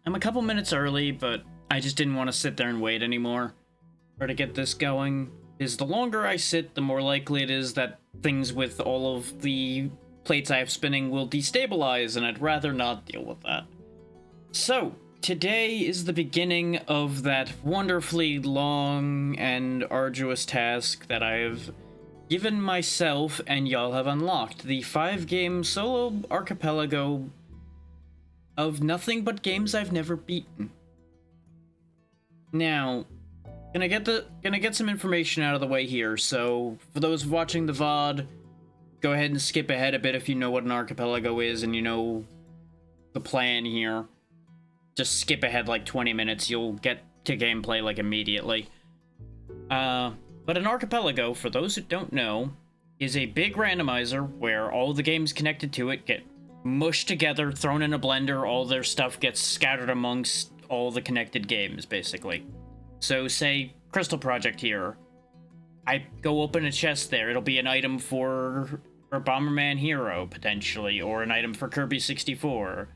I'm a couple minutes early, but I just didn't want to sit there and wait anymore for to get this going. Because the longer I sit, the more likely it is that things with all of the plates I have spinning will destabilize, and I'd rather not deal with that. So, today is the beginning of that wonderfully long and arduous task that I have given myself and y'all have unlocked. The 5-game solo archipelago of nothing but games I've never beaten. Now, gonna get some information out of the way here, so for those watching the VOD, go ahead and skip ahead a bit if you know what an archipelago is and you know the plan here. Just skip ahead like 20 minutes, you'll get to gameplay like immediately. But an archipelago, for those who don't know, is a big randomizer where all the games connected to it get mushed together, thrown in a blender, all their stuff gets scattered amongst all the connected games, basically. So say Crystal Project here. I go open a chest there, it'll be an item for Bomberman Hero, potentially, or an item for Kirby 64.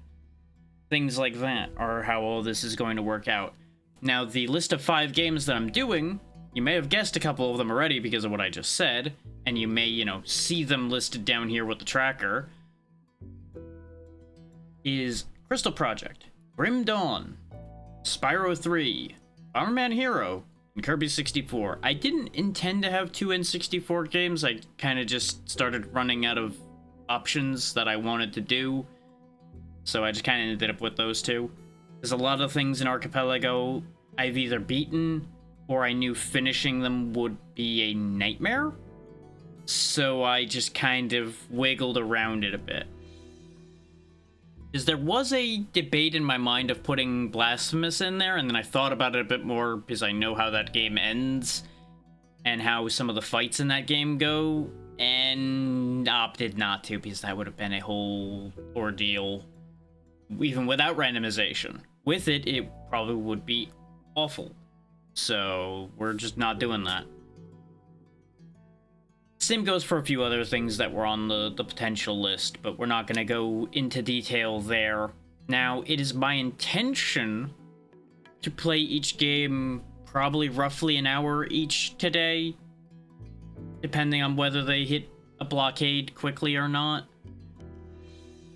Things like that are how all this is going to work out. Now, the list of 5 games that I'm doing, you may have guessed a couple of them already because of what I just said, and you may, see them listed down here with the tracker, is Crystal Project, Grim Dawn, Spyro 3, Bomberman Hero, and Kirby 64. I didn't intend to have 2 N64 games, I kind of just started running out of options that I wanted to do, so I just kind of ended up with those 2. There's a lot of things in Archipelago I've either beaten, or I knew finishing them would be a nightmare, so I just kind of wiggled around it a bit. Because there was a debate in my mind of putting Blasphemous in there, and then I thought about it a bit more because I know how that game ends and how some of the fights in that game go, and opted not to because that would have been a whole ordeal, even without randomization. With it, it probably would be awful. So we're just not doing that. Same goes for a few other things that were on the potential list, but we're not going to go into detail there. Now, it is my intention to play each game probably roughly an hour each today, depending on whether they hit a blockade quickly or not.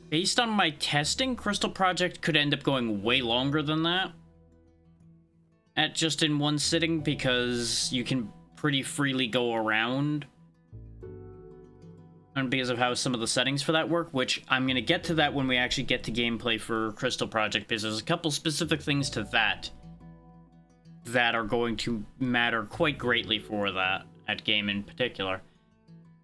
Based on my testing, Crystal Project could end up going way longer than that at just in one sitting, because you can pretty freely go around, and because of how some of the settings for that work, which I'm going to get to that when we actually get to gameplay for Crystal Project, because there's a couple specific things to that are going to matter quite greatly for that game in particular.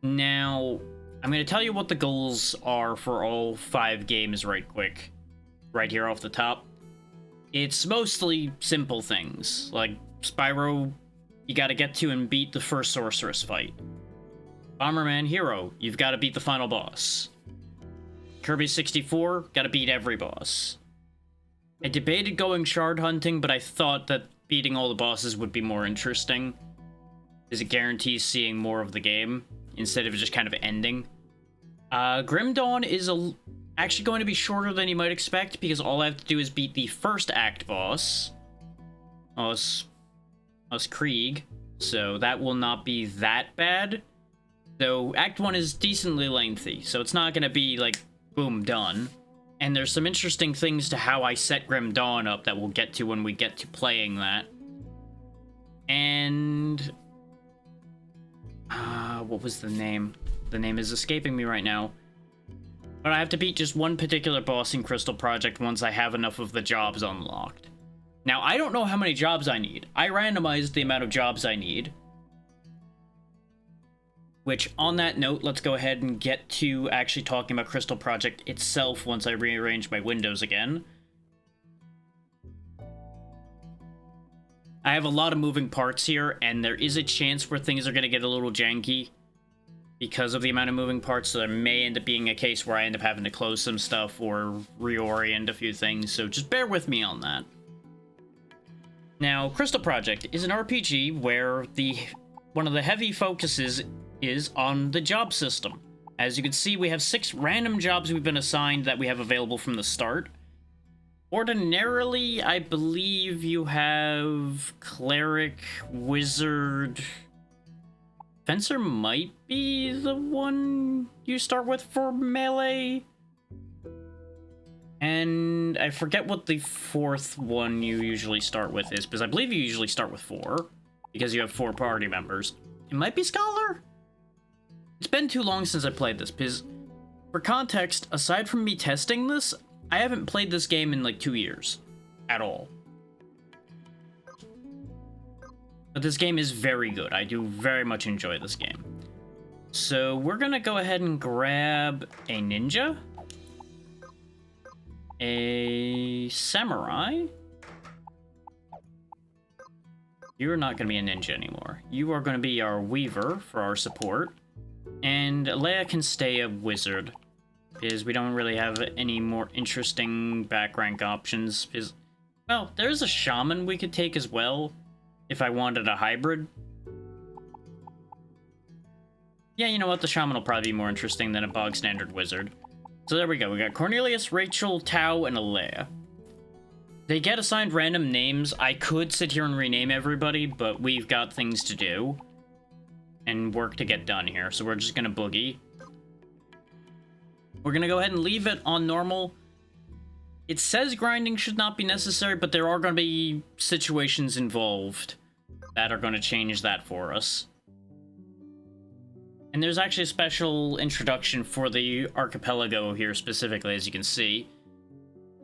Now, I'm going to tell you what the goals are for all 5 games right quick, right here off the top. It's mostly simple things, like Spyro, you gotta get to and beat the first sorceress fight. Bomberman Hero, you've gotta beat the final boss. Kirby 64, gotta beat every boss. I debated going shard hunting, but I thought that beating all the bosses would be more interesting, because it guarantees seeing more of the game, instead of just kind of ending. Grim Dawn is actually going to be shorter than you might expect, because all I have to do is beat the first act boss, us Krieg, so that will not be that bad. Though Act 1 is decently lengthy, so it's not going to be like, boom, done. And there's some interesting things to how I set Grim Dawn up that we'll get to when we get to playing that. And what was the name? The name is escaping me right now. But I have to beat just one particular boss in Crystal Project once I have enough of the jobs unlocked. Now, I don't know how many jobs I need. I randomized the amount of jobs I need. Which, on that note, let's go ahead and get to actually talking about Crystal Project itself once I rearrange my windows again. I have a lot of moving parts here, and there is a chance where things are going to get a little janky because of the amount of moving parts, so there may end up being a case where I end up having to close some stuff or reorient a few things, so just bear with me on that. Now, Crystal Project is an RPG where one of the heavy focuses is on the job system. As you can see, we have 6 random jobs we've been assigned that we have available from the start. Ordinarily, I believe you have cleric, wizard, fencer might be the one you start with for melee. And I forget what the fourth one you usually start with is, because I believe you usually start with 4, because you have 4 party members. It might be Scholar? It's been too long since I played this, because for context, aside from me testing this, I haven't played this game in like 2 years. At all. But this game is very good. I do very much enjoy this game. So we're gonna go ahead and grab a ninja, a samurai. You're not gonna be a ninja anymore. You are gonna be our weaver for our support. And Leia can stay a wizard, because we don't really have any more interesting back rank options. Because, well, there's a shaman we could take as well, if I wanted a hybrid. Yeah, you know what? The shaman will probably be more interesting than a bog standard wizard. So there we go. We got Cornelius, Rachel, Tao, and Alea. They get assigned random names. I could sit here and rename everybody, but we've got things to do and work to get done here. So we're just gonna boogie. We're gonna go ahead and leave it on normal. It says grinding should not be necessary, but there are gonna be situations involved that are gonna change that for us. And there's actually a special introduction for the Archipelago here specifically, as you can see.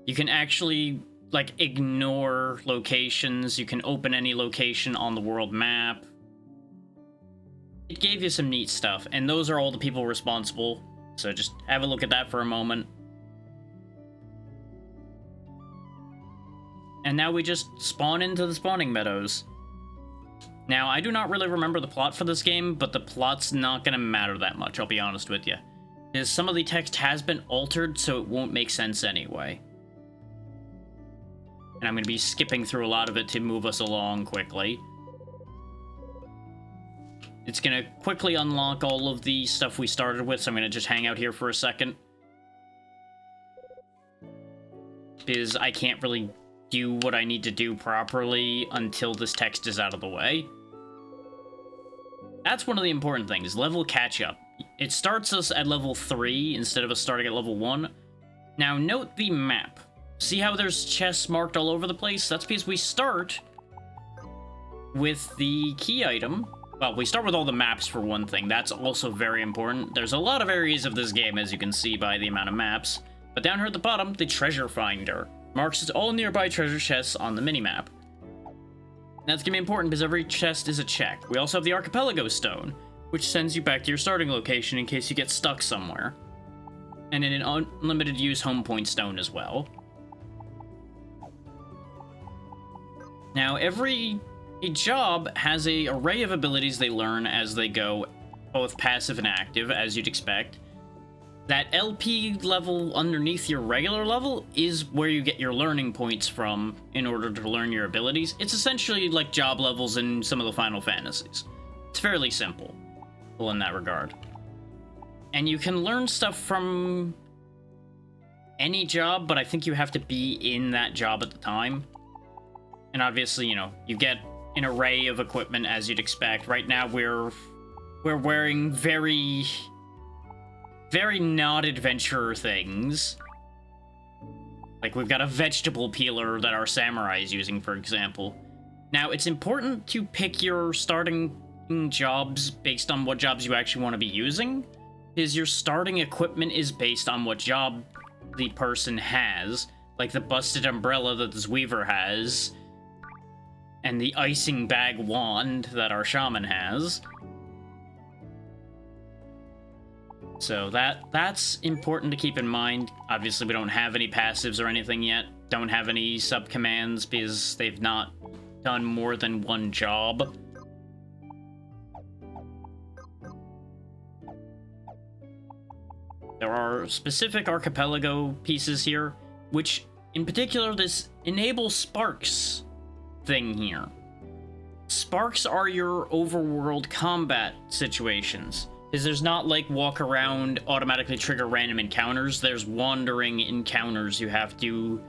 You can actually, like, ignore locations. You can open any location on the world map. It gave you some neat stuff, and those are all the people responsible. So just have a look at that for a moment. And now we just spawn into the spawning meadows. Now, I do not really remember the plot for this game, but the plot's not going to matter that much, I'll be honest with you. Because some of the text has been altered, so it won't make sense anyway. And I'm going to be skipping through a lot of it to move us along quickly. It's going to quickly unlock all of the stuff we started with, so I'm going to just hang out here for a second. Because I can't really do what I need to do properly until this text is out of the way. That's one of the important things, level catch-up. It starts us at level 3 instead of us starting at level 1. Now, note the map. See how there's chests marked all over the place? That's because we start with the key item. Well, we start with all the maps for one thing. That's also very important. There's a lot of areas of this game, as you can see by the amount of maps. But down here at the bottom, the treasure finder marks all nearby treasure chests on the minimap. That's going to be important because every chest is a check. We also have the Archipelago stone, which sends you back to your starting location in case you get stuck somewhere. And an unlimited use home point stone as well. Now, every job has an array of abilities they learn as they go, both passive and active, as you'd expect. That LP level underneath your regular level is where you get your learning points from in order to learn your abilities. It's essentially like job levels in some of the Final Fantasies. It's fairly simple in that regard. And you can learn stuff from any job, but I think you have to be in that job at the time. And obviously, you know, you get an array of equipment as you'd expect. Right now we're wearing very not adventurer things. Like, we've got a vegetable peeler that our samurai is using, for example. Now, it's important to pick your starting jobs based on what jobs you actually want to be using, because your starting equipment is based on what job the person has, like the busted umbrella that this weaver has, and the icing bag wand that our shaman has. So that's important to keep in mind. Obviously, we don't have any passives or anything yet. Don't have any sub-commands because they've not done more than one job. There are specific Archipelago pieces here, which, in particular, this enable sparks thing here. Sparks are your overworld combat situations. Because there's not, like, walk around, automatically trigger random encounters. There's wandering encounters you have to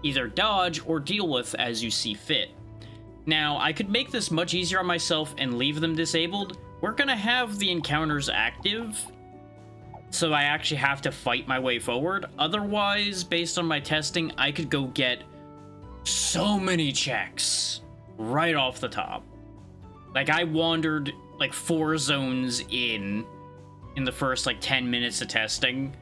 either dodge or deal with as you see fit. Now, I could make this much easier on myself and leave them disabled. We're gonna have the encounters active, so I actually have to fight my way forward. Otherwise, based on my testing, I could go get so many checks right off the top. Like, I wandered like 4 zones in the first like 10 minutes of testing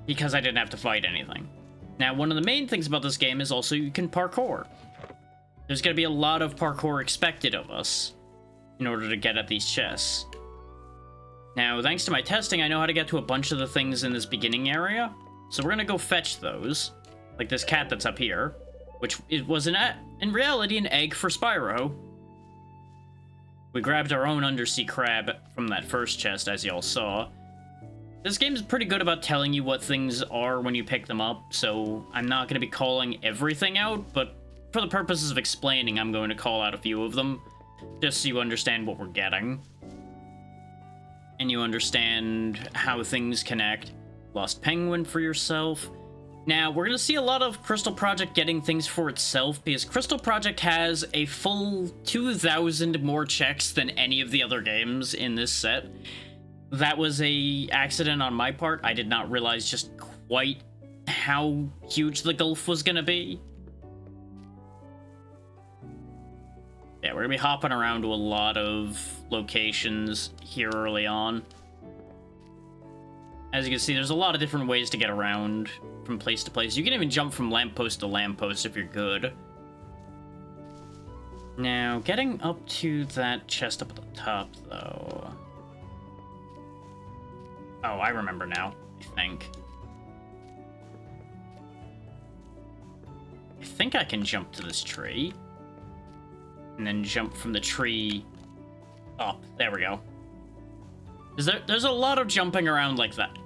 because I didn't have to fight anything. Now, one of the main things about this game is also you can parkour. There's going to be a lot of parkour expected of us in order to get at these chests. Now, thanks to my testing, I know how to get to a bunch of the things in this beginning area, so we're going to go fetch those, like this cat that's up here, which it was in reality an egg for Spyro. We grabbed our own undersea crab from that first chest, as y'all saw. This game is pretty good about telling you what things are when you pick them up, so I'm not going to be calling everything out, but for the purposes of explaining, I'm going to call out a few of them, just so you understand what we're getting. And you understand how things connect. Lost Penguin for yourself. Now, we're going to see a lot of Crystal Project getting things for itself, because Crystal Project has a full 2,000 more checks than any of the other games in this set. That was a accident on my part. I did not realize just quite how huge the gulf was going to be. Yeah, we're going to be hopping around to a lot of locations here early on. As you can see, there's a lot of different ways to get around from place to place. You can even jump from lamppost to lamppost if you're good. Now, getting up to that chest up at the top, though... Oh, I remember now, I think. I think I can jump to this tree. And then jump from the tree up. There we go. There's a lot of jumping around like that.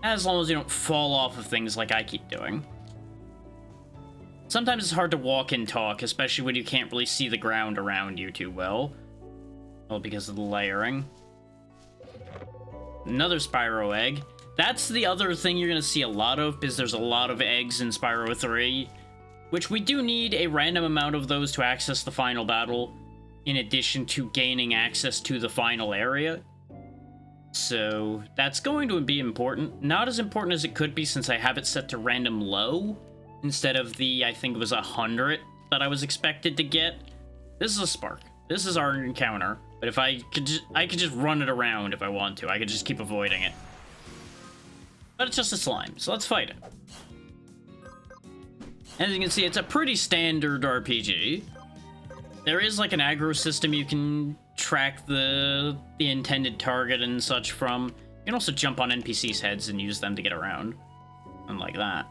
As long as you don't fall off of things like I keep doing. Sometimes it's hard to walk and talk, especially when you can't really see the ground around you too well. Well, because of the layering. Another Spyro egg. That's the other thing you're going to see a lot of, because there's a lot of eggs in Spyro 3. Which we do need a random amount of those to access the final battle, in addition to gaining access to the final area. So that's going to be important. Not as important as it could be since I have it set to random low, instead of the, I think it was 100 that I was expected to get. This is a spark. This is our encounter. But if I could just run it around if I want to. I could just keep avoiding it. But it's just a slime, so let's fight it. As you can see, it's a pretty standard RPG. There is like an aggro system you can track the intended target and such from. You can also jump on NPCs' heads and use them to get around. Unlike that.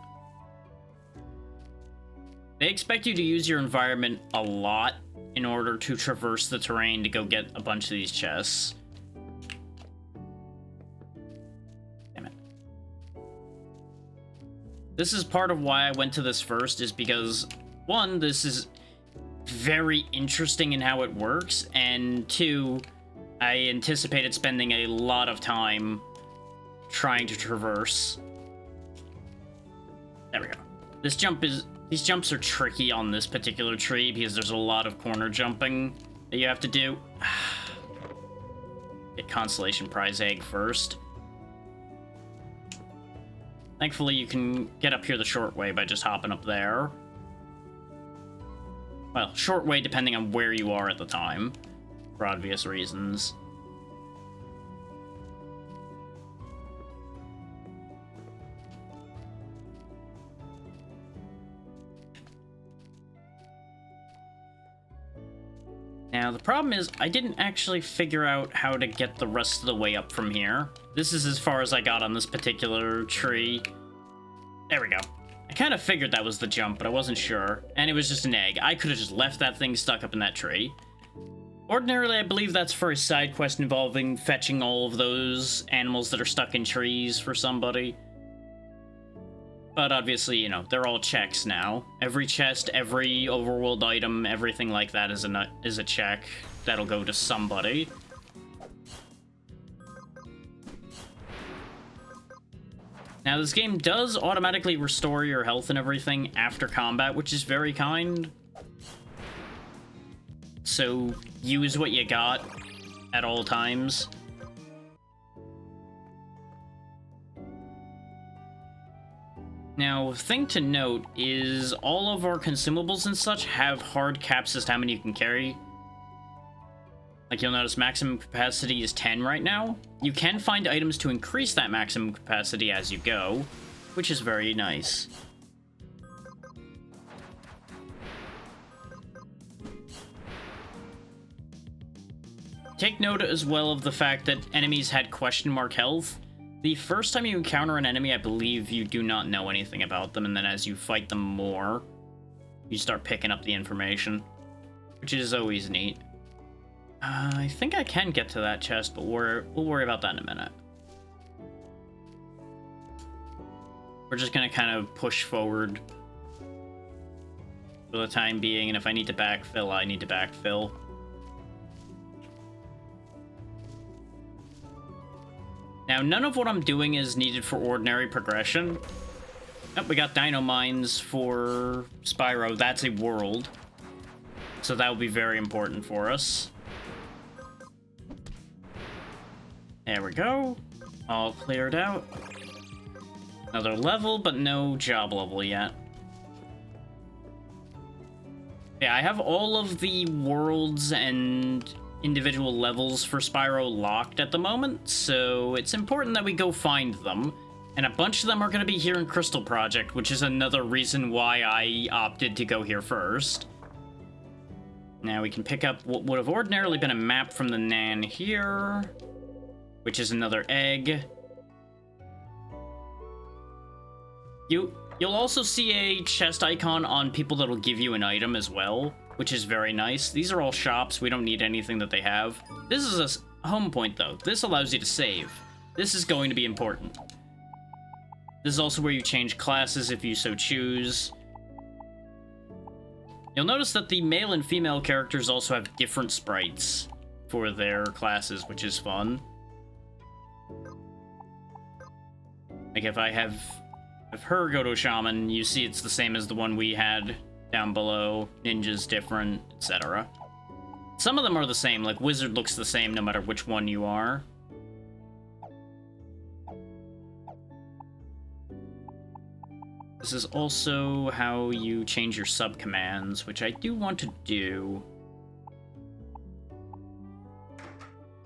They expect you to use your environment a lot in order to traverse the terrain to go get a bunch of these chests. Damn it. This is part of why I went to this first, is because, one, this is very interesting in how it works, and two, I anticipated spending a lot of time trying to traverse. There we go. These jumps are tricky on this particular tree because there's a lot of corner jumping that you have to do. Get Constellation Prize Egg first. Thankfully, you can get up here the short way by just hopping up there. Well, short way depending on where you are at the time, for obvious reasons. Now, the problem is, I didn't actually figure out how to get the rest of the way up from here. This is as far as I got on this particular tree. There we go. I kind of figured that was the jump, but I wasn't sure. And it was just an egg. I could have just left that thing stuck up in that tree. Ordinarily, I believe that's for a side quest involving fetching all of those animals that are stuck in trees for somebody. But obviously, you know, they're all checks now. Every chest, every overworld item, everything like that is a check that'll go to somebody. Now, this game does automatically restore your health and everything after combat, which is very kind. So, use what you got at all times. Now, thing to note is all of our consumables and such have hard caps as to how many you can carry. Like, you'll notice maximum capacity is 10 right now. You can find items to increase that maximum capacity as you go, which is very nice. Take note as well of the fact that enemies had question mark health. The first time you encounter an enemy, I believe you do not know anything about them, and then as you fight them more, you start picking up the information, which is always neat. I think I can get to that chest, but we'll worry about that in a minute. We're just gonna kind of push forward for the time being, and if I need to backfill, I need to backfill. Now, none of what I'm doing is needed for ordinary progression. Oh, we got dino mines for Spyro. That's a world. So that will be very important for us. There we go. All cleared out. Another level, but no job level yet. Yeah, I have all of the worlds and individual levels for Spyro locked at the moment, so it's important that we go find them. And a bunch of them are going to be here in Crystal Project, which is another reason why I opted to go here first. Now we can pick up what would have ordinarily been a map from the Nan here, which is another egg. You'll also see a chest icon on people that'll give you an item as well, which is very nice. These are all shops. We don't need anything that they have. This is a home point, though. This allows you to save. This is going to be important. This is also where you change classes if you so choose. You'll notice that the male and female characters also have different sprites for their classes, which is fun. Like if I have her go to a shaman, you see it's the same as the one we had down below. Ninja's different, etc. Some of them are the same, like wizard looks the same no matter which one you are. This is also how you change your sub-commands, which I do want to do.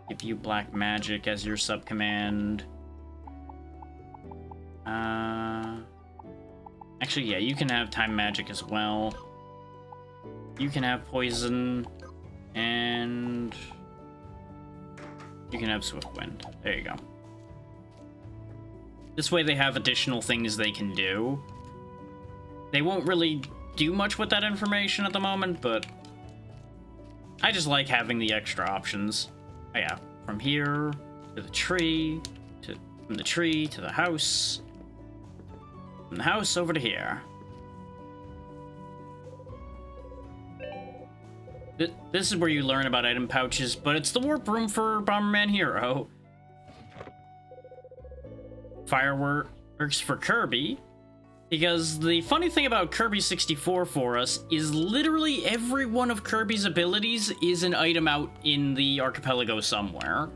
Give you black magic as your sub-command. Actually, yeah, you can have time magic as well. You can have poison, and you can have swift wind. There you go. This way they have additional things they can do. They won't really do much with that information at the moment, but I just like having the extra options. Oh yeah, from here to the tree, from the tree to the house, from the house over to here. This is where you learn about item pouches, but it's the warp room for Bomberman Hero. Fireworks for Kirby. Because the funny thing about Kirby 64 for us is literally every one of Kirby's abilities is an item out in the Archipelago somewhere.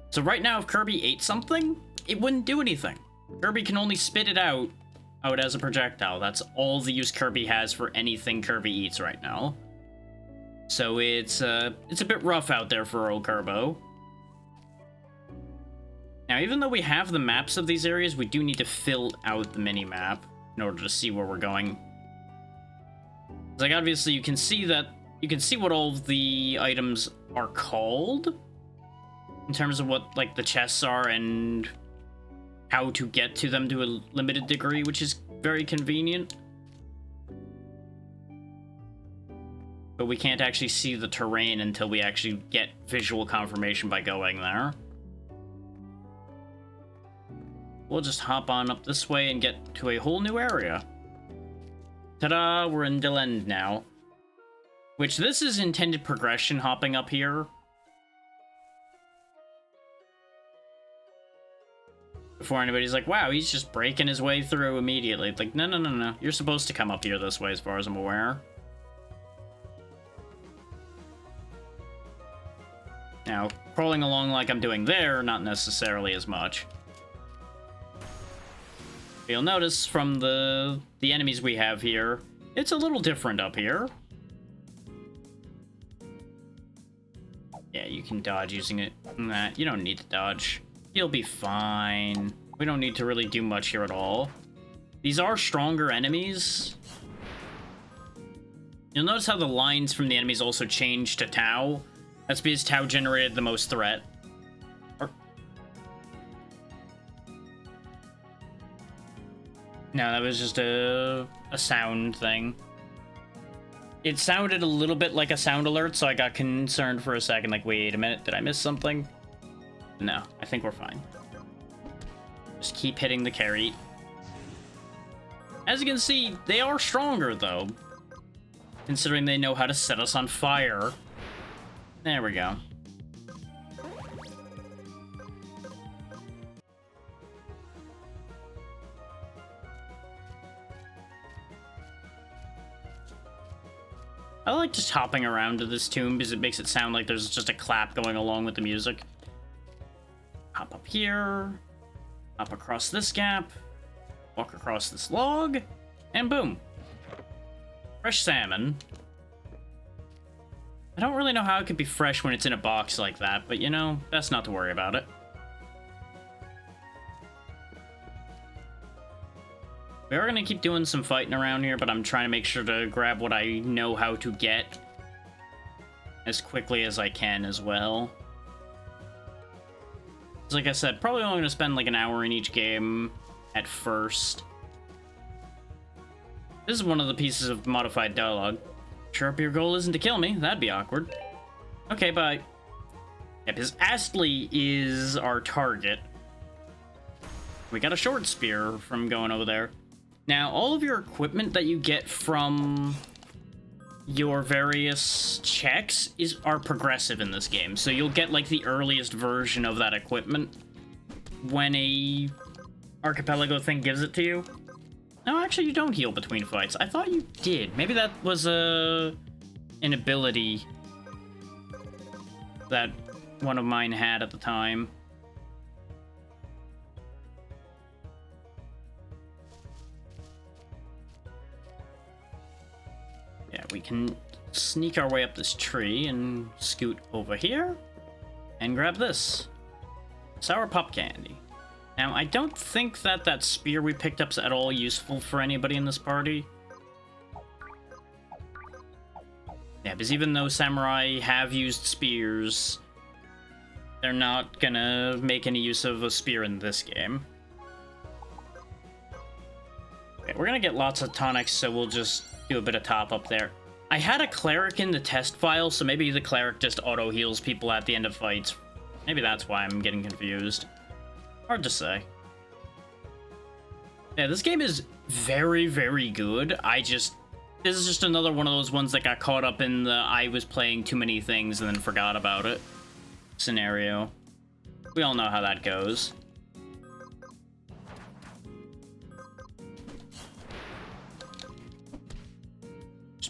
So right now, if Kirby ate something, it wouldn't do anything. Kirby can only spit it out as a projectile. That's all the use Kirby has for anything Kirby eats right now. So it's a bit rough out there for old Kirbo. Now, even though we have the maps of these areas, we do need to fill out the mini-map in order to see where we're going. Like, obviously, you can see what all of the items are called in terms of what, like, the chests are and how to get to them to a limited degree, which is very convenient. But we can't actually see the terrain until we actually get visual confirmation by going there. We'll just hop on up this way and get to a whole new area. Ta-da! We're in Delend now. Which, this is intended progression hopping up here. before anybody's like, wow, he's just breaking his way through immediately. It's like, no, no, no, no. You're supposed to come up here this way as far as I'm aware. Now, crawling along like I'm doing there, not necessarily as much. You'll notice from the enemies we have here, it's a little different up here. Yeah, you can dodge using it. Nah, you don't need to dodge. You'll be fine. We don't need to really do much here at all. These are stronger enemies. You'll notice how the lines from the enemies also change to Tau. That's because Tau generated the most threat. No, that was just a sound thing. It sounded a little bit like a sound alert, so I got concerned for a second, like, wait a minute, did I miss something? No, I think we're fine. Just keep hitting the carry. As you can see, they are stronger, though. Considering they know how to set us on fire. There we go. I like just hopping around to this tomb because it makes it sound like there's just a clap going along with the music. Hop up here, hop across this gap, walk across this log, and boom. Fresh salmon. I don't really know how it could be fresh when it's in a box like that, but you know, best not to worry about it. We are going to keep doing some fighting around here, but I'm trying to make sure to grab what I know how to get as quickly as I can as well. Like I said, probably only going to spend like an hour in each game at first. This is one of the pieces of modified dialogue. Sure up your goal isn't to kill me. That'd be awkward. Okay, bye. Yep, his Astley is our target. We got a short spear from going over there. Now, all of your equipment that you get from your various checks are progressive in this game. So you'll get, like, the earliest version of that equipment when a Archipelago thing gives it to you. No, actually, you don't heal between fights. I thought you did. Maybe that was an ability that one of mine had at the time. Yeah, we can sneak our way up this tree and scoot over here and grab this. Sour pop candy. Now, I don't think that spear we picked up is at all useful for anybody in this party. Yeah, because even though samurai have used spears, they're not gonna make any use of a spear in this game. Okay, we're gonna get lots of tonics, so we'll just do a bit of top up there. I had a cleric in the test file, so maybe the cleric just auto heals people at the end of fights. Maybe that's why I'm getting confused. Hard to say. Yeah, this game is very, very good. This is just another one of those ones that got caught up in the I was playing too many things and then forgot about it scenario. We all know how that goes.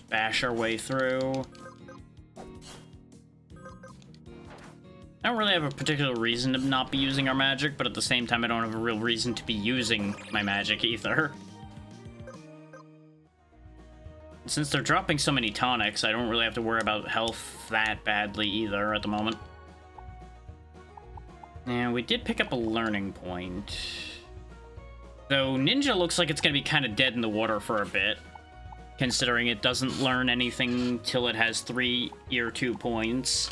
Bash our way through. I don't really have a particular reason to not be using our magic, but at the same time, I don't have a real reason to be using my magic either. Since they're dropping so many tonics, I don't really have to worry about health that badly either at the moment. And we did pick up a learning point. Though Ninja looks like it's going to be kind of dead in the water for a bit, considering it doesn't learn anything till it has 3 Year 2 points.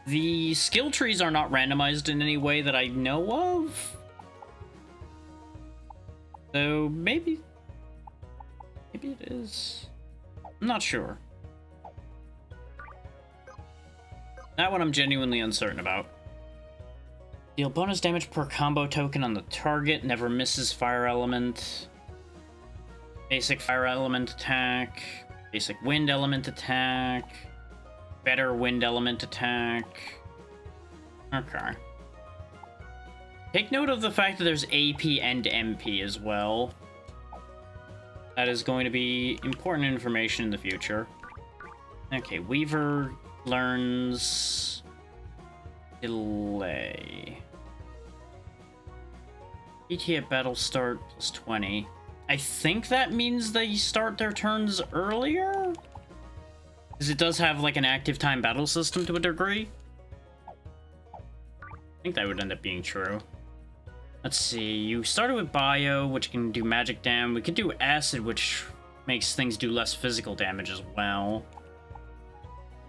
The skill trees are not randomized in any way that I know of. So maybe it is. I'm not sure. That one I'm genuinely uncertain about. Deal bonus damage per combo token on the target, never misses fire element. Basic fire element attack, basic wind element attack, better wind element attack. Okay. Take note of the fact that there's AP and MP as well. That is going to be important information in the future. Okay, Weaver learns delay. ET at battle start plus 20. I think that means they start their turns earlier? Because it does have like an active time battle system to a degree. I think that would end up being true. Let's see, you started with Bio, which can do magic damage. We could do Acid, which makes things do less physical damage as well.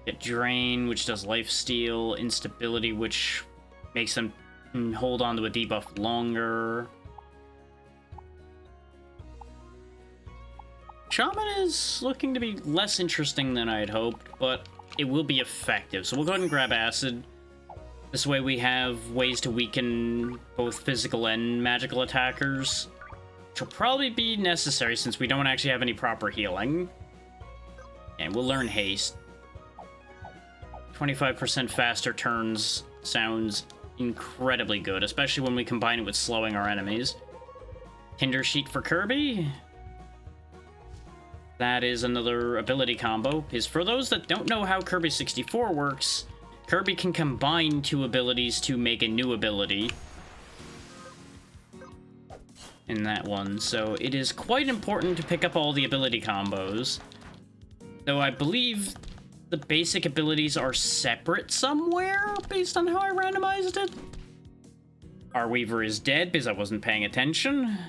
Get Drain, which does Lifesteal. Instability, which makes them hold on to a debuff longer. Shaman is looking to be less interesting than I had hoped, but it will be effective. So we'll go ahead and grab Acid. This way we have ways to weaken both physical and magical attackers, which will probably be necessary since we don't actually have any proper healing. And we'll learn Haste. 25% faster turns sounds incredibly good, especially when we combine it with slowing our enemies. Tinder Sheet for Kirby. That is another ability combo. Is for those that don't know how Kirby 64 works, Kirby can combine two abilities to make a new ability in that one, so it is quite important to pick up all the ability combos. Though I believe the basic abilities are separate somewhere, based on how I randomized it. Our Weaver is dead because I wasn't paying attention.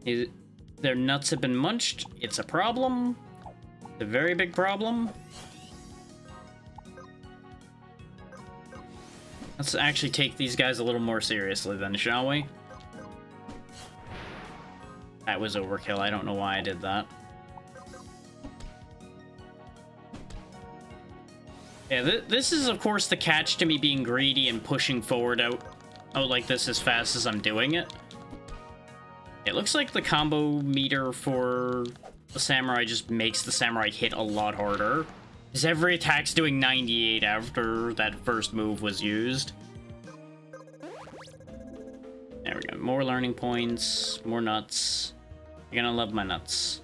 Their nuts have been munched. It's a problem. It's a very big problem. Let's actually take these guys a little more seriously then, shall we? That was overkill. I don't know why I did that. Yeah, this is, of course, the catch to me being greedy and pushing forward out like this as fast as I'm doing it. It looks like the combo meter for the Samurai just makes the Samurai hit a lot harder. Because every attack's doing 98 after that first move was used. There we go. More learning points, more nuts. You're gonna love my nuts.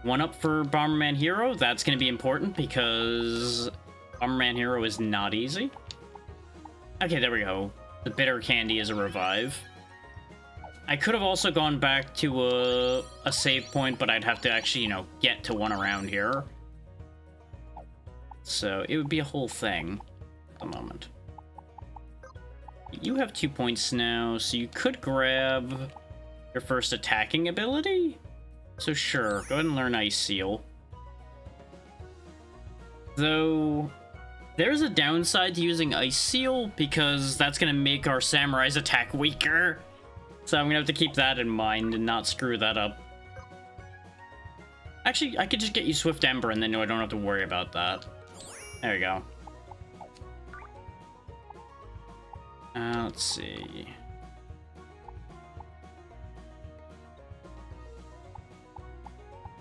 One up for Bomberman Hero. That's gonna be important because Bomberman Hero is not easy. Okay, there we go. The bitter candy is a revive. I could have also gone back to a save point, but I'd have to actually, you know, get to one around here. So it would be a whole thing at the moment. You have 2 points now, so you could grab your first attacking ability. So sure, go ahead and learn Ice Seal. Though, there's a downside to using Ice Seal, because that's going to make our Samurai's attack weaker. So I'm going to have to keep that in mind and not screw that up. Actually, I could just get you Swift Ember and then I don't have to worry about that. There we go. Let's see.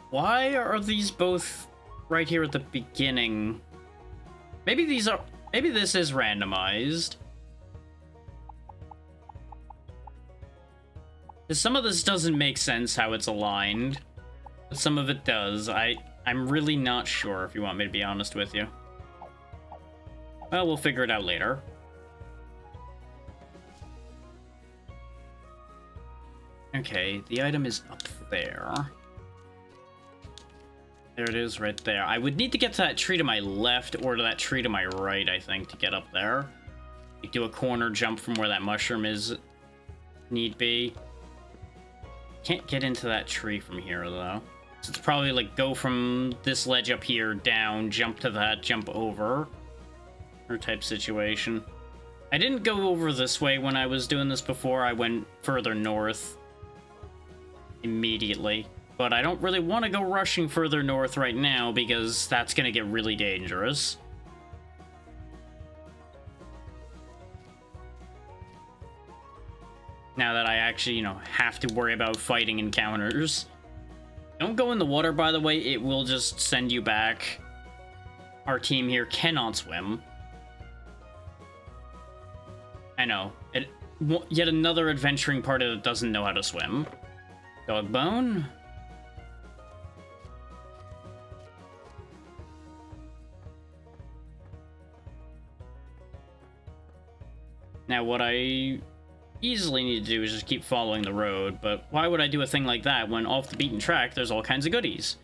Why are these both right here at the beginning? Maybe this is randomized. Some of this doesn't make sense how it's aligned, but some of it does. I'm really not sure, if you want me to be honest with you. Well, we'll figure it out later. Okay, the item is up there. There it is, right there. I would need to get to that tree to my left or to that tree to my right, I think, to get up there. You do a corner jump from where that mushroom is, need be. Can't get into that tree from here, though. So it's probably like go from this ledge up here, down, jump to that, jump over. Or type situation. I didn't go over this way when I was doing this before. I went further north immediately. But I don't really want to go rushing further north right now because that's going to get really dangerous. Now that I actually, you know, have to worry about fighting encounters. Don't go in the water, by the way. It will just send you back. Our team here cannot swim. I know. Yet another adventuring party that doesn't know how to swim. Dog bone. Now, what I easily need to do is just keep following the road, but why would I do a thing like that when off the beaten track there's all kinds of goodies?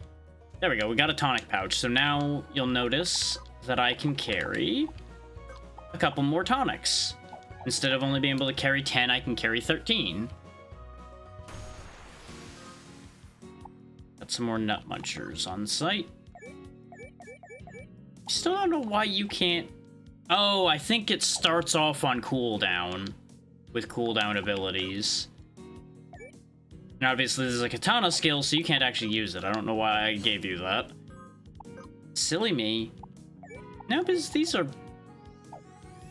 There we go, we got a tonic pouch, so now you'll notice that I can carry a couple more tonics. Instead of only being able to carry 10, I can carry 13. Got some more nut munchers on site. Still don't know why you can't... Oh, I think it starts off on cooldown with cooldown abilities. And obviously there's a katana skill, so you can't actually use it. I don't know why I gave you that. Silly me. No, because these are...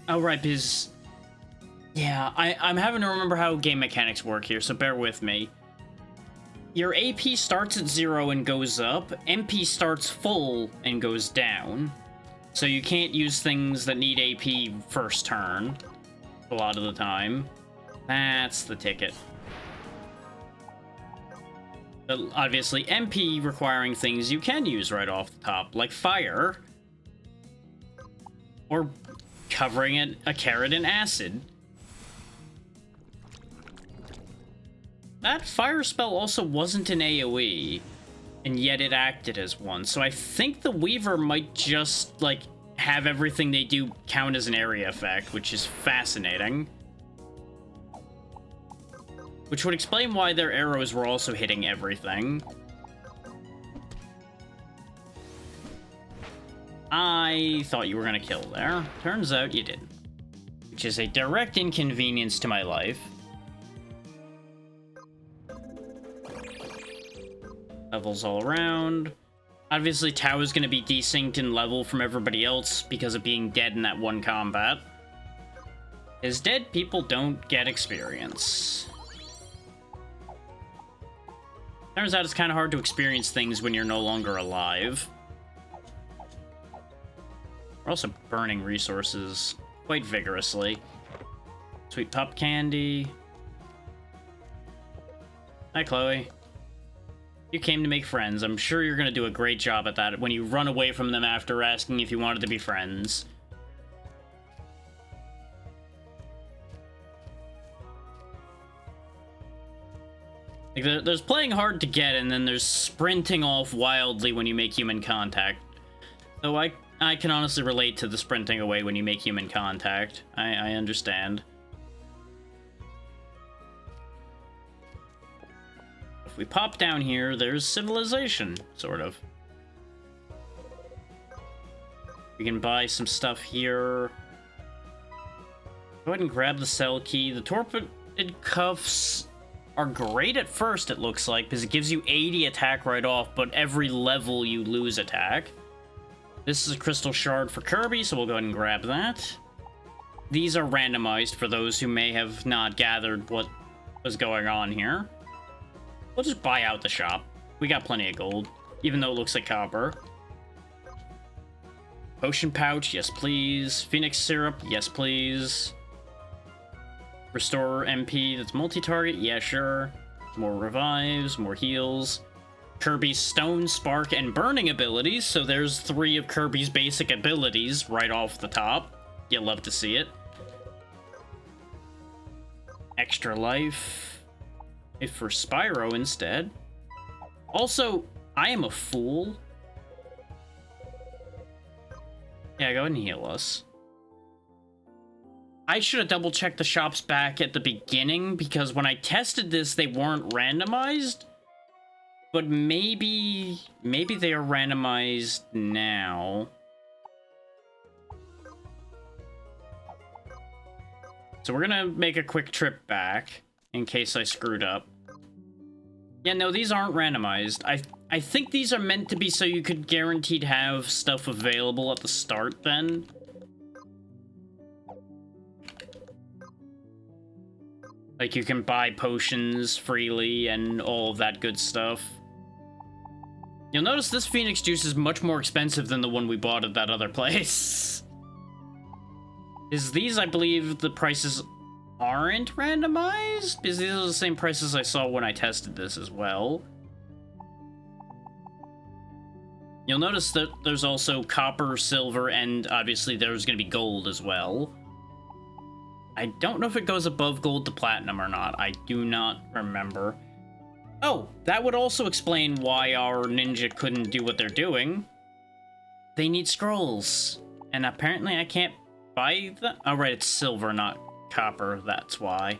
Oh, right, because... Yeah, I'm having to remember how game mechanics work here, so bear with me. Your AP starts at 0 and goes up. MP starts full and goes down. So you can't use things that need AP first turn a lot of the time. That's the ticket. But obviously, MP requiring things you can use right off the top, like fire. Or covering a carrot in acid. That fire spell also wasn't an AoE, and yet it acted as one. So I think the Weaver might just, like, have everything they do count as an area effect, which is fascinating. Which would explain why their arrows were also hitting everything. I thought you were gonna kill there. Turns out you didn't. Which is a direct inconvenience to my life. Levels all around. Obviously, Tao is going to be desynced in level from everybody else because of being dead in that one combat. As dead people don't get experience. Turns out it's kind of hard to experience things when you're no longer alive. We're also burning resources quite vigorously. Sweet pup candy. Hi, Chloe. You came to make friends. I'm sure you're gonna do a great job at that when you run away from them after asking if you wanted to be friends. Like, there's playing hard to get, and then there's sprinting off wildly when you make human contact. So I can honestly relate to the sprinting away when you make human contact. I understand. If we pop down here, there's civilization, sort of. We can buy some stuff here. Go ahead and grab the cell key. The torpid cuffs are great at first, it looks like, because it gives you 80 attack right off, but every level you lose attack. This is a crystal shard for Kirby, so we'll go ahead and grab that. These are randomized for those who may have not gathered what was going on here. We'll just buy out the shop. We got plenty of gold, even though it looks like copper. Potion pouch, yes please. Phoenix syrup, yes please. Restore MP that's multi-target, yeah sure. More revives, more heals. Kirby's Stone, Spark, and Burning abilities, so there's 3 of Kirby's basic abilities right off the top. You'll love to see it. Extra life. If for Spyro instead. Also, I am a fool. Yeah, go ahead and heal us. I should have double-checked the shops back at the beginning, because when I tested this, they weren't randomized. But maybe they are randomized now. So we're gonna make a quick trip back, in case I screwed up. Yeah, no, these aren't randomized. I think these are meant to be so you could guaranteed have stuff available at the start then. Like, you can buy potions freely and all of that good stuff. You'll notice this Phoenix juice is much more expensive than the one we bought at that other place. Is these, I believe, the prices aren't randomized? Because these are the same prices I saw when I tested this as well. You'll notice that there's also copper, silver, and obviously there's going to be gold as well. I don't know if it goes above gold to platinum or not. I do not remember. Oh, that would also explain why our ninja couldn't do what they're doing. They need scrolls. And apparently I can't buy them. Oh, right, it's silver, not copper. That's why.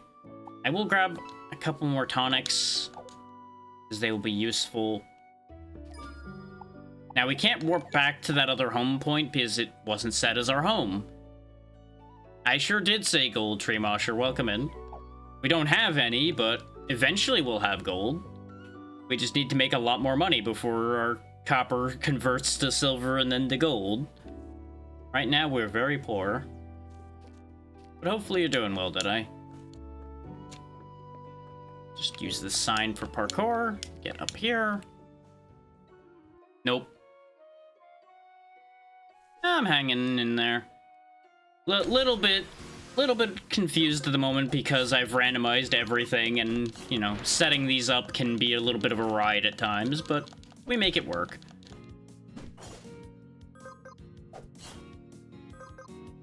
I will grab a couple more tonics, because they will be useful. Now, we can't warp back to that other home point because it wasn't set as our home. I sure did say gold, Tree Mosher. Welcome in. We don't have any, but eventually we'll have gold. We just need to make a lot more money before our copper converts to silver and then to gold. Right now, we're very poor. But hopefully you're doing well, did I? Just use this sign for parkour. Get up here. Nope. I'm hanging in there. Little bit confused at the moment because I've randomized everything and, you know, setting these up can be a little bit of a ride at times, but we make it work.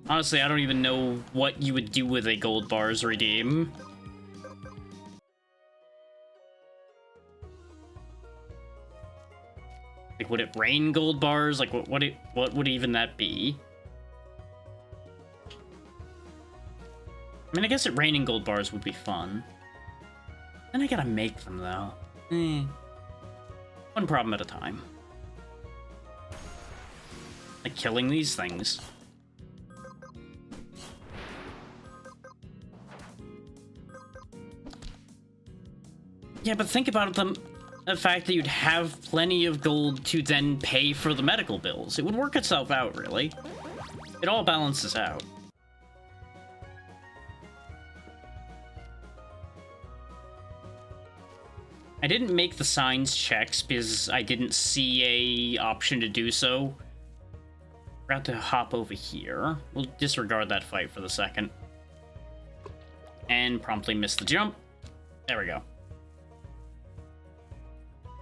Honestly, I don't even know what you would do with a gold bars redeem. Like, would it rain gold bars? Like, what would even that be? I mean, I guess it raining gold bars would be fun. Then I gotta make them, though. One problem at a time. Like killing these things. Yeah, but think about the fact that you'd have plenty of gold to then pay for the medical bills. It would work itself out, really. It all balances out. I didn't make the signs checks because I didn't see a option to do so. Forgot to hop over here. We'll disregard that fight for the second. And promptly miss the jump. There we go.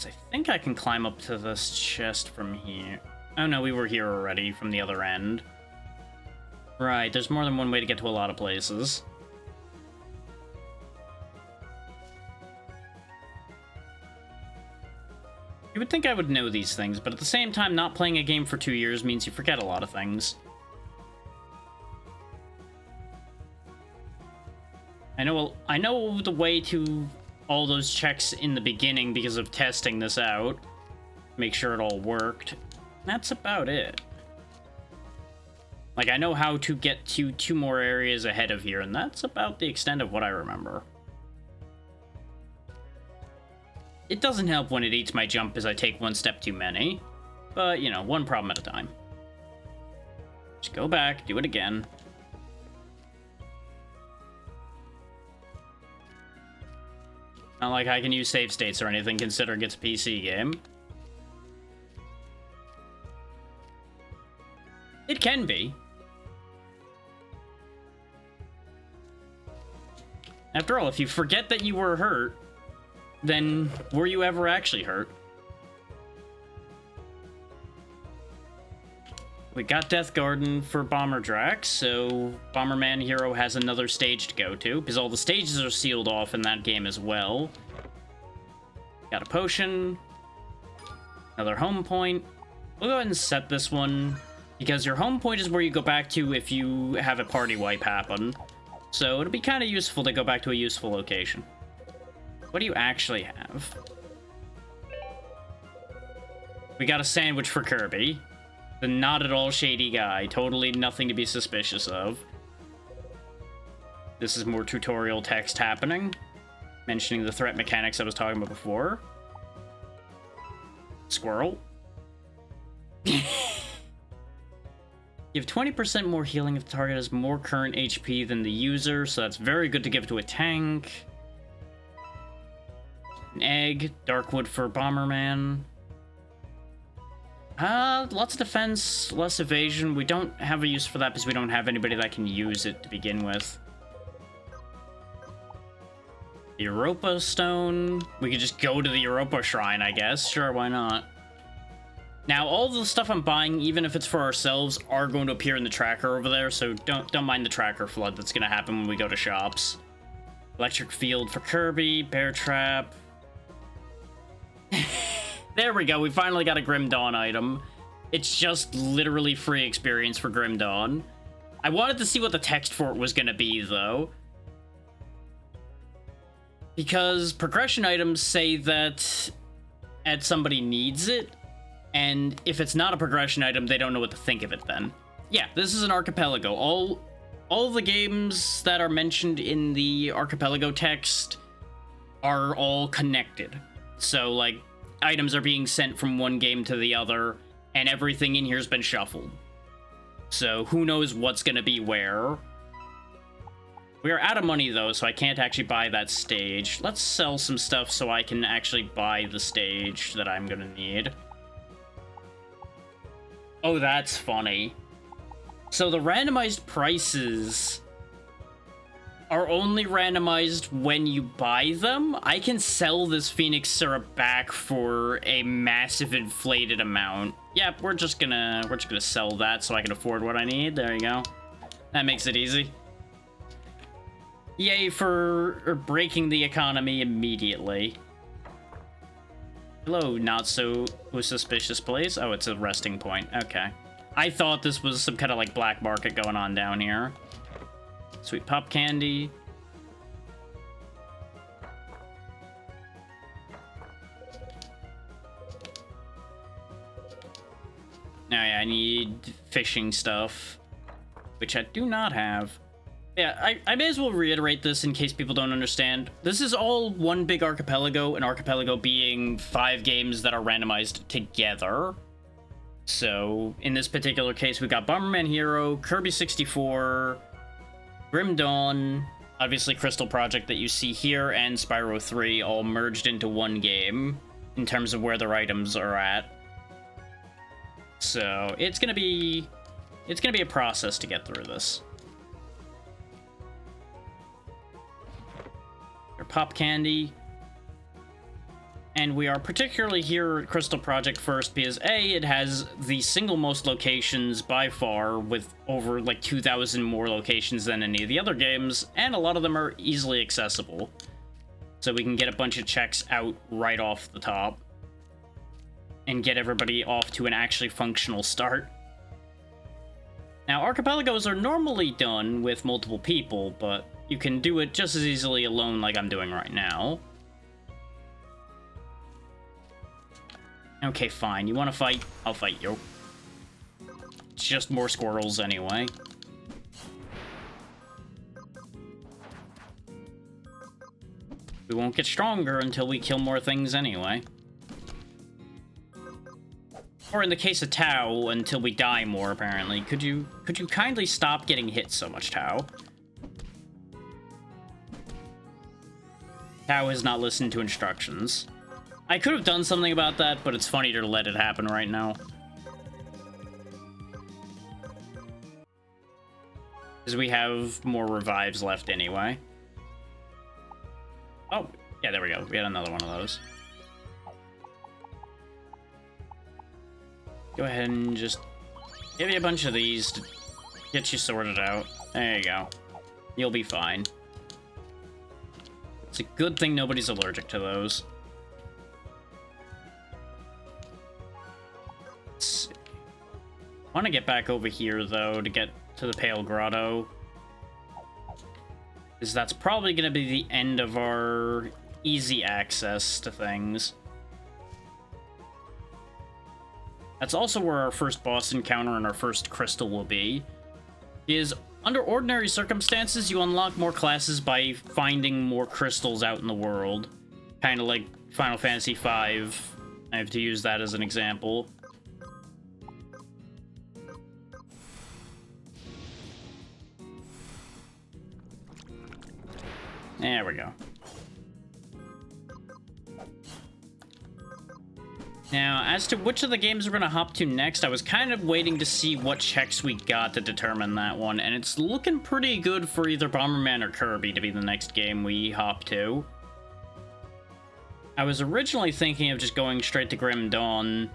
I think I can climb up to this chest from here. Oh no, we were here already from the other end. Right, there's more than one way to get to a lot of places. You would think I would know these things, but at the same time, not playing a game for 2 years means you forget a lot of things. I know the way to all those checks in the beginning because of testing this out. Make sure it all worked. That's about it. Like, I know how to get to 2 more areas ahead of here, and that's about the extent of what I remember. It doesn't help when it eats my jump as I take 1 step too many. But, you know, one problem at a time. Just go back, do it again. Not like I can use save states or anything, considering it's a PC game. It can be. After all, if you forget that you were hurt, then were you ever actually hurt? We got Death Garden for Bomber Drax, so Bomberman Hero has another stage to go to, because all the stages are sealed off in that game as well. Got a potion. Another home point. We'll go ahead and set this one, because your home point is where you go back to if you have a party wipe happen. So it'll be kind of useful to go back to a useful location. What do you actually have? We got a sandwich for Kirby. The not at all shady guy. Totally nothing to be suspicious of. This is more tutorial text happening. Mentioning the threat mechanics I was talking about before. Squirrel. You have 20% more healing if the target has more current HP than the user, so that's very good to give to a tank. An egg. Darkwood for Bomberman. Lots of defense, less evasion. We don't have a use for that because we don't have anybody that can use it to begin with. The Europa Stone. We could just go to the Europa Shrine, I guess. Sure, why not? Now, all the stuff I'm buying, even if it's for ourselves, are going to appear in the tracker over there, so don't mind the tracker flood that's going to happen when we go to shops. Electric Field for Kirby, Bear Trap. There we go, we finally got a Grim Dawn item. It's just literally free experience for Grim Dawn. I wanted to see what the text for it was going to be, though. Because progression items say that somebody needs it, and if it's not a progression item, they don't know what to think of it then. Yeah, this is an Archipelago. All the games that are mentioned in the Archipelago text are all connected. So, like, items are being sent from one game to the other, and everything in here's been shuffled. So, who knows what's gonna be where. We are out of money, though, so I can't actually buy that stage. Let's sell some stuff so I can actually buy the stage that I'm gonna need. Oh, that's funny. So the randomized prices are only randomized when you buy them. I can sell this Phoenix syrup back for a massive inflated amount. Yep, we're just gonna sell that so I can afford what I need. There you go. That makes it easy. Yay for breaking the economy immediately. Hello, not so suspicious place. Oh, it's a resting point. Okay. I thought this was some kind of like black market going on down here. Sweet pop candy. Now, yeah, I need fishing stuff, which I do not have. Yeah, I may as well reiterate this in case people don't understand. This is all one big archipelago, an archipelago being 5 games that are randomized together. So, in this particular case, we got Bomberman Hero, Kirby 64, Grim Dawn, obviously Crystal Project that you see here, and Spyro 3 all merged into one game in terms of where their items are at. So, it's gonna be a process to get through this. Pop candy. And we are particularly here at Crystal Project first because A, it has the single most locations by far, with over like 2,000 more locations than any of the other games, and a lot of them are easily accessible. So we can get a bunch of checks out right off the top and get everybody off to an actually functional start. Now, archipelagos are normally done with multiple people, but you can do it just as easily alone like I'm doing right now. Okay, fine. You want to fight? I'll fight you. It's just more squirrels anyway. We won't get stronger until we kill more things anyway. Or in the case of Tao, until we die more, apparently. Could you kindly stop getting hit so much, Tao? Tao has not listened to instructions. I could have done something about that, but it's funnier to let it happen right now. Because we have more revives left anyway. Oh, yeah, there we go. We had another one of those. Go ahead and just give you a bunch of these to get you sorted out. There you go. You'll be fine. It's a good thing nobody's allergic to those. Let's see. I want to get back over here, though, to get to the Pale Grotto. Because that's probably going to be the end of our easy access to things. That's also where our first boss encounter and our first crystal will be. Under ordinary circumstances, you unlock more classes by finding more crystals out in the world. Kind of like Final Fantasy V. I have to use that as an example. There we go. Now, as to which of the games we're going to hop to next, I was kind of waiting to see what checks we got to determine that one, and it's looking pretty good for either Bomberman or Kirby to be the next game we hop to. I was originally thinking of just going straight to Grim Dawn,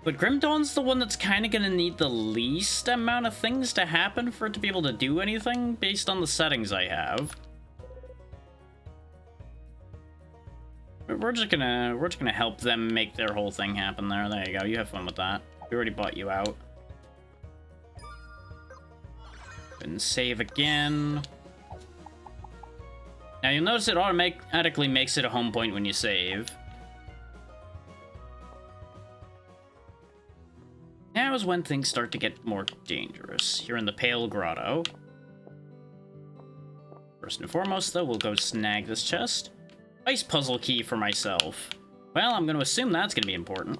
but Grim Dawn's the one that's kind of going to need the least amount of things to happen for it to be able to do anything based on the settings I have. We're just gonna help them make their whole thing happen there. There you go. You have fun with that. We already bought you out. And save again. Now you'll notice it automatically makes it a home point when you save. Now is when things start to get more dangerous. Here in the Pale Grotto. First and foremost, though, we'll go snag this chest. Ice puzzle key for myself. Well, I'm going to assume that's going to be important.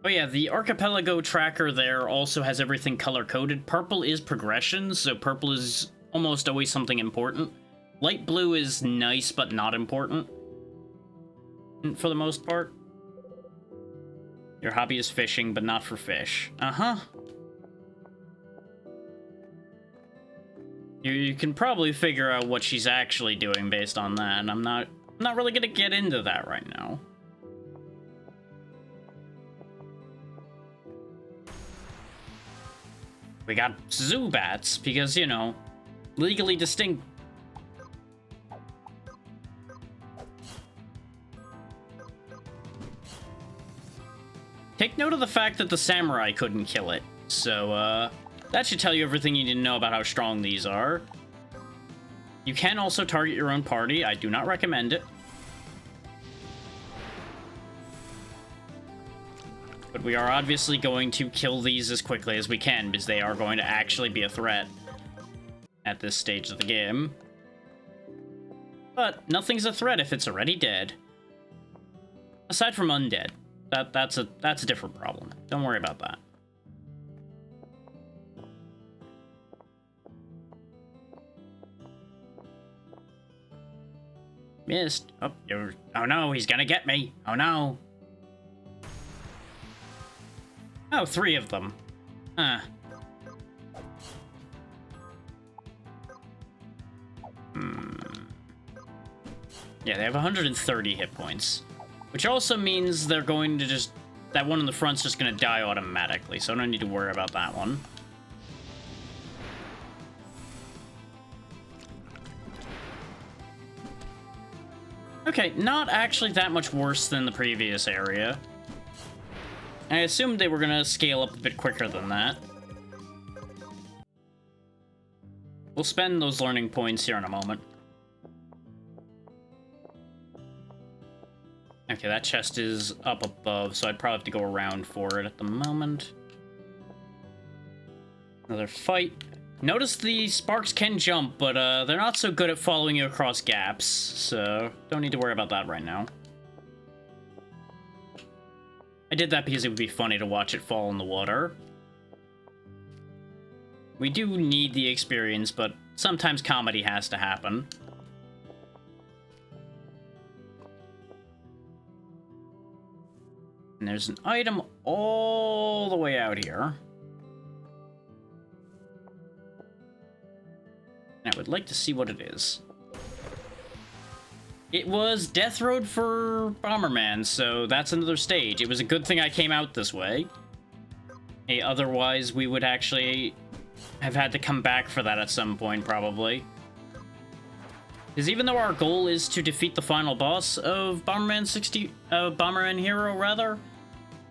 Oh yeah, the Archipelago tracker there also has everything color-coded. Purple is progression, so purple is almost always something important. Light blue is nice, but not important. For the most part. Your hobby is fishing, but not for fish. Uh-huh. You can probably figure out what she's actually doing based on that, and I'm not really gonna get into that right now. We got Zubats, because, you know, legally distinct. Take note of the fact that the samurai couldn't kill it, so, that should tell you everything you need to know about how strong these are. You can also target your own party. I do not recommend it. But we are obviously going to kill these as quickly as we can, because they are going to actually be a threat at this stage of the game. But nothing's a threat if it's already dead. Aside from undead. That's a different problem. Don't worry about that. Missed. Oh no, he's gonna get me. Oh no. Oh, 3 of them. Huh. Yeah, they have 130 hit points. Which also means they're going to just... That one in the front's just gonna die automatically, so I don't need to worry about that one. Okay, not actually that much worse than the previous area. I assumed they were gonna scale up a bit quicker than that. We'll spend those learning points here in a moment. Okay, that chest is up above, so I'd probably have to go around for it at the moment. Another fight. Notice the sparks can jump, but they're not so good at following you across gaps, so don't need to worry about that right now. I did that because it would be funny to watch it fall in the water. We do need the experience, but sometimes comedy has to happen. And there's an item all the way out here. I would like to see what it is. It was Death Road for Bomberman, so that's another stage. It was a good thing I came out this way. Hey, otherwise, we would actually have had to come back for that at some point, probably. Because even though our goal is to defeat the final boss of Bomberman Hero, rather,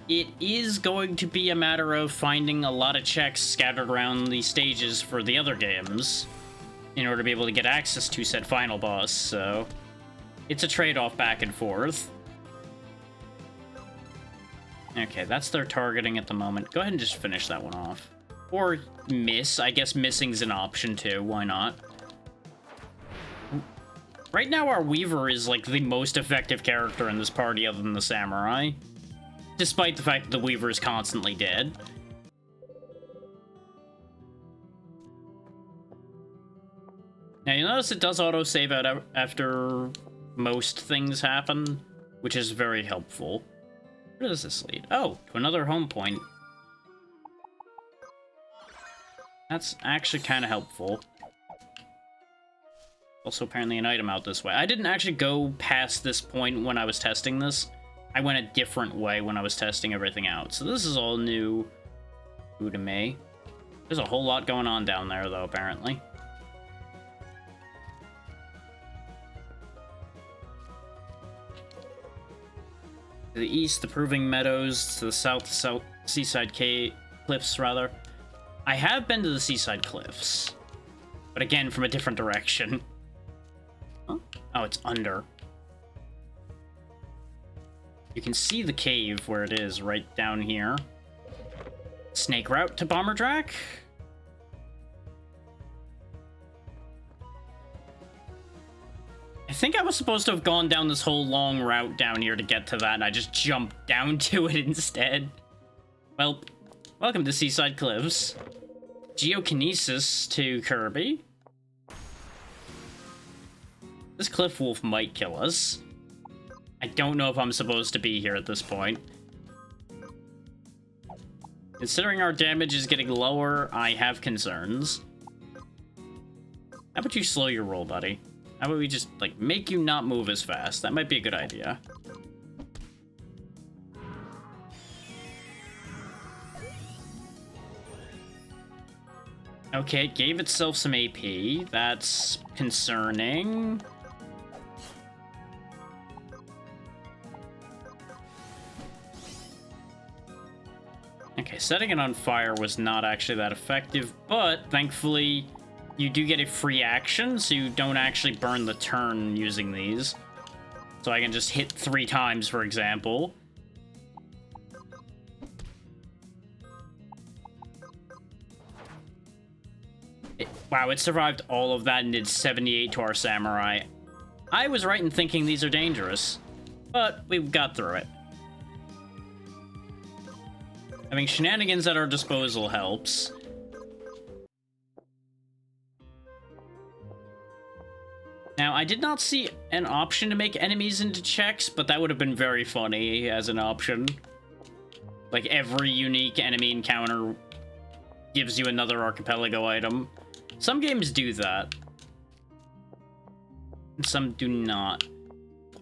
it is going to be a matter of finding a lot of checks scattered around the stages for the other games in order to be able to get access to said final boss, so it's a trade-off back and forth. Okay, that's their targeting at the moment. Go ahead and just finish that one off. Or miss. I guess missing's an option too. Why not? Right now, our Weaver is, like, the most effective character in this party other than the Samurai. Despite the fact that the Weaver is constantly dead. Now, you'll notice it does auto-save out after most things happen, which is very helpful. Where does this lead? Oh, to another home point. That's actually kind of helpful. Also apparently an item out this way. I didn't actually go past this point when I was testing this. I went a different way when I was testing everything out. So this is all new to me. There's a whole lot going on down there, though, apparently. To the east, the Proving Meadows. To the south, Seaside Cliffs, rather. I have been to the Seaside Cliffs. But again, from a different direction. Huh? Oh, it's under. You can see the cave where it is, right down here. Snake route to Bomber Track. I think I was supposed to have gone down this whole long route down here to get to that, and I just jumped down to it instead. Well, welcome to Seaside Cliffs. Geokinesis to Kirby. This Cliff Wolf might kill us. I don't know if I'm supposed to be here at this point. Considering our damage is getting lower, I have concerns. How about you slow your roll, buddy? How about we just, like, make you not move as fast? That might be a good idea. Okay, it gave itself some AP. That's concerning. Okay, setting it on fire was not actually that effective, but thankfully you do get a free action, so you don't actually burn the turn using these. So I can just hit 3 times, for example. Wow, it survived all of that and did 78 to our samurai. I was right in thinking these are dangerous, but we got through it. Having shenanigans at our disposal helps. Now, I did not see an option to make enemies into checks, but that would have been very funny as an option. Like, every unique enemy encounter gives you another Archipelago item. Some games do that. And some do not.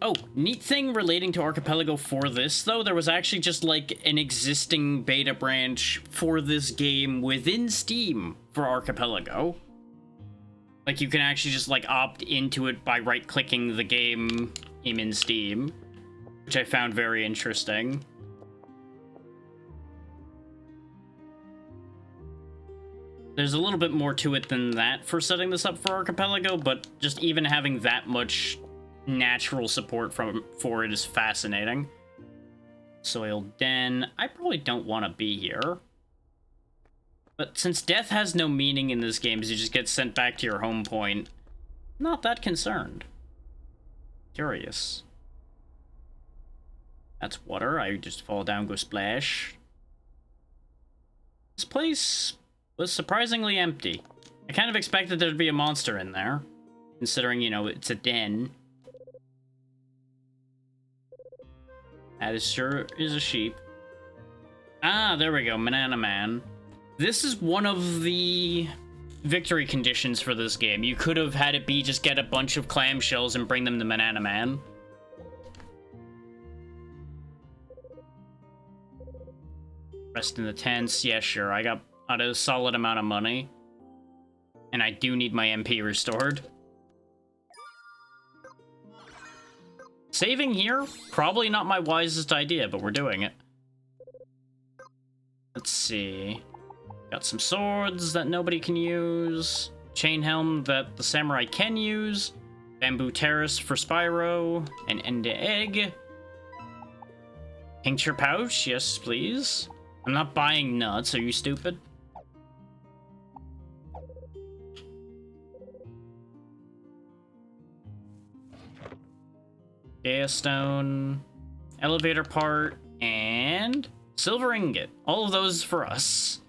Oh, neat thing relating to Archipelago for this, though, there was actually just, like, an existing beta branch for this game within Steam for Archipelago. Like, you can actually just, like, opt into it by right-clicking the game in Steam, which I found very interesting. There's a little bit more to it than that for setting this up for Archipelago, but just even having that much natural support for it is fascinating. Soiled Den. I probably don't want to be here. But since death has no meaning in this game, as you just get sent back to your home point, not that concerned. Curious. That's water. I just fall down, go splash. This place was surprisingly empty. I kind of expected there to be a monster in there, considering, you know, it's a den. That is sure is a sheep. Ah, there we go, Banana Man. This is one of the victory conditions for this game. You could have had it be just get a bunch of clamshells and bring them to Banana Man. Rest in the tents. Yeah, sure. I got a solid amount of money. And I do need my MP restored. Saving here? Probably not my wisest idea, but we're doing it. Let's see. Got some swords that nobody can use. Chain helm that the samurai can use. Bamboo terrace for Spyro. An Enda egg. Tincture pouch, yes please. I'm not buying nuts, are you stupid? Gaia stone, elevator part, and silver ingot. All of those for us.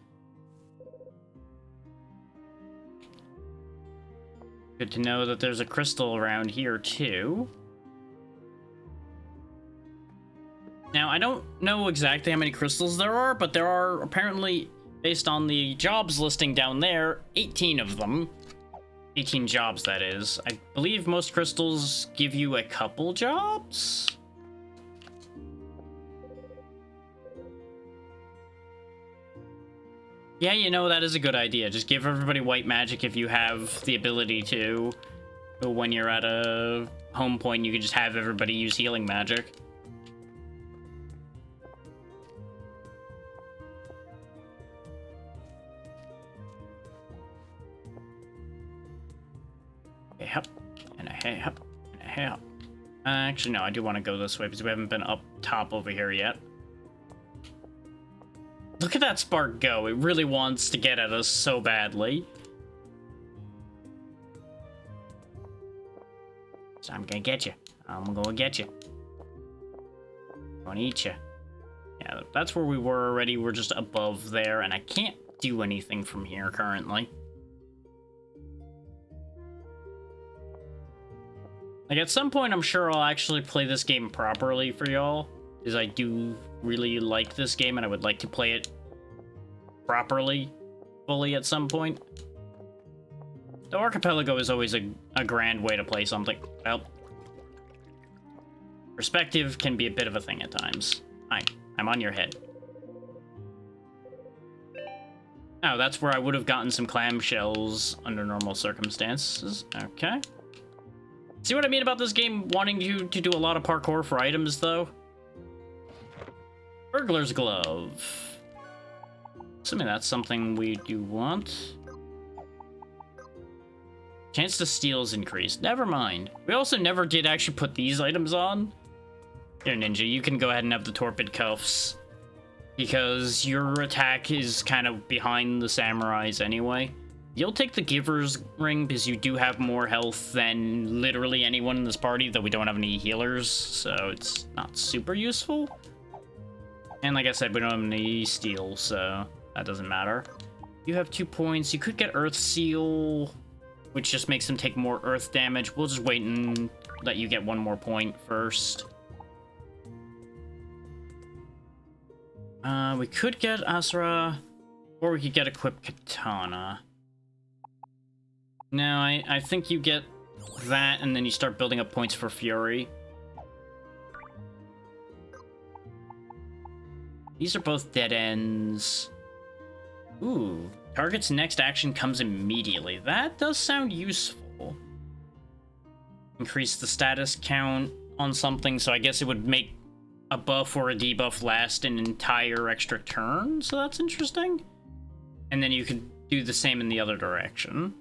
Good to know that there's a crystal around here too. Now, I don't know exactly how many crystals there are, but there are apparently, based on the jobs listing down there, 18 of them. 18 jobs, that is. I believe most crystals give you a couple jobs? Yeah, you know, that is a good idea. Just give everybody white magic if you have the ability to. But when you're at a home point, you can just have everybody use healing magic. A hop, and a hey hop, and a hey hop. Actually, no, I do want to go this way because we haven't been up top over here yet. Look at that spark go. It really wants to get at us so badly. So I'm gonna get you. I'm gonna get you. I'm gonna eat you. Yeah, that's where we were already. We're just above there, and I can't do anything from here currently. Like, at some point, I'm sure I'll actually play this game properly for y'all, because I do really like this game, and I would like to play it properly, fully at some point. The Archipelago is always a grand way to play something. Well, perspective can be a bit of a thing at times. Hi, I'm on your head. Oh, that's where I would have gotten some clamshells under normal circumstances. Okay. See what I mean about this game wanting you to do a lot of parkour for items, though? Burglar's Glove. Assuming that's something we do want. Chance to steal is increased. Never mind. We also never did actually put these items on. Here, Ninja, you can go ahead and have the Torpid Cuffs, because your attack is kind of behind the Samurai's anyway. You'll take the Giver's Ring because you do have more health than literally anyone in this party, though we don't have any healers, so it's not super useful. And like I said, we don't have any steal, so that doesn't matter. You have 2 points. You could get Earth Seal, which just makes them take more earth damage. We'll just wait and let you get 1 more point first. We could get Asura, or we could get Equipped Katana. No, I think you get that, and then you start building up points for Fury. These are both dead ends. Ooh, target's next action comes immediately. That does sound useful. Increase the status count on something, so I guess it would make a buff or a debuff last an entire extra turn, so that's interesting. And then you could do the same in the other direction.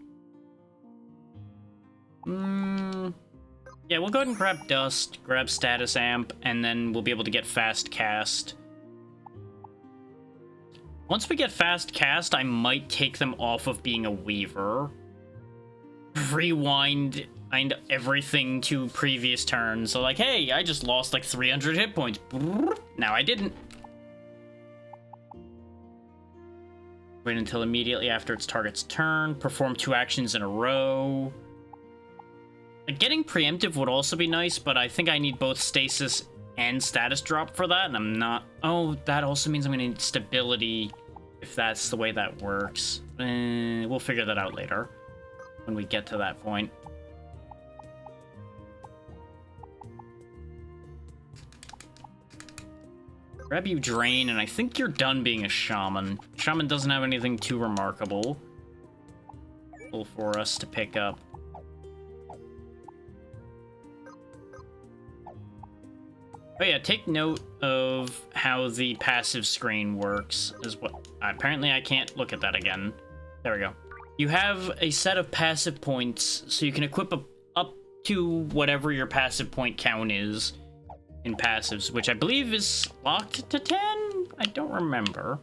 Yeah, we'll go ahead and grab Dust, grab Status Amp, and then we'll be able to get Fast Cast. Once we get Fast Cast, I might take them off of being a Weaver. Rewind and everything to previous turns. So like, hey, I just lost like 300 hit points. Now I didn't. Wait until immediately after its target's turn. Perform 2 actions in a row. Like, getting preemptive would also be nice, but I think I need both stasis and status drop for that, and I'm not... Oh, that also means I'm gonna need stability, if that's the way that works. We'll figure that out later, when we get to that point. Grab you Drain, and I think you're done being a Shaman. Shaman doesn't have anything too remarkable for us to pick up. Oh yeah, take note of how the passive screen works as well. Apparently I can't look at that again. There we go. You have a set of passive points, so you can equip up to whatever your passive point count is in passives, which I believe is locked to 10? I don't remember.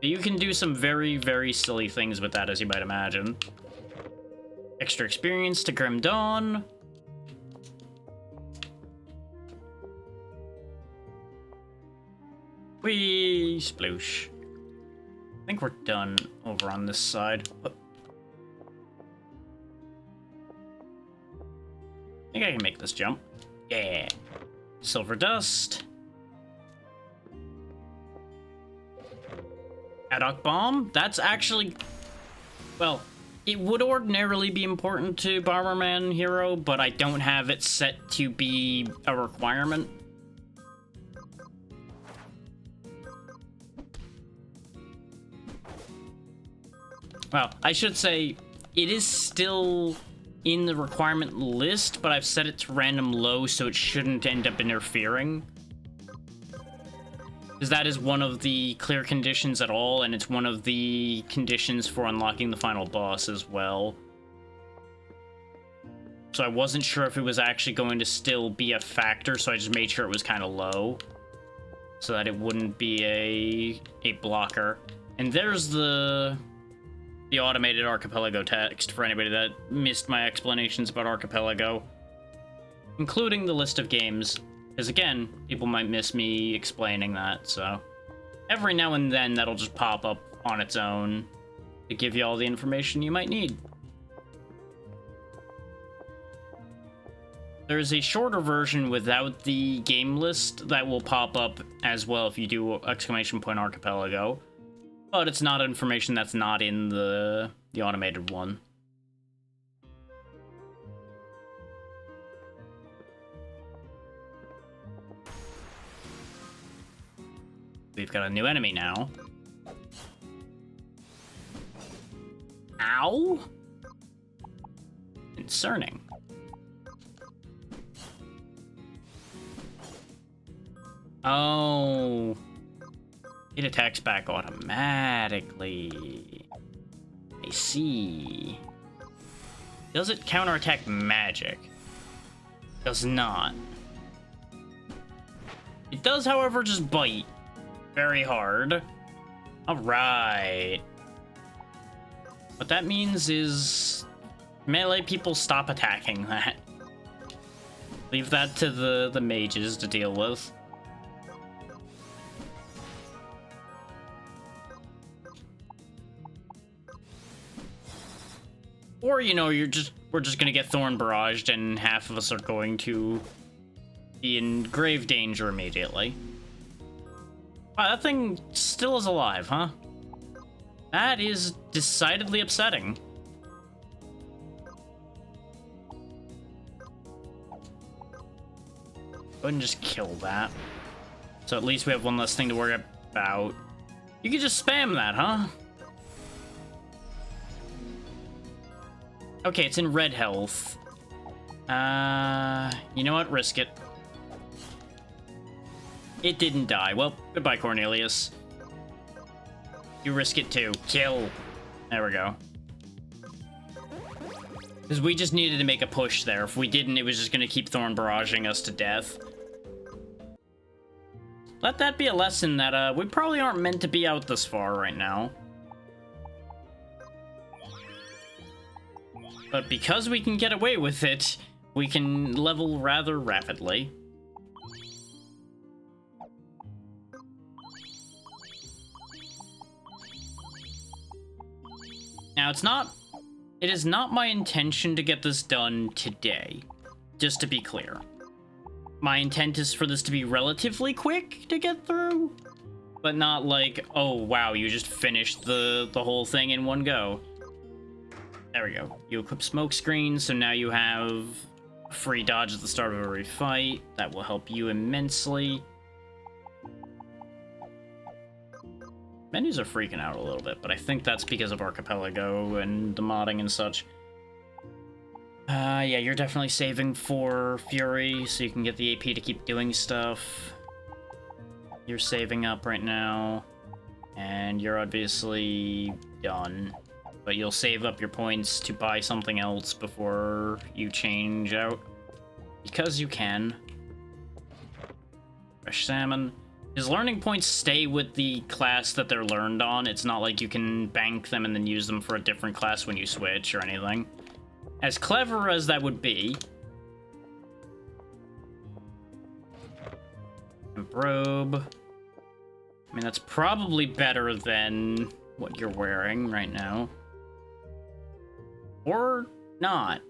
But you can do some very, very silly things with that, as you might imagine. Extra experience to Grim Dawn. Whee! Sploosh. I think we're done over on this side. I think I can make this jump. Yeah. Silver dust. Haddock bomb? That's actually... Well, it would ordinarily be important to Bomberman Hero, but I don't have it set to be a requirement. Well, I should say, it is still in the requirement list, but I've set it to random low, so it shouldn't end up interfering. Because that is one of the clear conditions at all, and it's one of the conditions for unlocking the final boss as well. So I wasn't sure if it was actually going to still be a factor, so I just made sure it was kind of low, so that it wouldn't be a blocker. And there's the automated Archipelago text for anybody that missed my explanations about Archipelago, including the list of games. Because again, people might miss me explaining that, so every now and then that'll just pop up on its own to give you all the information you might need. There's a shorter version without the game list that will pop up as well if you do !Archipelago, but it's not information that's not in the automated one. We've got a new enemy now. Ow! Concerning. Oh. It attacks back automatically. I see. Does it counterattack magic? Does not. It does, however, just bite. Very hard. Alright. What that means is melee people stop attacking that. Leave that to the mages to deal with. Or, you know, we're just gonna get thorn barraged and half of us are going to be in grave danger immediately. Wow, that thing still is alive, huh? That is decidedly upsetting. Go ahead and just kill that. So at least we have one less thing to worry about. You can just spam that, huh? Okay, it's in red health. You know what? Risk it. It didn't die. Well, goodbye, Cornelius. You risk it too. Kill. There we go. Because we just needed to make a push there. If we didn't, it was just going to keep thorn barraging us to death. Let that be a lesson that we probably aren't meant to be out this far right now. But because we can get away with it, we can level rather rapidly. Now, it is not my intention to get this done today, just to be clear. My intent is for this to be relatively quick to get through, but not like, oh wow, you just finished the whole thing in one go. There we go. You equip smoke screen, so now you have free dodge at the start of every fight. That will help you immensely. Menus are freaking out a little bit, but I think that's because of Archipelago and the modding and such. Yeah, you're definitely saving for Fury, so you can get the AP to keep doing stuff. You're saving up right now, and you're obviously done. But you'll save up your points to buy something else before you change out. Because you can. Fresh salmon. His learning points stay with the class that they're learned on. It's not like you can bank them and then use them for a different class when you switch or anything. As clever as that would be. And robe. I mean, that's probably better than what you're wearing right now. Or not.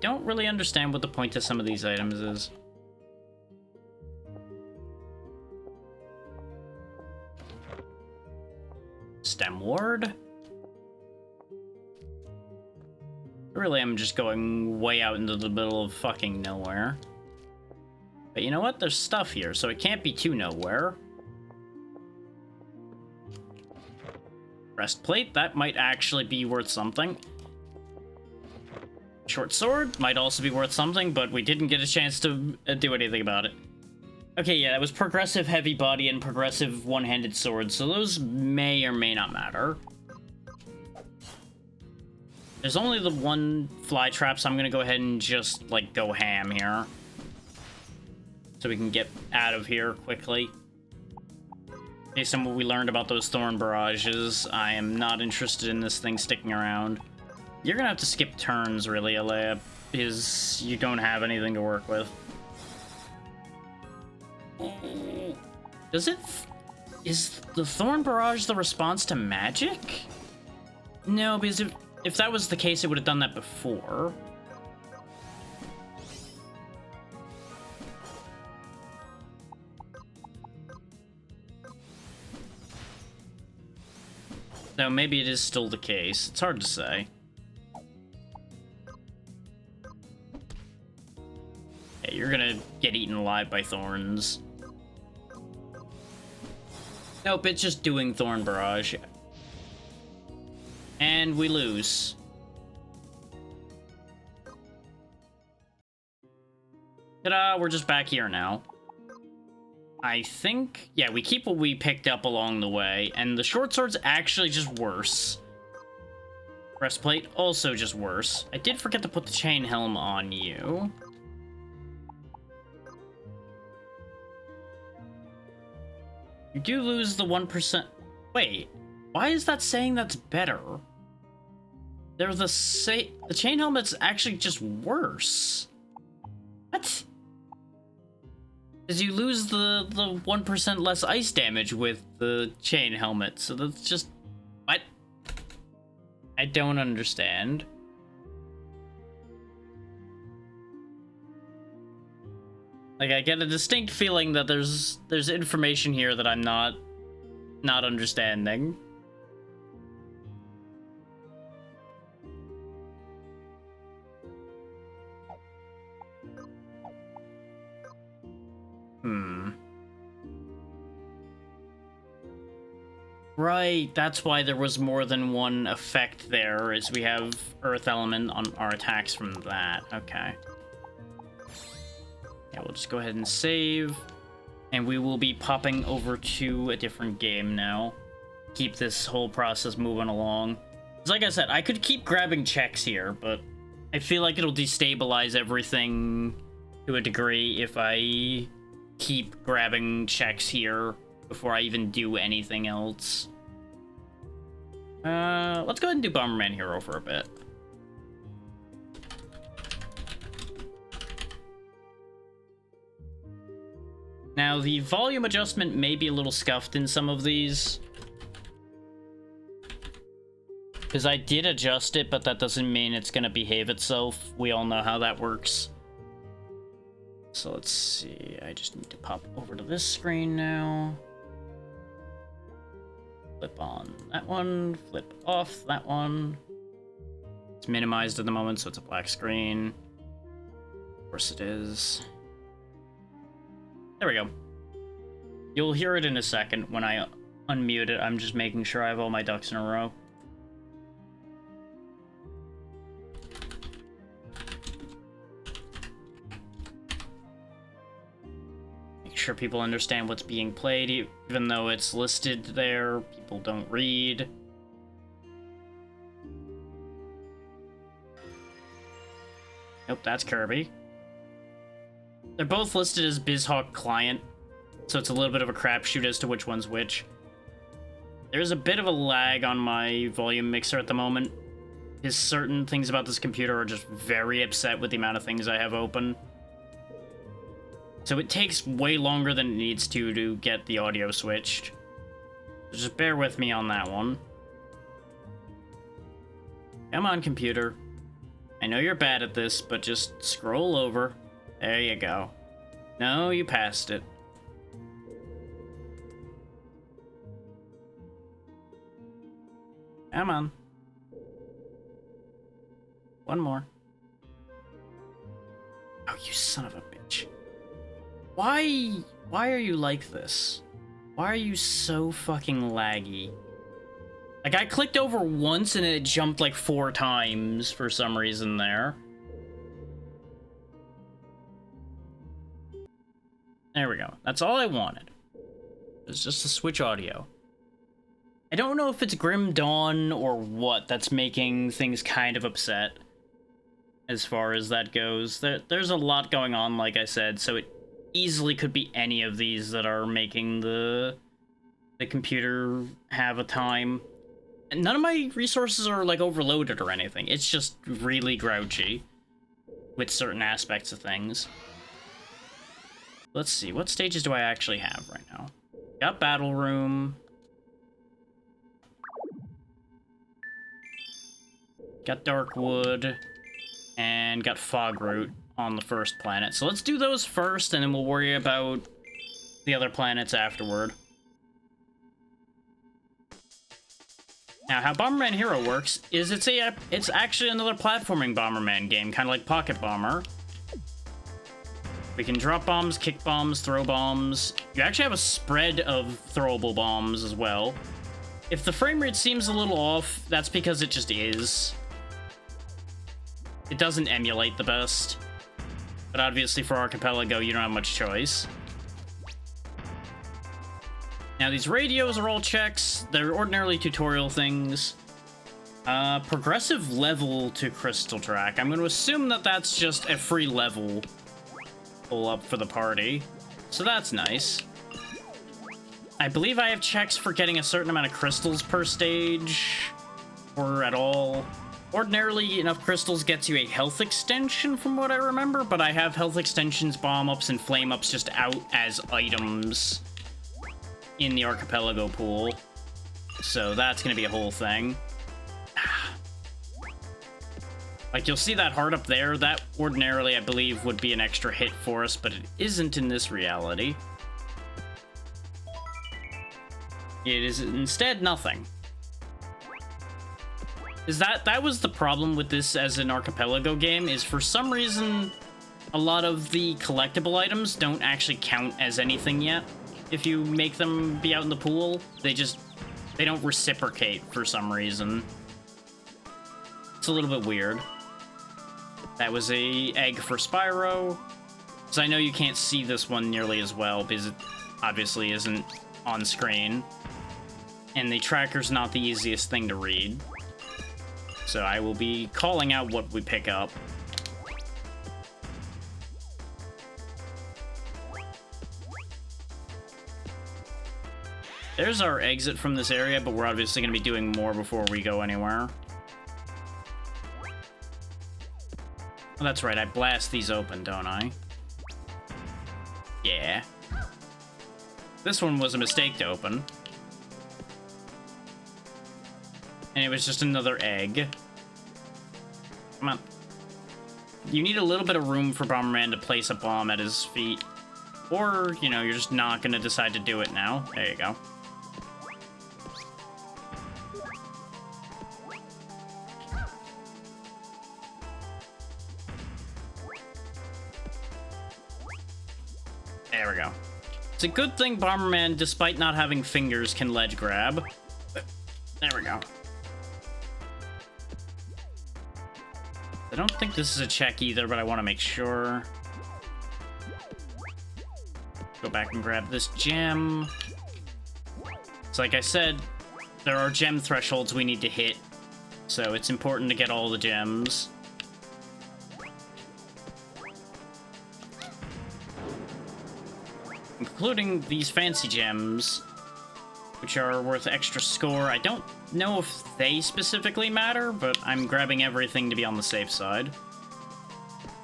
don't really understand what the point of some of these items is. Stem ward? Really, I'm just going way out into the middle of fucking nowhere. But you know what? There's stuff here, so it can't be too nowhere. Breastplate, that might actually be worth something. Short sword might also be worth something, but we didn't get a chance to do anything about it. Okay, yeah, that was progressive heavy body and progressive one-handed sword, so those may or may not matter. There's only the one fly trap, so I'm gonna go ahead and just, like, go ham here. So we can get out of here quickly. Based on what we learned about those thorn barrages, I am not interested in this thing sticking around. You're gonna have to skip turns, really, Alea, because you don't have anything to work with. Does it... Is the thorn barrage the response to magic? No, because if that was the case, it would have done that before. So maybe it is still the case. It's hard to say. Yeah, you're gonna get eaten alive by thorns. Nope, it's just doing Thorn Barrage. And we lose. Ta-da, we're just back here now. I think... Yeah, we keep what we picked up along the way, and the short sword's actually just worse. Breastplate, also just worse. I did forget to put the chain helm on you. You do lose the 1%... Wait, why is that saying that's better? They're the same... The chain helmet's actually just worse. What? Because you lose the 1% less ice damage with the chain helmet, so that's just... What? I don't understand. Like, I get a distinct feeling that there's information here that I'm not understanding. Right, that's why there was more than one effect there, is we have Earth Element on our attacks from that. Okay. Yeah, we'll just go ahead and save. And we will be popping over to a different game now. Keep this whole process moving along. Because like I said, I could keep grabbing checks here, but I feel like it'll destabilize everything to a degree if I keep grabbing checks here before I even do anything else. Let's go ahead and do Bomberman Hero for a bit. Now, the volume adjustment may be a little scuffed in some of these. Because I did adjust it, but that doesn't mean it's going to behave itself. We all know how that works. So let's see. I just need to pop over to this screen now. Flip on that one. Flip off that one. It's minimized at the moment, so it's a black screen. Of course it is. There we go. You'll hear it in a second when I unmute it. I'm just making sure I have all my ducks in a row. Make sure people understand what's being played, even though it's listed there. People don't read. Nope, that's Kirby. They're both listed as BizHawk Client, so it's a little bit of a crapshoot as to which one's which. There's a bit of a lag on my volume mixer at the moment, because certain things about this computer are just very upset with the amount of things I have open. So it takes way longer than it needs to get the audio switched. So just bear with me on that one. Come on, computer. I know you're bad at this, but just scroll over. There you go. No, you passed it. Come on. One more. Oh, you son of a bitch. Why are you like this? Why are you so fucking laggy? Like, I clicked over once and it jumped like 4 times for some reason there. There we go. That's all I wanted. It was just to switch audio. I don't know if it's Grim Dawn or what that's making things kind of upset as far as that goes. There's a lot going on, like I said, so it easily could be any of these that are making the computer have a time. And none of my resources are like overloaded or anything. It's just really grouchy with certain aspects of things. Let's see, what stages do I actually have right now? Got Battle Room. Got Darkwood. And got Fog Root on the first planet. So let's do those first, and then we'll worry about the other planets afterward. Now, how Bomberman Hero works is it's actually another platforming Bomberman game, kind of like Pocket Bomber. We can drop bombs, kick bombs, throw bombs. You actually have a spread of throwable bombs as well. If the frame rate seems a little off, that's because it just is. It doesn't emulate the best. But obviously for Archipelago, you don't have much choice. Now, these radios are all checks. They're ordinarily tutorial things. Progressive level to Crystal Track. I'm going to assume that that's just a free level pull up for the party. So that's nice. I believe I have checks for getting a certain amount of crystals per stage. Or at all. Ordinarily, enough crystals gets you a health extension from what I remember, but I have health extensions, bomb ups, and flame ups just out as items in the Archipelago pool. So that's going to be a whole thing. Like, you'll see that heart up there. That ordinarily, I believe, would be an extra hit for us, but it isn't in this reality. It is instead nothing. Is that was the problem with this as an Archipelago game, is for some reason a lot of the collectible items don't actually count as anything yet. If you make them be out in the pool, they don't reciprocate for some reason. It's a little bit weird. That was a egg for Spyro. So I know you can't see this one nearly as well because it obviously isn't on screen. And the tracker's not the easiest thing to read. So I will be calling out what we pick up. There's our exit from this area, but we're obviously going to be doing more before we go anywhere. Oh, that's right, I blast these open, don't I? Yeah. This one was a mistake to open. And it was just another egg. Come on. You need a little bit of room for Bomberman to place a bomb at his feet. Or, you know, you're just not going to decide to do it now. There you go. There we go. It's a good thing Bomberman, despite not having fingers, can ledge grab. There we go. I don't think this is a check either, but I want to make sure. Go back and grab this gem. So like I said, there are gem thresholds we need to hit, so it's important to get all the gems. Including these fancy gems, which are worth extra score. I don't know if they specifically matter, but I'm grabbing everything to be on the safe side.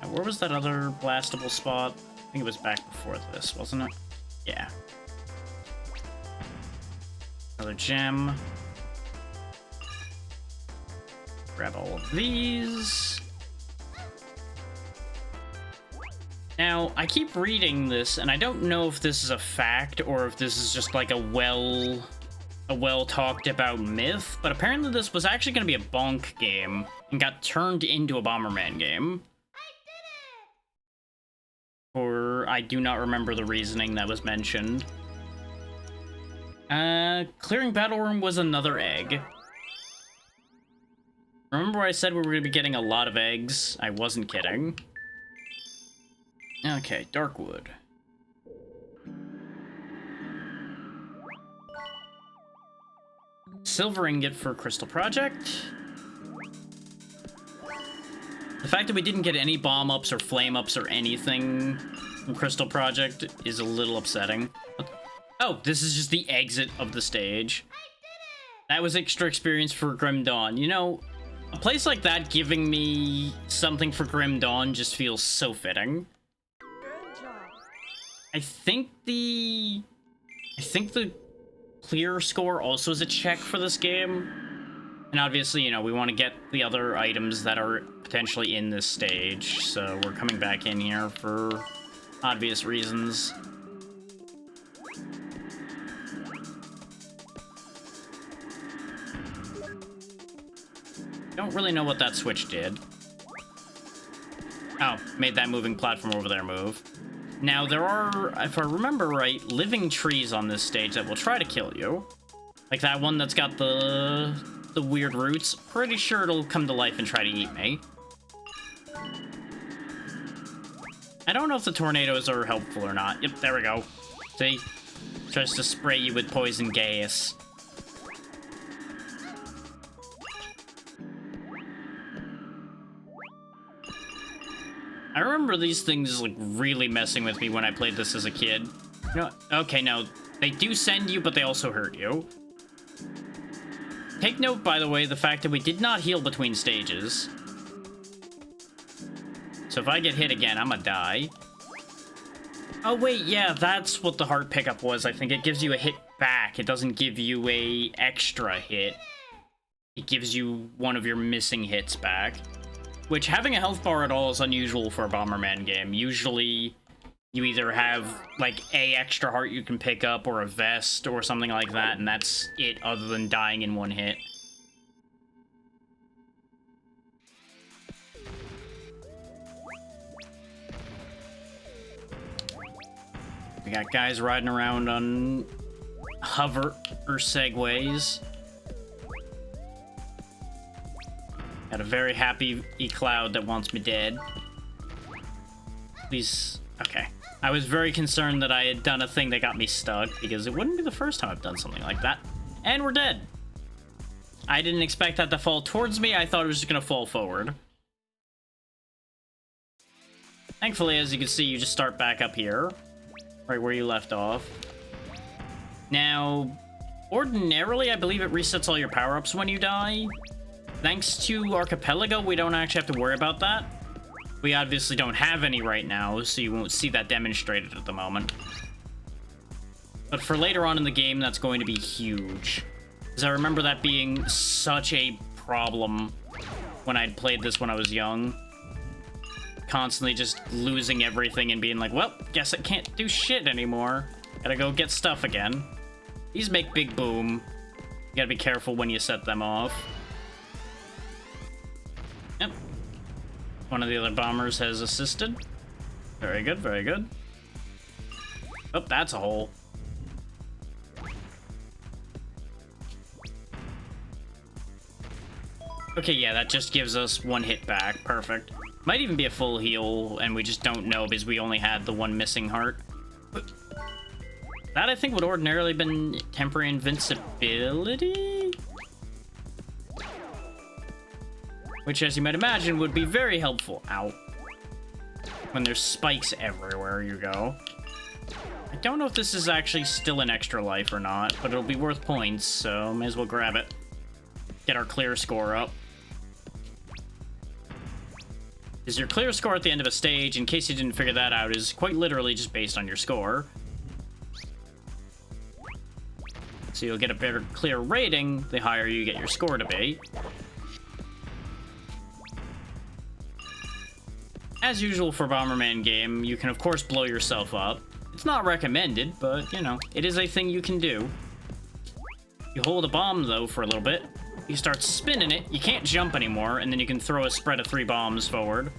Now, where was that other blastable spot? I think it was back before this, wasn't it? Yeah. Another gem. Grab all of these. Now, I keep reading this, and I don't know if this is a fact or if this is just like a well talked about myth, but apparently this was actually going to be a bonk game and got turned into a Bomberman game. Or I do not remember the reasoning that was mentioned. Clearing Battle Room was another egg. Remember I said we were going to be getting a lot of eggs? I wasn't kidding. Okay, Darkwood. Silver ingot for Crystal Project. The fact that we didn't get any bomb ups or flame ups or anything from Crystal Project is a little upsetting. Oh, this is just the exit of the stage. That was extra experience for Grim Dawn. You know, a place like that giving me something for Grim Dawn just feels so fitting. I think the clear score also is a check for this game. And obviously, you know, we want to get the other items that are potentially in this stage. So we're coming back in here for obvious reasons. Don't really know what that switch did. Oh, made that moving platform over there move. Now, there are, if I remember right, living trees on this stage that will try to kill you. Like that one that's got the weird roots. Pretty sure it'll come to life and try to eat me. I don't know if the tornadoes are helpful or not. Yep, there we go. See? Tries to spray you with poison gas. I remember these things like really messing with me when I played this as a kid. No, okay, no, they do send you, but they also hurt you. Take note, by the way, the fact that we did not heal between stages. So if I get hit again, I'm gonna die. Oh wait, yeah, that's what the heart pickup was. I think it gives you a hit back. It doesn't give you a extra hit. It gives you one of your missing hits back. Which, having a health bar at all is unusual for a Bomberman game. Usually, you either have, like, a extra heart you can pick up, or a vest, or something like that, and that's it, other than dying in one hit. We got guys riding around on hover or segways. Got a very happy E-Cloud that wants me dead. Please. Okay. I was very concerned that I had done a thing that got me stuck, because it wouldn't be the first time I've done something like that. And we're dead. I didn't expect that to fall towards me. I thought it was just going to fall forward. Thankfully, as you can see, you just start back up here. Right where you left off. Now, ordinarily, I believe it resets all your power-ups when you die. Thanks to Archipelago, we don't actually have to worry about that. We obviously don't have any right now, so you won't see that demonstrated at the moment. But for later on in the game, that's going to be huge. Because I remember that being such a problem when I'd played this when I was young. Constantly just losing everything and being like, well, guess I can't do shit anymore. Gotta go get stuff again. These make big boom. You gotta be careful when you set them off. Yep. One of the other bombers has assisted. Very good, very good. Oh, that's a hole. Okay, yeah, that just gives us one hit back. Perfect. Might even be a full heal, and we just don't know because we only had the one missing heart. That, I think, would ordinarily have been temporary invincibility? Which, as you might imagine, would be very helpful. Ow. When there's spikes everywhere you go. I don't know if this is actually still an extra life or not, but it'll be worth points, so may as well grab it. Get our clear score up. Because your clear score at the end of a stage, in case you didn't figure that out, is quite literally just based on your score. So you'll get a better clear rating the higher you get your score to be. As usual for Bomberman game, you can of course blow yourself up. It's not recommended, but you know, it is a thing you can do. You hold a bomb though for a little bit. You start spinning it, you can't jump anymore, and then you can throw a spread of 3 bombs forward.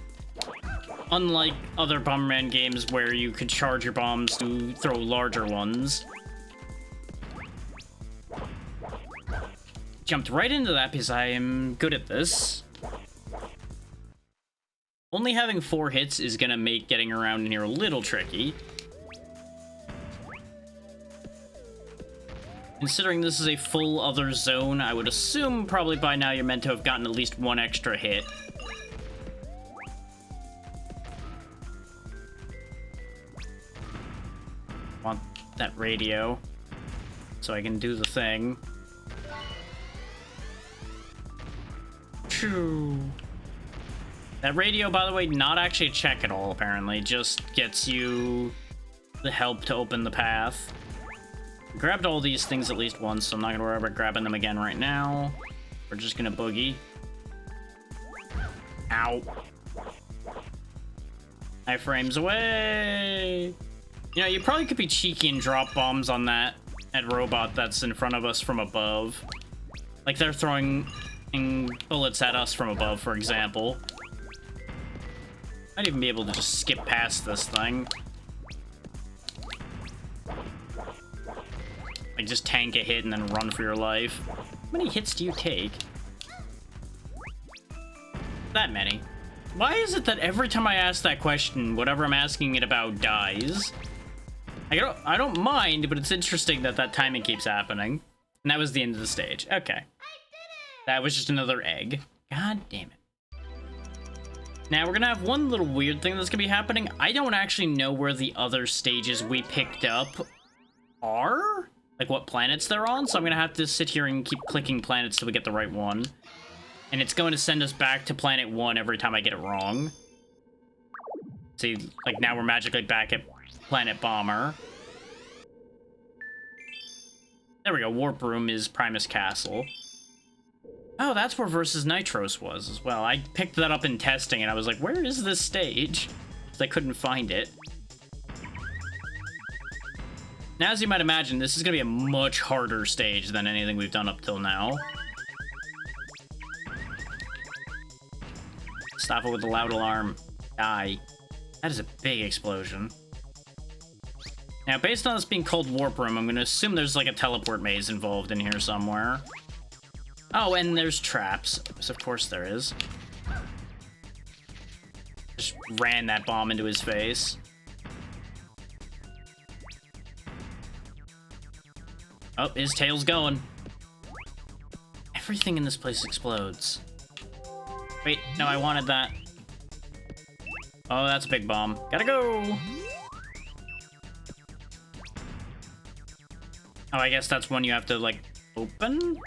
Unlike other Bomberman games where you could charge your bombs to throw larger ones. Jumped right into that because I am good at this. Only having 4 hits is gonna make getting around in here a little tricky. Considering this is a full other zone, I would assume probably by now you're meant to have gotten at least 1 extra hit. Want that radio so I can do the thing. Choo. That radio, by the way, not actually a check at all, apparently. Just gets you the help to open the path. Grabbed all these things at least once, so I'm not gonna worry about grabbing them again right now. We're just gonna boogie. Ow. Iframes away! You know, you probably could be cheeky and drop bombs on that robot that's in front of us from above. Like they're throwing bullets at us from above, for example. Might even be able to just skip past this thing. Like, just tank a hit and then run for your life. How many hits do you take? That many. Why is it that every time I ask that question, whatever I'm asking it about dies? I don't mind, but it's interesting that that timing keeps happening. And that was the end of the stage. Okay. That was just another egg. God damn it. Now, we're gonna have one little weird thing that's gonna be happening. I don't actually know where the other stages we picked up are. Like, what planets they're on, so I'm gonna have to sit here and keep clicking planets till we get the right one. And it's going to send us back to planet 1 every time I get it wrong. See, like, now we're magically back at Planet Bomber. There we go, Warp Room is Primus Castle. Oh, that's where Versus Nitros was as well. I picked that up in testing, and I was like, where is this stage? Because I couldn't find it. Now, as you might imagine, this is going to be a much harder stage than anything we've done up till now. Stop it with the loud alarm. Die. That is a big explosion. Now, based on this being called Warp Room, I'm going to assume there's like a teleport maze involved in here somewhere. Oh, and there's traps. So of course there is. Just ran that bomb into his face. Oh, his tail's going. Everything in this place explodes. Wait, no, I wanted that. Oh, that's a big bomb. Gotta go! Oh, I guess that's one you have to, like, open?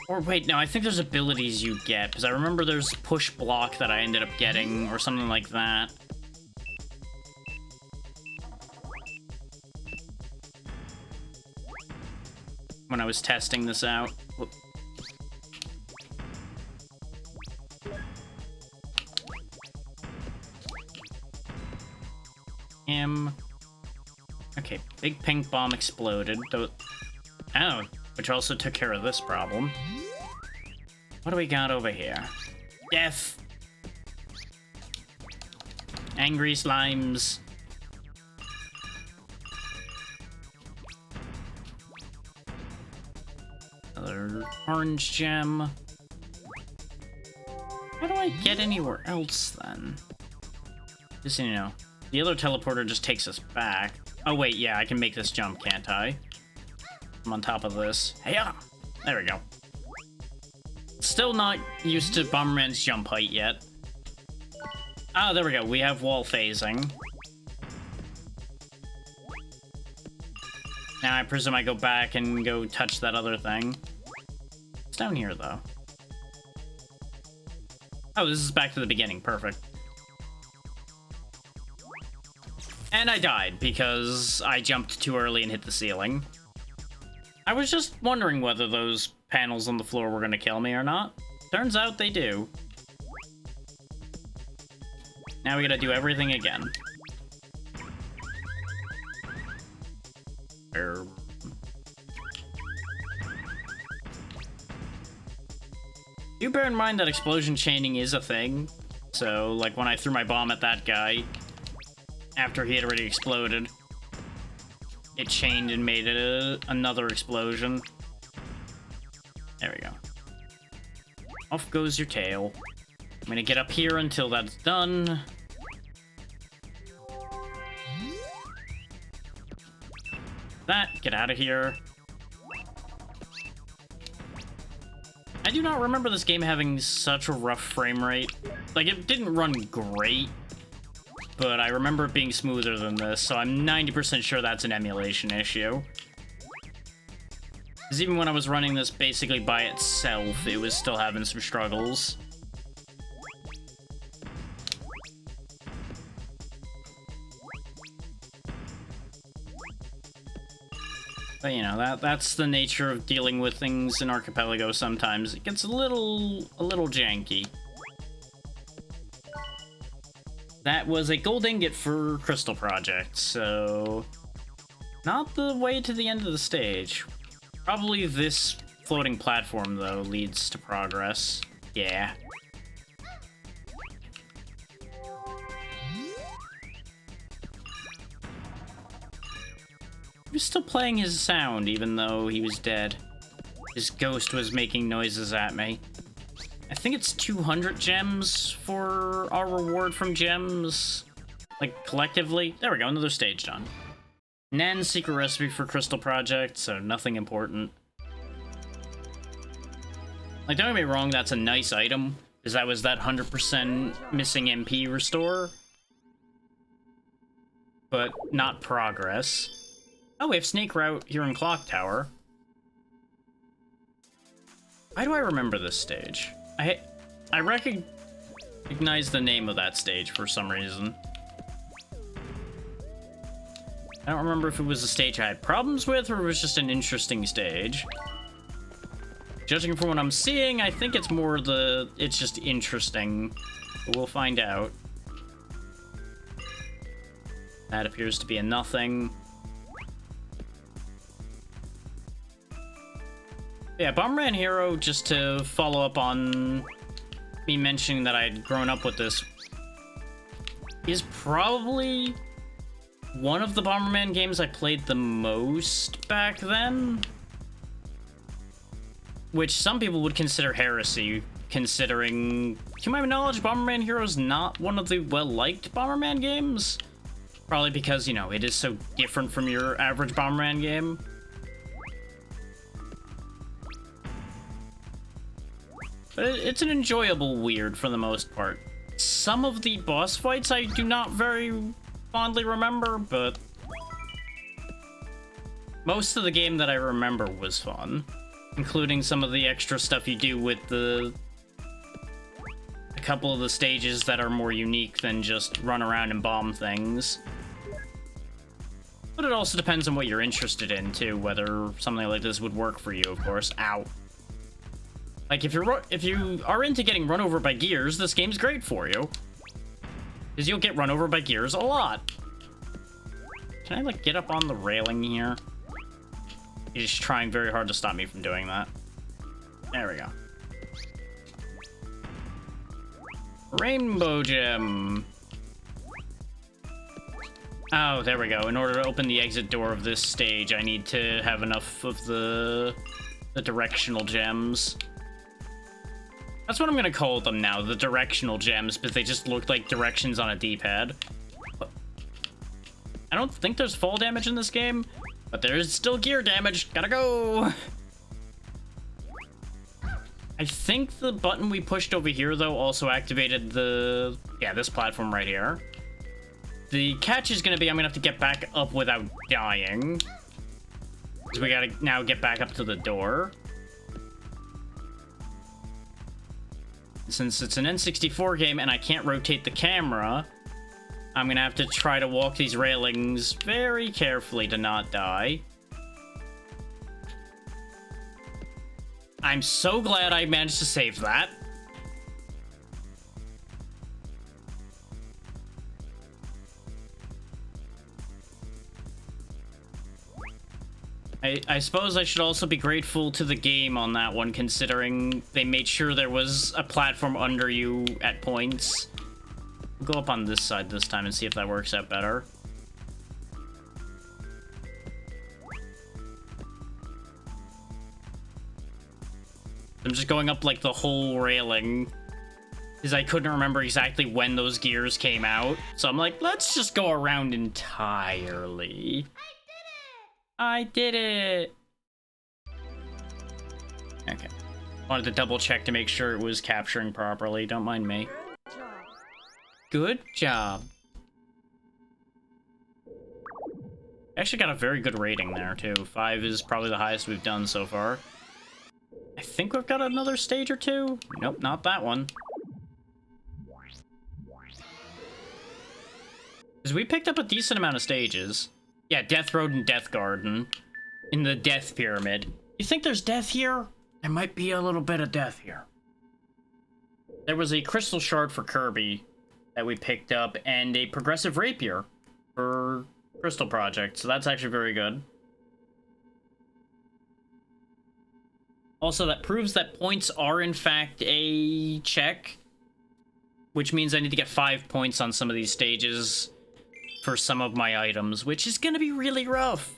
Or wait, no, I think there's abilities you get, because I remember there's push block that I ended up getting, or something like that. When I was testing this out. Whoop. Okay, big pink bomb exploded. Oh, which also took care of this problem. What do we got over here? Death! Angry slimes. Another orange gem. How do I get anywhere else, then? Just so you know. The other teleporter just takes us back. Oh, wait, yeah, I can make this jump, can't I? I'm on top of this. Hey-ya! There we go. Still not used to Bomberman's jump height yet. Ah, there we go. We have wall phasing. Now I presume I go back and go touch that other thing. It's down here, though. Oh, this is back to the beginning. Perfect. And I died because I jumped too early and hit the ceiling. I was just wondering whether those panels on the floor were going to kill me or not. Turns out they do. Now we gotta do everything again. Do bear in mind that explosion chaining is a thing. So, like, when I threw my bomb at that guy, after he had already exploded, it chained and made it another explosion. There we go. Off goes your tail. I'm gonna get up here until that's done. Get out of here. I do not remember this game having such a rough frame rate. Like, it didn't run great, but I remember it being smoother than this, so I'm 90% sure that's an emulation issue. Because even when I was running this basically by itself, it was still having some struggles. But, you know, that's the nature of dealing with things in Archipelago sometimes. It gets a little janky. That was a gold ingot for Crystal Project, so... not the way to the end of the stage. Probably this floating platform, though, leads to progress. Yeah. He was still playing his sound, even though he was dead. His ghost was making noises at me. I think it's 200 gems for our reward from gems. Like, collectively. There we go, another stage done. Nan's secret recipe for Crystal Project, so nothing important. Like, don't get me wrong, that's a nice item, because that was that 100% missing MP restore. But not progress. Oh, we have Snake Route here in Clock Tower. Why do I remember this stage? I recognize the name of that stage for some reason. I don't remember if it was a stage I had problems with or it was just an interesting stage. Judging from what I'm seeing, I think it's more it's just interesting. But we'll find out. That appears to be a nothing. Yeah, Bomberman Hero, just to follow up on me mentioning that I'd grown up with this, is probably one of the Bomberman games I played the most back then. Which some people would consider heresy, considering, to my knowledge, Bomberman Hero is not one of the well-liked Bomberman games. Probably because, you know, it is so different from your average Bomberman game. But it's an enjoyable weird for the most part. Some of the boss fights I do not very fondly remember, but most of the game that I remember was fun, including some of the extra stuff you do with a couple of the stages that are more unique than just run around and bomb things. But it also depends on what you're interested in, too, whether something like this would work for you, of course. Ow. Like, if you are into getting run over by gears, this game's great for you. Because you'll get run over by gears a lot. Can I, like, get up on the railing here? He's just trying very hard to stop me from doing that. There we go. Rainbow gem. Oh, there we go. In order to open the exit door of this stage, I need to have enough of the directional gems. That's what I'm gonna call them now, the directional gems, but they just look like directions on a D-pad. I don't think there's fall damage in this game, but there is still gear damage. Gotta go! I think the button we pushed over here, though, also activated this platform right here. The catch is gonna be I'm gonna have to get back up without dying. Because we gotta now get back up to the door. Since it's an N64 game and I can't rotate the camera, I'm gonna have to try to walk these railings very carefully to not die. I'm so glad I managed to save that. I suppose I should also be grateful to the game on that one, considering they made sure there was a platform under you at points. Go up on this side this time and see if that works out better. I'm just going up, like, the whole railing, because I couldn't remember exactly when those gears came out. So I'm like, let's just go around entirely. I did it! Okay. Wanted to double check to make sure it was capturing properly. Don't mind me. Good job. Actually got a very good rating there, too. 5 is probably the highest we've done so far. I think we've got another stage or two. Nope, not that one. Because we picked up a decent amount of stages. Yeah, Death Road and Death Garden. In the Death Pyramid. You think there's death here? There might be a little bit of death here. There was a Crystal Shard for Kirby that we picked up, and a Progressive Rapier for Crystal Project, so that's actually very good. Also, that proves that points are, in fact, a check, which means I need to get 5 points on some of these stages for some of my items, which is going to be really rough.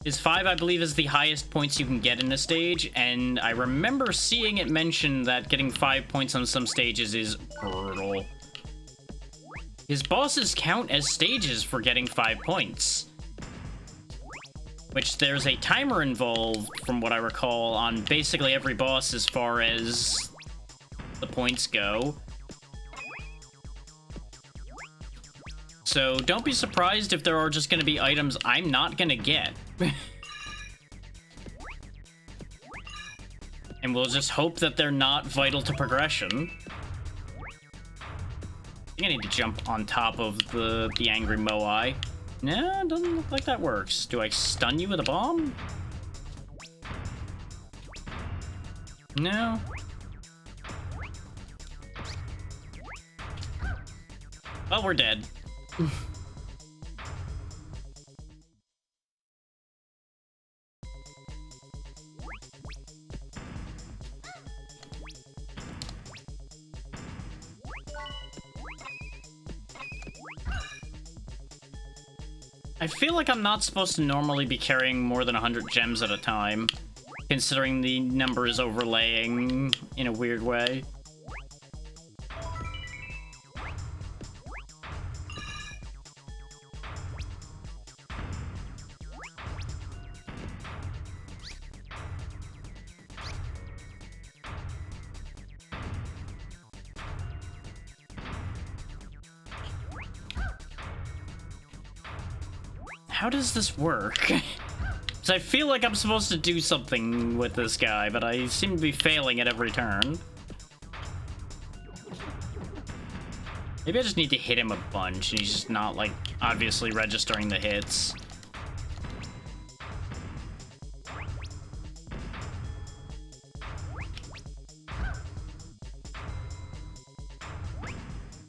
Is 5, I believe, is the highest points you can get in a stage, and I remember seeing it mentioned that getting 5 points on some stages is brutal. His bosses count as stages for getting 5 points. Which there's a timer involved, from what I recall, on basically every boss as far as the points go. So don't be surprised if there are just going to be items I'm not going to get. And we'll just hope that they're not vital to progression. I think I need to jump on top of the angry Moai. No, it doesn't look like that works. Do I stun you with a bomb? No. Well, we're dead. I feel like I'm not supposed to normally be carrying more than 100 gems at a time, considering the number is overlaying in a weird way. How does this work? Because I feel like I'm supposed to do something with this guy, but I seem to be failing at every turn. Maybe I just need to hit him a bunch, and he's just not, like, obviously registering the hits.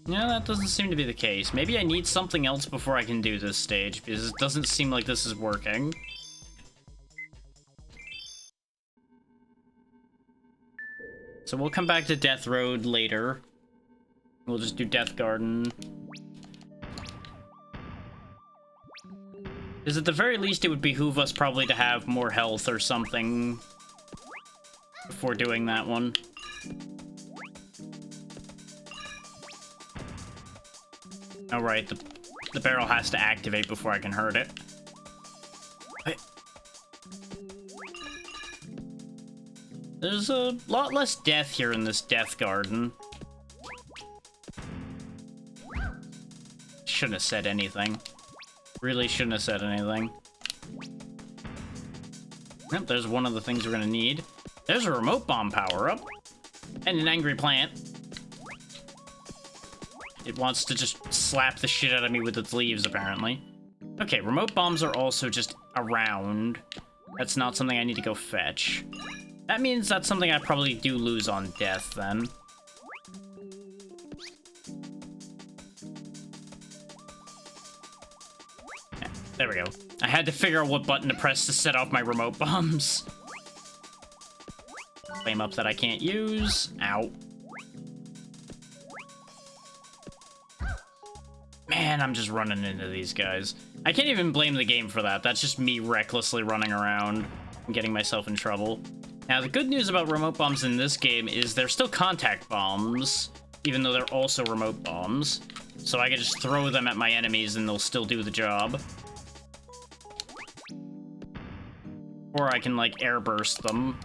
No, that doesn't seem to be the case. Maybe I need something else before I can do this stage, because it doesn't seem like this is working. So we'll come back to Death Road later. We'll just do Death Garden. Because at the very least, it would behoove us probably to have more health or something before doing that one. Oh, right, the barrel has to activate before I can hurt it. There's a lot less death here in this Death Garden. Shouldn't have said anything. Really shouldn't have said anything. Yep, there's one of the things we're gonna need. There's a remote bomb power-up. And an angry plant. It wants to just slap the shit out of me with its leaves, apparently. Okay, remote bombs are also just around. That's not something I need to go fetch. That means that's something I probably do lose on death, then. Yeah, there we go. I had to figure out what button to press to set off my remote bombs. Flame up that I can't use. Ow. Man, I'm just running into these guys. I can't even blame the game for that. That's just me recklessly running around and getting myself in trouble. Now, the good news about remote bombs in this game is they're still contact bombs, even though they're also remote bombs. So I can just throw them at my enemies and they'll still do the job. Or I can, like, air burst them,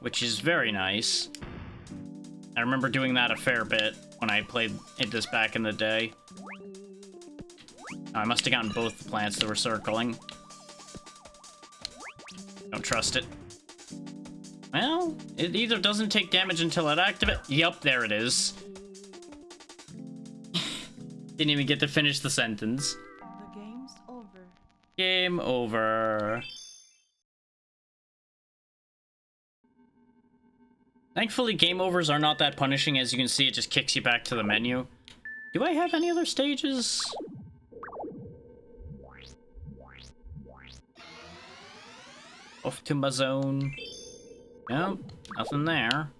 which is very nice. I remember doing that a fair bit when I played this back in the day. Oh, I must have gotten both the plants that were circling. Don't trust it. Well, it either doesn't take damage until it activates. Yup, there it is. Didn't even get to finish the sentence. The game's over. Game over. Thankfully, game overs are not that punishing. As you can see, it just kicks you back to the menu. Do I have any other stages? Off to my zone. Nope, nothing there.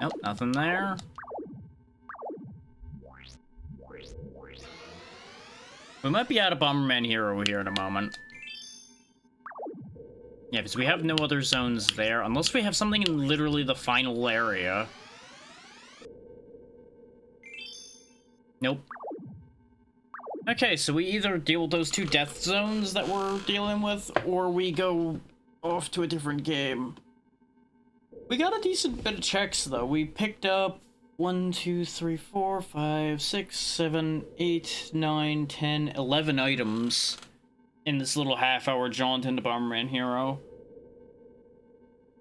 Nope, nothing there. We might be out of Bomberman Hero here in a moment. Yeah, because we have no other zones there, unless we have something in literally the final area. Nope. Okay, so we either deal with those two death zones that we're dealing with, or we go off to a different game. We got a decent bit of checks, though. We picked up 1, 2, 3, 4, 5, 6, 7, 8, 9, 10, 11 items in this little half-hour jaunt into Bomberman Hero.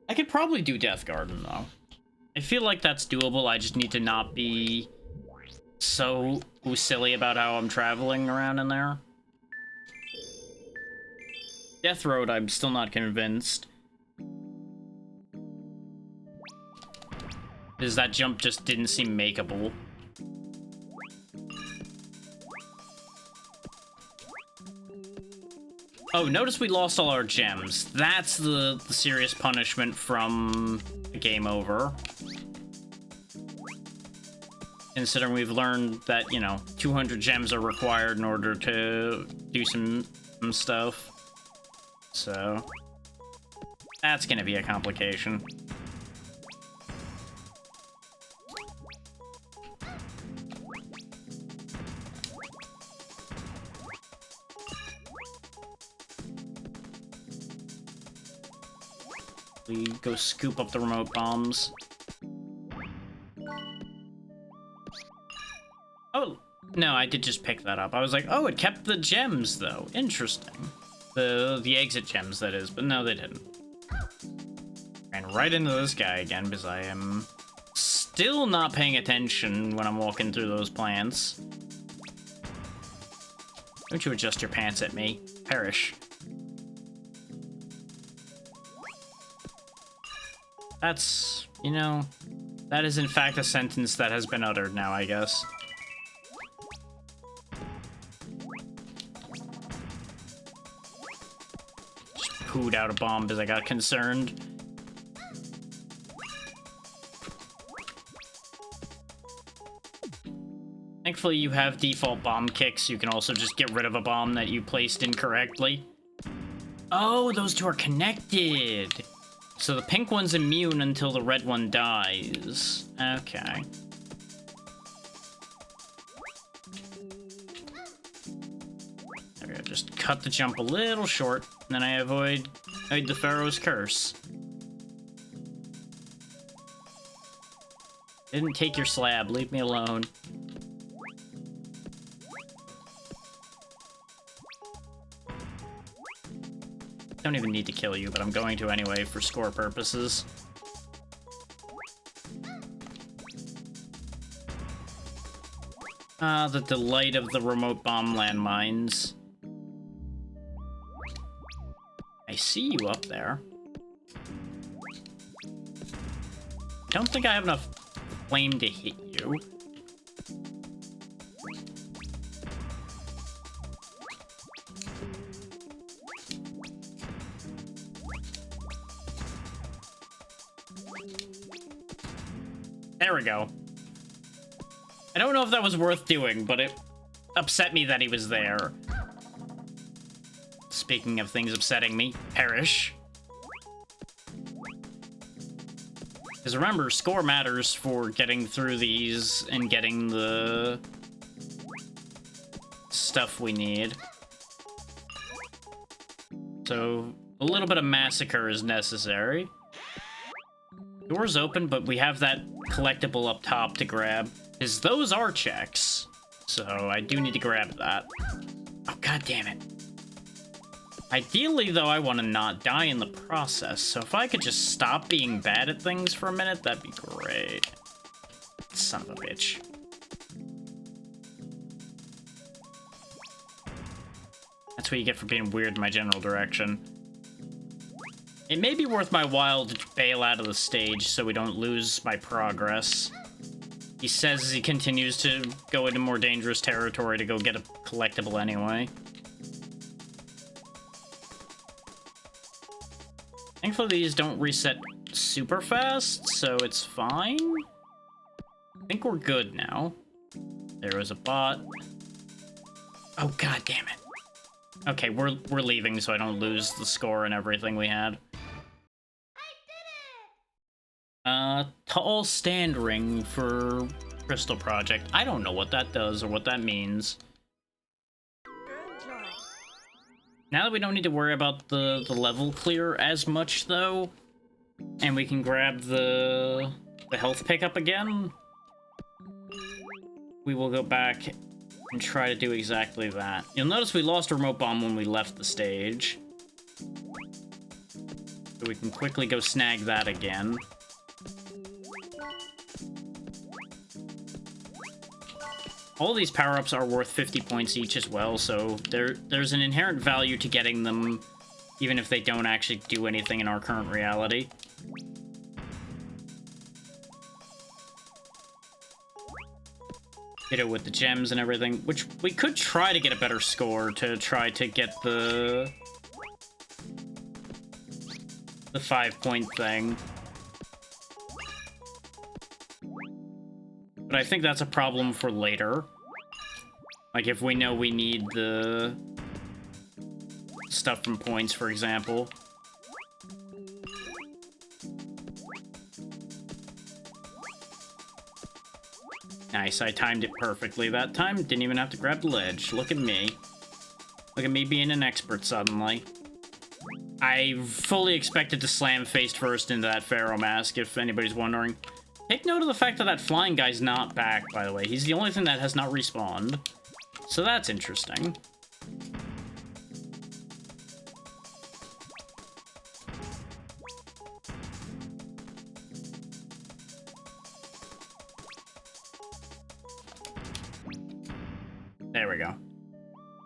I could probably do Death Garden, though. I feel like that's doable. I just need to not be so silly about how I'm traveling around in there. Death Road, I'm still not convinced. Because that jump just didn't seem makeable. Oh, notice we lost all our gems. That's the serious punishment from a game over. Considering we've learned that, you know, 200 gems are required in order to do some stuff. So, that's gonna be a complication. We go scoop up the remote bombs. Oh, no, I did just pick that up. I was like, oh, it kept the gems, though. Interesting. The exit gems, that is, but no, they didn't. Ran right into this guy again, because I am still not paying attention when I'm walking through those plants. Don't you adjust your pants at me. Perish. That's, you know, that is in fact a sentence that has been uttered now, I guess. Just pooed out a bomb because I got concerned. Thankfully, you have default bomb kicks. You can also just get rid of a bomb that you placed incorrectly. Oh, those two are connected. So the pink one's immune until the red one dies. Okay. There we go. Just cut the jump a little short, and then I avoid the Pharaoh's curse. Didn't take your slab. Leave me alone. Don't even need to kill you, but I'm going to anyway for score purposes. Ah, the delight of the remote bomb landmines. I see you up there. Don't think I have enough flame to hit you. There we go. I don't know if that was worth doing, but it upset me that he was there. Speaking of things upsetting me, perish. Because remember, score matters for getting through these and getting the stuff we need. So, a little bit of massacre is necessary. Door's open, but we have that collectible up top to grab. Because those are checks. So, I do need to grab that. Oh, god damn it. Ideally, though, I want to not die in the process. So if I could just stop being bad at things for a minute, that'd be great. Son of a bitch. That's what you get for being weird in my general direction. It may be worth my while to bail out of the stage so we don't lose my progress. He says as he continues to go into more dangerous territory to go get a collectible anyway. Thankfully, these don't reset super fast, so it's fine. I think we're good now. There was a bot. Oh, god damn it. Okay, we're leaving so I don't lose the score and everything we had. Tall stand ring for Crystal Project. I don't know what that does or what that means. Now that we don't need to worry about the level clear as much, though, and we can grab the health pickup again, we will go back and try to do exactly that. You'll notice we lost a remote bomb when we left the stage. So we can quickly go snag that again. All these power-ups are worth 50 points each as well, so there's an inherent value to getting them, even if they don't actually do anything in our current reality. Hit it with the gems and everything, which we could try to get a better score to try to get the 5-point thing. But I think that's a problem for later. Like, if we know we need the stuff from points, for example. Nice, I timed it perfectly that time. Didn't even have to grab the ledge. Look at me. Look at me being an expert suddenly. I fully expected to slam face first into that Pharaoh mask, if anybody's wondering. Take note of the fact that that flying guy's not back, by the way. He's the only thing that has not respawned. So that's interesting. There we go.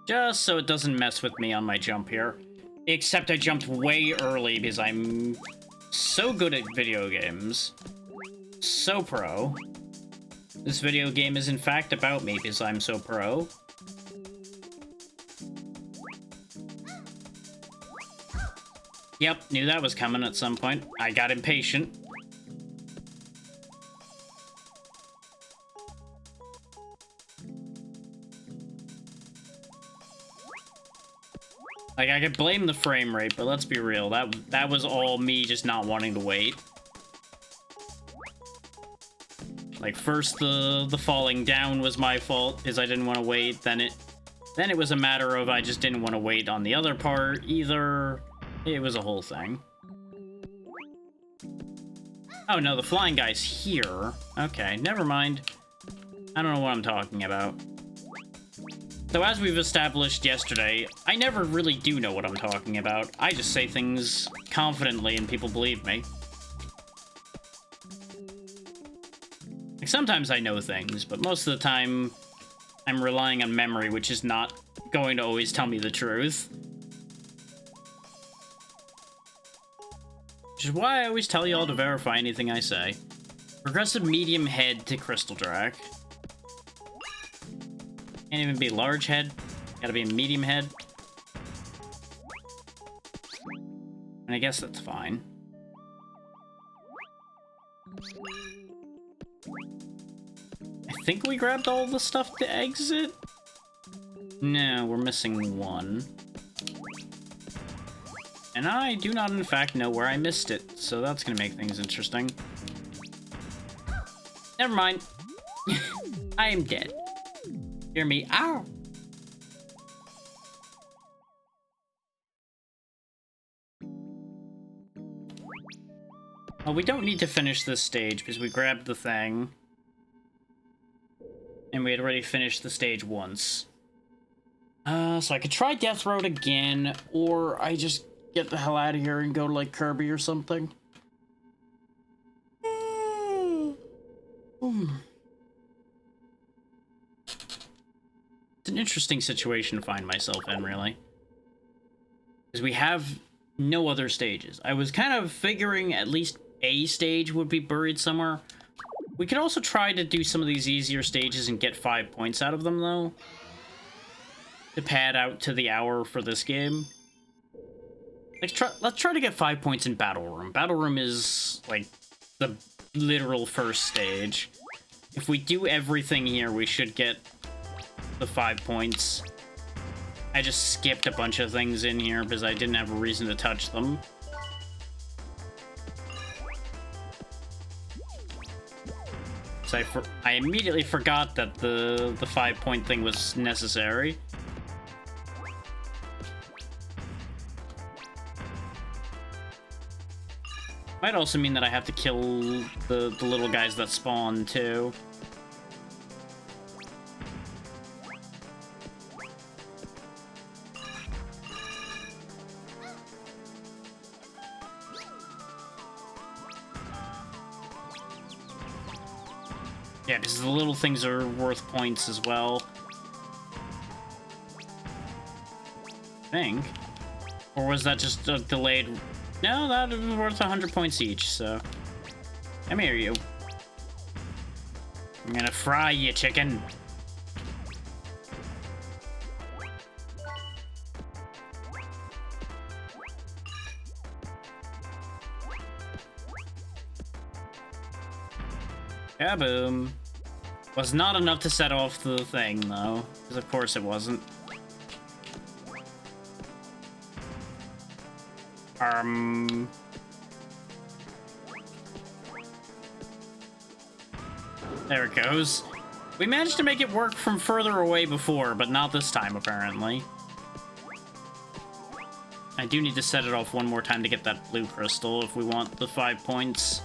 Just so it doesn't mess with me on my jump here. Except I jumped way early because I'm so good at video games. So pro. This video game is in fact about me because I'm so pro. Yep, knew that was coming at some point. I got impatient. Like, I could blame the frame rate, but let's be real. That was all me just not wanting to wait. Like, first the falling down was my fault, because I didn't want to wait. Then it was a matter of I just didn't want to wait on the other part, either. It was a whole thing. Oh, no, the flying guy's here. Okay, never mind. I don't know what I'm talking about. So as we've established yesterday, I never really do know what I'm talking about. I just say things confidently and people believe me. Like, sometimes I know things, but most of the time, I'm relying on memory, which is not going to always tell me the truth. Which is why I always tell y'all to verify anything I say. Progressive medium head to Crystal Drac. Can't even be large head. Gotta be a medium head. And I guess that's fine. I think we grabbed all the stuff to exit? No, we're missing one. And I do not, in fact, know where I missed it, so that's gonna make things interesting. Never mind. I am dead. Hear me? Ow! Well, we don't need to finish this stage because we grabbed the thing. And we had already finished the stage once. So I could try Death Road again, or I just get the hell out of here and go to, like, Kirby or something. It's an interesting situation to find myself in, really. Because we have no other stages. I was kind of figuring at least a stage would be buried somewhere. We could also try to do some of these easier stages and get 5 points out of them, though. To pad out to the hour for this game. Let's try to get 5 points in Battle Room. Battle Room is, like, the literal first stage. If we do everything here, we should get the 5 points. I just skipped a bunch of things in here because I didn't have a reason to touch them. So I immediately forgot that the 5-point thing was necessary. Might also mean that I have to kill the little guys that spawn, too. Yeah, because the little things are worth points as well. I think. Or was that just a delayed... No, that was worth 100 points each, so... Come here, you. I'm gonna fry you, chicken. Kaboom. Was not enough to set off the thing, though. Because of course it wasn't. There it goes. We managed to make it work from further away before, but not this time, apparently. I do need to set it off one more time to get that blue crystal if we want the 5 points.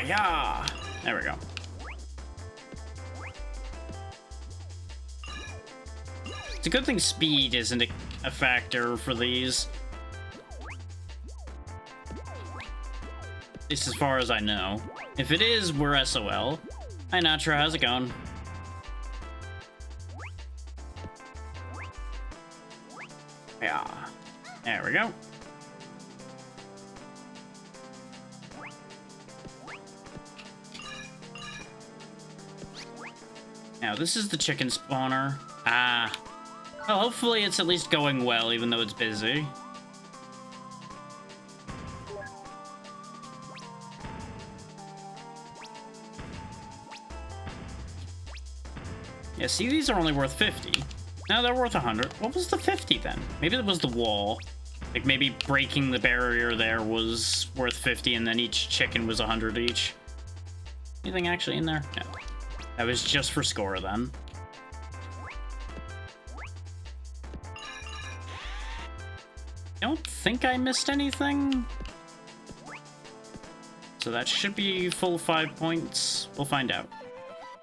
Yeah, there we go. It's a good thing speed isn't a factor for these. At least as far as I know. If it is, we're SOL. Hi, Natra, how's it going? Yeah, there we go. Now, this is the chicken spawner. Ah. Well, hopefully it's at least going well, even though it's busy. Yeah, see, these are only worth 50. No, they're worth 100. What was the 50 then? Maybe it was the wall. Like, maybe breaking the barrier there was worth 50, and then each chicken was 100 each. Anything actually in there? No. That was just for score, then. I don't think I missed anything. So that should be full 5 points. We'll find out.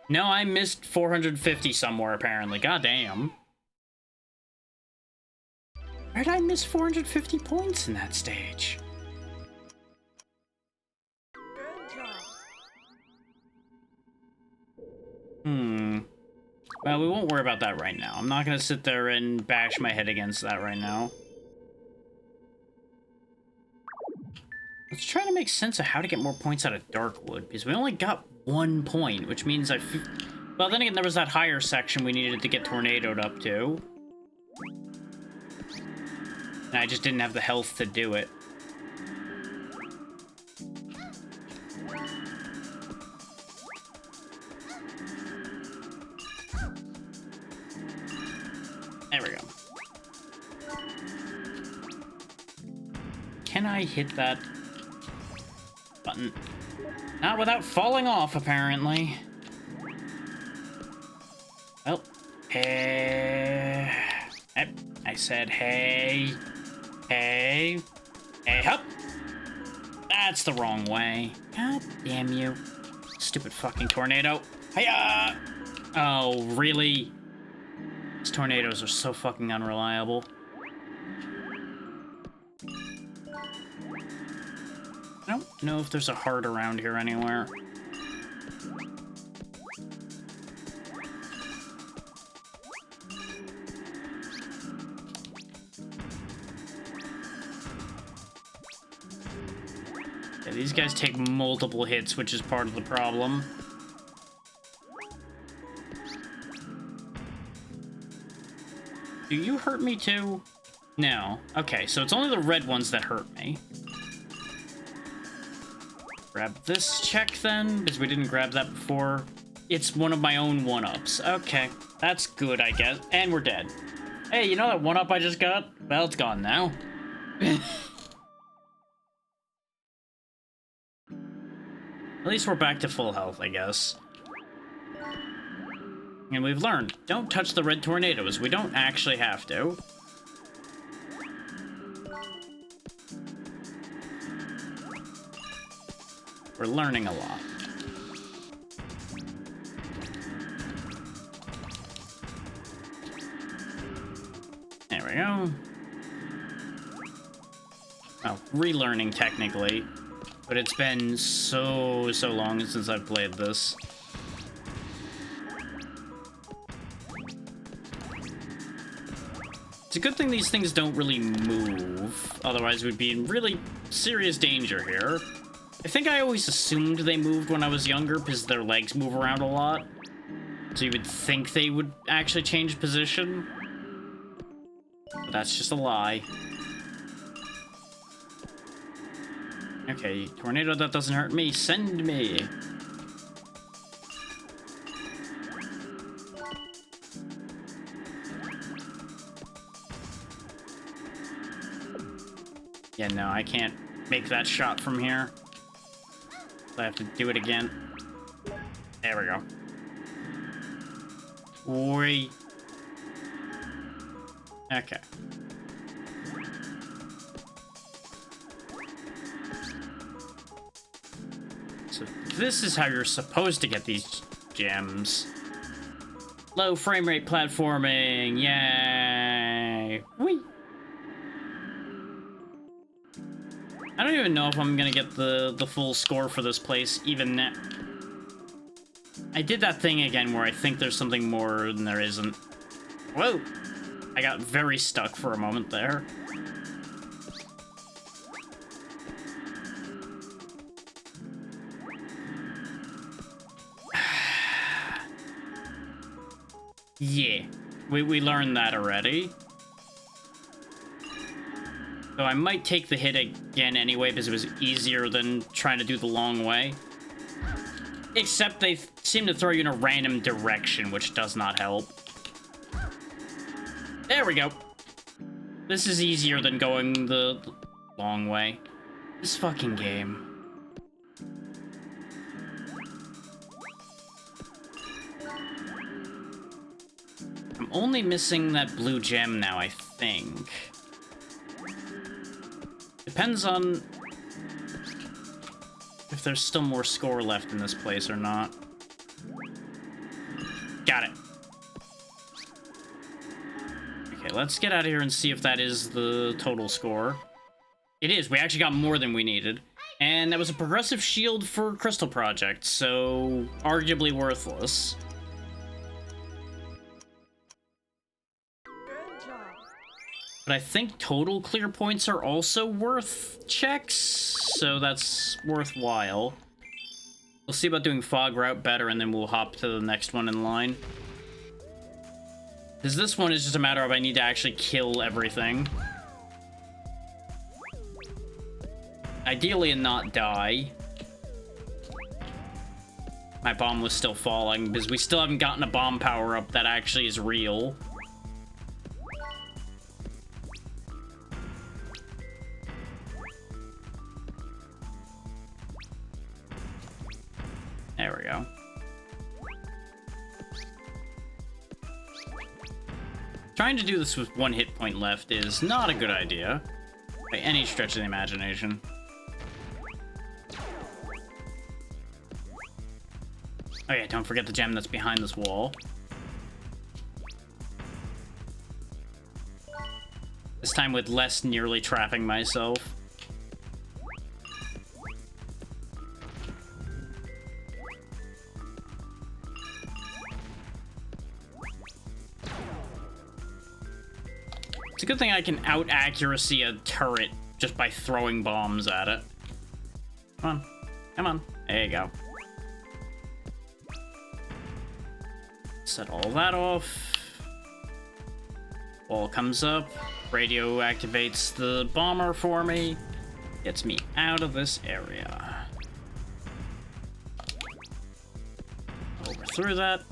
No, I missed 450 somewhere, apparently. Goddamn. Where did I miss 450 points in that stage? Well, we won't worry about that right now. I'm not gonna sit there and bash my head against that right now. Let's try to make sense of how to get more points out of Darkwood, because we only got 1 point, which means well, then again, there was that higher section we needed to get tornadoed up to. And I just didn't have the health to do it. can I hit that button? Not without falling off, apparently. Well, I said, hey, hop. That's the wrong way. God damn you. Stupid fucking tornado. Hiya! Oh, really? These tornadoes are so fucking unreliable. I don't know if there's a heart around here anywhere. Yeah, these guys take multiple hits, which is part of the problem. Do you hurt me too? No. Okay, so it's only the red ones that hurt me. Grab this check then, because we didn't grab that before. It's one of my own one-ups. Okay, that's good, I guess. And we're dead. Hey, you know that one-up I just got? Well, it's gone now. At least we're back to full health, I guess. And we've learned, don't touch the red tornadoes. We don't actually have to. We're learning a lot. There we go. Well, relearning technically, but it's been so long since I've played this. It's a good thing these things don't really move, otherwise we'd be in really serious danger here. I think I always assumed they moved when I was younger because their legs move around a lot. So you would think they would actually change position. But that's just a lie. Okay, tornado that doesn't hurt me, send me. Yeah, no, I can't make that shot from here. I have to do it again. There we go. Oi. Okay. So this is how you're supposed to get these gems. Low frame rate platforming. Yay. Whee. I don't even know if I'm gonna get the full score for this place, even now. I did that thing again where I think there's something more than there isn't. Whoa! I got very stuck for a moment there. Yeah, we learned that already. So I might take the hit again anyway, because it was easier than trying to do the long way. Except they seem to throw you in a random direction, which does not help. There we go. This is easier than going the long way. This fucking game. I'm only missing that blue gem now, I think. Depends on if there's still more score left in this place or not. Got it. Okay, let's get out of here and see if that is the total score. It is. We actually got more than we needed. And that was a progressive shield for Crystal Project, so arguably worthless. Good job. But I think total clear points are also worth checks, so that's worthwhile. We'll see about doing Fog Route better, and then we'll hop to the next one in line. Because this one is just a matter of I need to actually kill everything. Ideally and not die. My bomb was still falling, because we still haven't gotten a bomb power-up that actually is real. There we go. Trying to do this with 1 hit point left is not a good idea, by any stretch of the imagination. Oh yeah, don't forget the gem that's behind this wall. This time with less nearly trapping myself. It's a good thing I can out-accuracy a turret just by throwing bombs at it. Come on. Come on. There you go. Set all that off. Wall comes up. Radio activates the bomber for me. Gets me out of this area. Over through that.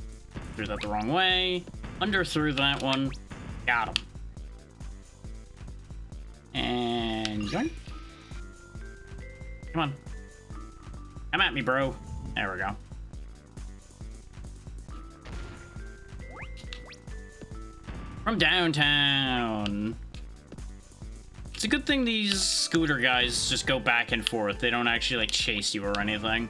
Through that the wrong way. Under through that one. Got him. And yoink. Come on. Come at me, bro. There we go. From downtown. It's a good thing these scooter guys just go back and forth. They don't actually, like, chase you or anything.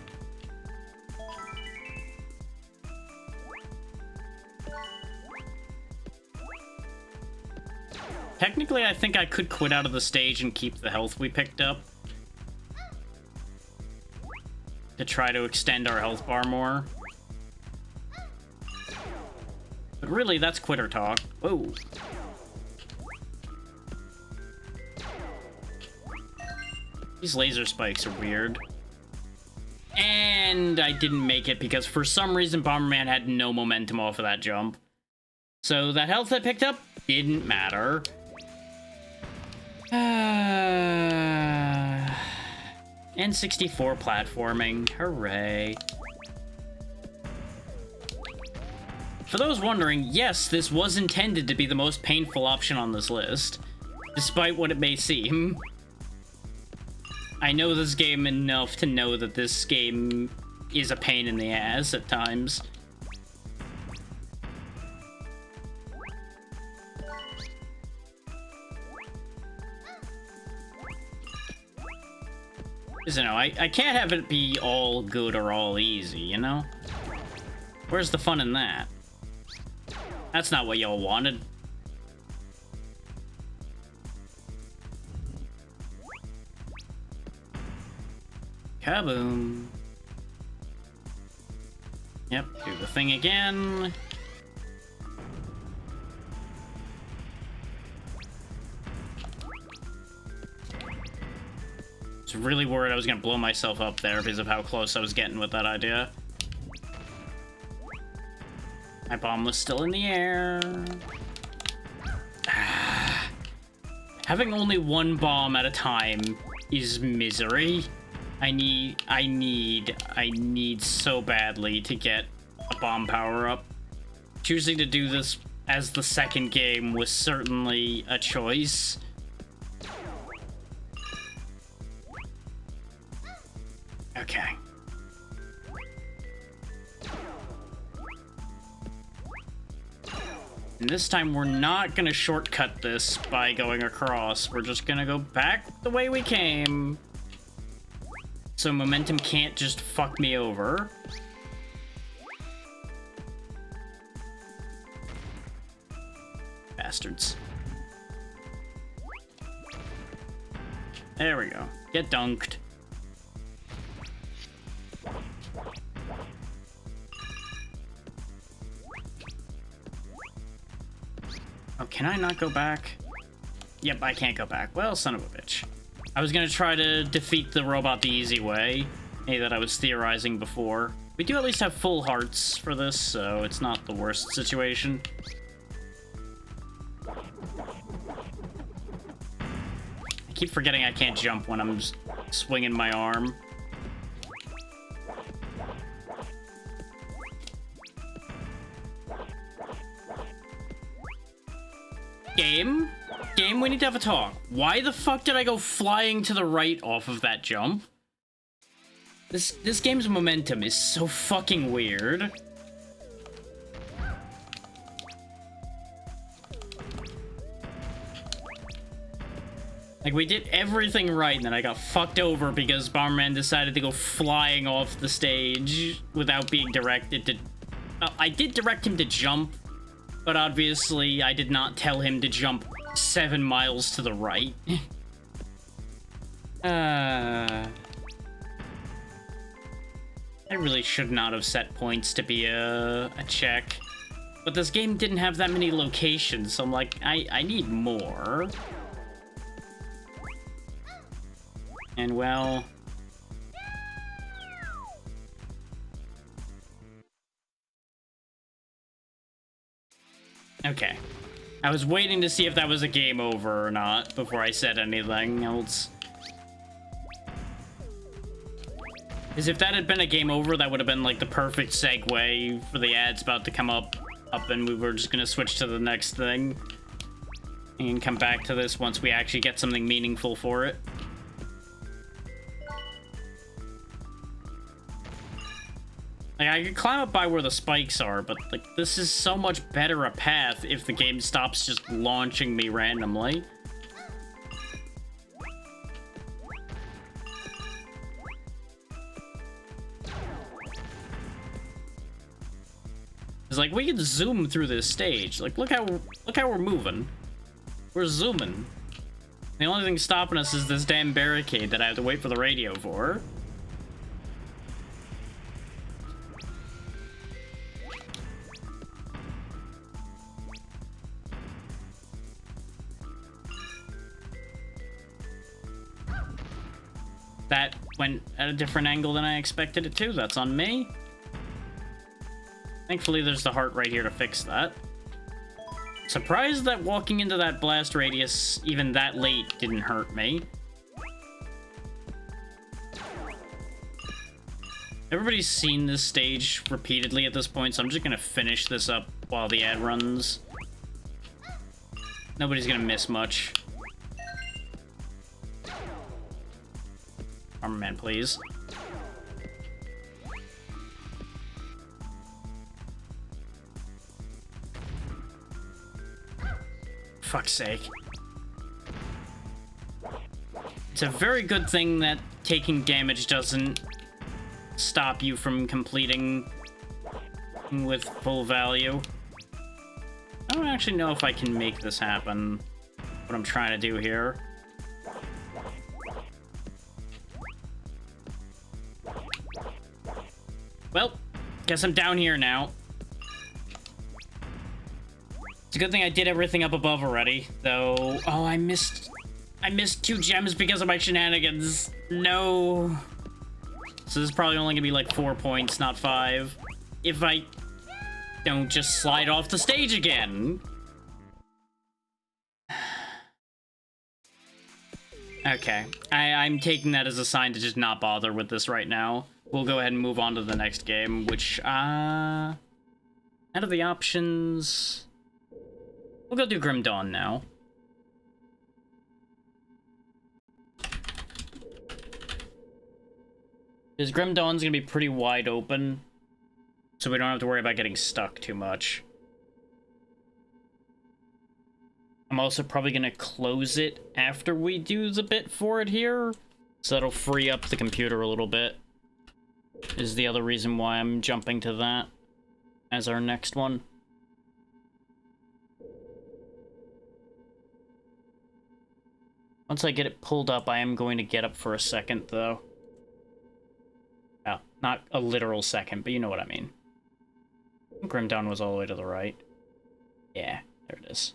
Technically, I think I could quit out of the stage and keep the health we picked up. To try to extend our health bar more. But really, that's quitter talk. Whoa. These laser spikes are weird. And I didn't make it because for some reason Bomberman had no momentum off of that jump. So that health I picked up didn't matter. N64 platforming. Hooray. For those wondering, yes, this was intended to be the most painful option on this list, despite what it may seem. I know this game enough to know that this game is a pain in the ass at times. Because, you know, I can't have it be all good or all easy, you know? Where's the fun in that? That's not what y'all wanted. Kaboom. Yep, do the thing again. I was really worried I was gonna blow myself up there because of how close I was getting with that idea. My bomb was still in the air. Having only one bomb at a time is misery. I need so badly to get a bomb power up. Choosing to do this as the second game was certainly a choice. Okay. And this time we're not gonna shortcut this by going across. We're just gonna go back the way we came. So momentum can't just fuck me over. Bastards. There we go. Get dunked. Oh, can I not go back? Yep, I can't go back. Well, son of a bitch. I was gonna try to defeat the robot the easy way, that I was theorizing before. We do at least have full hearts for this, so it's not the worst situation. I keep forgetting I can't jump when I'm just swinging my arm. Game, we need to have a talk. Why the fuck did I go flying to the right off of that jump? This game's momentum is so fucking weird. Like, we did everything right, and then I got fucked over because Bomberman decided to go flying off the stage without being directed to... I did direct him to jump, but obviously I did not tell him to jump 7 miles to the right. I really should not have set points to be a check. But this game didn't have that many locations, so I'm like, I need more. And well... Okay. I was waiting to see if that was a game over or not before I said anything else. Because if that had been a game over, that would have been like the perfect segue for the ads about to come up and we were just gonna switch to the next thing. And come back to this once we actually get something meaningful for it. Like, I could climb up by where the spikes are, but, like, this is so much better a path if the game stops just launching me randomly. It's like, we can zoom through this stage. Like, look how we're moving. We're zooming. The only thing stopping us is this damn barricade that I have to wait for the radio for. That went at a different angle than I expected it to. That's on me. Thankfully, there's the heart right here to fix that. Surprised that walking into that blast radius even that late didn't hurt me. Everybody's seen this stage repeatedly at this point, so I'm just gonna finish this up while the ad runs. Nobody's gonna miss much. Armorman, please. Fuck's sake. It's a very good thing that taking damage doesn't stop you from completing with full value. I don't actually know if I can make this happen, what I'm trying to do here. Well, guess I'm down here now. It's a good thing I did everything up above already, though. Oh, I missed 2 gems because of my shenanigans. No. So this is probably only gonna be like 4 points, not 5. If I don't just slide off the stage again. Okay, I'm taking that as a sign to just not bother with this right now. We'll go ahead and move on to the next game, which, out of the options, we'll go do Grim Dawn now. Because Grim Dawn's gonna be pretty wide open, so we don't have to worry about getting stuck too much. I'm also probably gonna close it after we do the bit for it here, so that'll free up the computer a little bit. Is the other reason why I'm jumping to that as our next one. Once I get it pulled up, I am going to get up for a second, though. Oh, not a literal second, but you know what I mean. Grim Dawn was all the way to the right. Yeah, there it is.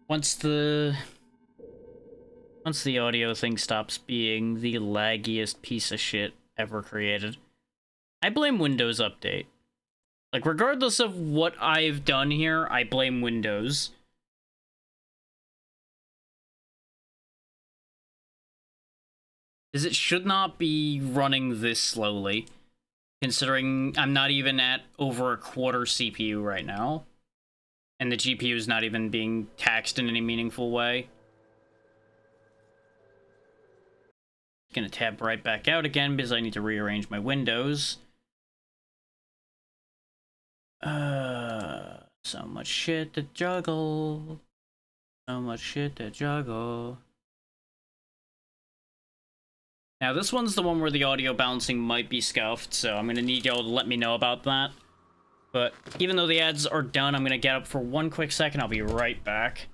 Once the audio thing stops being the laggiest piece of shit ever created, I blame Windows Update. Like, regardless of what I've done here, I blame Windows. Because it should not be running this slowly, considering I'm not even at over a quarter CPU right now, and the GPU is not even being taxed in any meaningful way. Gonna tab right back out again because I need to rearrange my windows. So much shit to juggle. So much shit to juggle. Now this one's the one where the audio balancing might be scuffed, so I'm gonna need y'all to let me know about that. But even though the ads are done, I'm gonna get up for one quick second. I'll be right back.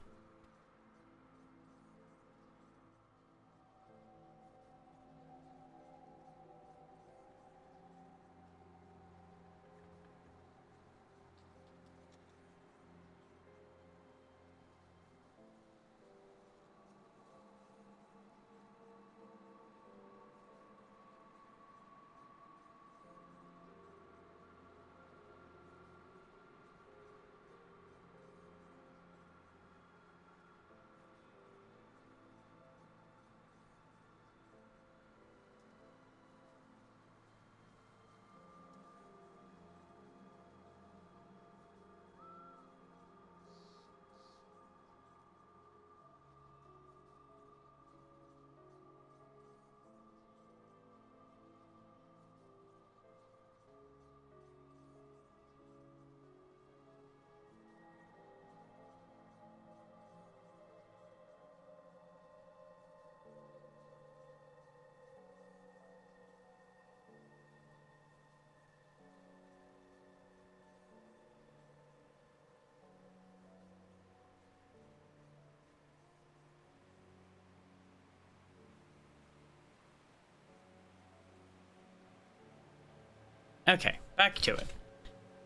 Okay, back to it.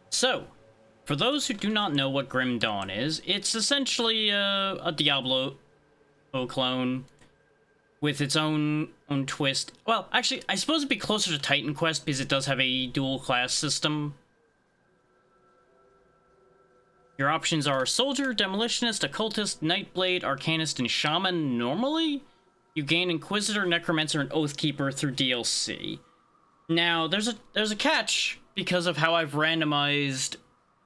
So, for those who do not know what Grim Dawn is, it's essentially a Diablo clone with its own twist. Well, actually, I suppose it'd be closer to Titan Quest because it does have a dual class system. Your options are Soldier, Demolitionist, Occultist, Nightblade, Arcanist, and Shaman normally. You gain Inquisitor, Necromancer, and Oathkeeper through DLC. Now, there's a catch because of how I've randomized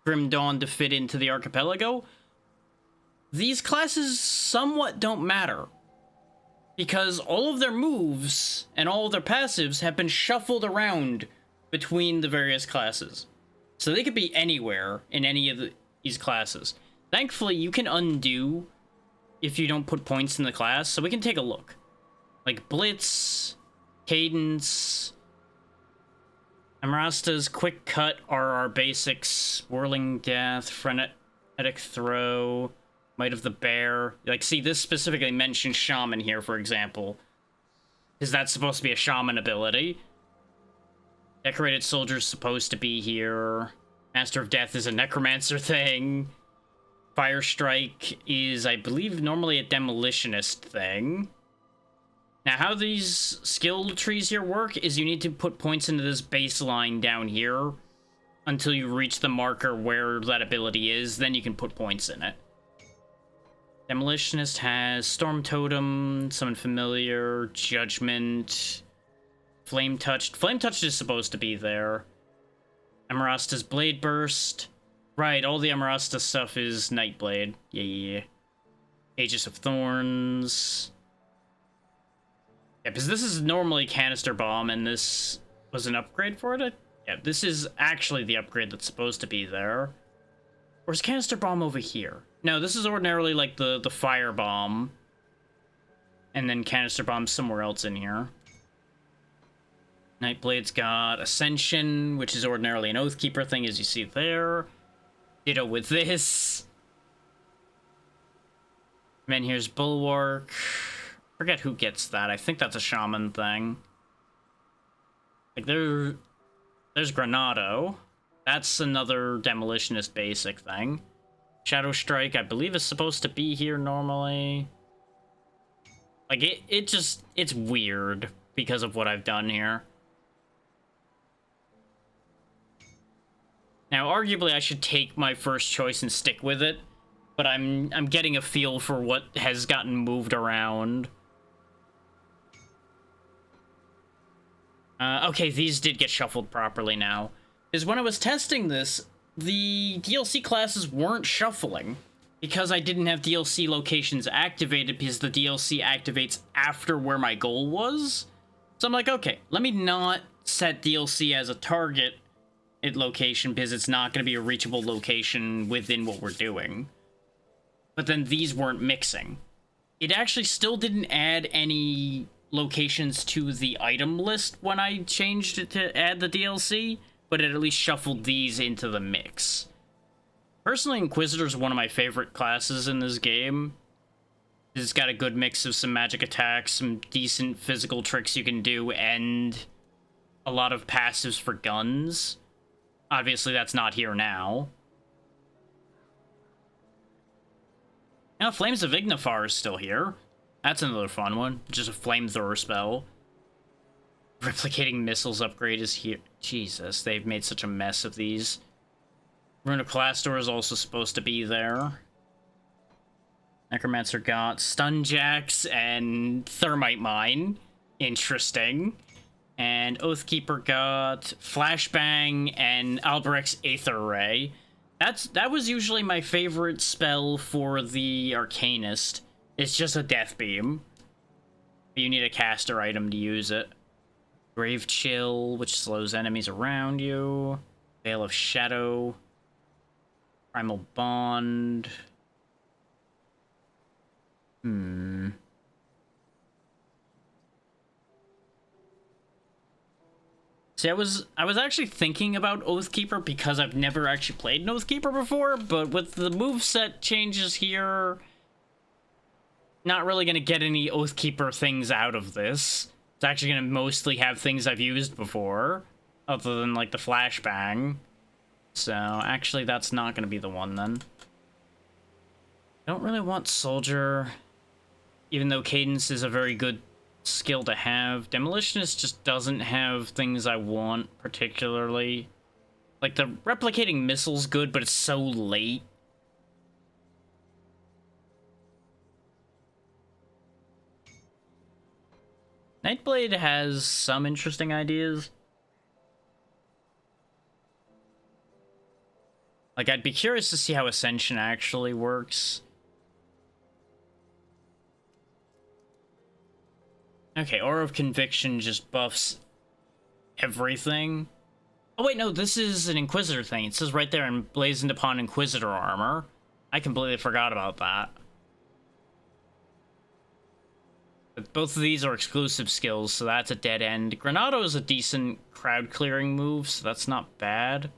Grim Dawn to fit into the Archipelago. These classes somewhat don't matter because all of their moves and all of their passives have been shuffled around between the various classes. So they could be anywhere in any of these classes. Thankfully, you can undo if you don't put points in the class, so we can take a look. Like Blitz, Cadence, Amarasta's Quick Cut are our basics. Whirling Death, Frenetic Throw, Might of the Bear. Like, see, this specifically mentions Shaman here, for example. Because that's supposed to be a Shaman ability. Decorated Soldier's supposed to be here. Master of Death is a Necromancer thing. Fire Strike is, I believe, normally a Demolitionist thing. Now, how these skill trees here work is you need to put points into this baseline down here until you reach the marker where that ability is, then you can put points in it. Demolitionist has Storm Totem, Summon Familiar, Judgment, Flame Touched. Flame Touched is supposed to be there. Amarasta's Blade Burst. Right, all the Amarasta stuff is Nightblade. Yeah. Aegis of Thorns. Yeah, because this is normally Canister Bomb, and this was an upgrade for it? Yeah, this is actually the upgrade that's supposed to be there. Or is Canister Bomb over here? No, this is ordinarily like the Fire Bomb. And then Canister Bomb somewhere else in here. Nightblade's got Ascension, which is ordinarily an Oathkeeper thing, as you see there. Ditto with this. And then here's Bulwark. Forget who gets that. I think that's a Shaman thing. Like, there's Granado. That's another Demolitionist basic thing. Shadow Strike, I believe, is supposed to be here normally. Like, it's weird because of what I've done here. Now, arguably, I should take my first choice and stick with it, but I'm getting a feel for what has gotten moved around. Okay, these did get shuffled properly now. Because when I was testing this, the DLC classes weren't shuffling because I didn't have DLC locations activated because the DLC activates after where my goal was. So I'm like, okay, let me not set DLC as a target location because it's not going to be a reachable location within what we're doing. But then these weren't mixing. It actually still didn't add any locations to the item list when I changed it to add the DLC, but it at least shuffled these into the mix. Personally, Inquisitor is one of my favorite classes in this game. It's got a good mix of some magic attacks, some decent physical tricks you can do, and a lot of passives for guns. Obviously, that's not here now. Now, Flames of Ignifar is still here. That's another fun one. Just a flamethrower spell. Replicating missiles upgrade is here. Jesus, they've made such a mess of these. Rune of Clastor is also supposed to be there. Necromancer got Stunjacks and Thermite Mine. Interesting. And Oathkeeper got Flashbang and Alberic's Aether Ray. That was usually my favorite spell for the Arcanist. It's just a Death Beam. You need a caster item to use it. Grave Chill, which slows enemies around you. Veil of Shadow. Primal Bond. See, I was actually thinking about Oathkeeper because I've never actually played an Oathkeeper before, but with the moveset changes here, not really going to get any Oathkeeper things out of this. It's actually going to mostly have things I've used before, other than, like, the Flashbang. So, actually, that's not going to be the one, then. I don't really want Soldier, even though Cadence is a very good skill to have. Demolitionist just doesn't have things I want, particularly. Like, the replicating missile's good, but it's so late. Nightblade has some interesting ideas. Like, I'd be curious to see how Ascension actually works. Okay, Aura of Conviction just buffs everything. Oh wait, no, this is an Inquisitor thing. It says right there, emblazoned upon Inquisitor armor. I completely forgot about that. But both of these are exclusive skills, so that's a dead end. Granado is a decent crowd clearing move, so that's not bad.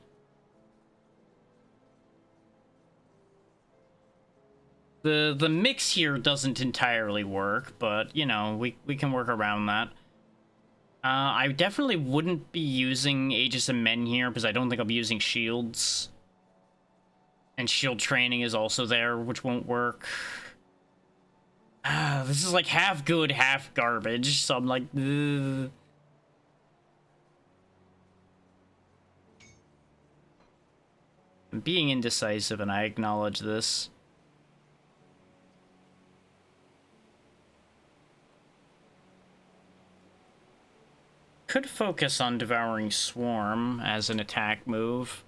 The mix here doesn't entirely work, but, you know, we can work around that. I definitely wouldn't be using Aegis of Men here, because I don't think I'll be using shields. And shield training is also there, which won't work. This is like half good, half garbage, so I'm like, ugh. I'm being indecisive, and I acknowledge this. Could focus on Devouring Swarm as an attack move.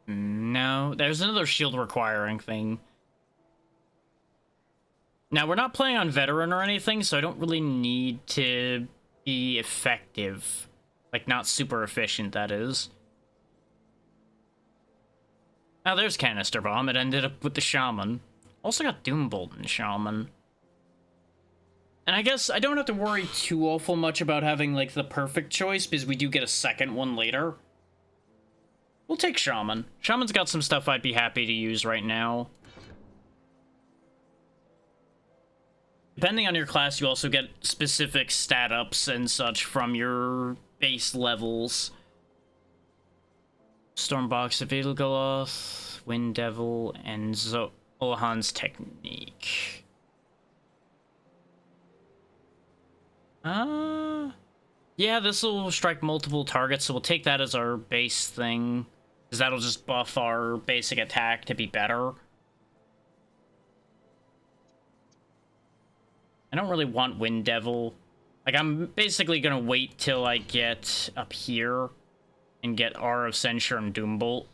No, there's another shield requiring thing. Now, we're not playing on veteran or anything, so I don't really need to be effective. Like, not super efficient, that is. Now, there's Canister Bomb. It ended up with the Shaman. Also got Doombolt and Shaman. And I guess I don't have to worry too awful much about having, like, the perfect choice, because we do get a second one later. We'll take Shaman. Shaman's got some stuff I'd be happy to use right now. Depending on your class, you also get specific stat ups and such from your base levels. Stormbox of Edelgoloth, Wind Devil, and Olahan's Technique. Yeah, this will strike multiple targets, so we'll take that as our base thing. Because that'll just buff our basic attack to be better. I don't really want Wind Devil. Like, I'm basically gonna wait till I get up here and get Aura of Censure and Doombolt.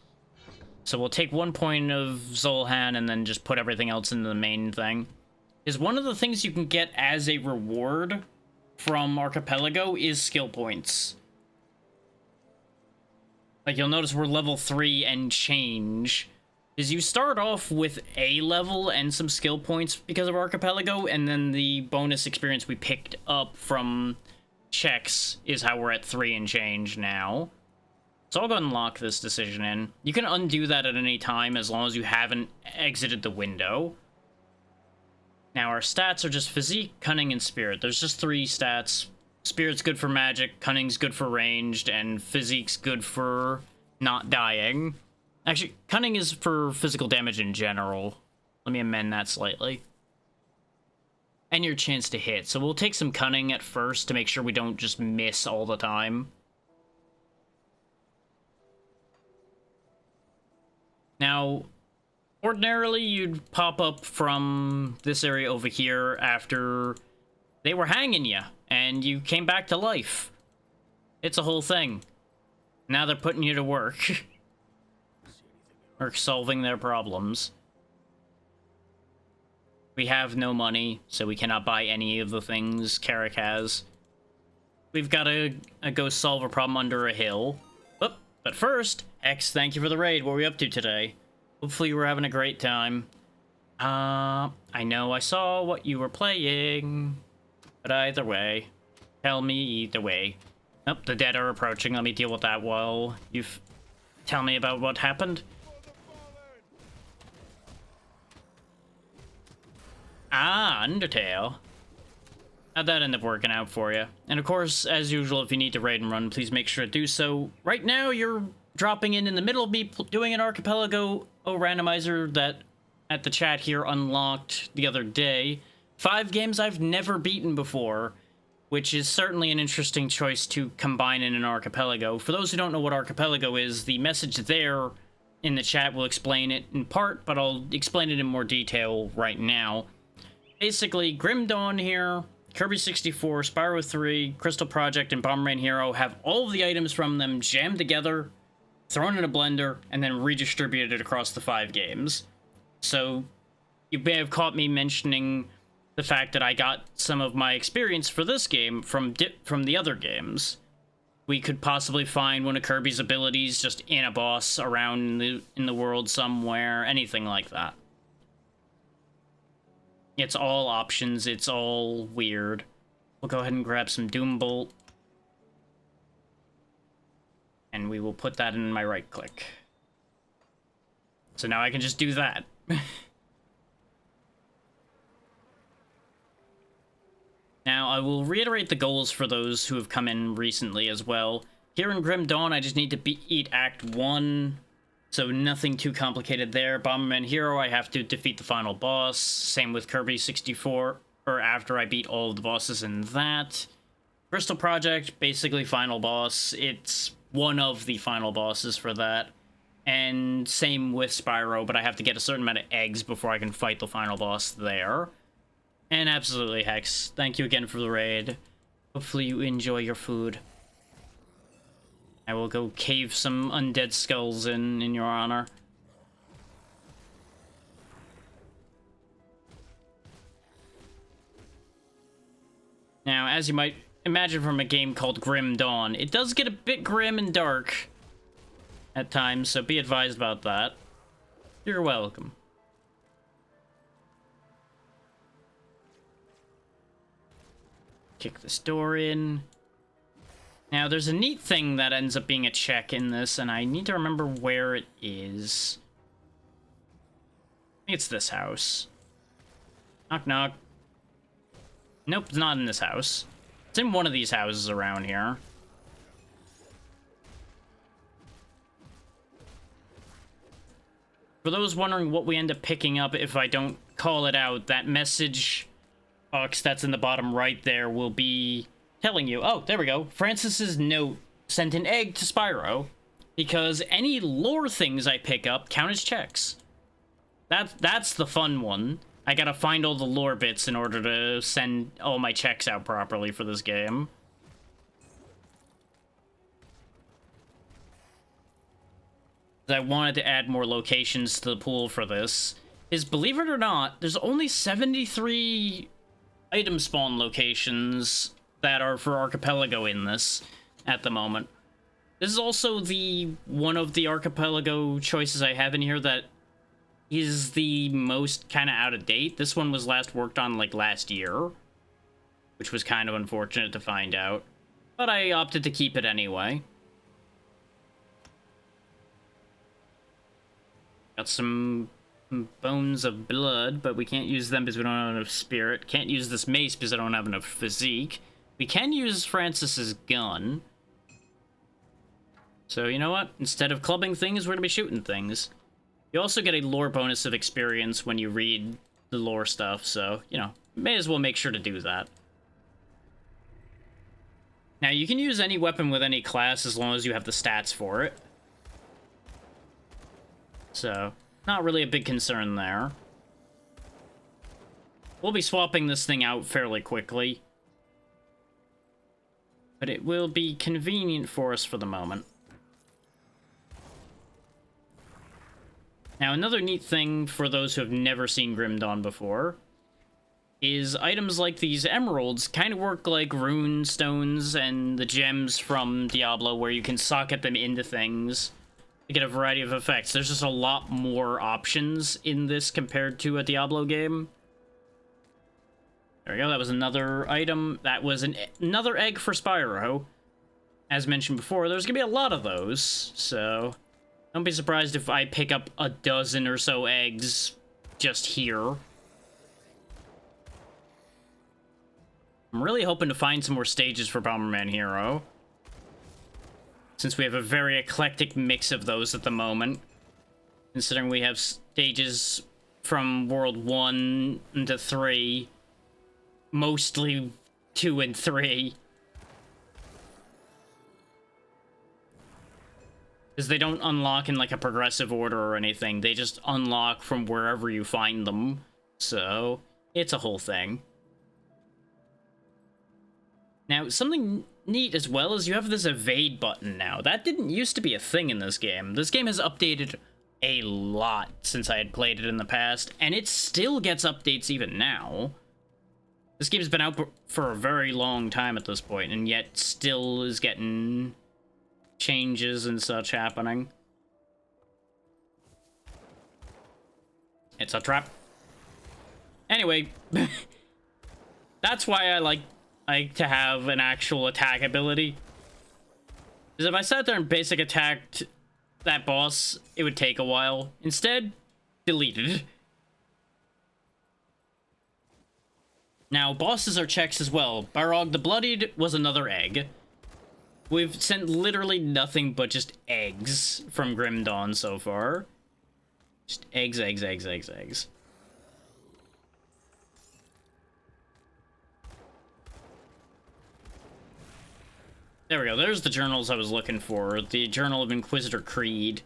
So we'll take 1 point of Zolhan and then just put everything else into the main thing. Is one of the things you can get as a reward from Archipelago is skill points. Like, you'll notice we're level 3 and change. Is you start off with a level and some skill points because of Archipelago, and then the bonus experience we picked up from checks is how we're at 3 and change now. So I'll go and lock this decision in. You can undo that at any time as long as you haven't exited the window. Now our stats are just physique, cunning, and spirit. There's just 3 stats. Spirit's good for magic, cunning's good for ranged, and physique's good for not dying. Actually, cunning is for physical damage in general. Let me amend that slightly. And your chance to hit. So we'll take some cunning at first to make sure we don't just miss all the time. Now, ordinarily you'd pop up from this area over here after they were hanging you, and you came back to life. It's a whole thing. Now they're putting you to work. Or solving their problems. We have no money, so we cannot buy any of the things Carrick has. We've got to go solve a problem under a hill. Oh, but first, X, thank you for the raid. What are we up to today? Hopefully you were having a great time. I know I saw what you were playing. But either way, tell me either way. Oh, the dead are approaching. Let me deal with that while you tell me about what happened. Ah, Undertale. How'd that end up working out for you? And of course, as usual, if you need to raid and run, please make sure to do so. Right now, you're dropping in the middle of me doing an Archipelago randomizer that at the chat here unlocked the other day. 5 games I've never beaten before, which is certainly an interesting choice to combine in an Archipelago. For those who don't know what Archipelago is, the message there in the chat will explain it in part, but I'll explain it in more detail right now. Basically, Grim Dawn here, Kirby 64, Spyro 3, Crystal Project, and Bomberman Hero have all of the items from them jammed together, thrown in a blender, and then redistributed across the 5 games. So, you may have caught me mentioning the fact that I got some of my experience for this game from the other games. We could possibly find one of Kirby's abilities just in a boss around in the world somewhere, anything like that. It's all options, it's all weird. We'll go ahead and grab some Doom Bolt. And we will put that in my right click. So now I can just do that. Now, I will reiterate the goals for those who have come in recently as well. Here in Grim Dawn, I just need to beat Act 1. So nothing too complicated there. Bomberman Hero, I have to defeat the final boss. Same with Kirby 64, or after I beat all of the bosses in that. Crystal Project, basically final boss. It's one of the final bosses for that. And same with Spyro, but I have to get a certain amount of eggs before I can fight the final boss there. And absolutely, Hex, thank you again for the raid. Hopefully you enjoy your food. I will go cave some undead skulls in your honor. Now, as you might imagine from a game called Grim Dawn, it does get a bit grim and dark at times, so be advised about that. You're welcome. Kick this door in. Now, there's a neat thing that ends up being a check in this, and I need to remember where it is. I think it's this house. Knock, knock. Nope, it's not in this house. It's in one of these houses around here. For those wondering what we end up picking up if I don't call it out, that message box that's in the bottom right there will be telling you, oh, there we go. Francis's note sent an egg to Spyro because any lore things I pick up count as checks. That's the fun one. I gotta find all the lore bits in order to send all my checks out properly for this game. I wanted to add more locations to the pool for this, is, believe it or not, there's only 73 item spawn locations that are for Archipelago in this at the moment. This is also the one of the Archipelago choices I have in here that is the most kind of out of date. This one was last worked on like last year, which was kind of unfortunate to find out, but I opted to keep it anyway. Got some bones of blood, but we can't use them because we don't have enough spirit. Can't use this mace because I don't have enough physique. We can use Francis's gun. So, you know what? Instead of clubbing things, we're going to be shooting things. You also get a lore bonus of experience when you read the lore stuff, so, you know, may as well make sure to do that. Now, you can use any weapon with any class as long as you have the stats for it. So, not really a big concern there. We'll be swapping this thing out fairly quickly. But it will be convenient for us for the moment. Now, another neat thing for those who have never seen Grim Dawn before is items like these emeralds kind of work like rune stones and the gems from Diablo, where you can socket them into things to get a variety of effects. There's just a lot more options in this compared to a Diablo game. There we go, that was another item. That was another egg for Spyro. As mentioned before, there's gonna be a lot of those, so don't be surprised if I pick up a dozen or so eggs just here. I'm really hoping to find some more stages for Bomberman Hero, since we have a very eclectic mix of those at the moment, considering we have stages from World 1 to 3, mostly 2 and 3. Because they don't unlock in like a progressive order or anything, they just unlock from wherever you find them, so it's a whole thing. Now, something neat as well is you have this evade button now. That didn't used to be a thing in this game. This game has updated a lot since I had played it in the past, and it still gets updates even now. This game's been out for a very long time at this point, and yet still is getting changes and such happening. It's a trap. Anyway, that's why I like to have an actual attack ability. Because if I sat there and basic attacked that boss, it would take a while. Instead, deleted. Now, bosses are checks as well. Barog the Bloodied was another egg. We've sent literally nothing but just eggs from Grim Dawn so far. Just eggs, eggs, eggs, eggs, eggs. There we go, there's the journals I was looking for. The Journal of Inquisitor Creed.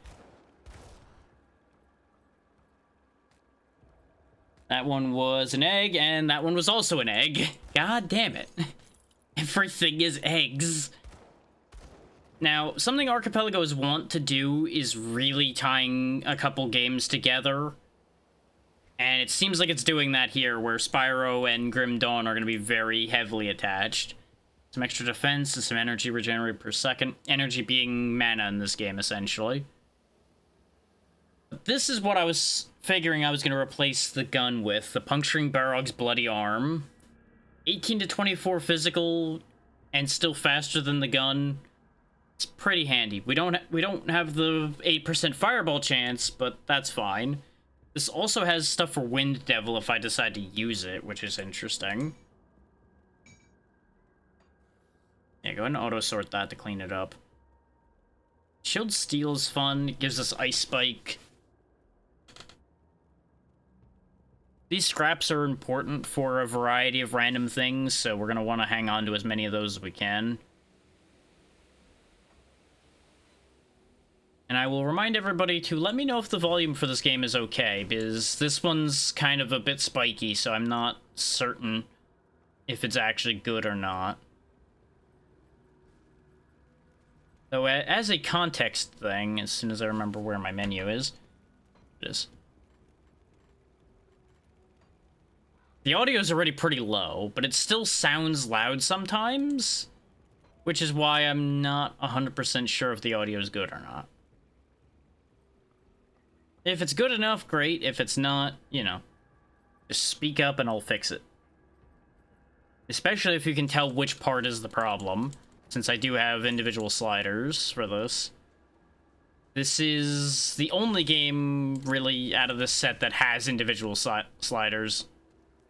That one was an egg, and that one was also an egg. God damn it. Everything is eggs. Now, something Archipelagos want to do is really tying a couple games together. And it seems like it's doing that here, where Spyro and Grim Dawn are going to be very heavily attached. Some extra defense and some energy regenerated per second. Energy being mana in this game, essentially. But this is what I was figuring I was going to replace the gun with. The Puncturing Barog's Bloody Arm. 18 to 24 physical, and still faster than the gun. It's pretty handy. We don't have the 8% fireball chance, but that's fine. This also has stuff for Wind Devil if I decide to use it, which is interesting. Yeah, go ahead and auto-sort that to clean it up. Shield Steel is fun. It gives us Ice Spike. These scraps are important for a variety of random things, so we're going to want to hang on to as many of those as we can. And I will remind everybody to let me know if the volume for this game is okay, because this one's kind of a bit spiky, so I'm not certain if it's actually good or not. So as a context thing, as soon as I remember where my menu is, it is. The audio is already pretty low, but it still sounds loud sometimes, which is why I'm not 100% sure if the audio is good or not. If it's good enough, great. If it's not, you know, just speak up and I'll fix it. Especially if you can tell which part is the problem, since I do have individual sliders for this. This is the only game, really, out of this set that has individual sliders.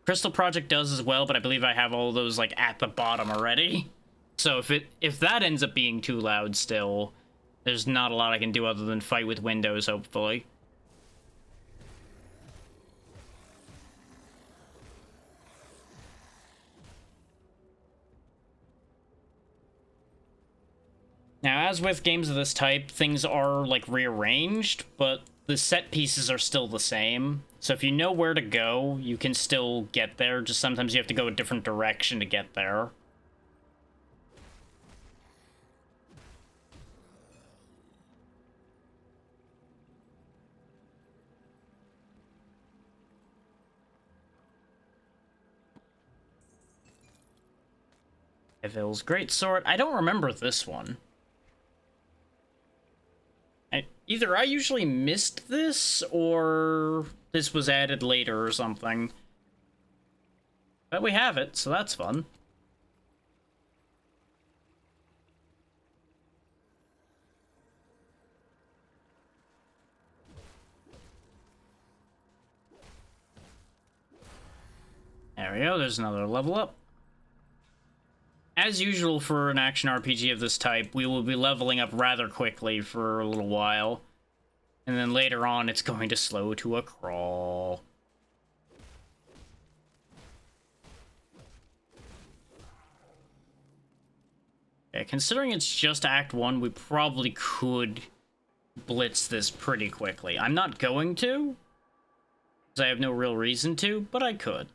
Crystal Project does as well, but I believe I have all those, like, at the bottom already. So if that ends up being too loud still, there's not a lot I can do other than fight with Windows, hopefully. Now, as with games of this type, things are, like, rearranged, but the set pieces are still the same. So if you know where to go, you can still get there, just sometimes you have to go a different direction to get there. Evil's Greatsword. I don't remember this one. Either I usually missed this, or this was added later or something. But we have it, so that's fun. There we go, there's another level up. As usual for an action RPG of this type, we will be leveling up rather quickly for a little while. And then later on, it's going to slow to a crawl. Okay, considering it's just Act 1, we probably could blitz this pretty quickly. I'm not going to, because I have no real reason to, but I could.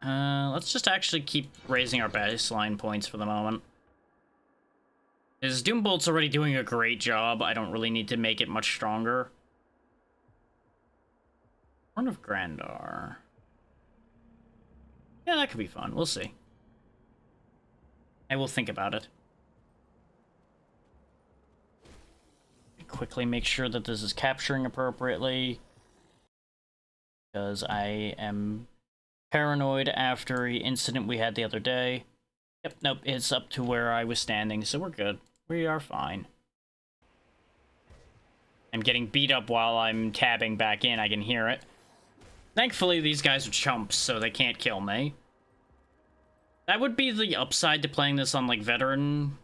Let's just actually keep raising our baseline points for the moment. Because Doombolt's already doing a great job. I don't really need to make it much stronger. Horn of Grandar. Yeah, that could be fun. We'll see. I will think about it. Quickly make sure that this is capturing appropriately. Because I am paranoid after the incident we had the other day. Yep, nope, it's up to where I was standing, so we're good. We are fine. I'm getting beat up while I'm tabbing back in, I can hear it. Thankfully, these guys are chumps, so they can't kill me. That would be the upside to playing this on, like, veteran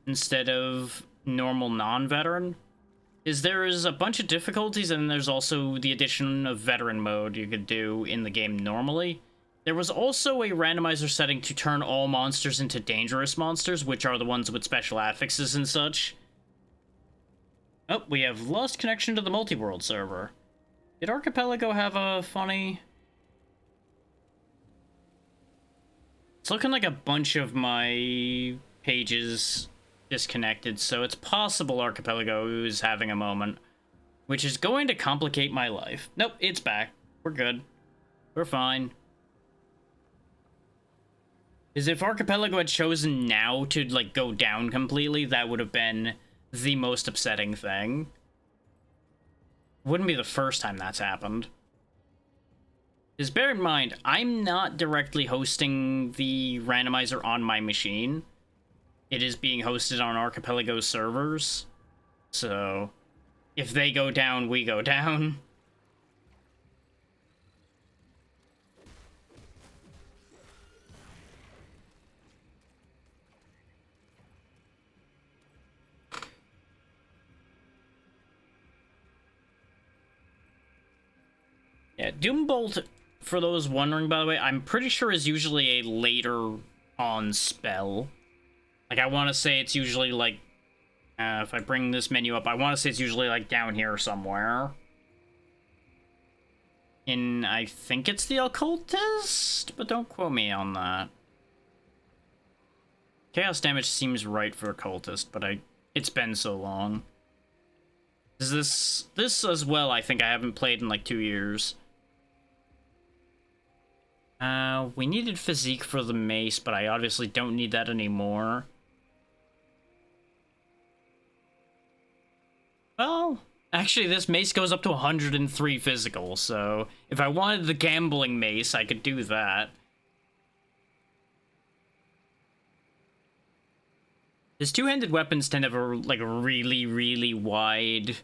instead of normal non-veteran. Is there is a bunch of difficulties, and there's also the addition of veteran mode you could do in the game normally. There was also a randomizer setting to turn all monsters into dangerous monsters, which are the ones with special affixes and such. Oh, we have lost connection to the multi-world server. Did Archipelago have a funny... It's looking like a bunch of my pages disconnected, so it's possible Archipelago is having a moment, which is going to complicate my life. Nope, it's back. We're good. We're fine. Because if Archipelago had chosen now to, like, go down completely, that would have been the most upsetting thing. Wouldn't be the first time that's happened. Because bear in mind, I'm not directly hosting the randomizer on my machine. It is being hosted on Archipelago servers. So, if they go down, we go down. Yeah, Doombolt, for those wondering, by the way, I'm pretty sure is usually a later on spell. Like, I want to say it's usually, like, if I bring this menu up, I want to say it's usually, like, down here somewhere. I think it's the Occultist, but don't quote me on that. Chaos damage seems right for a cultist, but it's been so long. Is this as well? I think I haven't played in like 2 years. We needed physique for the mace, but I obviously don't need that anymore. Well, actually, this mace goes up to 103 physical, so if I wanted the gambling mace, I could do that. His two-handed weapons tend to have a really, really wide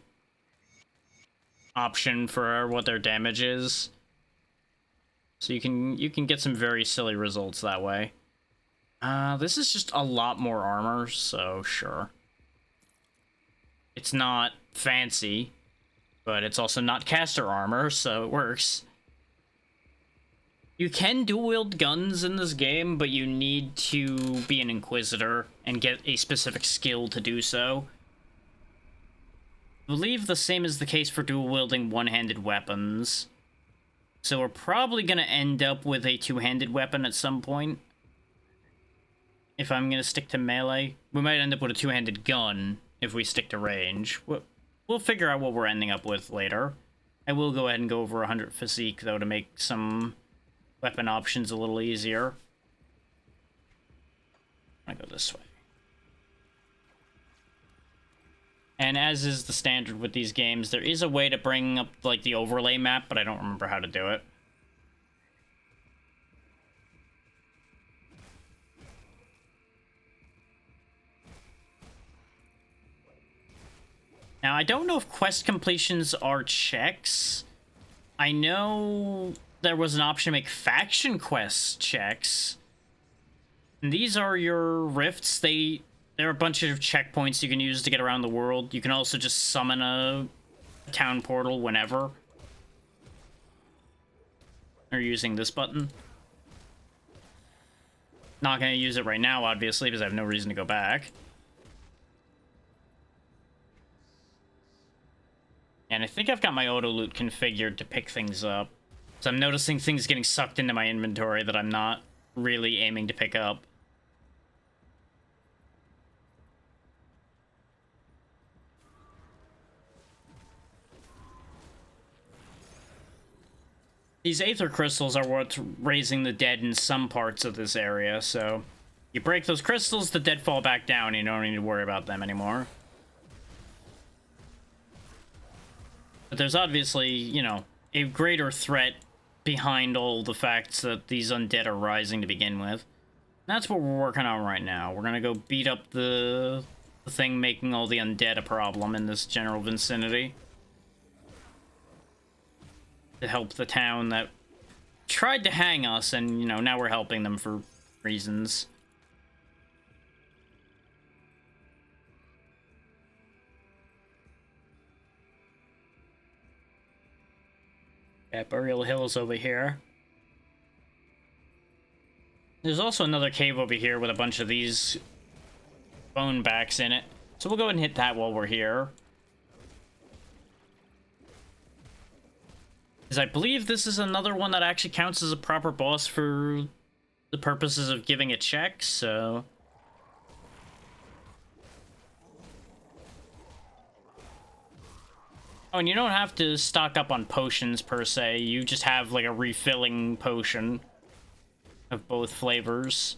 option for what their damage is. So you can get some very silly results that way. This is just a lot more armor, so sure. It's not fancy, but it's also not caster armor, so it works. You can dual-wield guns in this game, but you need to be an Inquisitor and get a specific skill to do so. I believe the same is the case for dual-wielding one-handed weapons. So we're probably going to end up with a two-handed weapon at some point. If I'm going to stick to melee. We might end up with a two-handed gun if we stick to range. We'll figure out what we're ending up with later. I will go ahead and go over 100 physique, though, to make some weapon options a little easier. I'm gonna go this way. And as is the standard with these games, there is a way to bring up, like, the overlay map, but I don't remember how to do it. Now, I don't know if quest completions are checks. I know there was an option to make faction quest checks. And these are your rifts. There are a bunch of checkpoints you can use to get around the world. You can also just summon a town portal whenever. Or using this button. Not going to use it right now, obviously, because I have no reason to go back. And I think I've got my auto loot configured to pick things up. So I'm noticing things getting sucked into my inventory that I'm not really aiming to pick up. These Aether Crystals are what's raising the dead in some parts of this area, so you break those crystals, the dead fall back down, and you don't need to worry about them anymore. But there's obviously, you know, a greater threat behind all the facts that these undead are rising to begin with. That's what we're working on right now. We're gonna go beat up the thing making all the undead a problem in this general vicinity. To help the town that tried to hang us, and, you know, now we're helping them for reasons. Yeah, Burial Hill's over here. There's also another cave over here with a bunch of these bone backs in it. So we'll go ahead and hit that while we're here. Because I believe this is another one that actually counts as a proper boss for the purposes of giving a check, so... Oh, and you don't have to stock up on potions, per se. You just have, like, a refilling potion of both flavors.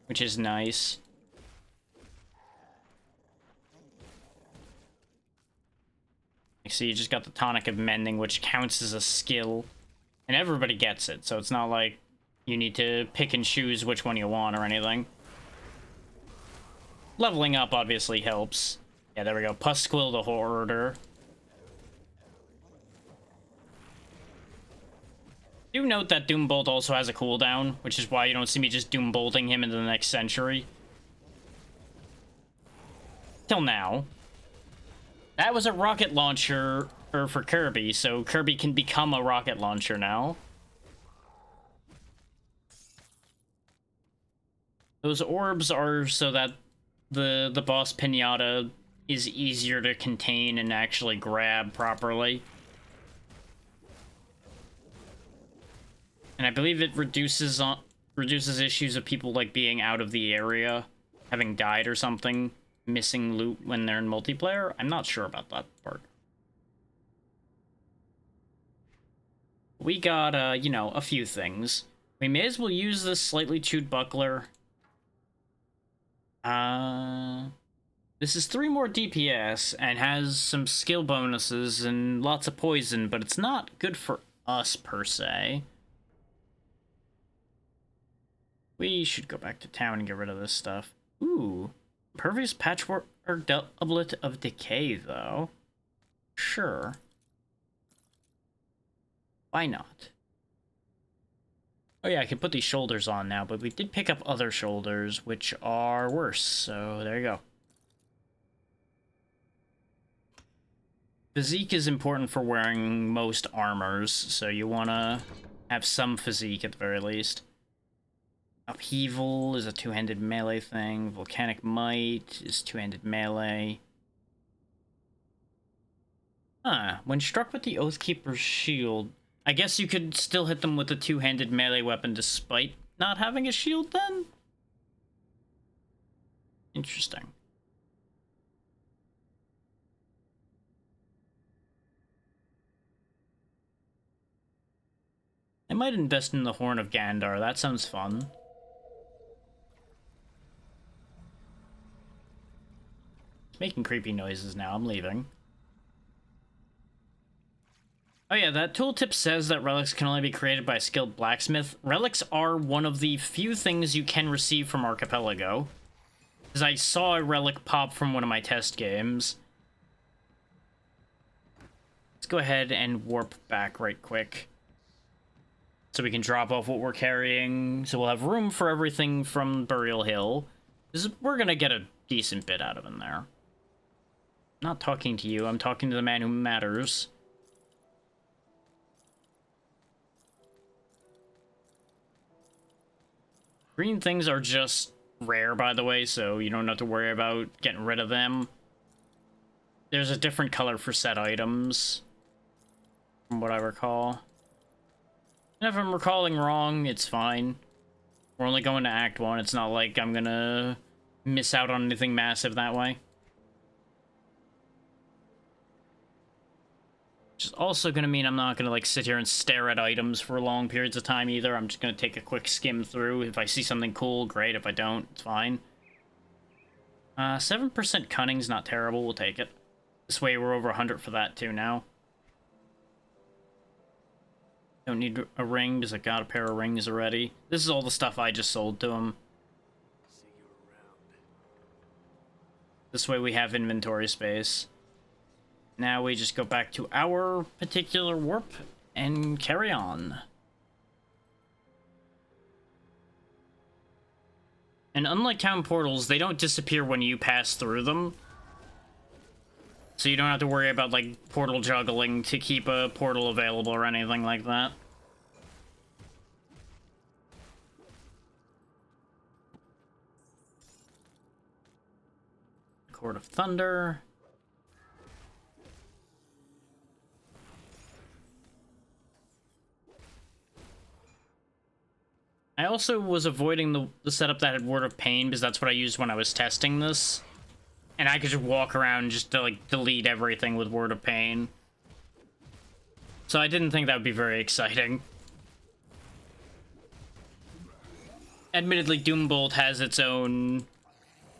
Which is nice. So you just got the Tonic of Mending, which counts as a skill. And everybody gets it, so it's not like you need to pick and choose which one you want or anything. Leveling up obviously helps. Yeah, there we go. Pusquill the Hoarder. Do note that Doombolt also has a cooldown, which is why you don't see me just Doombolting him into the next century. Till now. That was a rocket launcher for Kirby, so Kirby can become a rocket launcher now. Those orbs are so that the boss Pinata is easier to contain and actually grab properly. And I believe it reduces reduces issues of people like being out of the area, having died or something, missing loot when they're in multiplayer. I'm not sure about that part. We got, you know, a few things. We may as well use this slightly chewed buckler. This is 3 more DPS and has some skill bonuses and lots of poison, but it's not good for us per se. We should go back to town and get rid of this stuff. Ooh, impervious patchwork or doublet of decay, though. Sure. Why not? Oh yeah, I can put these shoulders on now, but we did pick up other shoulders, which are worse, so there you go. Physique is important for wearing most armors, so you want to have some physique at the very least. Upheaval is a two-handed melee thing. Volcanic Might is two-handed melee. When struck with the Oathkeeper's shield, I guess you could still hit them with a two-handed melee weapon despite not having a shield then? Interesting. I might invest in the Horn of Gandar, that sounds fun. It's making creepy noises now, I'm leaving. Oh yeah, that tooltip says that relics can only be created by a skilled blacksmith. Relics are one of the few things you can receive from Archipelago. Because I saw a relic pop from one of my test games. Let's go ahead and warp back right quick. So we can drop off what we're carrying. So we'll have room for everything from Burial Hill. We're gonna get a decent bit out of in there. I'm not talking to you, I'm talking to the man who matters. Green things are just rare, by the way, so you don't have to worry about getting rid of them. There's a different color for set items, from what I recall. And if I'm recalling wrong, it's fine. We're only going to Act 1. It's not like I'm gonna miss out on anything massive that way. Which is also gonna mean I'm not gonna like sit here and stare at items for long periods of time either. I'm just gonna take a quick skim through. If I see something cool, great. If I don't, it's fine. 7% cunning's not terrible. We'll take it. This way we're over 100 for that too now. Don't need a ring because I got a pair of rings already. This is all the stuff I just sold to him. This way we have inventory space. Now we just go back to our particular warp and carry on. And unlike town portals, they don't disappear when you pass through them. So you don't have to worry about, like, portal juggling to keep a portal available or anything like that. Court of Thunder. I also was avoiding the setup that had Word of Pain because that's what I used when I was testing this. And I could just walk around just to, like, delete everything with Word of Pain. So I didn't think that would be very exciting. Admittedly, Doombolt has its own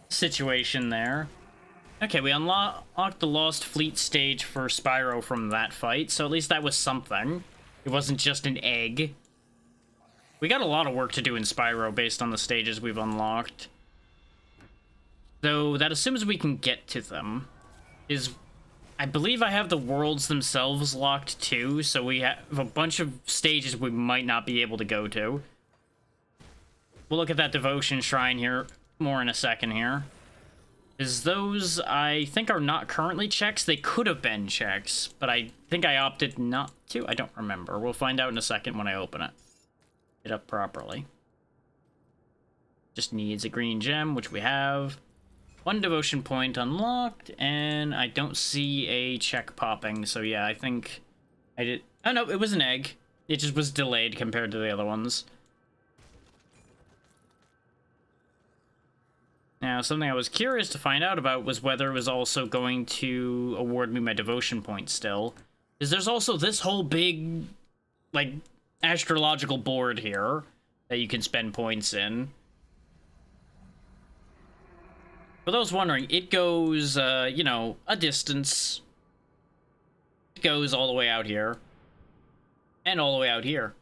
situation there. Okay, we unlocked the Lost Fleet stage for Spyro from that fight, so at least that was something. It wasn't just an egg. We got a lot of work to do in Spyro based on the stages we've unlocked. Though that assumes we can get to them. I believe I have the worlds themselves locked too, so we have a bunch of stages we might not be able to go to. We'll look at that devotion shrine here more in a second here. Those, I think, are not currently checks. They could have been checks, but I think I opted not to. I don't remember. We'll find out in a second when I open it. It up properly. Just needs a green gem, which we have. One devotion point unlocked, and I don't see a check popping, so yeah, I think I did. Oh no, it was an egg. It just was delayed compared to the other ones. Now, something I was curious to find out about was whether it was also going to award me my devotion points still. Because there's also this whole big, like, astrological board here that you can spend points in. For those wondering, it goes, you know, a distance. It goes all the way out here. And all the way out here.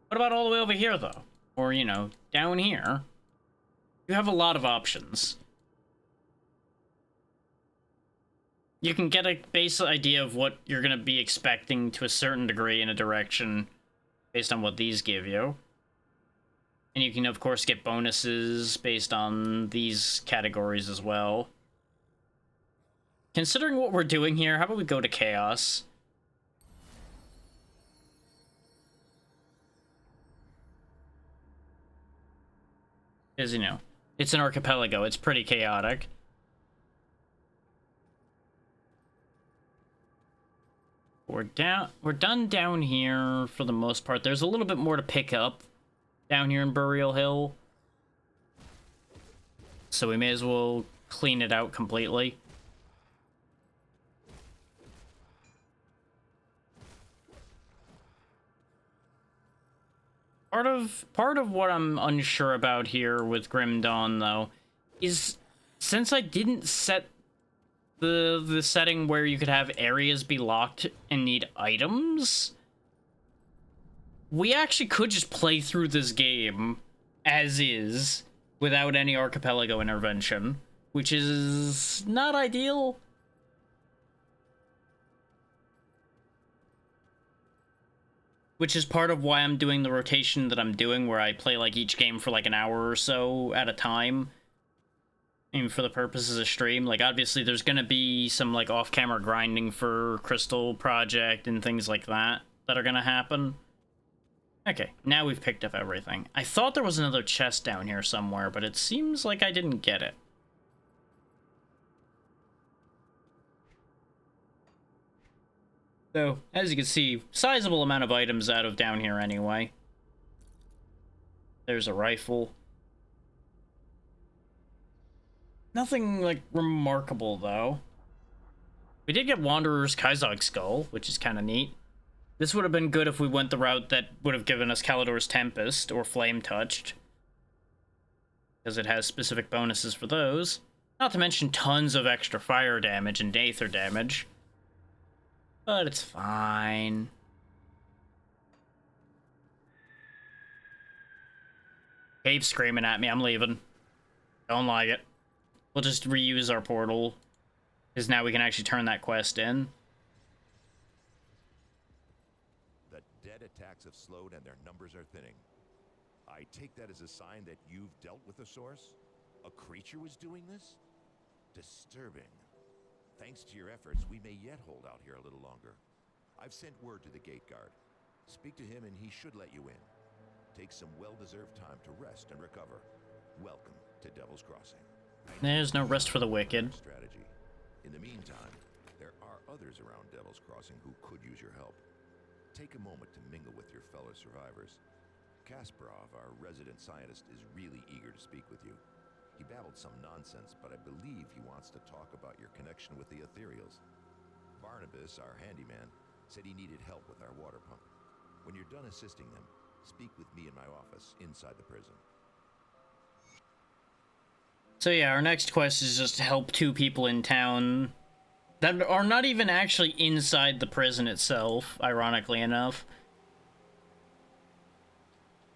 What about all the way over here, though? Or, you know, down here? You have a lot of options. You can get a basic idea of what you're going to be expecting to a certain degree in a direction based on what these give you. And you can, of course, get bonuses based on these categories as well. Considering what we're doing here, how about we go to Chaos? Because, you know, it's an archipelago. It's pretty chaotic. We're done down here for the most part. There's a little bit more to pick up down here in Burial Hill. So we may as well clean it out completely. Part of what I'm unsure about here with Grim Dawn, though, is since I didn't set the setting where you could have areas be locked and need items, we actually could just play through this game as is without any archipelago intervention, which is not ideal. Which is part of why I'm doing the rotation that I'm doing, where I play like each game for like an hour or so at a time. And for the purposes of stream, like obviously there's gonna be some like off-camera grinding for Crystal Project and things like that are gonna happen. Okay, now we've picked up everything. I thought there was another chest down here somewhere, but it seems like I didn't get it. So, as you can see, sizable amount of items out of down here anyway. There's a rifle. Nothing, like, remarkable, though. We did get Wanderer's Kaizog Skull, which is kind of neat. This would have been good if we went the route that would have given us Kalidor's Tempest, or Flame Touched. Because it has specific bonuses for those. Not to mention tons of extra fire damage and Aether damage. But it's fine. Cave's screaming at me. I'm leaving. Don't like it. We'll just reuse our portal. Because now we can actually turn that quest in. The dead attacks have slowed and their numbers are thinning. I take that as a sign that you've dealt with the source? A creature was doing this? Disturbing. Thanks to your efforts, we may yet hold out here a little longer. I've sent word to the gate guard. Speak to him and he should let you in. Take some well-deserved time to rest and recover. Welcome to Devil's Crossing. There's no rest for the wicked. Strategy. In the meantime, there are others around Devil's Crossing who could use your help. Take a moment to mingle with your fellow survivors. Kasparov, our resident scientist, is really eager to speak with you. He babbled some nonsense, but I believe he wants to talk about your connection with the Ethereals. Barnabas, our handyman, said he needed help with our water pump. When you're done assisting them, speak with me in my office inside the prison. So yeah, our next quest is just to help two people in town that are not even actually inside the prison itself, ironically enough.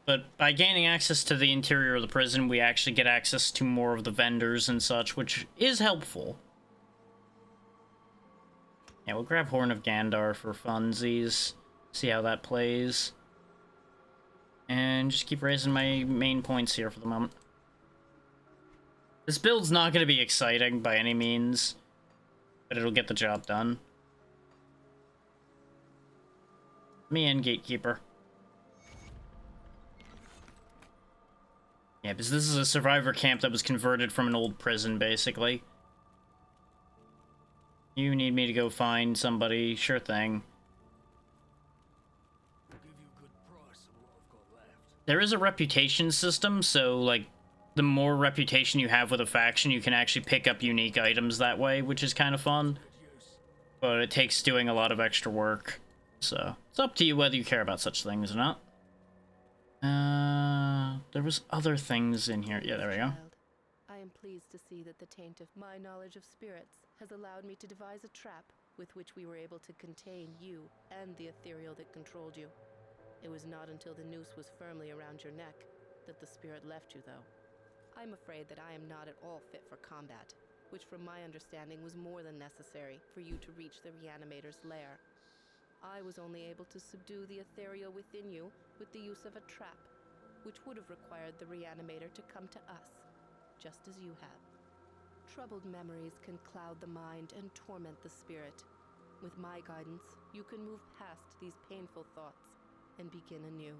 But by gaining access to the interior of the prison, we actually get access to more of the vendors and such, which is helpful. Yeah, we'll grab Horn of Gandar for funsies, see how that plays. And just keep raising my main points here for the moment. This build's not going to be exciting by any means, but it'll get the job done. Me and Gatekeeper. Yeah, because this is a survivor camp that was converted from an old prison, basically. You need me to go find somebody? Sure thing. There is a reputation system, so, like, the more reputation you have with a faction, you can actually pick up unique items that way, which is kind of fun. But it takes doing a lot of extra work. So, it's up to you whether you care about such things or not. There was other things in here. Yeah, there we go. I am pleased to see that the taint of my knowledge of spirits has allowed me to devise a trap with which we were able to contain you and the ethereal that controlled you. It was not until the noose was firmly around your neck that the spirit left you, though. I'm afraid that I am not at all fit for combat, which from my understanding was more than necessary for you to reach the Reanimator's lair. I was only able to subdue the ethereal within you with the use of a trap, which would have required the Reanimator to come to us, just as you have. Troubled memories can cloud the mind and torment the spirit. With my guidance, you can move past these painful thoughts and begin anew.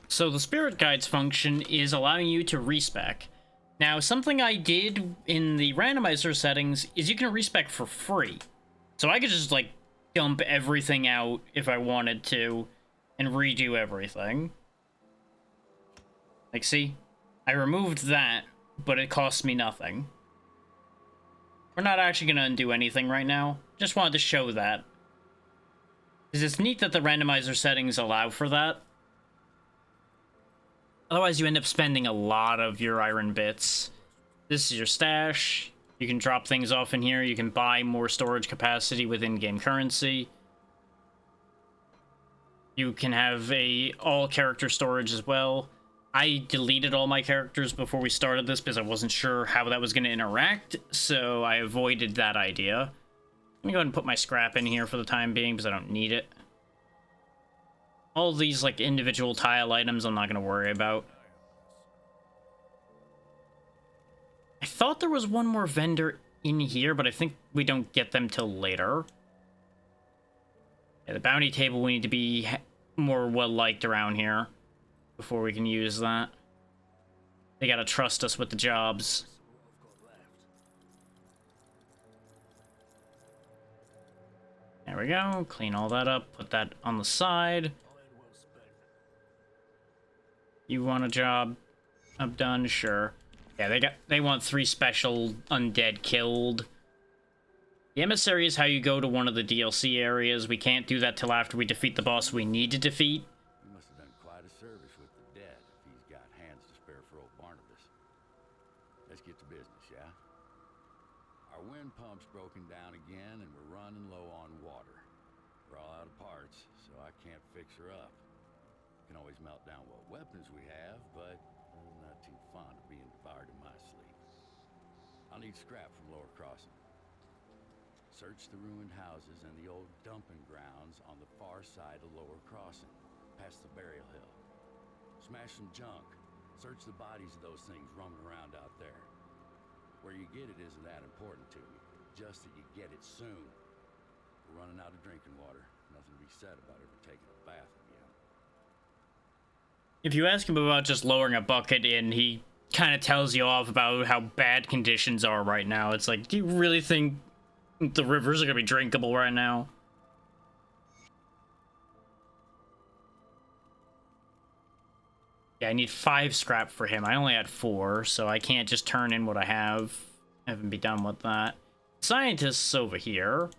So the Spirit Guide's function is allowing you to respec. Now, something I did in the randomizer settings is you can respec for free. So I could just, like, dump everything out if I wanted to and redo everything. Like, see? I removed that, but it costs me nothing. We're not actually going to undo anything right now. Just wanted to show that. Because it's neat that the randomizer settings allow for that. Otherwise, you end up spending a lot of your iron bits. This is your stash. You can drop things off in here. You can buy more storage capacity with in-game currency. You can have a all-character storage as well. I deleted all my characters before we started this because I wasn't sure how that was going to interact, so I avoided that idea. Let me go ahead and put my scrap in here for the time being because I don't need it. All these, like, individual tile items I'm not going to worry about. I thought there was one more vendor in here, but I think we don't get them till later. Yeah, the bounty table we need to be more well-liked around here before we can use that. They gotta trust us with the jobs. There we go. Clean all that up. Put that on the side. You want a job? I'm done. Sure. Yeah, they want 3 special undead killed. The emissary is how you go to one of the DLC areas. We can't do that till after we defeat the boss we need to defeat. You must have done quite a service with the dead if he's got hands to spare for old Barnabas. Let's get to business, yeah? Our wind pump's broken down again and we're running low on water. We're all out of parts, so I can't fix her up. Can always melt down what weapons we have, but I'm not too fond of being devoured in my sleep. I'll need scrap from Lower Crossing. Search the ruined houses and the old dumping grounds on the far side of Lower Crossing, past the burial hill. Smash some junk. Search the bodies of those things roaming around out there. Where you get it isn't that important to me, just that you get it soon. We're running out of drinking water. Nothing to be said about ever taking a bath again. If you ask him about just lowering a bucket in, he kind of tells you off about how bad conditions are right now. It's like, do you really think the rivers are going to be drinkable right now? Yeah, I need 5 scrap for him. I only had 4, so I can't just turn in what I have. I haven't be done with that. Scientist's over here.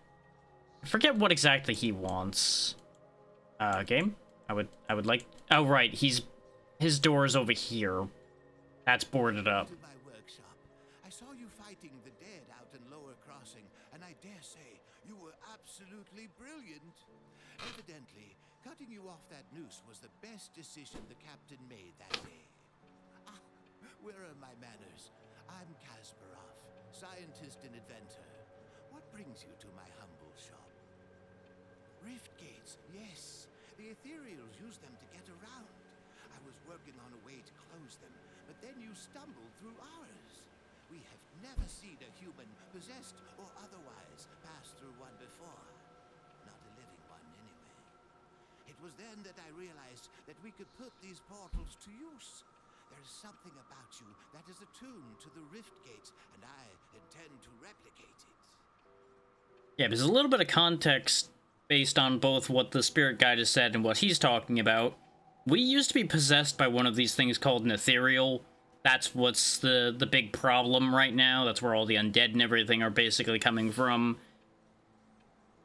I forget what exactly he wants. Game? I would like... Oh, right. His door's over here. That's boarded up. To my workshop. I saw you fighting the dead out in Lower Crossing, and I dare say you were absolutely brilliant. Evidently, cutting you off that noose was the best decision the captain made that day. Ah, where are my manners? I'm Kasparov, scientist and inventor. What brings you to my humble shop? Rift gates, yes. The ethereals use them to get around. I was working on a way to close them, but then you stumbled through ours. We have never seen a human, possessed or otherwise, pass through one before. Not a living one, anyway. It was then that I realized that we could put these portals to use. There is something about you that is attuned to the rift gates, and I intend to replicate it. Yeah, there's a little bit of context based on both what the spirit guide has said and what he's talking about. We used to be possessed by one of these things called an ethereal. That's what's the big problem right now. That's where all the undead and everything are basically coming from.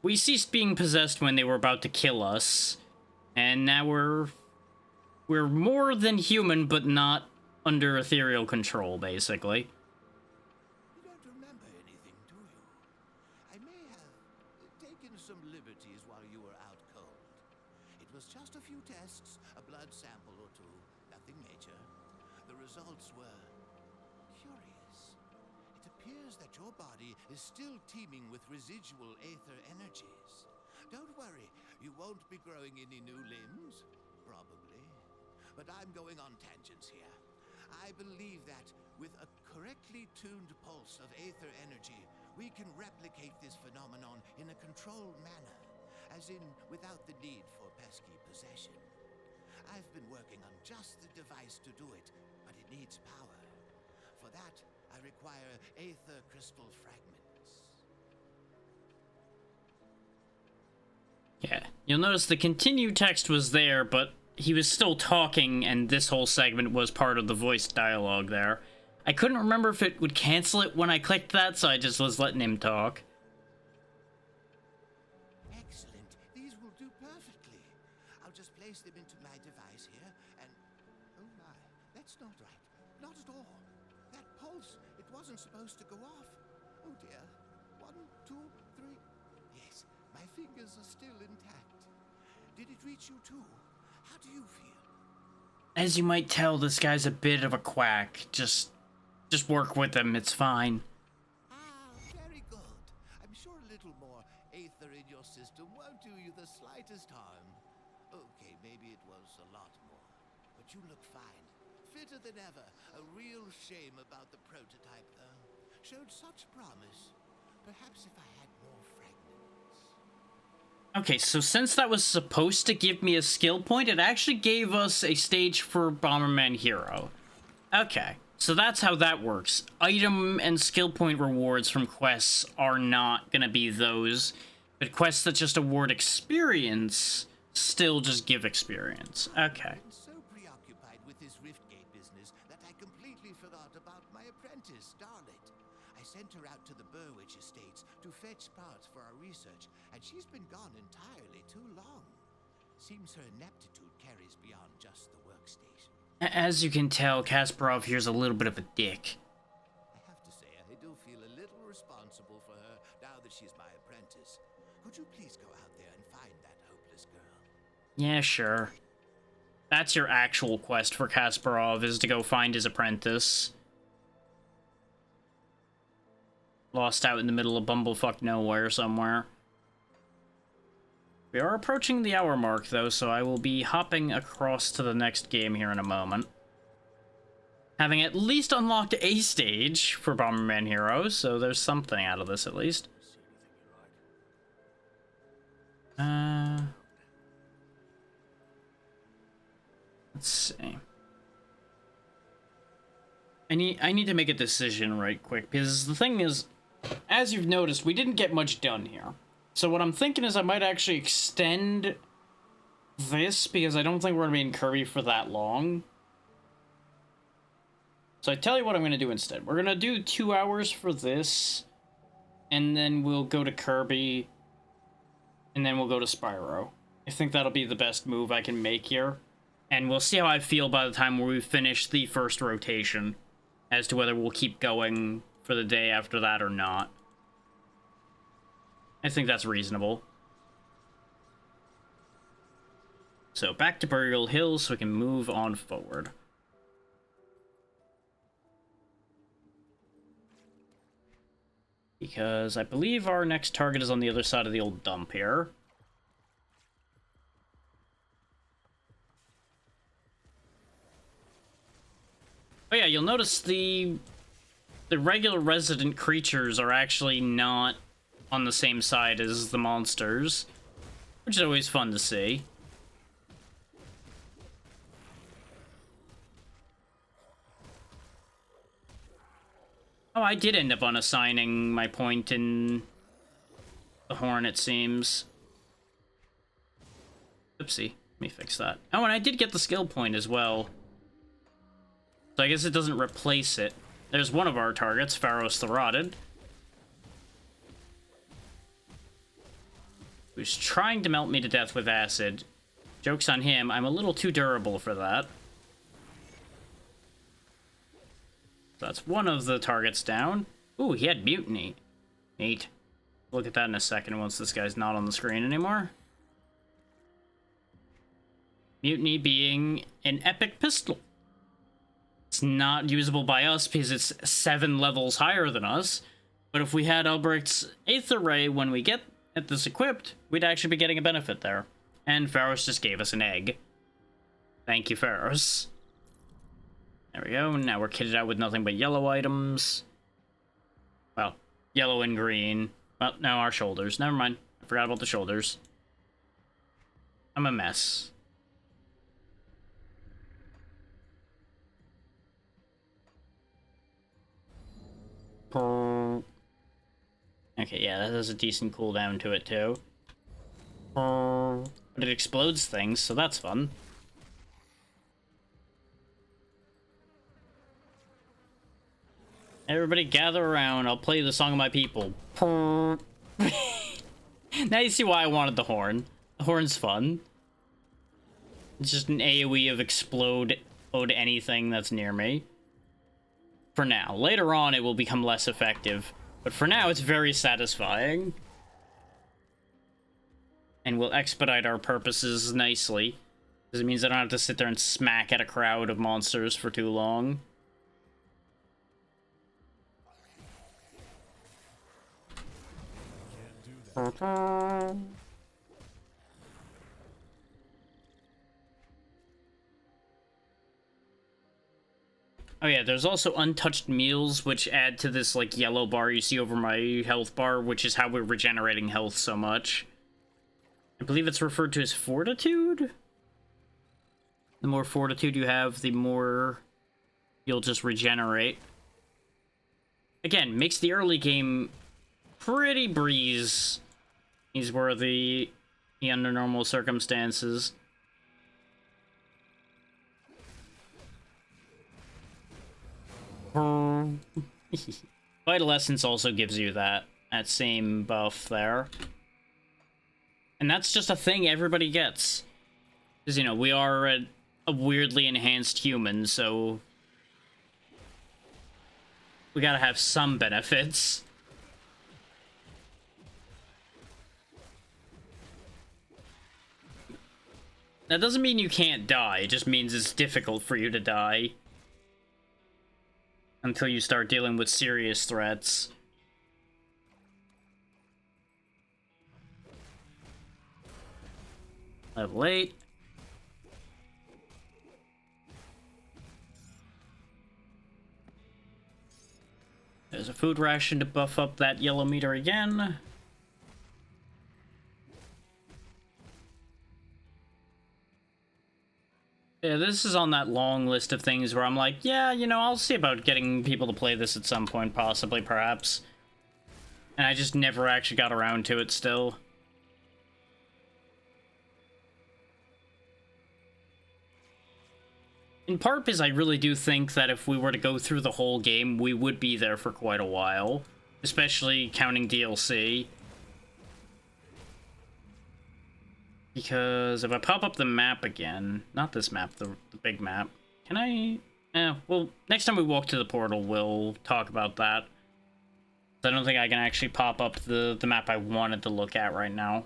We ceased being possessed when they were about to kill us, and now we're more than human, but not under ethereal control, basically. You don't remember anything, do you? I may have taken some liberties while you were out cold. It was just a few tests, a blood sample or two, nothing major. The results were curious. It appears that your body is still teeming with residual aether energies. Don't worry, you won't be growing any new limbs, probably. But I'm going on tangents here. I believe that with a correctly tuned pulse of aether energy, we can replicate this phenomenon in a controlled manner, as in without the need for pesky possession. I've been working on just the device to do it, but it needs power. For that, I require aether crystal fragments. Yeah, you'll notice the continue text was there, but he was still talking, and this whole segment was part of the voice dialogue there. I couldn't remember if it would cancel it when I clicked that, so I just was letting him talk. Excellent. These will do perfectly. I'll just place them into my device here, and... Oh my, that's not right. Not at all. That pulse, it wasn't supposed to go off. Oh dear. 1, 2, 3... Yes, my fingers are still intact. Did it reach you too? How do you feel? As you might tell, this guy's a bit of a quack. Just work with him, it's fine. Ah, very good. I'm sure a little more aether in your system won't do you the slightest harm. Okay, maybe it was a lot more. But you look fine. Fitter than ever. A real shame about the prototype, though. Showed such promise. Perhaps if I had more fragments. Okay, so since that was supposed to give me a skill point, it actually gave us a stage for Bomberman Hero. Okay, so that's how that works. Item and skill point rewards from quests are not gonna be those, but quests that just award experience still just give experience. Okay. I've been so preoccupied with this Riftgate business that I completely forgot about my apprentice, Darlet. I sent her out to the Burwich estates to fetch parts for our research, and she's been gone entirely too long. Seems her ineptitude carries beyond just the workstation. As you can tell, Kasparov here's a little bit of a dick. I have to say, I do feel a little responsible for her now that she's my apprentice. Could you please go out there and find that hopeless girl? Yeah, sure. That's your actual quest for Kasparov, is to go find his apprentice. Lost out in the middle of bumblefuck nowhere somewhere. We are approaching the hour mark, though, so I will be hopping across to the next game here in a moment. Having at least unlocked a stage for Bomberman Hero, so there's something out of this at least. Let's see. I need to make a decision right quick, because the thing is, as you've noticed, we didn't get much done here. So what I'm thinking is I might actually extend this, because I don't think we're going to be in Kirby for that long. So I tell you what I'm going to do instead. We're going to do 2 hours for this, and then we'll go to Kirby, and then we'll go to Spyro. I think that'll be the best move I can make here. And we'll see how I feel by the time we finish the first rotation, as to whether we'll keep going for the day after that or not. I think that's reasonable. So back to Burial Hill so we can move on forward. Because I believe our next target is on the other side of the old dump here. Oh yeah, you'll notice the regular resident creatures are actually not on the same side as the monsters, which is always fun to see. Oh, I did end up unassigning my point in the horn, it seems. Oopsie. Let me fix that. Oh, and I did get the skill point as well. So I guess it doesn't replace it. There's one of our targets, Pharos the Rotted, who's trying to melt me to death with acid. Joke's on him, I'm a little too durable for that. That's one of the targets down. Ooh, he had mutiny. Neat. Look at that in a second once this guy's not on the screen anymore. Mutiny being an epic pistol. It's not usable by us because it's 7 levels higher than us. But if we had Albrecht's Aether Ray when we get at this equipped, we'd actually be getting a benefit there. And Pharos just gave us an egg. Thank you, Pharos. There we go. Now we're kitted out with nothing but yellow items. Well, yellow and green. Well, now our shoulders. Never mind. I forgot about the shoulders. I'm a mess. Okay, yeah, that has a decent cooldown to it, too. But it explodes things, so that's fun. Everybody gather around, I'll play the song of my people. Now you see why I wanted the horn. The horn's fun. It's just an AoE of explode anything that's near me. For now. Later on, it will become less effective. But for now, it's very satisfying. And will expedite our purposes nicely. Because it means I don't have to sit there and smack at a crowd of monsters for too long. Oh yeah, there's also untouched meals, which add to this, like, yellow bar you see over my health bar, which is how we're regenerating health so much. I believe it's referred to as fortitude? The more fortitude you have, the more you'll just regenerate. Again, makes the early game pretty breeze-worthy under normal circumstances. Vital Essence also gives you that same buff there. And that's just a thing everybody gets. Because, you know, we are a weirdly enhanced human, so we gotta have some benefits. That doesn't mean you can't die, it just means it's difficult for you to die. Until you start dealing with serious threats. Level 8. There's a food ration to buff up that yellow meter again. Yeah, this is on that long list of things where I'm like, yeah, you know, I'll see about getting people to play this at some point, possibly, perhaps. And I just never actually got around to it still. In part because I really do think that if we were to go through the whole game, we would be there for quite a while. Especially counting DLC. Because if I pop up the map again, not this map, the big map, can I? Well, next time we walk to the portal, we'll talk about that. I don't think I can actually pop up the map I wanted to look at right now.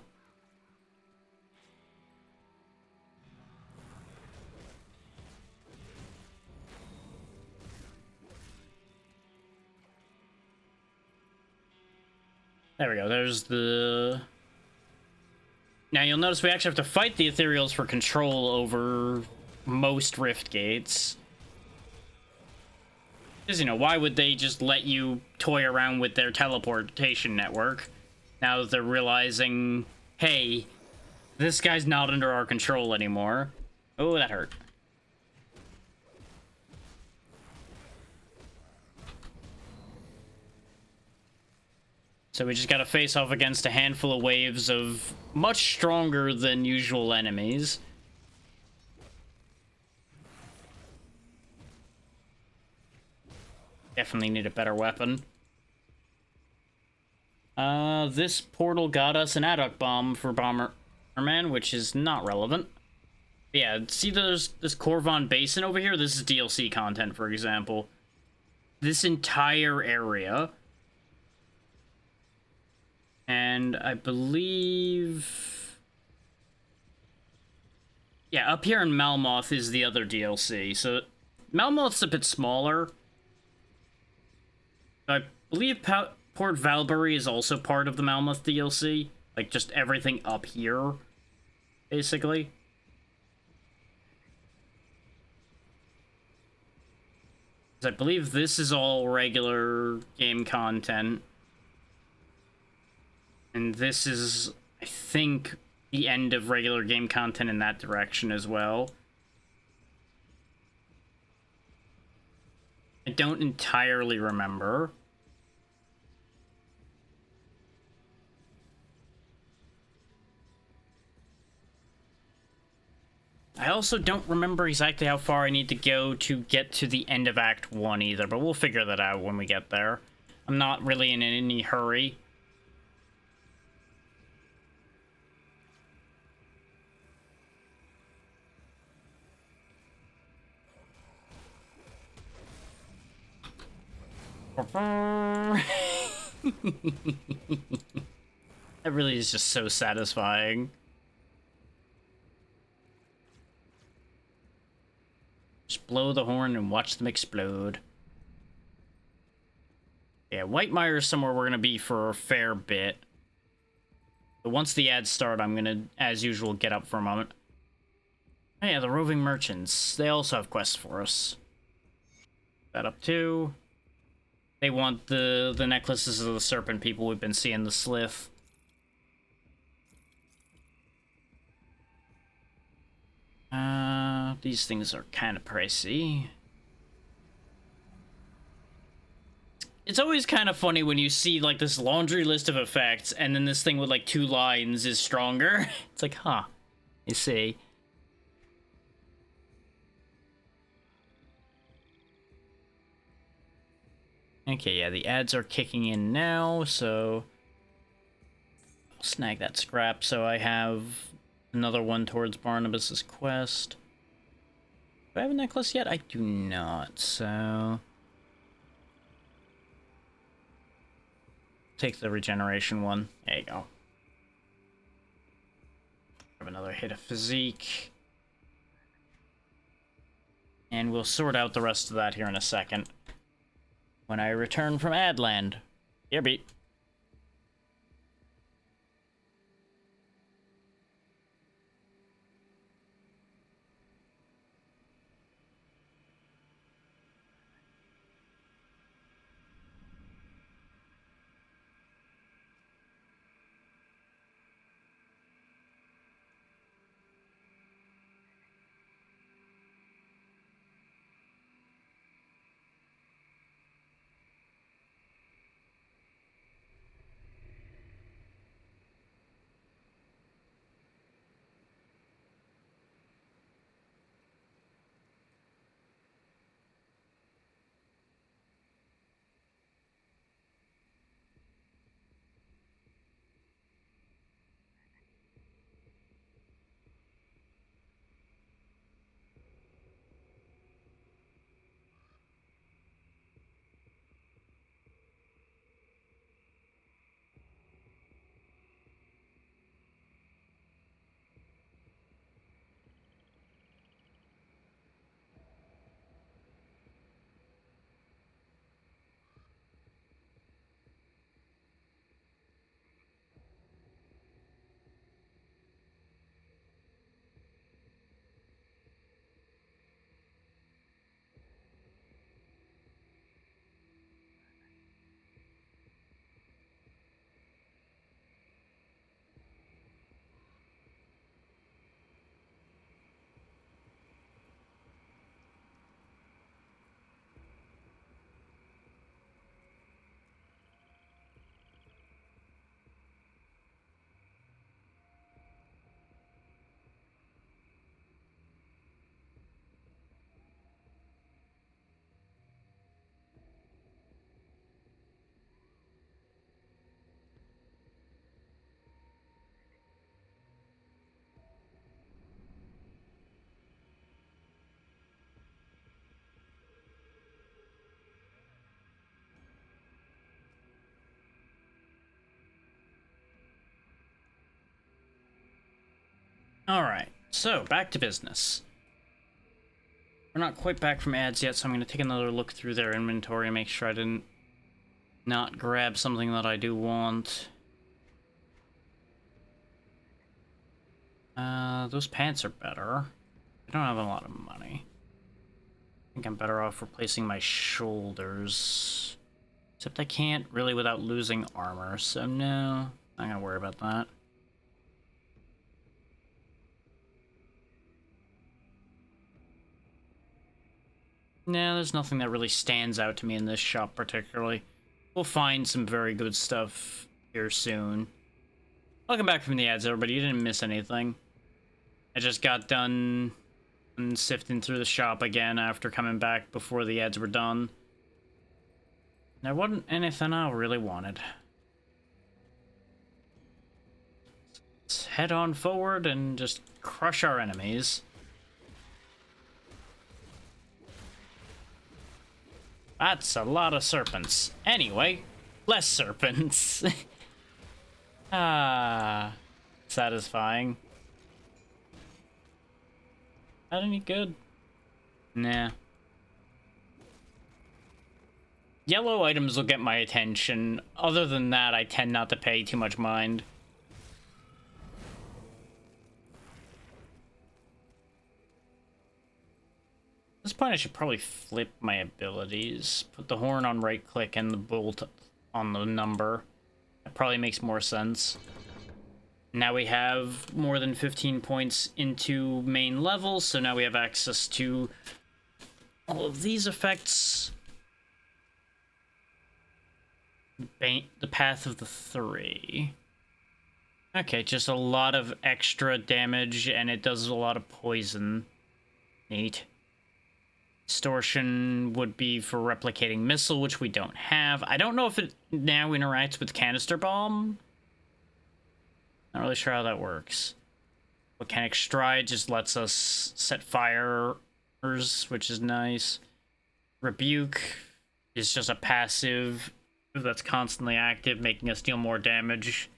There we go, there's the... Now you'll notice we actually have to fight the Ethereals for control over most rift gates. Because, you know, why would they just let you toy around with their teleportation network? Now that they're realizing, hey, this guy's not under our control anymore. Oh, that hurt. So we just gotta face off against a handful of waves of much stronger than usual enemies. Definitely need a better weapon. This portal got us an adduct bomb for Bomberman, which is not relevant. But yeah, see there's this Corvon Basin over here? This is DLC content, for example. This entire area. And I believe... yeah, up here in Malmoth is the other DLC. So, Malmoth's a bit smaller. I believe Port Valbury is also part of the Malmoth DLC. Like, just everything up here, basically. I believe this is all regular game content. And this is, I think, the end of regular game content in that direction as well. I don't entirely remember. I also don't remember exactly how far I need to go to get to the end of Act 1 either, but we'll figure that out when we get there. I'm not really in any hurry. That really is just so satisfying. Just blow the horn and watch them explode. Yeah, Whitemire is somewhere we're gonna be for a fair bit. But once the ads start, I'm gonna, as usual, get up for a moment. Oh yeah, the roving merchants. They also have quests for us. That up too. They want the necklaces of the serpent people we've been seeing, the Slith. These things are kind of pricey. It's always kind of funny when you see, like, this laundry list of effects, and then this thing with, like, 2 lines is stronger. It's like, huh. You see. Okay, yeah, the ads are kicking in now, so... I'll snag that scrap, so I have another one towards Barnabas's quest. Do I have a necklace yet? I do not, so... Take the regeneration one. There you go. Have another hit of physique. And we'll sort out the rest of that here in a second. When I return from Adland. Yeah, beat. Alright, so back to business. We're not quite back from ads yet, so I'm going to take another look through their inventory and make sure I didn't not grab something that I do want. Those pants are better. I don't have a lot of money. I think I'm better off replacing my shoulders. Except I can't really without losing armor, so no, not gonna worry about that. No, there's nothing that really stands out to me in this shop particularly. We'll find some very good stuff here soon. Welcome back from the ads, everybody. You didn't miss anything. I just got done sifting through the shop again after coming back before the ads were done. There wasn't anything I really wanted. Let's head on forward and just crush our enemies. That's a lot of serpents. Anyway, less serpents. Ah, satisfying. That any good? Nah. Yellow items will get my attention. Other than that, I tend not to pay too much mind. At this point, I should probably flip my abilities. Put the horn on right click and the bolt on the number. That probably makes more sense. Now we have more than 15 points into main level, so now we have access to all of these effects. The Path of the Three. Okay, just a lot of extra damage, and it does a lot of poison. Neat. Distortion would be for replicating missile, which we don't have. I don't know if it now interacts with canister bomb. Not really sure how that works. Volcanic Stride just lets us set fires, which is nice. Rebuke is just a passive that's constantly active, making us deal more damage.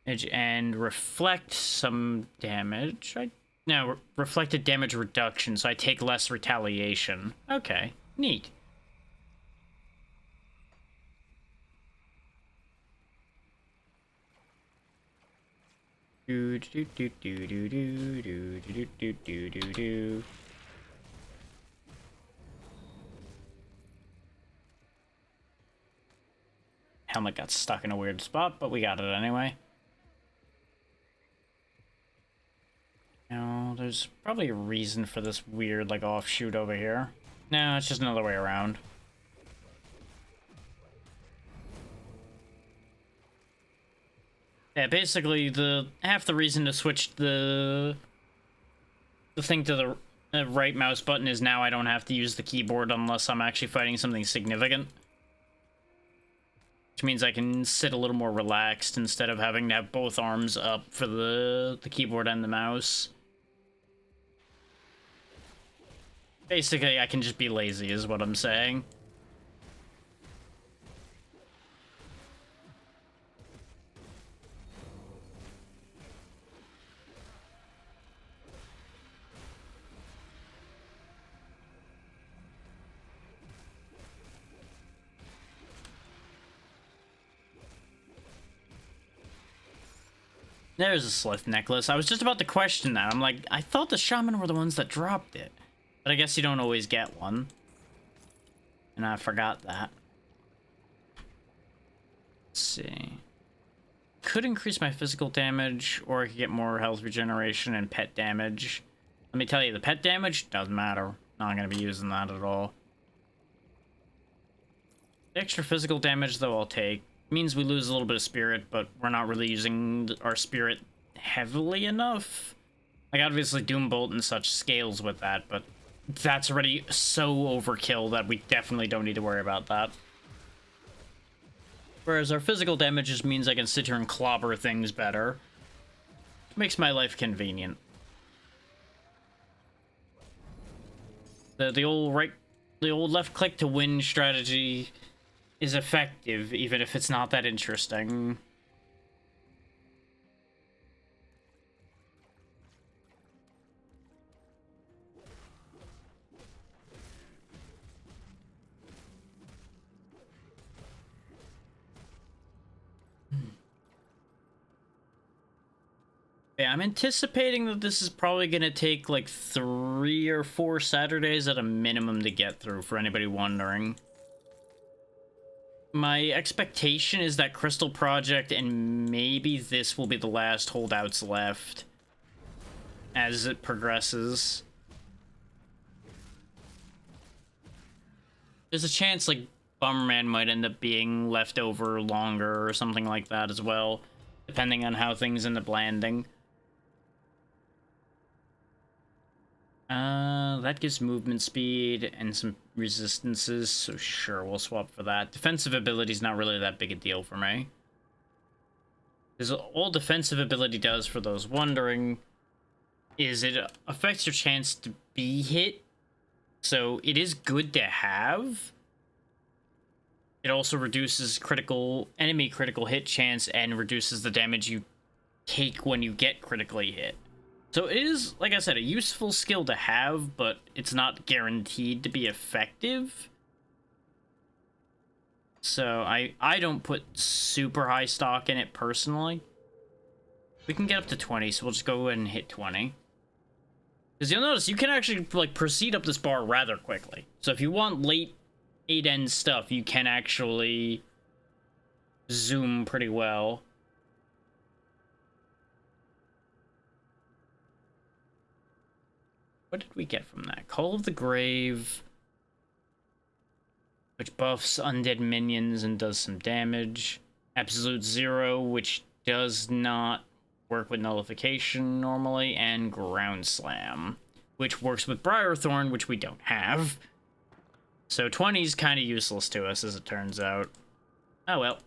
And reflect some damage. No, reflected damage reduction, so I take less retaliation. Okay, neat. Do do do do do do do do do do do do. Helmet got stuck in a weird spot, but we got it anyway. No, there's probably a reason for this weird, like, offshoot over here. No, it's just another way around. Yeah, basically, half the reason to switch the thing to the right mouse button is now I don't have to use the keyboard unless I'm actually fighting something significant. Which means I can sit a little more relaxed instead of having to have both arms up for the keyboard and the mouse. Basically, I can just be lazy, is what I'm saying. There's a Slith necklace. I was just about to question that. I'm like, I thought the shaman were the ones that dropped it. But I guess you don't always get one. And I forgot that. Let's see. Could increase my physical damage, or I could get more health regeneration and pet damage. Let me tell you, the pet damage doesn't matter. Not going to be using that at all. The extra physical damage, though, I'll take. Means we lose a little bit of spirit, but we're not really using our spirit heavily enough. Like, obviously, Doombolt and such scales with that, but that's already so overkill that we definitely don't need to worry about that. Whereas our physical damage just means I can sit here and clobber things better. Makes my life convenient. The old left click to win strategy is effective, even if it's not that interesting. Yeah, I'm anticipating that this is probably going to take like 3 or 4 Saturdays at a minimum to get through, for anybody wondering. My expectation is that Crystal Project and maybe this will be the last holdouts left as it progresses. There's a chance like Bomberman might end up being left over longer or something like that as well, depending on how things end up landing. That gives movement speed and some resistances, so sure, we'll swap for that. Defensive ability is not really that big a deal for me. Because all defensive ability does, for those wondering, is it affects your chance to be hit. So it is good to have. It also reduces enemy critical hit chance and reduces the damage you take when you get critically hit. So it is, like I said, a useful skill to have, but it's not guaranteed to be effective. So I don't put super high stock in it personally. We can get up to 20, so we'll just go ahead and hit 20. Because you'll notice you can actually like proceed up this bar rather quickly. So if you want late 8-end stuff, you can actually zoom pretty well. What did we get from that? Call of the Grave, which buffs undead minions and does some damage. Absolute Zero, which does not work with nullification normally, and Ground Slam, which works with Briarthorn, which we don't have. So 20's kind of useless to us, as it turns out. Oh well.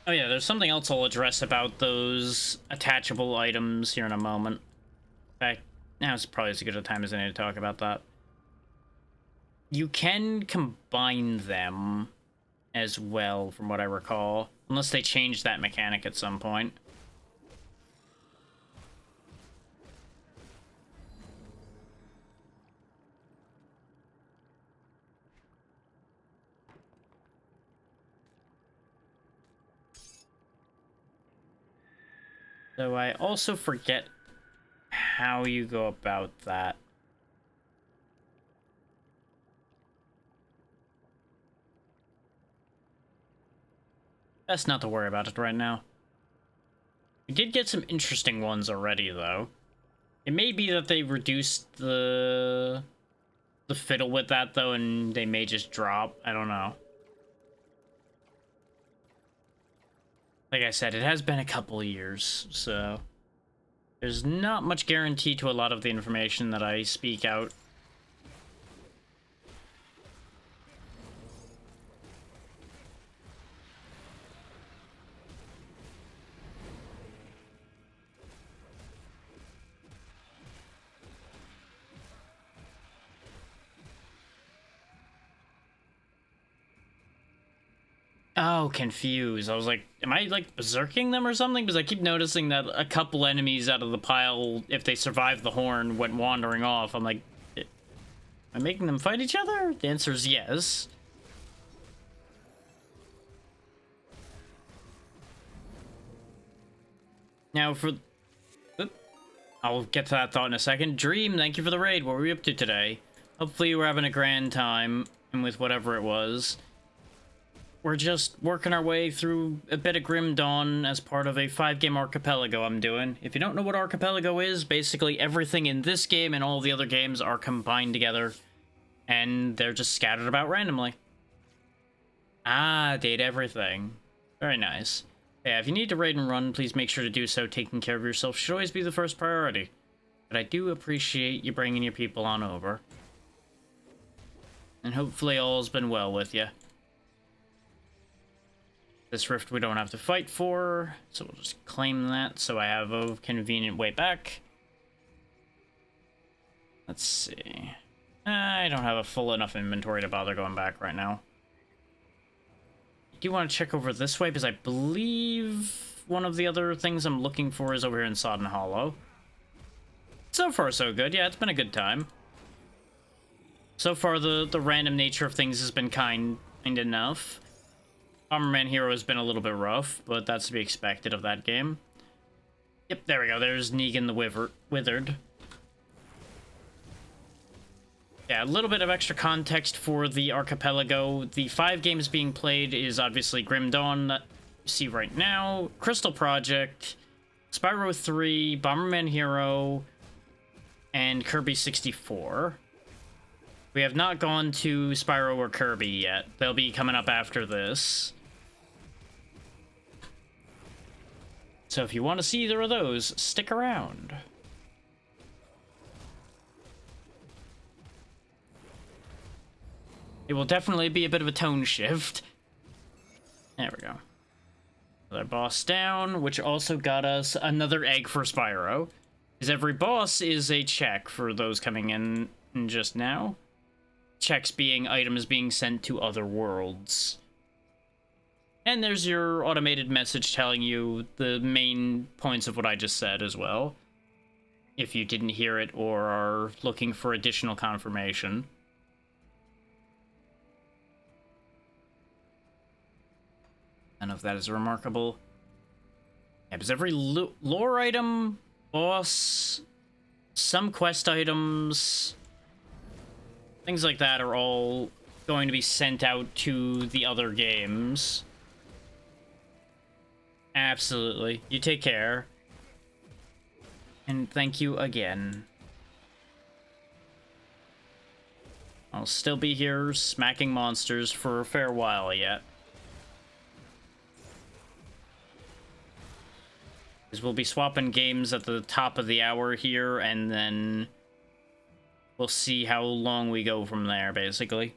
Oh yeah, there's something else I'll address about those attachable items here in a moment. In fact, now it's probably as good a time as any to talk about that. You can combine them as well, from what I recall. Unless they change that mechanic at some point. So I also forget how you go about that. Best not to worry about it right now. We did get some interesting ones already, though. It may be that they reduced the fiddle with that, though, and they may just drop. I don't know. Like I said, it has been a couple of years, so there's not much guarantee to a lot of the information that I speak out. Oh, confused. I was like, am I, like, berserking them or something? Because I keep noticing that a couple enemies out of the pile, if they survived the horn, went wandering off. I'm like, am I making them fight each other? The answer is yes. Now, I'll get to that thought in a second. Dream, thank you for the raid. What were we up to today? Hopefully you were having a grand time, and with whatever it was. We're just working our way through a bit of Grim Dawn as part of a 5-game Archipelago I'm doing. If you don't know what Archipelago is, basically everything in this game and all the other games are combined together, and they're just scattered about randomly. Ah, date everything. Very nice. Yeah, if you need to raid and run, please make sure to do so. Taking care of yourself should always be the first priority. But I do appreciate you bringing your people on over. And hopefully all's been well with you. This rift we don't have to fight for, so we'll just claim that so I have a convenient way back. Let's see. I don't have a full enough inventory to bother going back right now. I do want to check over this way because I believe one of the other things I'm looking for is over here in Sodden Hollow. So far so good. Yeah, it's been a good time. So far, the random nature of things has been kind enough. Bomberman Hero has been a little bit rough, but that's to be expected of that game. Yep, there we go. There's Negan the Withered. Yeah, a little bit of extra context for the Archipelago. The 5 games being played is obviously Grim Dawn, that you see right now, Crystal Project, Spyro 3, Bomberman Hero, and Kirby 64. We have not gone to Spyro or Kirby yet. They'll be coming up after this. So if you want to see either of those, stick around. It will definitely be a bit of a tone shift. There we go. Another boss down, which also got us another egg for Spyro. Because every boss is a check for those coming in just now. Checks being items being sent to other worlds. And there's your automated message telling you the main points of what I just said as well. If you didn't hear it or are looking for additional confirmation. None of that is remarkable. Yeah, because every lore item, boss, some quest items, things like that are all going to be sent out to the other games. Absolutely. You take care. And thank you again. I'll still be here smacking monsters for a fair while yet. We'll be swapping games at the top of the hour here, and then we'll see how long we go from there, basically.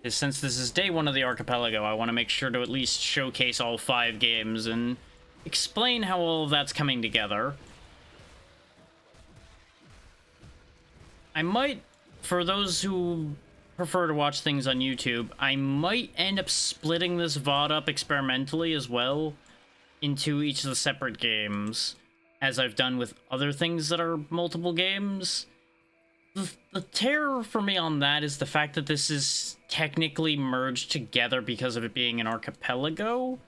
Since this is day 1 of the Archipelago, I want to make sure to at least showcase all 5 games and explain how all of that's coming together. I might, for those who prefer to watch things on YouTube, I might end up splitting this VOD up experimentally as well into each of the separate games, as I've done with other things that are multiple games. The terror for me on that is the fact that this is technically merged together because of it being an archipelago.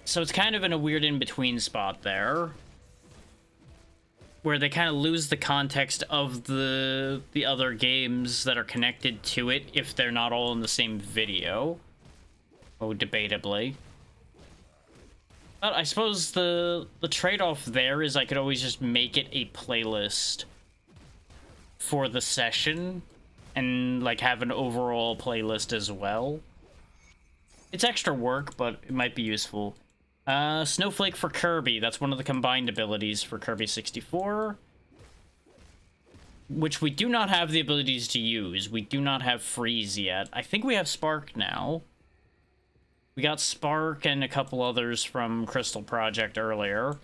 So it's kind of in a weird in-between spot there, where they kind of lose the context of the other games that are connected to it if they're not all in the same video. Oh, debatably. But I suppose the trade-off there is I could always just make it a playlist for the session and like have an overall playlist as well. It's extra work, but it might be useful. Snowflake for Kirby. That's one of the combined abilities for Kirby 64. Which we do not have the abilities to use. We do not have Freeze yet. I think we have Spark now. We got Spark and a couple others from Crystal Project earlier.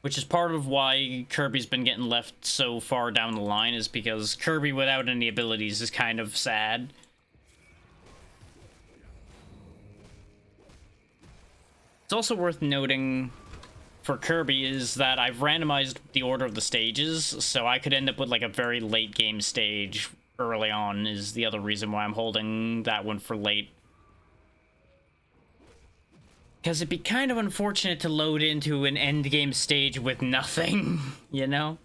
Which is part of why Kirby's been getting left so far down the line, is because Kirby without any abilities is kind of sad. It's also worth noting for Kirby is that I've randomized the order of the stages, so I could end up with like a very late game stage early on, is the other reason why I'm holding that one for late. Because it'd be kind of unfortunate to load into an end game stage with nothing, you know?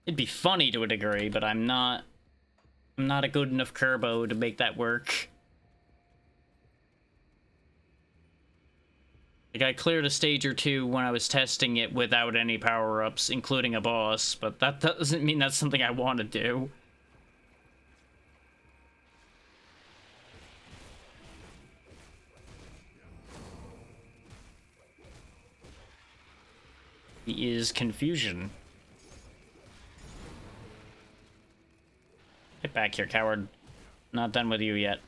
It'd be funny to a degree, but I'm not a good enough Kerbo to make that work. Like, I cleared a stage or 2 when I was testing it without any power-ups, including a boss, but that doesn't mean that's something I want to do. He is confusion. Get back here, coward. Not done with you yet.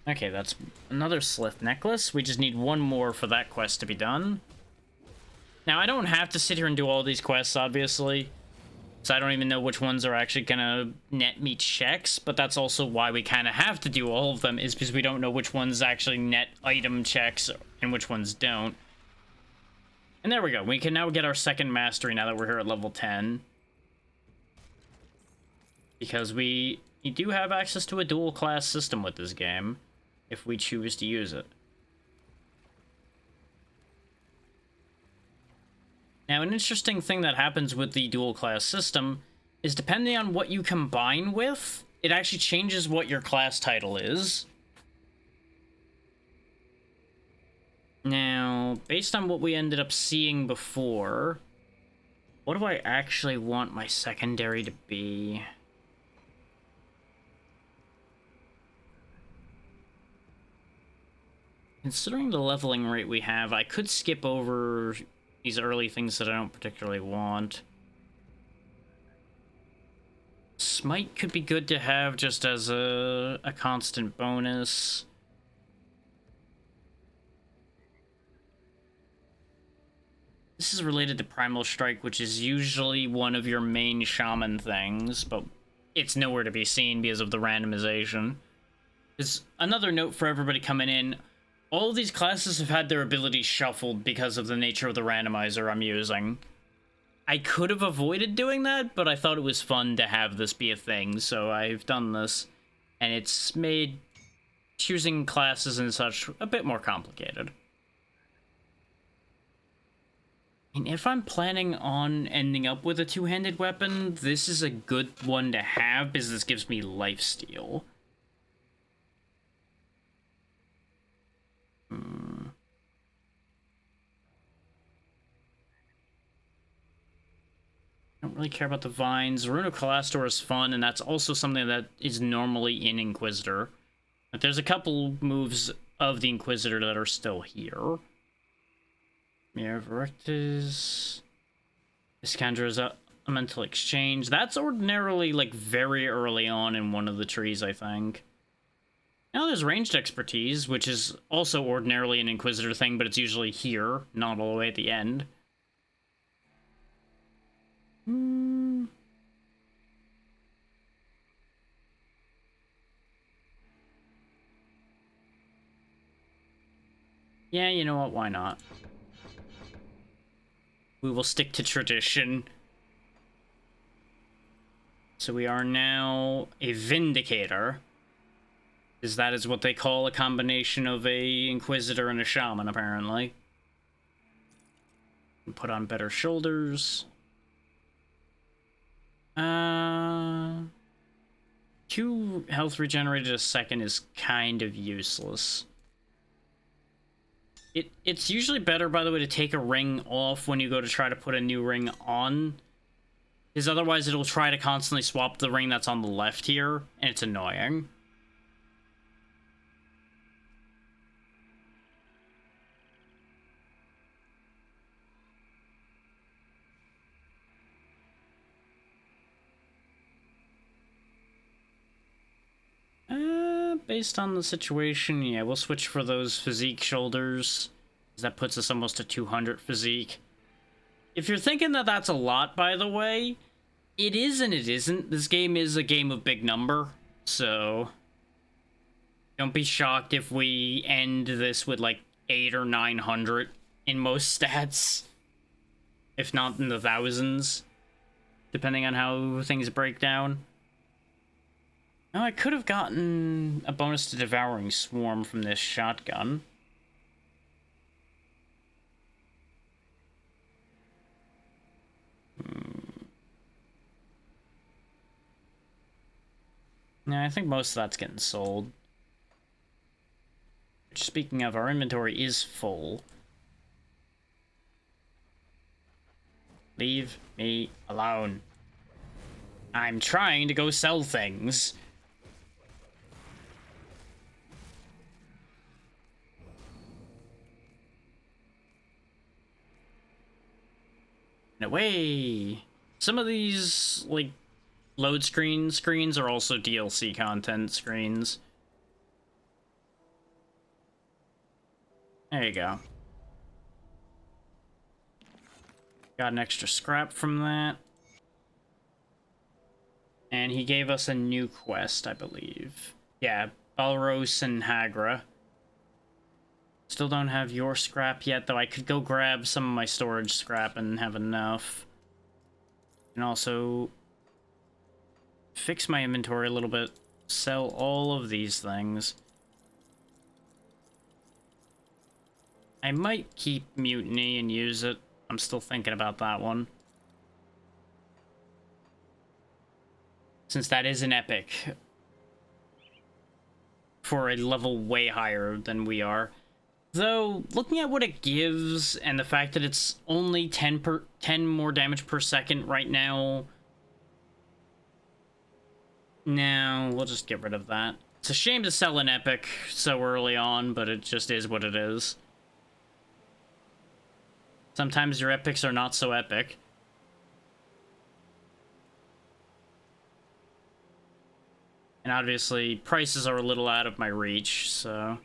Okay, that's another Slith necklace. We just need one more for that quest to be done. Now, I don't have to sit here and do all these quests, obviously. So I don't even know which ones are actually gonna net me checks, but that's also why we kind of have to do all of them, is because we don't know which ones actually net item checks and which ones don't. And there we go. We can now get our second mastery now that we're here at level 10. Because we do have access to a dual class system with this game, if we choose to use it. Now, an interesting thing that happens with the dual class system is depending on what you combine with, it actually changes what your class title is. Now, based on what we ended up seeing before, what do I actually want my secondary to be? Considering the leveling rate we have, I could skip over these early things that I don't particularly want. Smite could be good to have just as a constant bonus. This is related to Primal Strike, which is usually one of your main shaman things, but it's nowhere to be seen because of the randomization. There's another note for everybody coming in. All of these classes have had their abilities shuffled because of the nature of the randomizer I'm using. I could have avoided doing that, but I thought it was fun to have this be a thing, so I've done this. And it's made choosing classes and such a bit more complicated. And if I'm planning on ending up with a two-handed weapon, this is a good one to have because this gives me lifesteal. I don't really care about the vines. Rune of Calastor is fun, and that's also something that is normally in Inquisitor. But there's a couple moves of the Inquisitor that are still here. Mirror of Erectus. Iskandra's Elemental Exchange. That's ordinarily, like, very early on in one of the trees, I think. Now there's Ranged Expertise, which is also ordinarily an Inquisitor thing, but it's usually here, not all the way at the end. Yeah, you know what? Why not? We will stick to tradition. So we are now a Vindicator. Because that is what they call a combination of a Inquisitor and a Shaman, apparently. Put on better shoulders. 2 health regenerated a second is kind of useless. It's usually better, by the way, to take a ring off when you go to try to put a new ring on. Because otherwise it'll try to constantly swap the ring that's on the left here, and it's annoying. Based on the situation, yeah, we'll switch for those physique shoulders. That puts us almost to 200 physique. If you're thinking that that's a lot, by the way, it is and it isn't. This game is a game of big number, so don't be shocked if we end this with like 800 or 900 in most stats, if not in the thousands, depending on how things break down. Now, I could have gotten a bonus to Devouring Swarm from this shotgun. Yeah, I think most of that's getting sold. Which, speaking of, our inventory is full. Leave me alone. I'm trying to go sell things. Away. Some of these, like, load screens are also DLC content screens. There you go. Got an extra scrap from that. And he gave us a new quest, I believe. Yeah, Balros and Hagra. Still don't have your scrap yet, though I could go grab some of my storage scrap and have enough. And also fix my inventory a little bit. Sell all of these things. I might keep Mutiny and use it. I'm still thinking about that one. Since that is an epic. For a level way higher than we are. Though, looking at what it gives, and the fact that it's only 10 more damage per second right now... No, we'll just get rid of that. It's a shame to sell an epic so early on, but it just is what it is. Sometimes your epics are not so epic. And obviously, prices are a little out of my reach, so...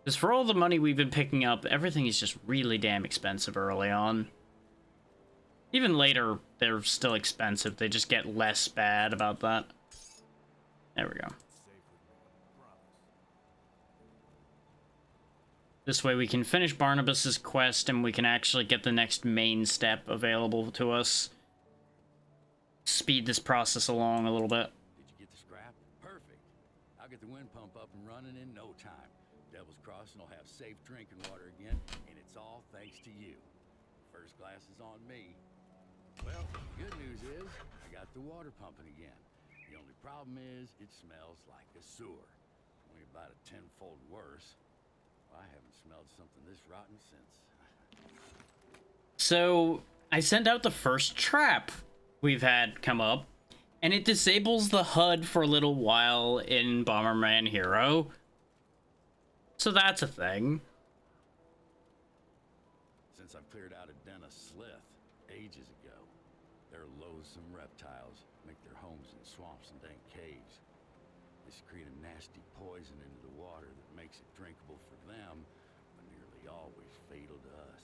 Because for all the money we've been picking up, everything is just really damn expensive early on. Even later, they're still expensive. They just get less bad about that. There we go. This way we can finish Barnabas's quest and we can actually get the next main step available to us. Speed this process along a little bit. Did you get the scrap? Perfect. I'll get the wind pump up and running in no time. Devil's Crossing will have safe drinking water again, and it's all thanks to you. First class is on me. Well, the good news is I got the water pumping again. The only problem is it smells like a sewer. Only about a tenfold worse. I haven't smelled something this rotten since. So, I sent out the first trap we've had come up, and it disables the HUD for a little while in Bomberman Hero. So that's a thing. Since I've cleared out a den of slith ages ago, they're loathsome reptiles, make their homes in swamps and dank caves. They secrete a nasty poison into the water that makes it drinkable for them, but nearly always fatal to us.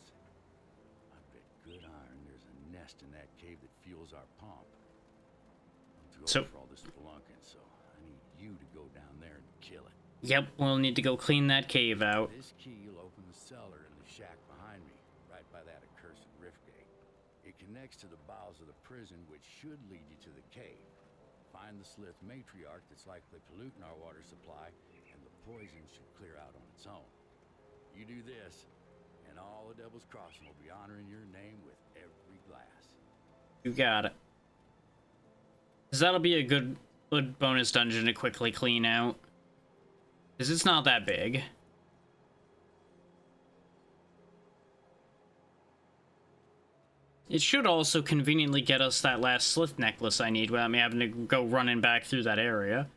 I bet good iron there's a nest in that cave that fuels our pump. I'm too old for all this spelunking, so I need you to go down there and kill it. Yep, we'll need to go clean that cave out. This key will open the cellar in the shack behind me, right by that accursed rift gate. It connects to the bowels of the prison, which should lead you to the cave. Find the slith matriarch that's likely polluting our water supply, and the poison should clear out on its own. You do this, and all the Devil's Crossing will be honoring your name with every glass. You got it. Because that'll be a good bonus dungeon to quickly clean out. Because it's not that big. It should also conveniently get us that last slith necklace I need without me having to go running back through that area.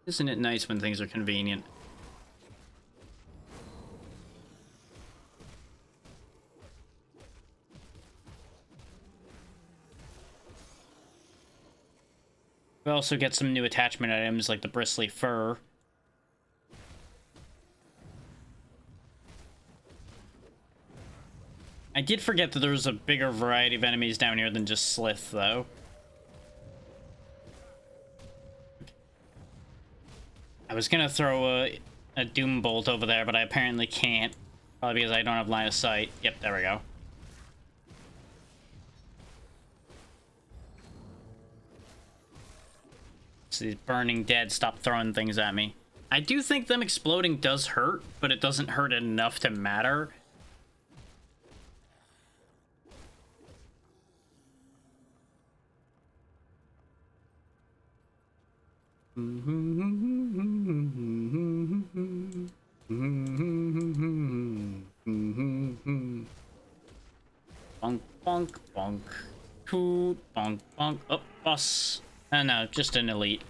Isn't it nice when things are convenient? We also get some new attachment items like the bristly fur. I did forget that there was a bigger variety of enemies down here than just Slith, though. I was gonna throw a Doom Bolt over there, but I apparently can't. Probably because I don't have line of sight. Yep, there we go. These burning dead, stop throwing things at me. I do think them exploding does hurt, but it doesn't hurt enough to matter. Bonk, bonk, bonk. Toot, bonk, bonk. Oh, boss. No, just an elite.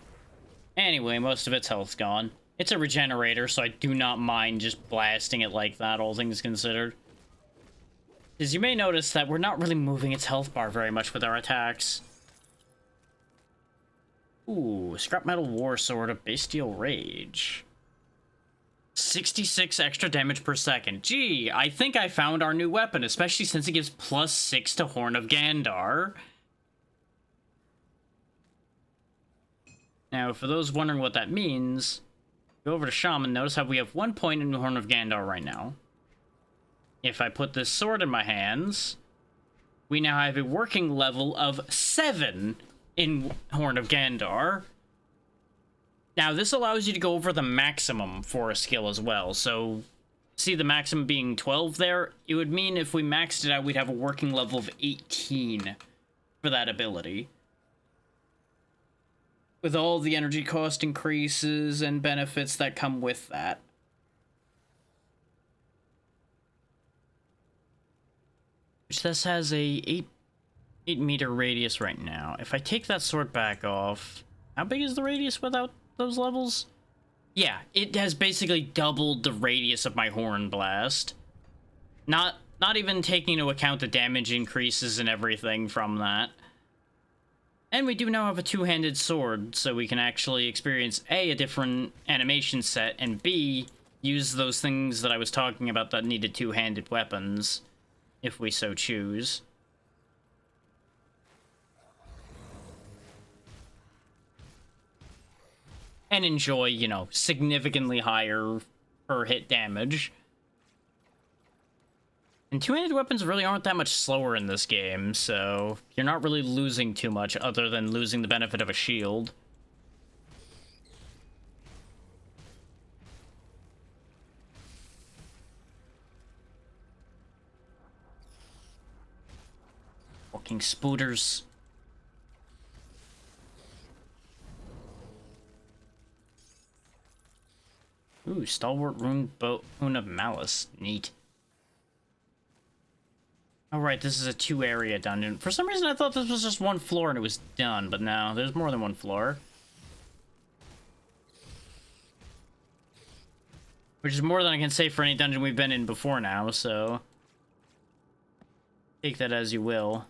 Anyway, most of its health's gone. It's a regenerator, so I do not mind just blasting it like that, all things considered. As you may notice that we're not really moving its health bar very much with our attacks. Ooh, scrap metal war sword of bestial rage. 66 extra damage per second. Gee, I think I found our new weapon, especially since it gives +6 to Horn of Gandar. Now, for those wondering what that means, go over to Shaman, notice how we have 1 point in Horn of Gandar right now. If I put this sword in my hands, we now have a working level of 7 in Horn of Gandar. Now, this allows you to go over the maximum for a skill as well. So, see the maximum being 12 there? It would mean if we maxed it out, we'd have a working level of 18 for that ability. With all the energy cost increases and benefits that come with that. Which this has a 8 meter radius right now. If I take that sword back off, how big is the radius without those levels? Yeah, it has basically doubled the radius of my Horn Blast. Not even taking into account the damage increases and everything from that. And we do now have a two-handed sword, so we can actually experience A, a different animation set, and B, use those things that I was talking about that needed two-handed weapons, if we so choose. And enjoy, you know, significantly higher per hit damage. And two-handed weapons really aren't that much slower in this game, so you're not really losing too much other than losing the benefit of a shield. Walking spooters. Ooh, Stalwart Rune Boon of Malice. Neat. Alright, this is a 2-area dungeon. For some reason I thought this was just 1 floor and it was done, but no, there's more than 1 floor. Which is more than I can say for any dungeon we've been in before now, so... take that as you will.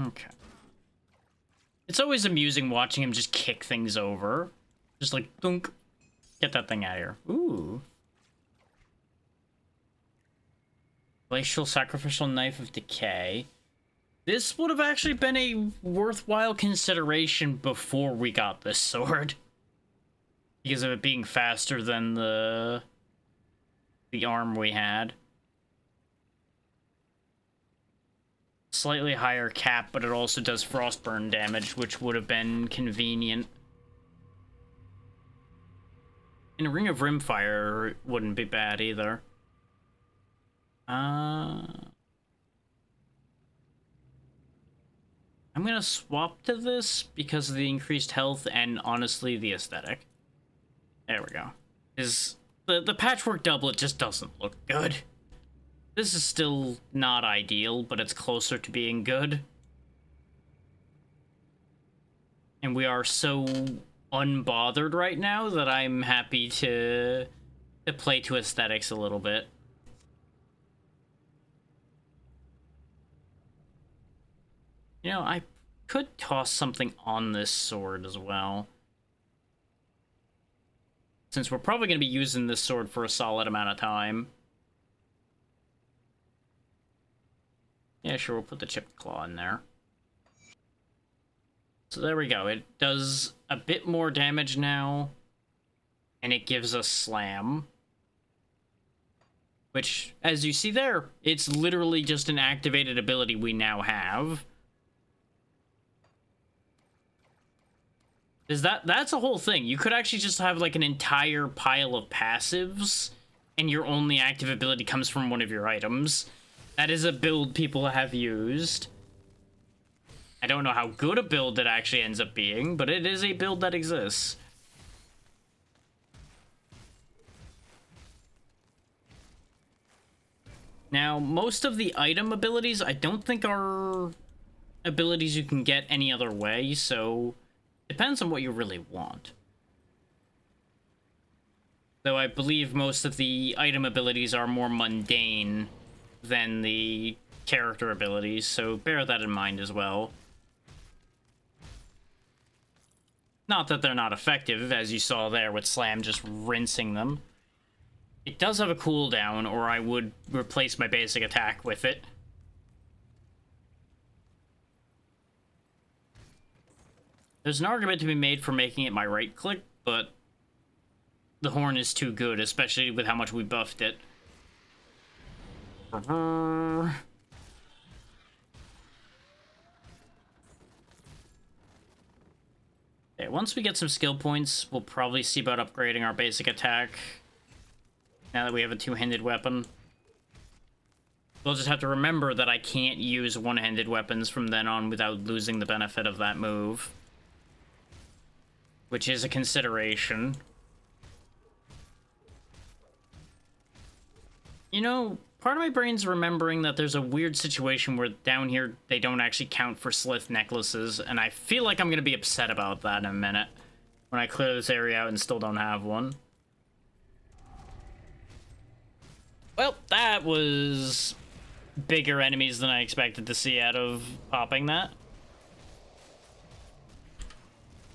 Okay. It's always amusing watching him just kick things over. Just like, dunk. Get that thing out of here. Ooh. Glacial Sacrificial Knife of Decay. This would have actually been a worthwhile consideration before we got this sword. Because of it being faster than the arm we had. Slightly higher cap, but it also does frostburn damage, which would have been convenient. And a Ring of Rimfire wouldn't be bad either. I'm gonna swap to this because of the increased health and honestly the aesthetic. There we go. The patchwork doublet just doesn't look good. This is still not ideal, but it's closer to being good. And we are so unbothered right now that I'm happy to play to aesthetics a little bit. You know, I could toss something on this sword as well. Since we're probably going to be using this sword for a solid amount of time. Yeah, sure, we'll put the chipped claw in there. So there we go. It does a bit more damage now. And it gives us slam. Which, as you see there, it's literally just an activated ability we now have. That's a whole thing. You could actually just have like an entire pile of passives, and your only active ability comes from one of your items. That is a build people have used. I don't know how good a build it actually ends up being, but it is a build that exists. Now, most of the item abilities I don't think are abilities you can get any other way, so depends on what you really want. Though I believe most of the item abilities are more mundane than the character abilities, so bear that in mind as well. Not that they're not effective, as you saw there with Slam just rinsing them. It does have a cooldown, or I would replace my basic attack with it. There's an argument to be made for making it my right click, but the horn is too good, especially with how much we buffed it. Okay, once we get some skill points, we'll probably see about upgrading our basic attack. Now that we have a two-handed weapon. We'll just have to remember that I can't use one-handed weapons from then on without losing the benefit of that move. Which is a consideration. You know, part of my brain's remembering that there's a weird situation where down here they don't actually count for Slith necklaces, and I feel like I'm gonna be upset about that in a minute when I clear this area out and still don't have one. Well, that was bigger enemies than I expected to see out of popping that.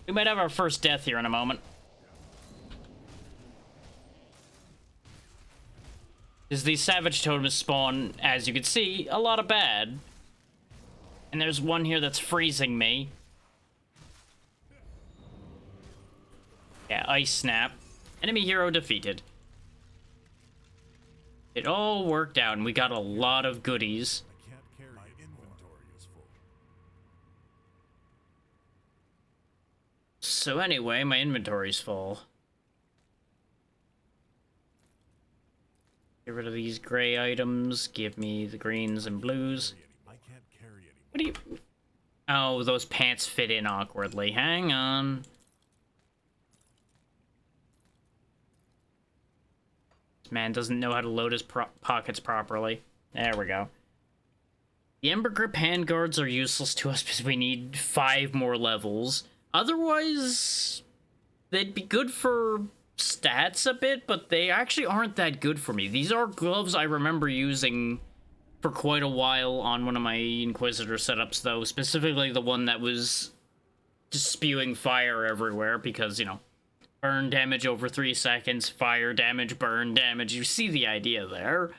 We might have our first death here in a moment. Because these savage totems spawn, as you can see, a lot of bad. And there's one here that's freezing me. Yeah, Ice Snap. Enemy hero defeated. It all worked out, and we got a lot of goodies. I can't carry my inventory is full. So anyway, my inventory's full. Get rid of these gray items. Give me the greens and blues. I can't carry anymore. What do you... Oh, those pants fit in awkwardly. Hang on. This man doesn't know how to load his pockets properly. There we go. The Ember Grip handguards are useless to us because we need 5 more levels. Otherwise, they'd be good for stats a bit, but they actually aren't that good for me. These are gloves I remember using for quite a while on one of my Inquisitor setups, though. Specifically the one that was just spewing fire everywhere because, you know, burn damage over 3 seconds, fire damage, burn damage. You see the idea there.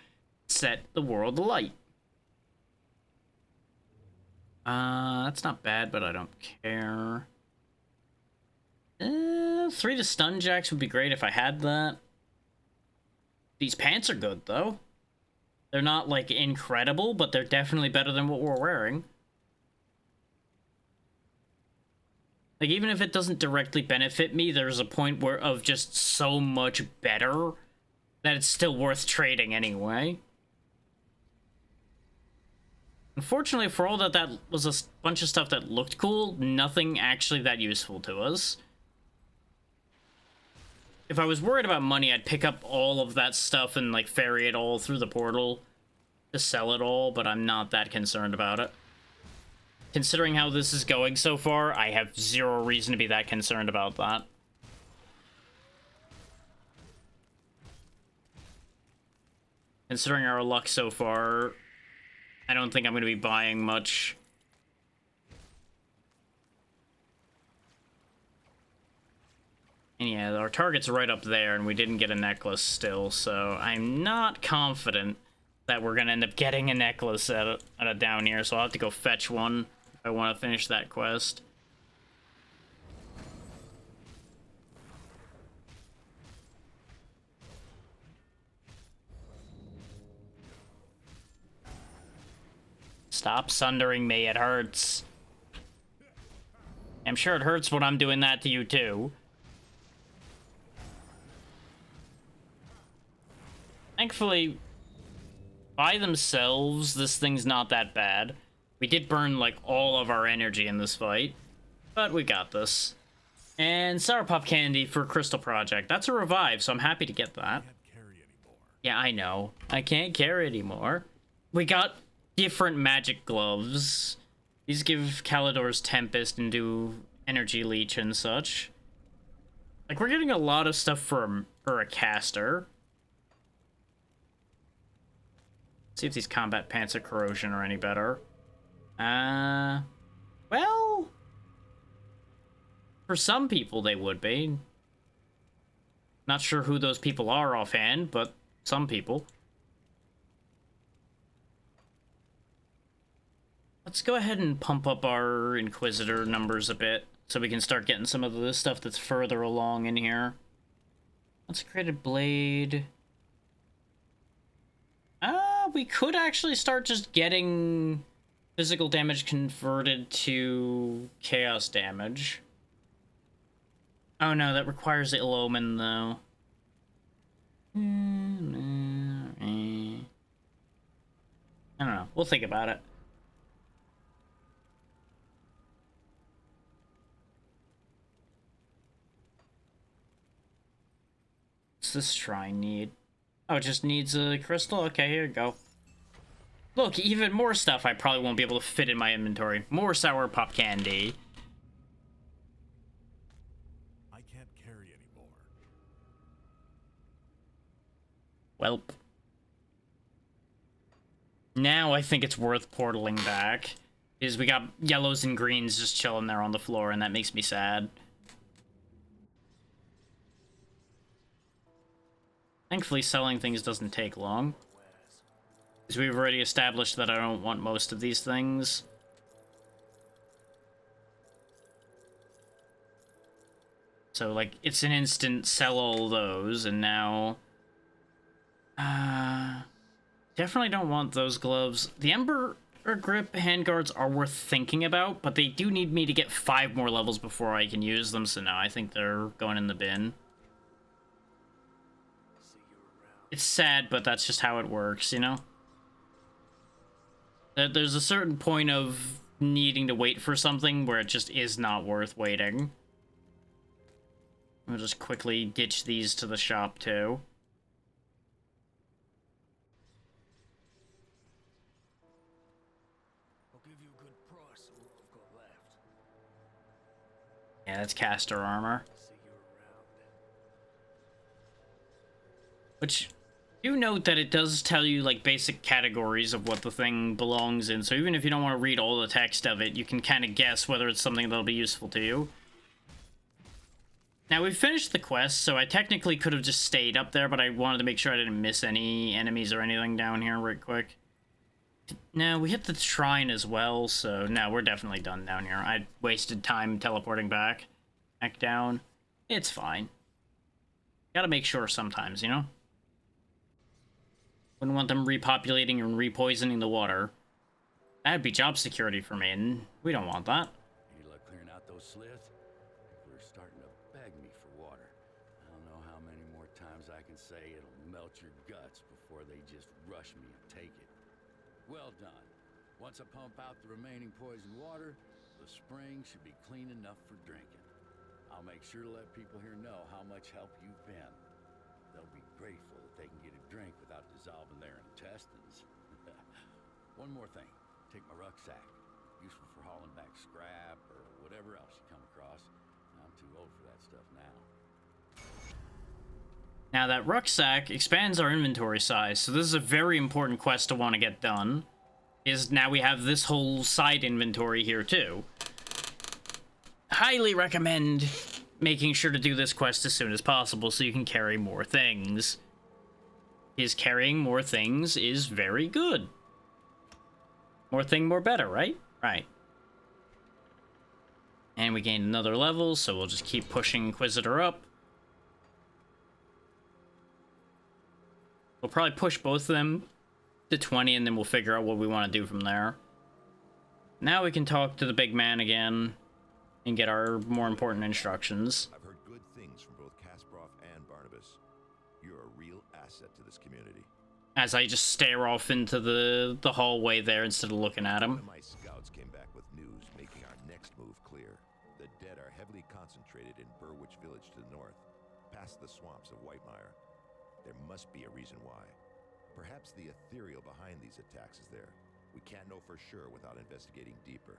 Set the world alight. That's not bad, but I don't care. 3 to stun jacks would be great if I had that. These pants are good, though. They're not, like, incredible, but they're definitely better than what we're wearing. Like, even if it doesn't directly benefit me, there's a point where of just so much better that it's still worth trading anyway. Unfortunately, for all that that was a bunch of stuff that looked cool, nothing actually that useful to us. If I was worried about money, I'd pick up all of that stuff and, like, ferry it all through the portal to sell it all, but I'm not that concerned about it. Considering how this is going so far, I have zero reason to be that concerned about that. Considering our luck so far, I don't think I'm going to be buying much. And yeah, our target's right up there, and we didn't get a necklace still, so I'm not confident that we're going to end up getting a necklace at a down here, so I'll have to go fetch one if I want to finish that quest. Stop sundering me, it hurts. I'm sure it hurts when I'm doing that to you, too. Thankfully, by themselves, this thing's not that bad. We did burn, like, all of our energy in this fight, but we got this. And Sour Pop Candy for Crystal Project. That's a revive, so I'm happy to get that. Can't carry anymore. Yeah, I know. I can't carry anymore. We got different magic gloves. These give Calidor's Tempest and do Energy Leech and such. Like, we're getting a lot of stuff for a caster. See if these combat pants of corrosion are any better. Well, for some people they would be. Not sure who those people are offhand, but some people. Let's go ahead and pump up our Inquisitor numbers a bit, so we can start getting some of the stuff that's further along in here. Let's create a blade. We could actually start just getting physical damage converted to chaos damage. Oh no, that requires Ill Omen, though. I don't know. We'll think about it. What's this shrine need? Oh, it just needs a crystal? Okay, here you go. Look, even more stuff I probably won't be able to fit in my inventory. More sour pop candy. I can't carry anymore. Welp. Now I think it's worth portaling back. Because we got yellows and greens just chilling there on the floor, and that makes me sad. Thankfully, selling things doesn't take long. Because we've already established that I don't want most of these things. So, like, it's an instant sell all those, and now... definitely don't want those gloves. The Ember Grip handguards are worth thinking about, but they do need me to get 5 more levels before I can use them, so now I think they're going in the bin. It's sad, but that's just how it works, you know? There's a certain point of needing to wait for something where it just is not worth waiting. We'll just quickly ditch these to the shop, too. I'll give you a good price for what I've got left. Yeah, that's caster armor. See you around. Which, do note that it does tell you, like, basic categories of what the thing belongs in, so even if you don't want to read all the text of it, you can kind of guess whether it's something that'll be useful to you. Now, we've finished the quest, so I technically could have just stayed up there, but I wanted to make sure I didn't miss any enemies or anything down here right quick. No, we hit the shrine as well, so no, we're definitely done down here. I wasted time teleporting back down. It's fine. Gotta make sure sometimes, you know? Wouldn't want them repopulating and repoisoning the water. That'd be job security for me, and we don't want that. Any luck clearing out those sliths? People are starting to beg me for water. I don't know how many more times I can say it'll melt your guts before they just rush me and take it. Well done. Once I pump out the remaining poison water, the spring should be clean enough for drinking. I'll make sure to let people here know how much help you've been. They'll be grateful that they can get a drink without dissolving their intestines. One more thing. Take my rucksack. Useful for hauling back scrap or whatever else you come across. I'm too old for that stuff now. Now that rucksack expands our inventory size, so this is a very important quest to want to get done. Is now we have this whole side inventory here too. Highly recommend making sure to do this quest as soon as possible so you can carry more things. Is carrying more things is very good. More thing, more better, right? Right. And we gained another level, so we'll just keep pushing Inquisitor up. We'll probably push both of them to 20, and then we'll figure out what we want to do from there. Now we can talk to the big man again and get our more important instructions. I've heard good things from both Kasparov and Barnabas. You're a real asset to this community. As I just stare off into the hallway there instead of looking at One him. of my scouts came back with news making our next move clear. The dead are heavily concentrated in Burwich Village to the north, past the swamps of Whitemire. There must be a reason why. Perhaps the ethereal behind these attacks is there. We can't know for sure without investigating deeper.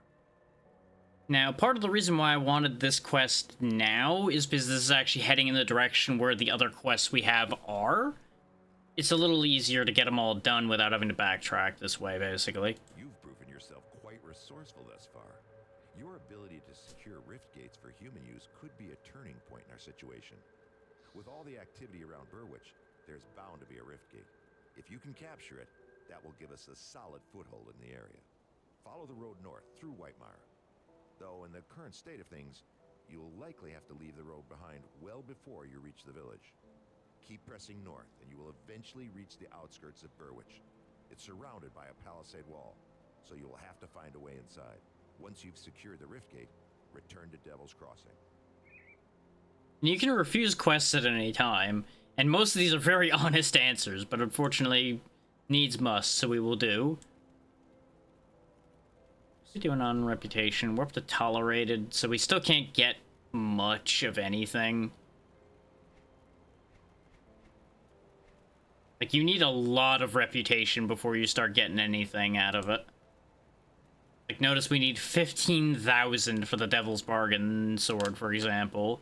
Now, part of the reason why I wanted this quest now is because this is actually heading in the direction where the other quests we have are. It's a little easier to get them all done without having to backtrack this way, basically. You've proven yourself quite resourceful thus far. Your ability to secure rift gates for human use could be a turning point in our situation. With all the activity around Burwitch, there's bound to be a rift gate. If you can capture it, that will give us a solid foothold in the area. Follow the road north through Whitemire. Though in the current state of things, you'll likely have to leave the road behind well before you reach the village. Keep pressing north, and you will eventually reach the outskirts of Burwitch. It's surrounded by a palisade wall, so you will have to find a way inside. Once you've secured the rift gate, return to Devil's Crossing. You can refuse quests at any time, and most of these are very honest answers, but unfortunately, needs must, so we will do. What's we doing on reputation? We're up to tolerated, so we still can't get much of anything. Like, you need a lot of reputation before you start getting anything out of it. Like, notice we need 15,000 for the Devil's Bargain sword, for example.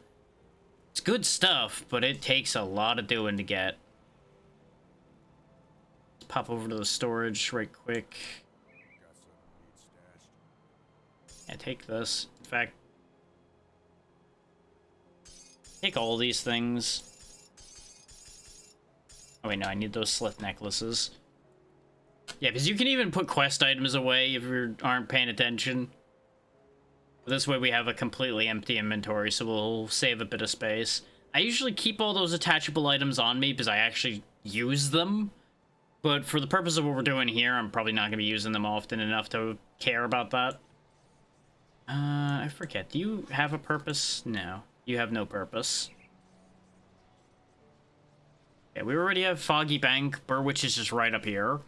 It's good stuff, but it takes a lot of doing to get. Let's pop over to the storage right quick. Yeah, take this. In fact, take all these things. Oh wait, no, I need those slit necklaces. Yeah, because you can even put quest items away if you aren't paying attention. This way we have a completely empty inventory, so we'll save a bit of space. I usually keep all those attachable items on me because I actually use them. But for the purpose of what we're doing here, I'm probably not going to be using them often enough to care about that. I forget. Do you have a purpose? No. You have no purpose. Yeah, we already have Foggy Bank. Burwitch is just right up here.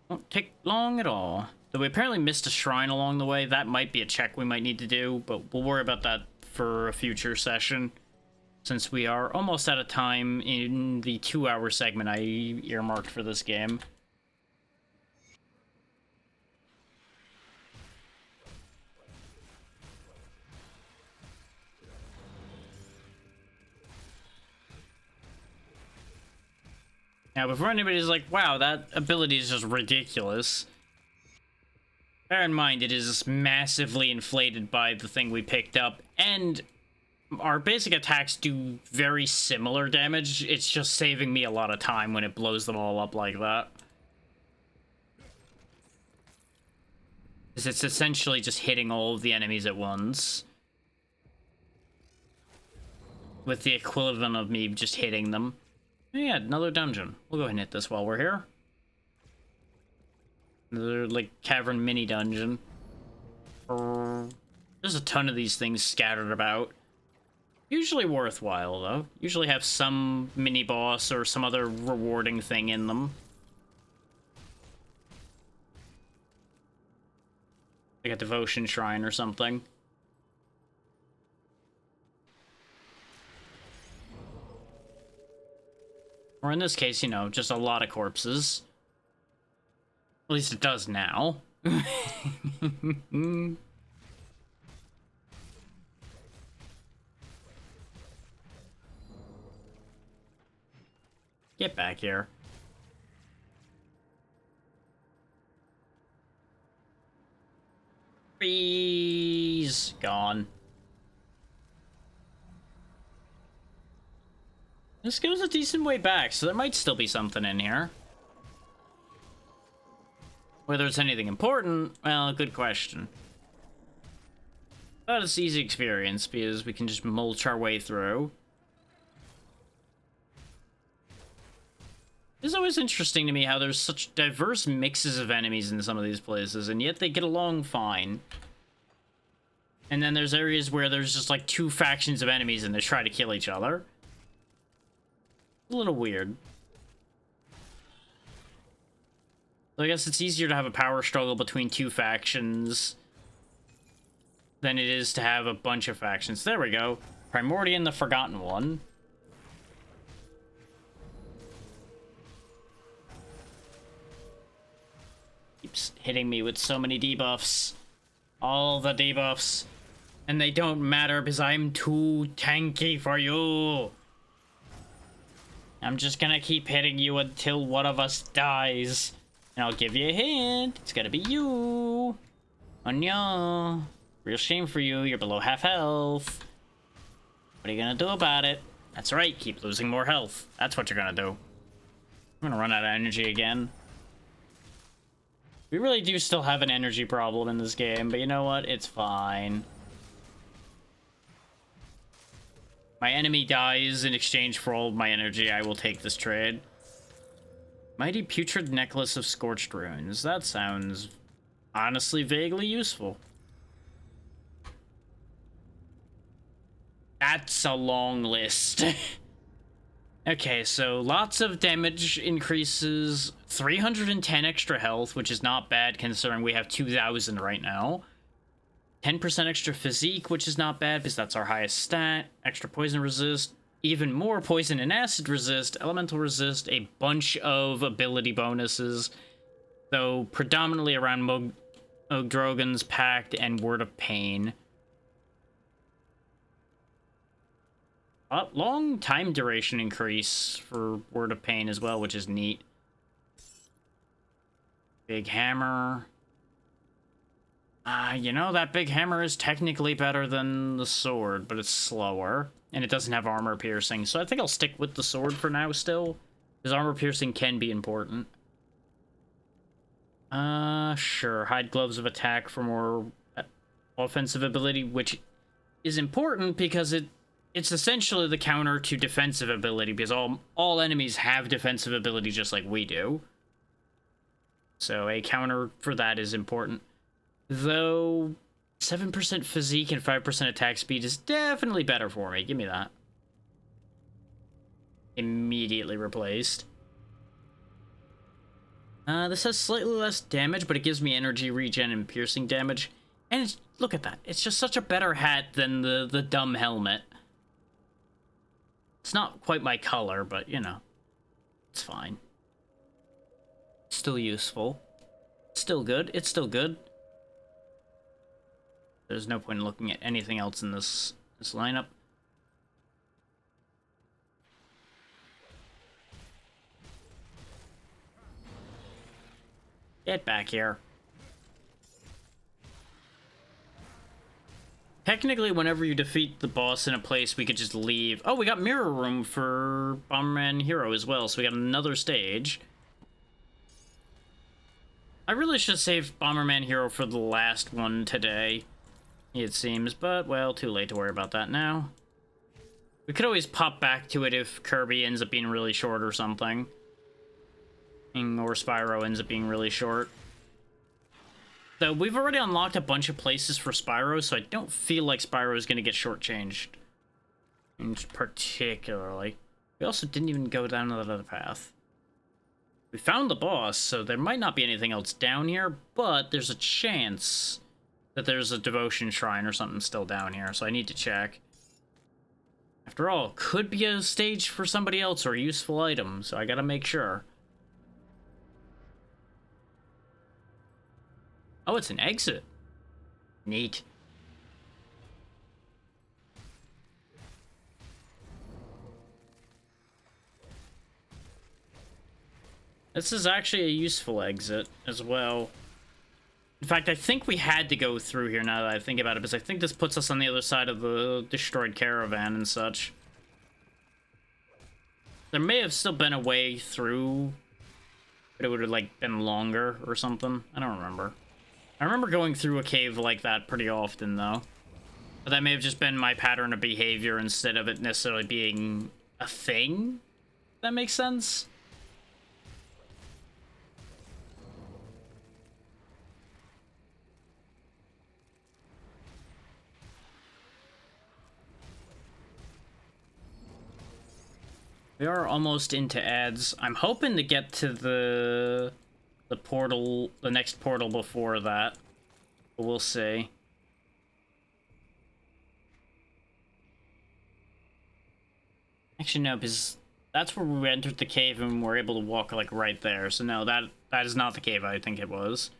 Won't take long at all. Though we apparently missed a shrine along the way. That might be a check we might need to do, but we'll worry about that for a future session. Since we are almost out of time in the 2-hour segment I earmarked for this game. Now, before anybody's like, wow, that ability is just ridiculous. Bear in mind, it is massively inflated by the thing we picked up, and our basic attacks do very similar damage. It's just saving me a lot of time when it blows them all up like that. It's essentially just hitting all of the enemies at once. With the equivalent of me just hitting them. Yeah, another dungeon. We'll go ahead and hit this while we're here. Another, like, cavern mini dungeon. There's a ton of these things scattered about. Usually worthwhile, though. Usually have some mini-boss or some other rewarding thing in them. Like a devotion shrine or something. Or in this case, you know, just a lot of corpses. At least it does now. Get back here. Freeze! Gone. This goes a decent way back, so there might still be something in here. Whether it's anything important, well, good question. But it's easy experience, because we can just mulch our way through. It's always interesting to me how there's such diverse mixes of enemies in some of these places, and yet they get along fine. And then there's areas where there's just like 2 factions of enemies and they try to kill each other. A little weird. So I guess it's easier to have a power struggle between 2 factions than it is to have a bunch of factions. There we go. Primordian, the Forgotten One. keeps hitting me with so many debuffs. All the debuffs. And they don't matter because I'm too tanky for you. I'm just gonna keep hitting you until one of us dies. And I'll give you a hint. It's gonna be you. Oh no. Real shame for you. You're below half health. What are you gonna do about it? That's right. Keep losing more health. That's what you're gonna do. I'm gonna run out of energy again. We really do still have an energy problem in this game, but you know what? It's fine. My enemy dies in exchange for all of my energy. I will take this trade. Mighty Putrid Necklace of Scorched Runes. That sounds honestly vaguely useful. That's a long list. Okay, so lots of damage increases, 310 extra health, which is not bad considering we have 2,000 right now. 10% extra physique, which is not bad because that's our highest stat. Extra poison resist, even more poison and acid resist, elemental resist, a bunch of ability bonuses, though predominantly around Drogon's Pact and Word of Pain. Long time duration increase for Word of Pain as well, which is neat. Big Hammer. You know, that Big Hammer is technically better than the sword, but it's slower. And it doesn't have armor piercing, so I think I'll stick with the sword for now still. Because armor piercing can be important. Sure. Hide Gloves of Attack for more offensive ability, which is important because it's essentially the counter to defensive ability, because all enemies have defensive ability just like we do. So a counter for that is important. Though 7% physique and 5% attack speed is definitely better for me. Give me that. Immediately replaced. This has slightly less damage, but it gives me energy regen and piercing damage. And look at that. It's just such a better hat than the dumb helmet. It's not quite my color, but, you know, it's fine. Still useful. Still good. It's still good. There's no point in looking at anything else in this lineup. Get back here. Technically, whenever you defeat the boss in a place, we could just leave. Oh, we got Mirror Room for Bomberman Hero as well, so we got another stage. I really should save Bomberman Hero for the last one today, it seems, but, well, too late to worry about that now. We could always pop back to it if Kirby ends up being really short or something. Or Spyro ends up being really short. Though we've already unlocked a bunch of places for Spyro, so I don't feel like Spyro is going to get shortchanged. Particularly. We also didn't even go down that other path. We found the boss, so there might not be anything else down here, but there's a chance that there's a devotion shrine or something still down here, so I need to check. After all, could be a stage for somebody else or a useful item, so I gotta make sure. Oh, it's an exit. Neat. This is actually a useful exit as well. In fact, I think we had to go through here now that I think about it, because I think this puts us on the other side of the destroyed caravan and such. There may have still been a way through, but it would have, like, been longer or something. I don't remember. I remember going through a cave like that pretty often, though. But that may have just been my pattern of behavior instead of it necessarily being a thing. If that makes sense? We are almost into ads. I'm hoping to get to the portal, the next portal before that. But we'll see. Actually, no, because that's where we entered the cave and we're able to walk, like, right there. So no, that is not the cave I think it was.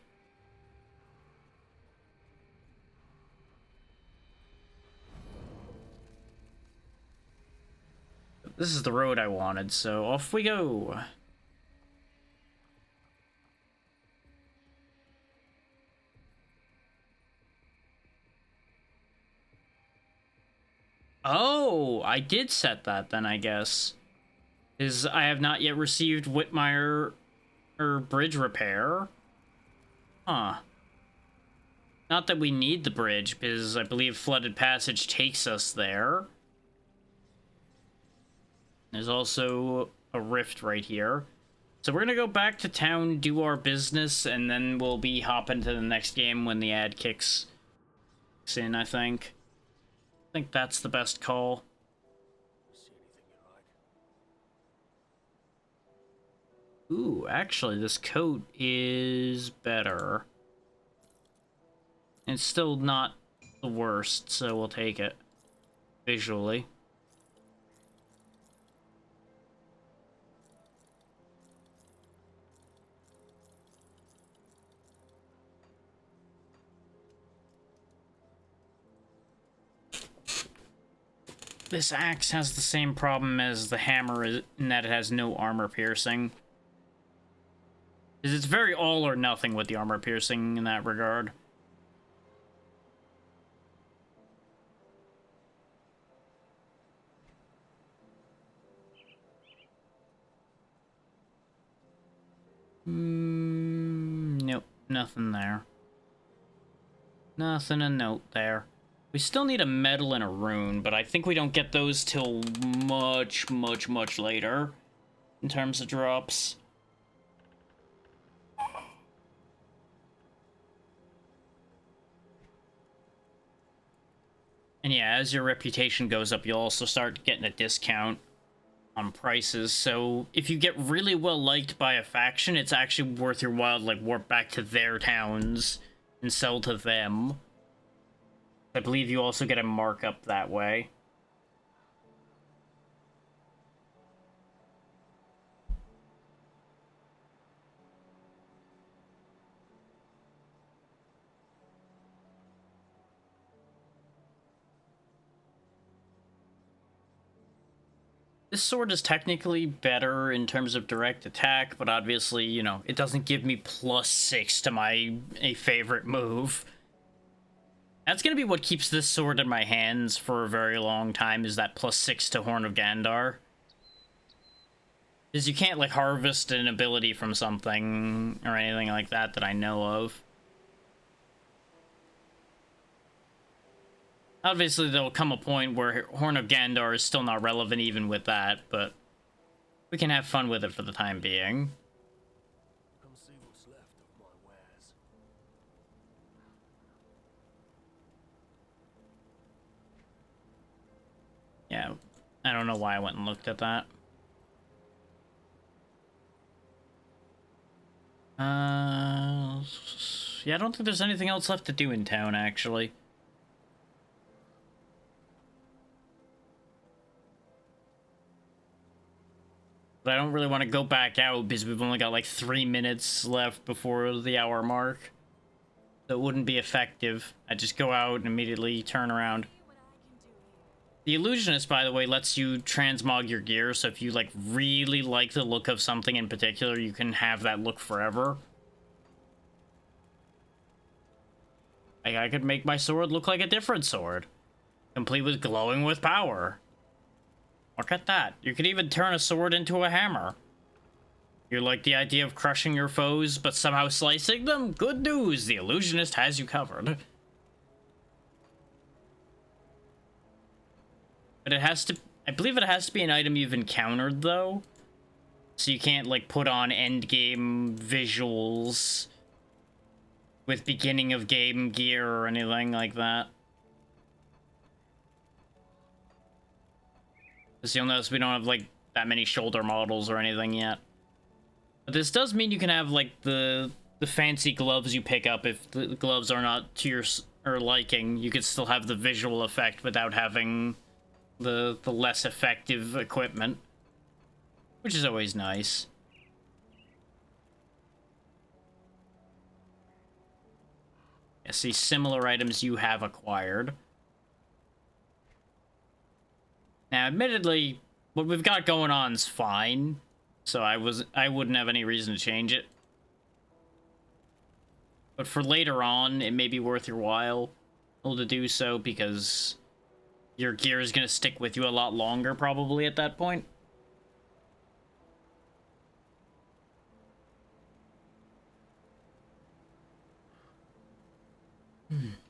This is the road I wanted, so off we go. Oh, I did set that then, I guess. Is I have not yet received Whitmire or bridge repair. Huh. Not that we need the bridge, because I believe Flooded Passage takes us there. There's also a rift right here. So we're gonna go back to town, do our business, and then we'll be hopping to the next game when the ad kicks in, I think. I think that's the best call. Ooh, actually, this coat is better. It's still not the worst, so we'll take it. Visually. This axe has the same problem as the hammer in that it has no armor piercing. It's very all or nothing with the armor piercing in that regard. Nope, nothing there. Nothing to note there. We still need a medal and a rune, but I think we don't get those till much, much, much later in terms of drops. And yeah, as your reputation goes up, you'll also start getting a discount on prices. So if you get really well liked by a faction, it's actually worth your while to like warp back to their towns and sell to them. I believe you also get a markup that way. This sword is technically better in terms of direct attack, but obviously, you know, it doesn't give me +6 to my favorite move. That's gonna be what keeps this sword in my hands for a very long time, is that +6 to Horn of Gandar. Because you can't, like, harvest an ability from something or anything like that that I know of. Obviously, there'll come a point where Horn of Gandar is still not relevant even with that, but we can have fun with it for the time being. Come see what's left of my wares. Yeah, I don't know why I went and looked at that. Yeah, I don't think there's anything else left to do in town, actually. But I don't really want to go back out because we've only got like 3 minutes left before the hour mark. So it wouldn't be effective. I just go out and immediately turn around. The Illusionist, by the way, lets you transmog your gear, so if you like really like the look of something in particular, you can have that look forever. Like, I could make my sword look like a different sword, complete with glowing with power. Look at that. You could even turn a sword into a hammer. You like the idea of crushing your foes, but somehow slicing them? Good news, the Illusionist has you covered. But it has to... I believe it has to be an item you've encountered, though. So you can't, like, put on endgame visuals with beginning of game gear or anything like that. Because you'll notice we don't have, like, that many shoulder models or anything yet. But this does mean you can have, like, the fancy gloves you pick up if the gloves are not to your liking. You could still have the visual effect without having the less effective equipment. Which is always nice. Yeah, see, similar items you have acquired. Now, admittedly, what we've got going on is fine. So I wouldn't have any reason to change it. But for later on, it may be worth your while to do so because your gear is going to stick with you a lot longer probably at that point.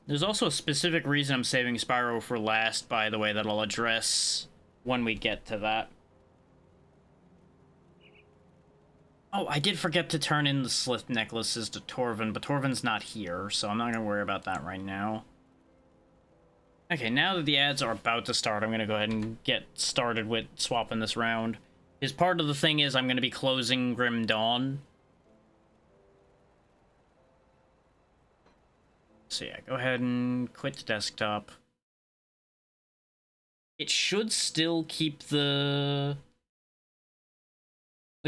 There's also a specific reason I'm saving Spyro for last, by the way, that I'll address when we get to that. Oh, I did forget to turn in the Slith necklaces to Torvin, but Torvin's not here, so I'm not going to worry about that right now. Okay, now that the ads are about to start, I'm going to go ahead and get started with swapping this round. Because part of the thing is I'm going to be closing Grim Dawn. So yeah, go ahead and quit the desktop. It should still keep the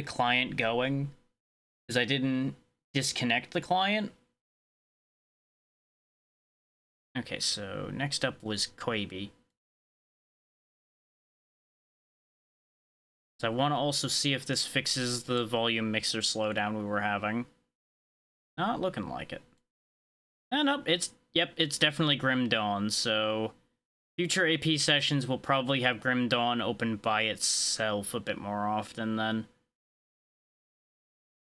client going, because I didn't disconnect the client. Okay, so next up was Quaby. So I want to also see if this fixes the volume mixer slowdown we were having. Not looking like it. And nope, it's definitely Grim Dawn, so future AP sessions will probably have Grim Dawn open by itself a bit more often then.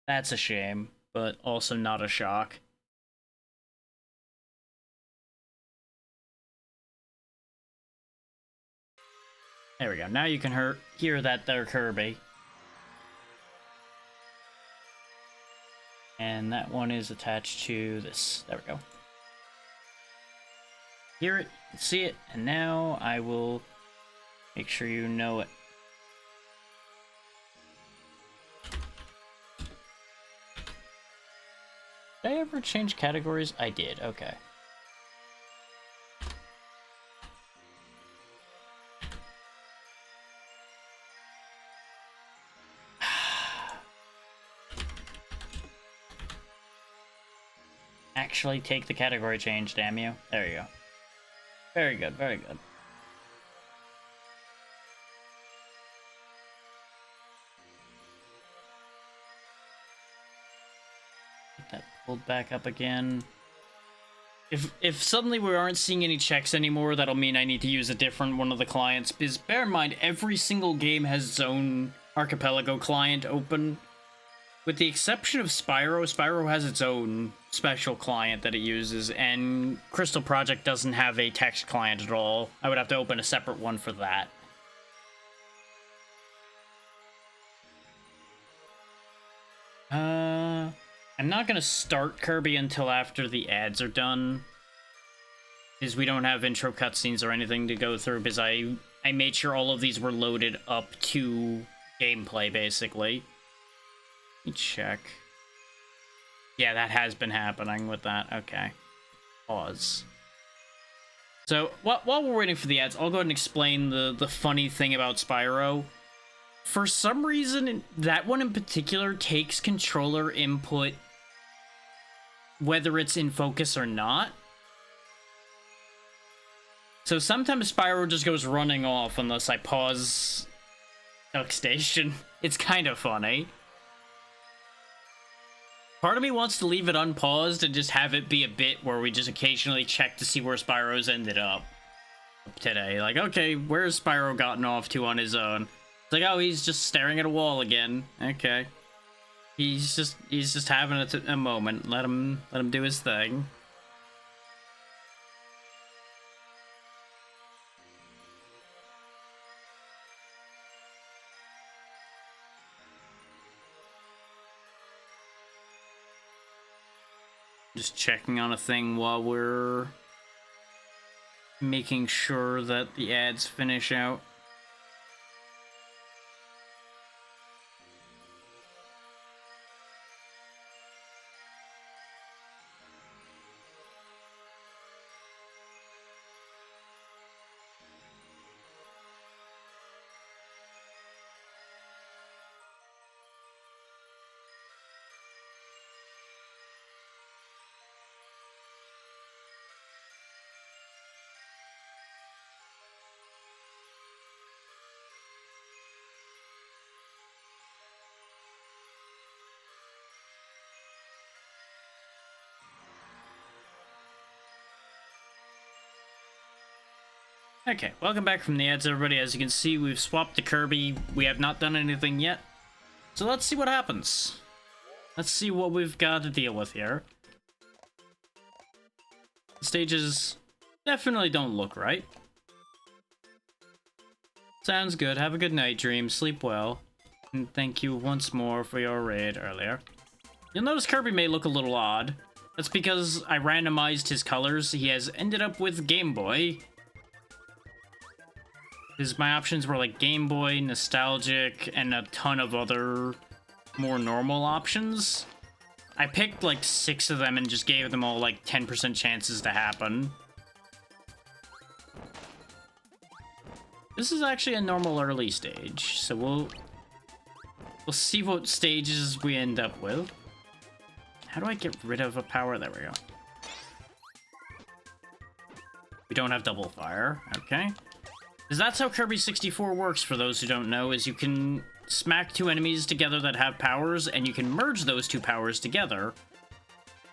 That's a shame, but also not a shock. There we go. Now you can hear that there, Kirby. And that one is attached to this. There we go. Hear it, see it, and now I will make sure you know it. Did I ever change categories? I did, okay. Actually take the category change, damn you. There you go. Very good, very good. Get that pulled back up again. If suddenly we aren't seeing any checks anymore, that'll mean I need to use a different one of the clients, because bear in mind, every single game has its own Archipelago client open. With the exception of Spyro, Spyro has its own special client that it uses, and Crystal Project doesn't have a text client at all. I would have to open a separate one for that. I'm not gonna start Kirby until after the ads are done, because we don't have intro cutscenes or anything to go through, because I made sure all of these were loaded up to gameplay, basically. Let me check. Yeah, that has been happening with that. Okay. Pause. So, while we're waiting for the ads, I'll go ahead and explain the funny thing about Spyro. For some reason, that one in particular takes controller input whether it's in focus or not. So sometimes Spyro just goes running off unless I pause Duck Station. It's kind of funny. Part of me wants to leave it unpaused and just have it be a bit where we just occasionally check to see where Spyro's ended up today. Like, okay, where's Spyro gotten off to on his own? It's like, oh, he's just staring at a wall again. Okay. He's just having a moment. Let him do his thing. Just checking on a thing while we're making sure that the ads finish out. Okay, welcome back from the ads, everybody. As you can see, we've swapped to Kirby. We have not done anything yet. So let's see what happens. Let's see what we've got to deal with here. The stages definitely don't look right. Sounds good. Have a good night, Dream. Sleep well. And thank you once more for your raid earlier. You'll notice Kirby may look a little odd. That's because I randomized his colors. He has ended up with Game Boy. Because my options were like Game Boy, Nostalgic, and a ton of other more normal options. I picked like 6 of them and just gave them all like 10% chances to happen. This is actually a normal early stage, so we'll see what stages we end up with. How do I get rid of a power? There we go. We don't have double fire, okay. Because that's how Kirby 64 works, for those who don't know, is you can smack 2 enemies together that have powers, and you can merge those 2 powers together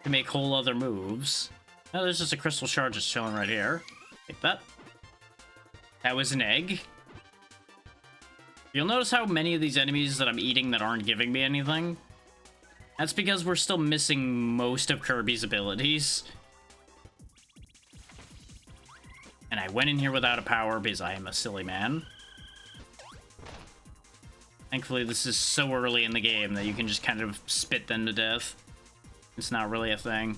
to make whole other moves. Oh, there's just a crystal shard just chilling right here. Take that. That was an egg. You'll notice how many of these enemies that I'm eating that aren't giving me anything. That's because we're still missing most of Kirby's abilities. And I went in here without a power because I am a silly man. Thankfully, this is so early in the game that you can just kind of spit them to death. It's not really a thing.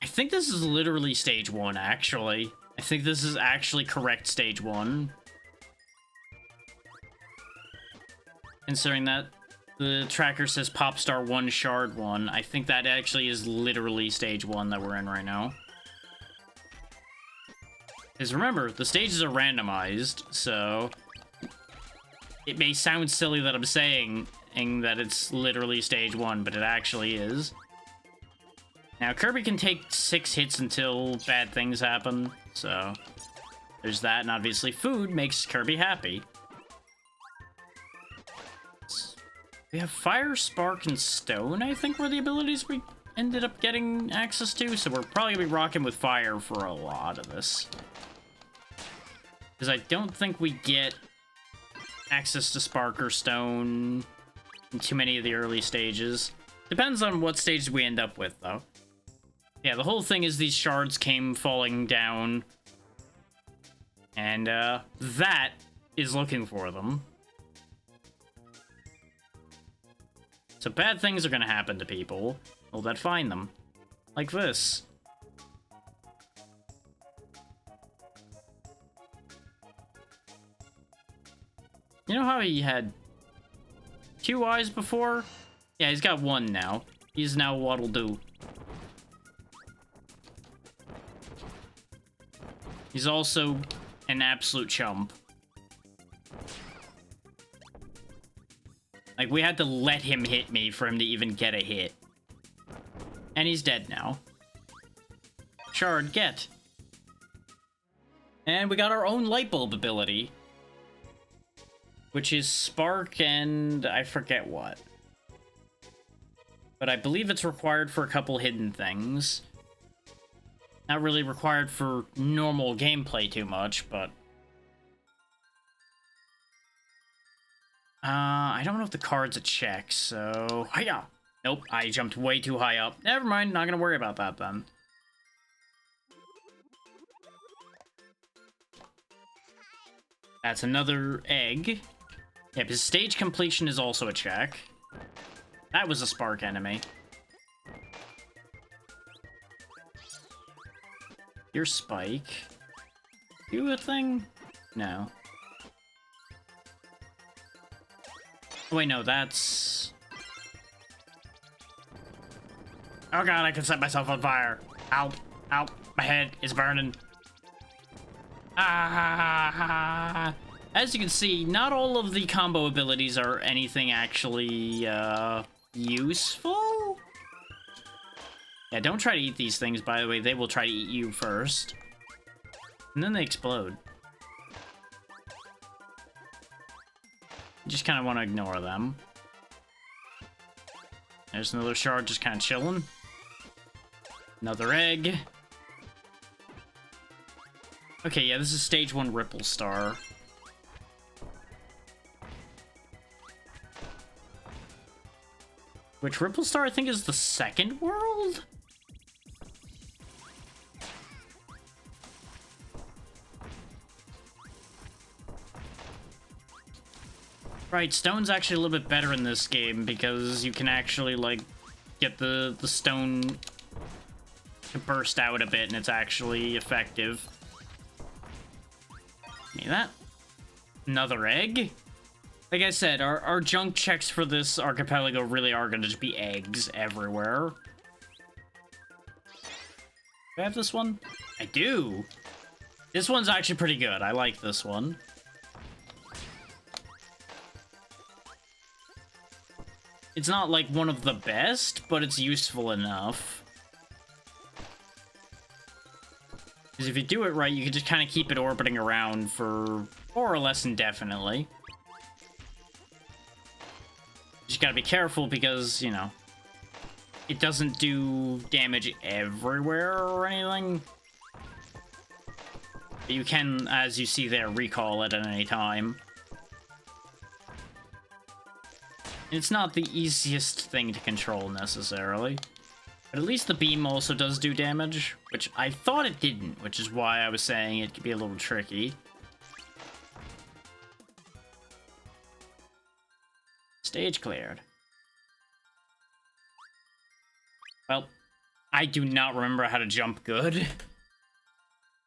I think this is literally stage 1, actually. I think this is actually correct stage 1. Considering that the tracker says Popstar 1 Shard 1, I think that actually is literally stage 1 that we're in right now. Because remember, the stages are randomized, so it may sound silly that I'm saying that it's literally stage 1, but it actually is. Now, Kirby can take 6 hits until bad things happen, so there's that, and obviously food makes Kirby happy. We have Fire, Spark, and Stone, I think, were the abilities we ended up getting access to, so we're probably going to be rocking with Fire for a lot of this. Because I don't think we get access to Spark or Stone in too many of the early stages. Depends on what stage we end up with, though. Yeah, the whole thing is these shards came falling down. And, that is looking for them. So bad things are gonna happen to people that find them. Like this. You know how he had 2 eyes before? Yeah, he's got 1 now. He's now Waddle Doo. He's also an absolute chump. Like, we had to let him hit me for him to even get a hit. And he's dead now. Shard, get. And we got our own light bulb ability. Which is Spark and I forget what. But I believe it's required for a couple hidden things. Not really required for normal gameplay too much, but... I don't know if the card's a check, so... Hiya! Nope, I jumped way too high up. Never mind, not gonna worry about that then. That's another egg. Yeah, because stage completion is also a check. That was a Spark enemy. Your Spike. Do a thing? No. Oh, wait, no, that's... Oh god, I can set myself on fire. Ow, ow, my head is burning. Ah! As you can see, not all of the combo abilities are anything actually, useful? Yeah, don't try to eat these things, by the way. They will try to eat you first. And then they explode. You just kind of want to ignore them. There's another shard just kind of chilling. Another egg. Okay, yeah, this is stage 1 Ripple Star. Which Ripple Star, I think, is the second world? Right, stone's actually a little bit better in this game because you can actually, like, get the stone to burst out a bit and it's actually effective. Give me that. Another egg? Like I said, our junk checks for this archipelago really are going to just be eggs everywhere. Do I have this one? I do! This one's actually pretty good. I like this one. It's not, like, one of the best, but it's useful enough. Because if you do it right, you can just kind of keep it orbiting around for more or less indefinitely. You just gotta be careful because, you know, it doesn't do damage everywhere or anything. But you can, as you see there, recall it at any time. It's not the easiest thing to control, necessarily. But at least the beam also does do damage, which I thought it didn't, which is why I was saying it could be a little tricky. Stage cleared. Well, I do not remember how to jump good.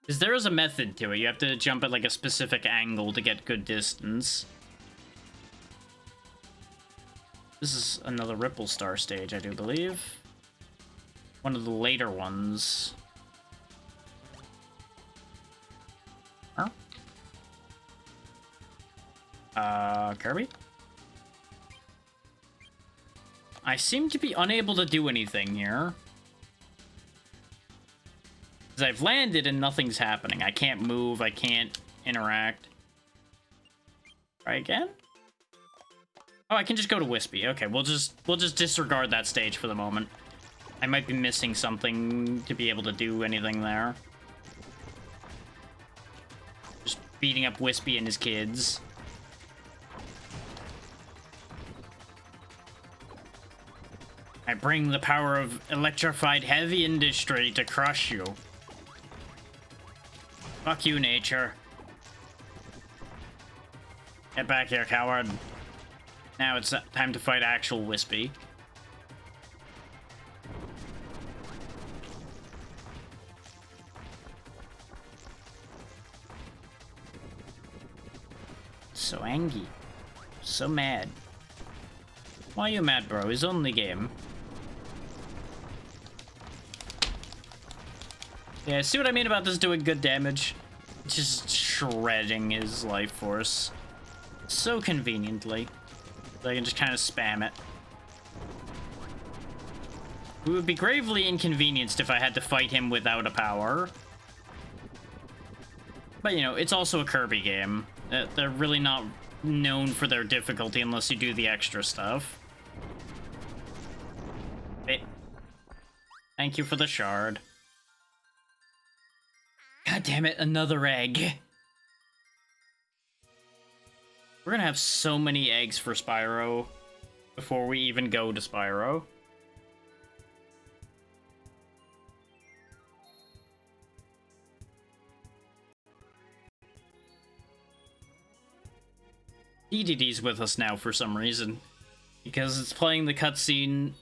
Because there is a method to it. You have to jump at, like, a specific angle to get good distance. This is another Ripple Star stage, I do believe. One of the later ones. Huh? Kirby? I seem to be unable to do anything here. Because I've landed and nothing's happening. I can't move, I can't interact. Try again? Oh, I can just go to Wispy. Okay, we'll just disregard that stage for the moment. I might be missing something to be able to do anything there. Just beating up Wispy and his kids. I bring the power of electrified heavy industry to crush you. Fuck you, nature. Get back here, coward. Now it's time to fight actual Wispy. So angry. So mad. Why are you mad, bro? It's only game. Yeah, see what I mean about this doing good damage? Just shredding his life force. So conveniently. So I can just kind of spam it. We would be gravely inconvenienced if I had to fight him without a power. But, you know, it's also a Kirby game. They're really not known for their difficulty unless you do the extra stuff. Hey. Thank you for the shard. God damn it, another egg. We're gonna have so many eggs for Spyro before we even go to Spyro. DDD's with us now for some reason. Because it's playing the cutscenes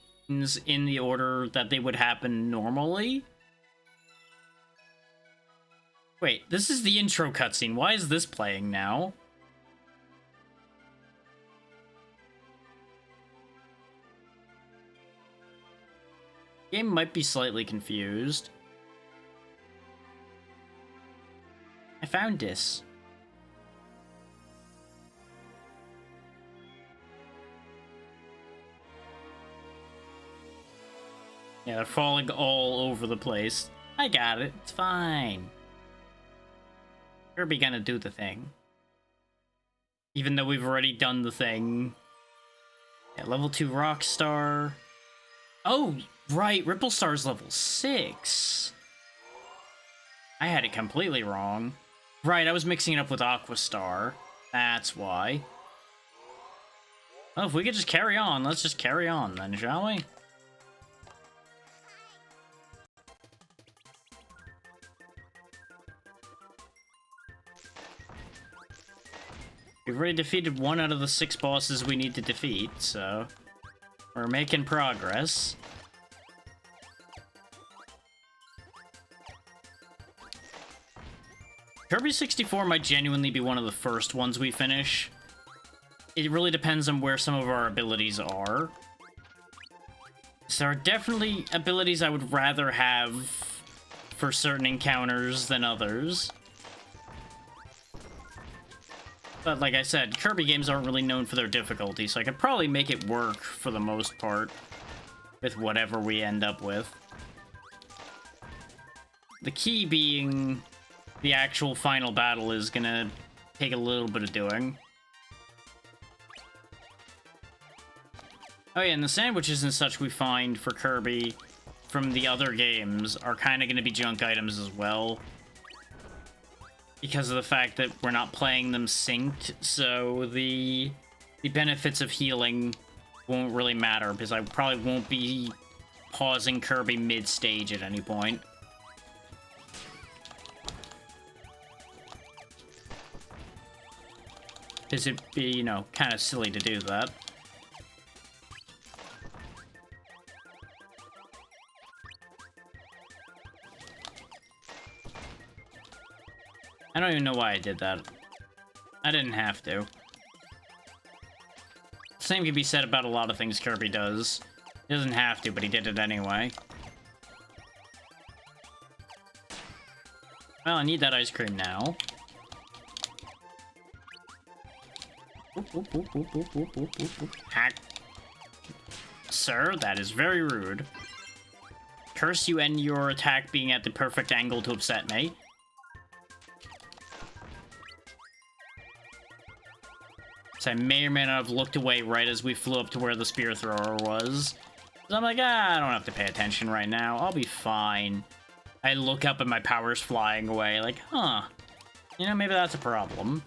in the order that they would happen normally. Wait, this is the intro cutscene. Why is this playing now? Game might be slightly confused. I found this. Yeah, they're falling all over the place. I got it. It's fine. Kirby gonna do the thing. Even though we've already done the thing. Yeah, level 2 Rockstar. Oh, right. Ripple Star's level 6. I had it completely wrong. Right, I was mixing it up with Aquastar. That's why. Oh, if we could just carry on, let's just carry on then, shall we? We've already defeated 1 out of the 6 bosses we need to defeat, so we're making progress. Kirby 64 might genuinely be one of the first ones we finish. It really depends on where some of our abilities are. So there are definitely abilities I would rather have for certain encounters than others. But like I said, Kirby games aren't really known for their difficulty, so I could probably make it work for the most part with whatever we end up with. The key being the actual final battle is gonna take a little bit of doing. Oh yeah, and the sandwiches and such we find for Kirby from the other games are kind of gonna be junk items as well, because of the fact that we're not playing them synced, so the benefits of healing won't really matter, because I probably won't be pausing Kirby mid-stage at any point. Because it'd be, you know, kind of silly to do that. I don't even know why I did that. I didn't have to. Same can be said about a lot of things Kirby does. He doesn't have to, but he did it anyway. Well, I need that ice cream now. Hack. Sir, that is very rude. Curse you and your attack being at the perfect angle to upset me. So I may or may not have looked away right as we flew up to where the spear thrower was. So I'm like, I don't have to pay attention right now. I'll be fine. I look up and my power's flying away. Like, huh. You know, maybe that's a problem.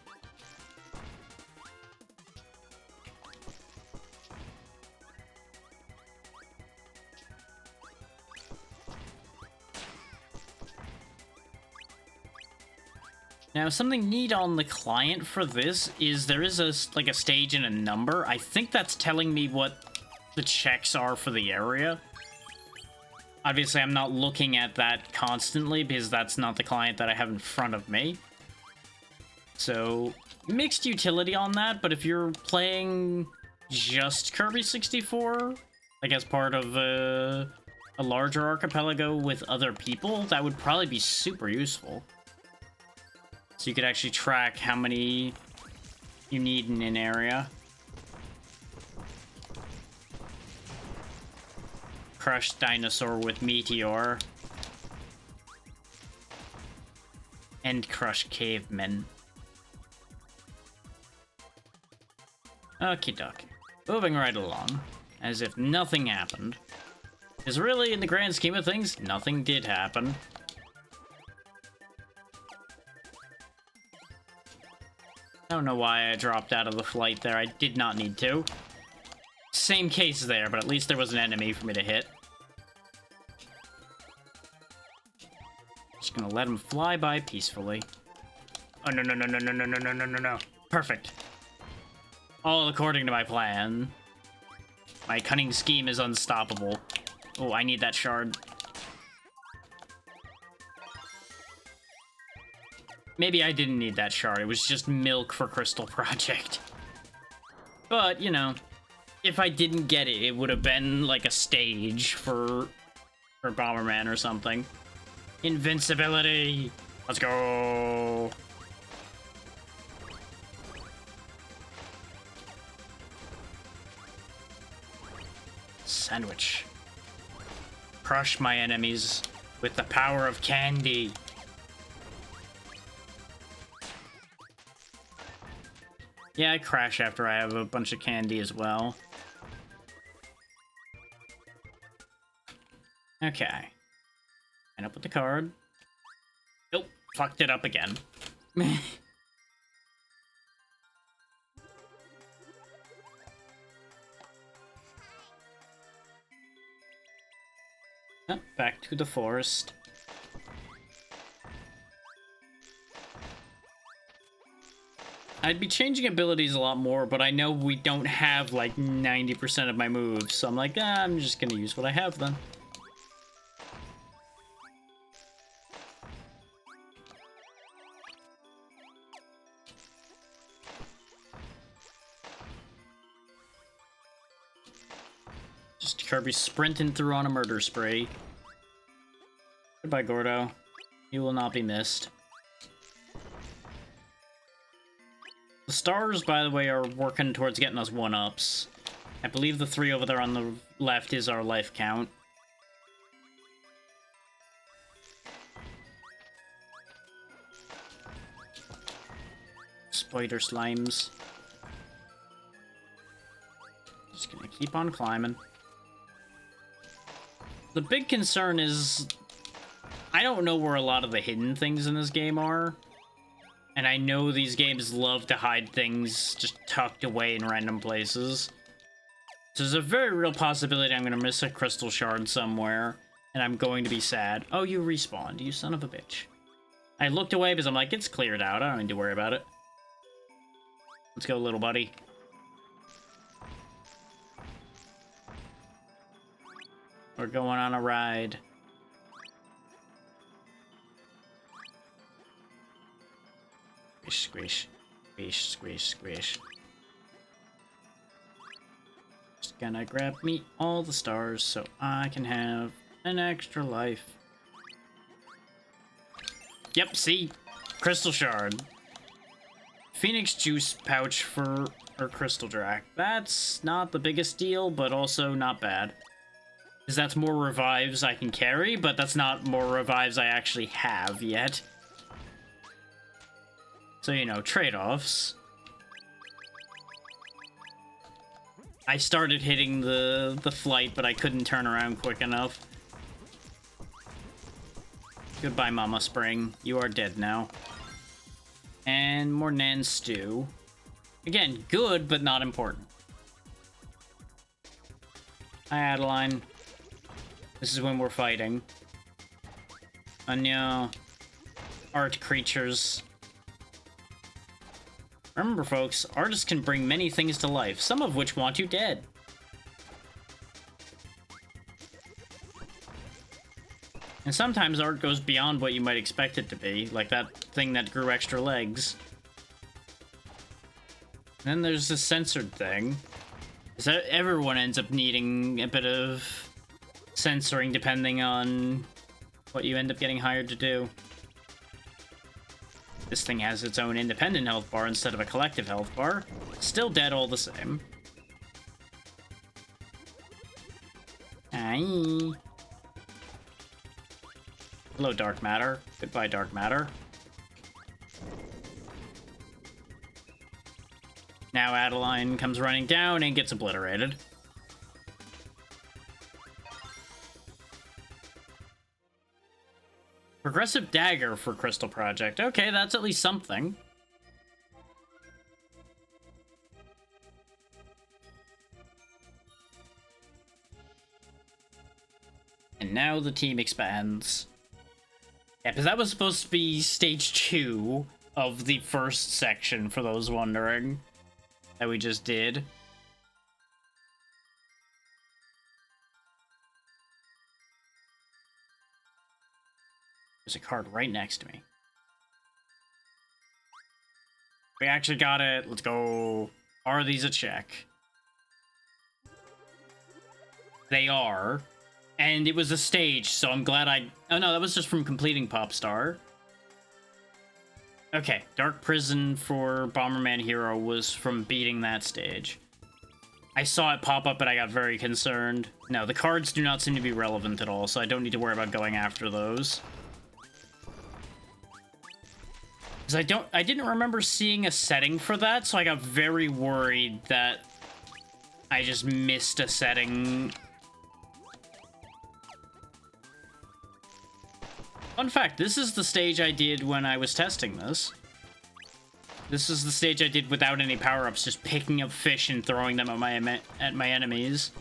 Now, something neat on the client for this is there is a stage and a number. I think that's telling me what the checks are for the area. Obviously, I'm not looking at that constantly because that's not the client that I have in front of me. So, mixed utility on that, but if you're playing just Kirby 64, like as part of a larger archipelago with other people, that would probably be super useful. So you could actually track how many you need in an area. Crushed dinosaur with meteor. And crushed cavemen. Okie dokie. Moving right along. As if nothing happened. Because really, in the grand scheme of things, nothing did happen. I don't know why I dropped out of the flight there. I did not need to. Same case there, but at least there was an enemy for me to hit. Just gonna let him fly by peacefully. Oh, no, no, no, no, no, no, no, no, no, no, no. Perfect. All according to my plan. My cunning scheme is unstoppable. Oh, I need that shard. Maybe I didn't need that shard. It was just milk for Crystal Project. But, you know, if I didn't get it, it would have been like a stage for Bomberman or something. Invincibility! Let's go! Sandwich. Crush my enemies with the power of candy. Yeah, I crash after I have a bunch of candy as well. Okay. Line up with the card. Nope, fucked it up again. Back to the forest. I'd be changing abilities a lot more, but I know we don't have like 90% of my moves, so I'm like, I'm just gonna use what I have then. Just Kirby sprinting through on a murder spree. Goodbye, Gordo. You will not be missed. The stars, by the way, are working towards getting us 1-ups. I believe the 3 over there on the left is our life count. Spider slimes. Just gonna keep on climbing. The big concern is I don't know where a lot of the hidden things in this game are. And I know these games love to hide things just tucked away in random places. So there's a very real possibility I'm going to miss a crystal shard somewhere, and I'm going to be sad. Oh, you respawned, you son of a bitch. I looked away because I'm like, it's cleared out. I don't need to worry about it. Let's go, little buddy. We're going on a ride. Squish, squish, squish, squish, squish. Just gonna grab me all the stars so I can have an extra life. Yep, see? Crystal shard. Phoenix juice pouch for our crystal drac. That's not the biggest deal, but also not bad. Because that's more revives I can carry, but that's not more revives I actually have yet. So, you know, trade-offs. I started hitting the flight, but I couldn't turn around quick enough. Goodbye, Mama Spring. You are dead now. And more Nan Stew. Again, good, but not important. Hi, Adeline. This is when we're fighting. Oh no. Art creatures. Remember, folks, artists can bring many things to life, some of which want you dead. And sometimes art goes beyond what you might expect it to be, like that thing that grew extra legs. And then there's the censored thing. Is that everyone ends up needing a bit of censoring depending on what you end up getting hired to do. This thing has its own independent health bar instead of a collective health bar. Still dead all the same. Aye. Hello, dark matter. Goodbye, dark matter. Now Adeline comes running down and gets obliterated. Progressive dagger for Crystal Project. Okay, that's at least something. And now the team expands. Yeah, because that was supposed to be stage 2 of the first section, for those wondering. That we just did. There's a card right next to me. We actually got it. Let's go. Are these a check? They are. And it was a stage, so I'm glad I... Oh no, that was just from completing Popstar. Okay, Dark Prison for Bomberman Hero was from beating that stage. I saw it pop up and I got very concerned. No, the cards do not seem to be relevant at all, so I don't need to worry about going after those. Because I didn't remember seeing a setting for that, so I got very worried that I just missed a setting. Fun fact, this is the stage I did when I was testing this. This is the stage I did without any power-ups, just picking up fish and throwing them at my enemies.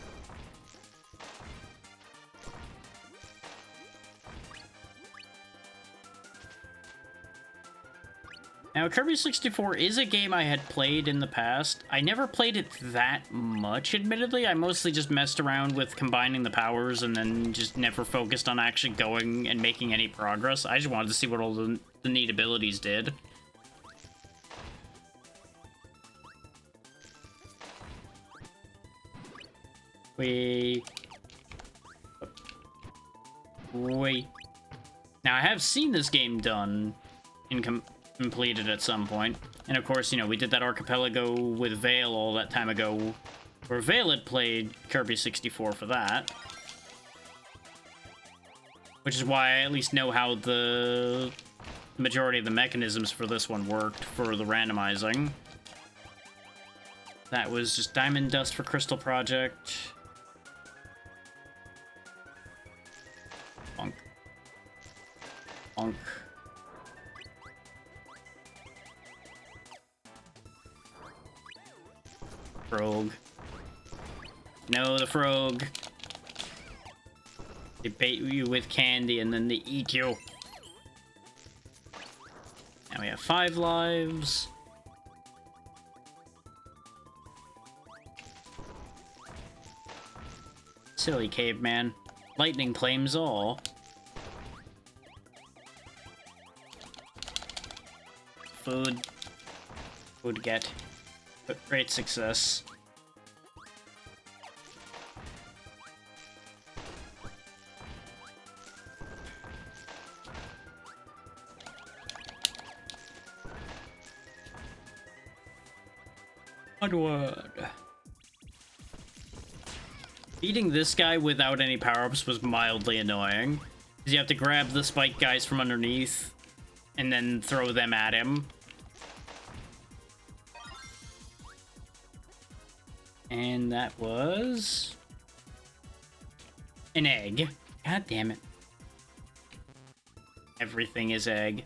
Now, Kirby 64 is a game I had played in the past. I never played it that much, admittedly. I mostly just messed around with combining the powers and then just never focused on actually going and making any progress. I just wanted to see what all the neat abilities did. Wait. Now, I have seen this game done in completed at some point. And of course, you know, we did that Archipelago with Vale all that time ago, where Vale had played Kirby 64 for that. Which is why I at least know how the majority of the mechanisms for this one worked for the randomizing. That was just Diamond Dust for Crystal Project. Bonk. Bonk. Frog. No, the frog. They bait you with candy and then they eat you. Now we have 5 lives. Silly caveman. Lightning claims all. Food. Food get. But great success. Onward. Beating this guy without any power-ups was mildly annoying. Because you have to grab the spike guys from underneath and then throw them at him. And that was an egg. God damn it. Everything is egg.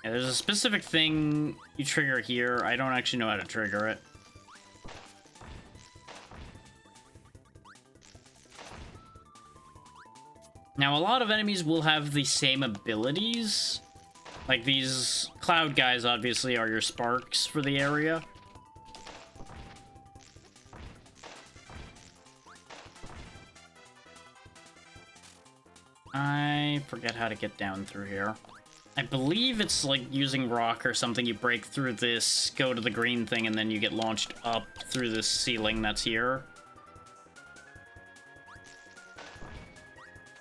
Yeah, there's a specific thing you trigger here. I don't actually know how to trigger it. Now, a lot of enemies will have the same abilities. Like these cloud guys, obviously, are your sparks for the area. I forget how to get down through here. I believe it's like using rock or something. You break through this, go to the green thing, and then you get launched up through this ceiling that's here.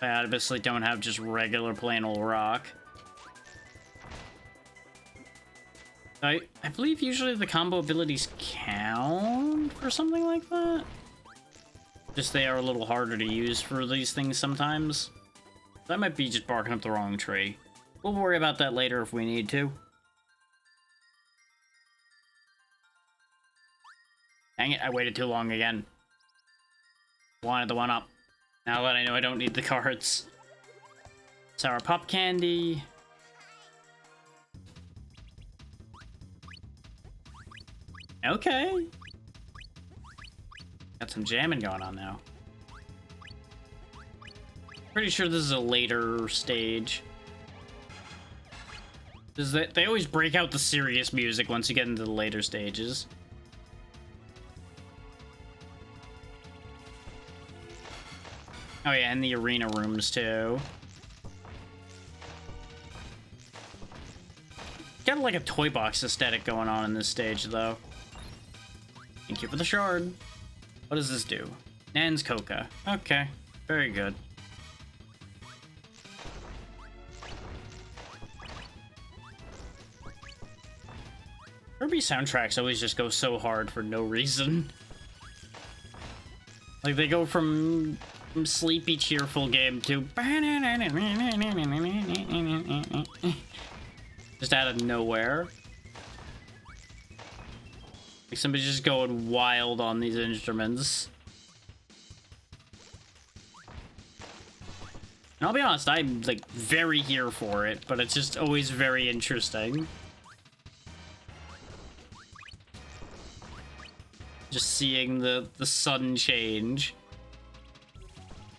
I obviously don't have just regular plain old rock. I believe usually the combo abilities count for something like that. Just they are a little harder to use for these things sometimes. That might be just barking up the wrong tree. We'll worry about that later if we need to. Dang it, I waited too long again. Wanted the one up. Now that I know I don't need the cards. Sour pop candy. Okay. Got some jamming going on now. Pretty sure this is a later stage. They always break out the serious music once you get into the later stages. Oh yeah, and the arena rooms too. Got like a toy box aesthetic going on in this stage though. Thank you for the shard. What does this do? Nan's Coca. Okay, very good. Kirby soundtracks always just go so hard for no reason. Like, they go from sleepy, cheerful game to... just out of nowhere. Like, somebody's just going wild on these instruments. And I'll be honest, I'm, like, very here for it, but it's just always very interesting. Just seeing the sudden change.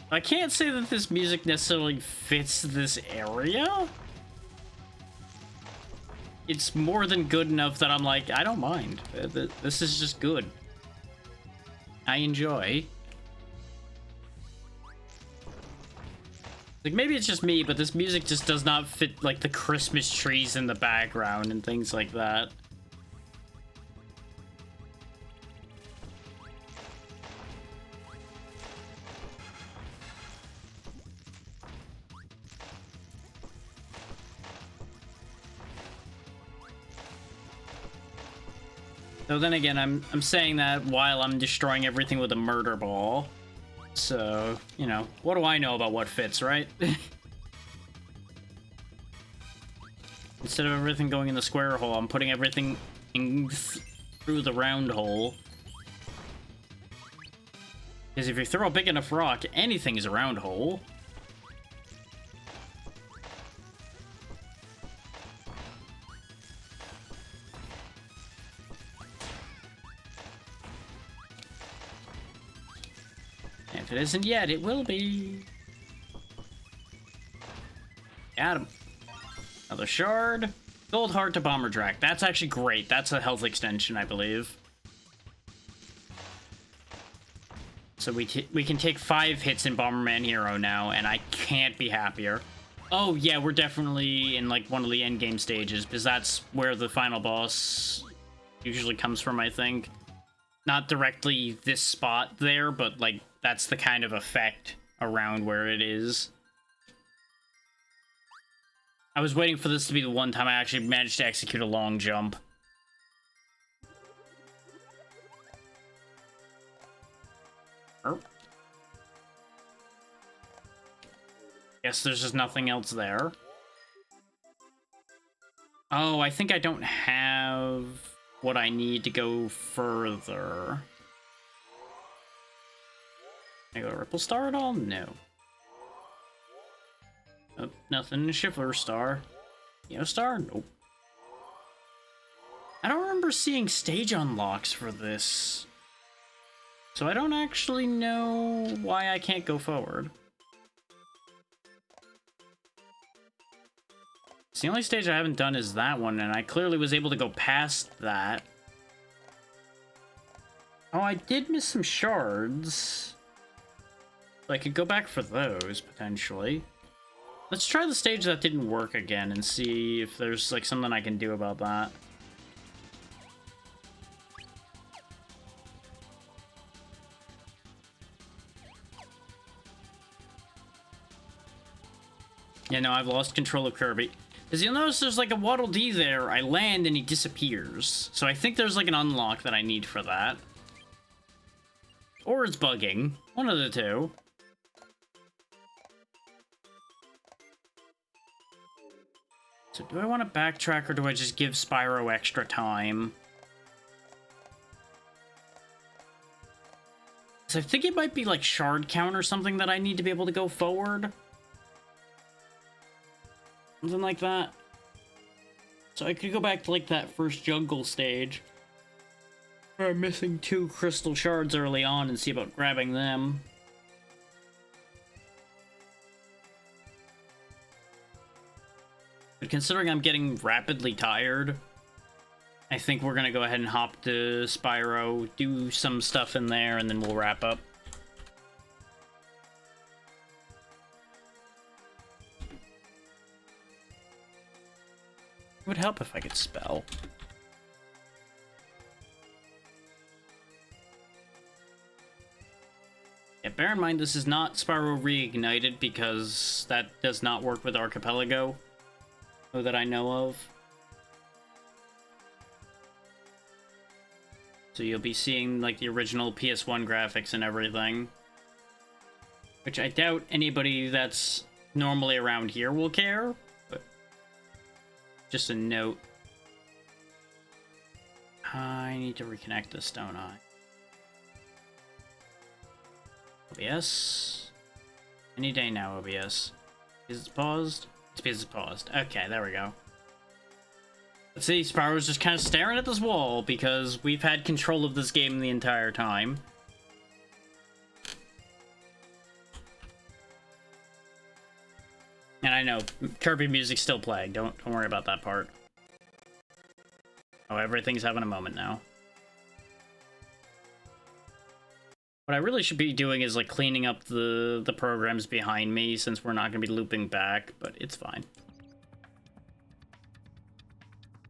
I can't say that this music necessarily fits this area. It's more than good enough that I'm like, I don't mind. This is just good. I enjoy. Like, maybe it's just me, but this music just does not fit, like, the Christmas trees in the background and things like that. So then again, I'm saying that while I'm destroying everything with a murder ball. So, you know, what do I know about what fits, right? Instead of everything going in the square hole, I'm putting everything through the round hole. Because if you throw a big enough rock, anything is a round hole. If it isn't yet, it will be. Got him. Another shard. Gold heart to bomber drac. That's actually great. That's a health extension, I believe. So we can take 5 hits in Bomberman Hero now, and I can't be happier. Oh yeah, we're definitely in like one of the end game stages, because that's where the final boss usually comes from, I think. Not directly this spot there, but like that's the kind of effect around where it is. I was waiting for this to be the one time I actually managed to execute a long jump. Oh. Guess there's just nothing else there. Oh, I think I don't have what I need to go further. Can I go Ripple Star at all? No. Oh, nothing in Shiver Star. Neo Star? Nope. I don't remember seeing stage unlocks for this. So I don't actually know why I can't go forward. The only stage I haven't done is that one, and I clearly was able to go past that. Oh, I did miss some shards. So I could go back for those, potentially. Let's try the stage that didn't work again and see if there's, like, something I can do about that. Yeah, no, I've lost control of Kirby. Because you'll notice there's like a Waddle Dee there. I land and he disappears. So I think there's like an unlock that I need for that. Or it's bugging. One of the two. So do I want to backtrack or do I just give Spyro extra time? So I think it might be like shard count or something that I need to be able to go forward. Something like that. So I could go back to like that first jungle stage. Where I'm missing 2 crystal shards early on and see about grabbing them. But considering I'm getting rapidly tired, I think we're gonna go ahead and hop to Spyro, do some stuff in there, and then we'll wrap up. It would help if I could spell. Yeah, bear in mind this is not Spyro Reignited because that does not work with Archipelago. No, that I know of. So you'll be seeing like the original PS1 graphics and everything. Which I doubt anybody that's normally around here will care. Just a note. I need to reconnect this, don't I? OBS? Any day now, OBS. Is it paused? It's because it's paused. Okay, there we go. See, Sparrow's just kind of staring at this wall because we've had control of this game the entire time. And I know, Kirby music's still playing. Don't worry about that part. Oh, everything's having a moment now. What I really should be doing is, like, cleaning up the programs behind me, since we're not going to be looping back, but it's fine.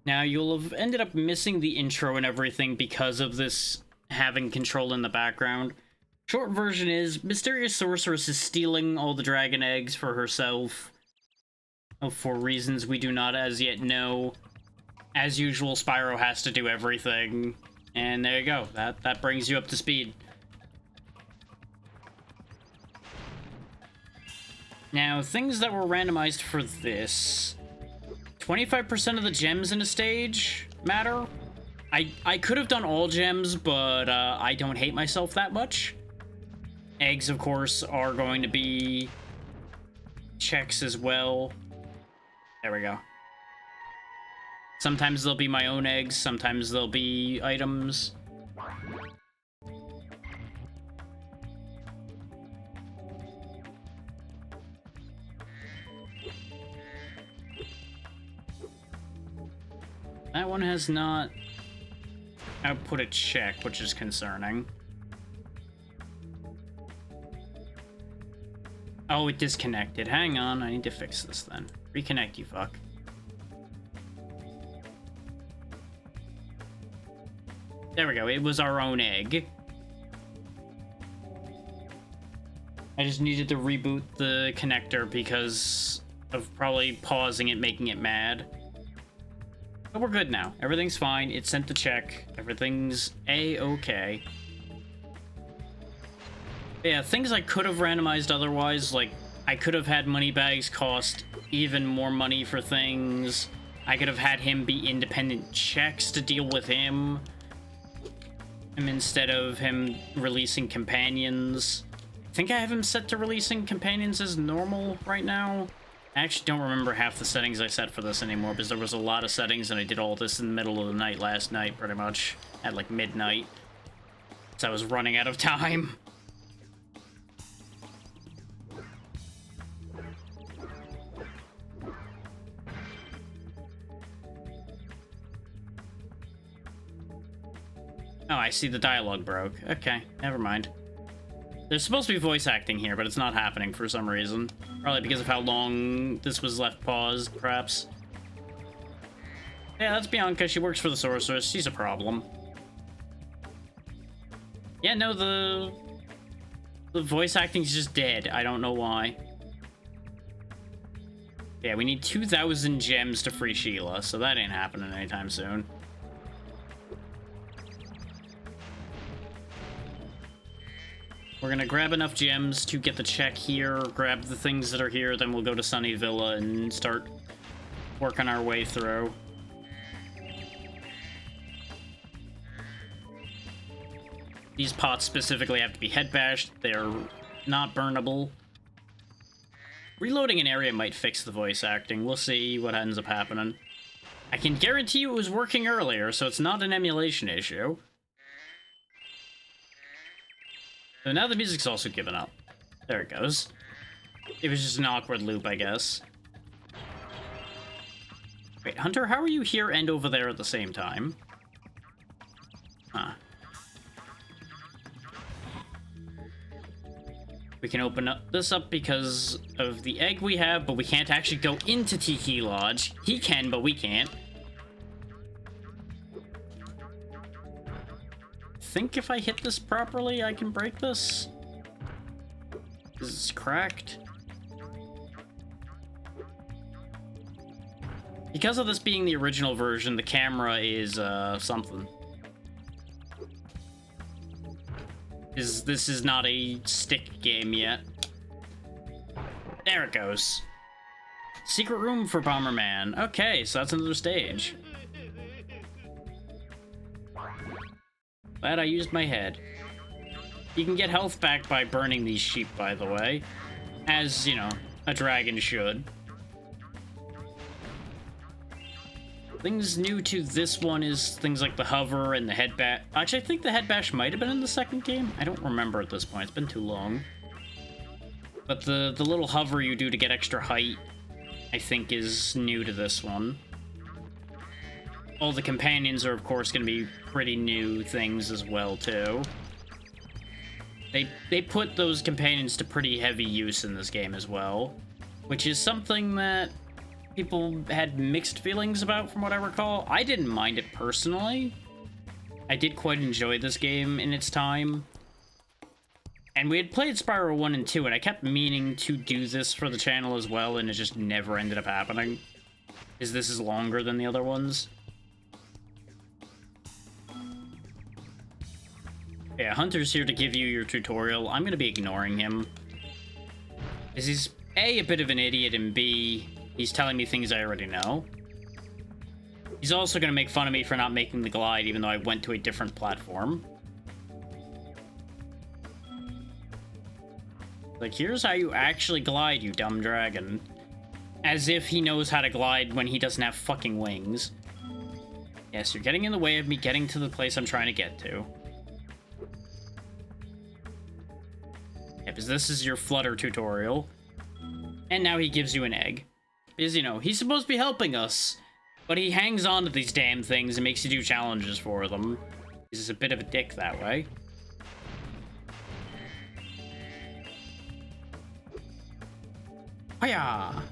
Now, you'll have ended up missing the intro and everything because of this having control in the background. Short version is, Mysterious Sorceress is stealing all the dragon eggs for herself. For reasons we do not as yet know. As usual, Spyro has to do everything. And there you go. That brings you up to speed. Now, things that were randomized for this. 25% of the gems in a stage matter. I could have done all gems, but I don't hate myself that much. Eggs, of course, are going to be checks as well. There we go. Sometimes they'll be my own eggs, sometimes they'll be items. That one has not output a check, which is concerning. Oh, it disconnected. Hang on, I need to fix this then. Reconnect, you fuck. There we go, it was our own egg. I just needed to reboot the connector because of probably pausing it, making it mad. But we're good now. Everything's fine. It sent the check. Everything's A-okay. Yeah, things I could have randomized otherwise, like, I could have had money bags cost even more money for things. I could have had him be independent checks to deal with him. And instead of him releasing companions. I think I have him set to releasing companions as normal right now. I actually don't remember half the settings I set for this anymore because there was a lot of settings and I did all this in the middle of the night last night, pretty much. At like midnight. So I was running out of time. Oh, I see the dialogue broke. Okay, never mind. There's supposed to be voice acting here, but it's not happening for some reason. Probably because of how long this was left paused, perhaps. Yeah, that's Bianca. She works for the Sorceress. She's a problem. Yeah, no, the voice acting's just dead. I don't know why. Yeah, we need 2,000 gems to free Sheila, so that ain't happening anytime soon. We're gonna grab enough gems to get the check here, grab the things that are here, then we'll go to Sunny Villa and start working our way through. These pots specifically have to be head bashed. They're not burnable. Reloading an area might fix the voice acting. We'll see what ends up happening. I can guarantee you it was working earlier, so it's not an emulation issue. So now the music's also given up. There it goes. It was just an awkward loop, I guess. Wait, Hunter, how are you here and over there at the same time? Huh. We can open this up because of the egg we have, but we can't actually go into Tiki Lodge. He can, but we can't. I think if I hit this properly, I can break this. This is cracked. Because of this being the original version, the camera is something. This is not a stick game yet. There it goes. Secret room for Bomberman. Okay, so that's another stage. Glad I used my head. You can get health back by burning these sheep, by the way. As, you know, a dragon should. Things new to this one is things like the hover and the head bash. Actually, I think the head bash might have been in the second game. I don't remember at this point. It's been too long. But the little hover you do to get extra height, I think, is new to this one. All the companions are, of course, going to be pretty new things as well, too. They put those companions to pretty heavy use in this game as well, which is something that people had mixed feelings about, from what I recall. I didn't mind it personally. I did quite enjoy this game in its time. And we had played Spyro 1 and 2, and I kept meaning to do this for the channel as well, and it just never ended up happening. Is this is longer than the other ones? Yeah, Hunter's here to give you your tutorial. I'm going to be ignoring him. Because he's A, bit of an idiot, and B, he's telling me things I already know. He's also going to make fun of me for not making the glide, even though I went to a different platform. Like, here's how you actually glide, you dumb dragon. As if he knows how to glide when he doesn't have fucking wings. Yes, you're getting in the way of me getting to the place I'm trying to get to. Yeah, because this is your flutter tutorial. And now he gives you an egg. Because, you know, he's supposed to be helping us. But he hangs on to these damn things and makes you do challenges for them. He's a bit of a dick that way. Hiya!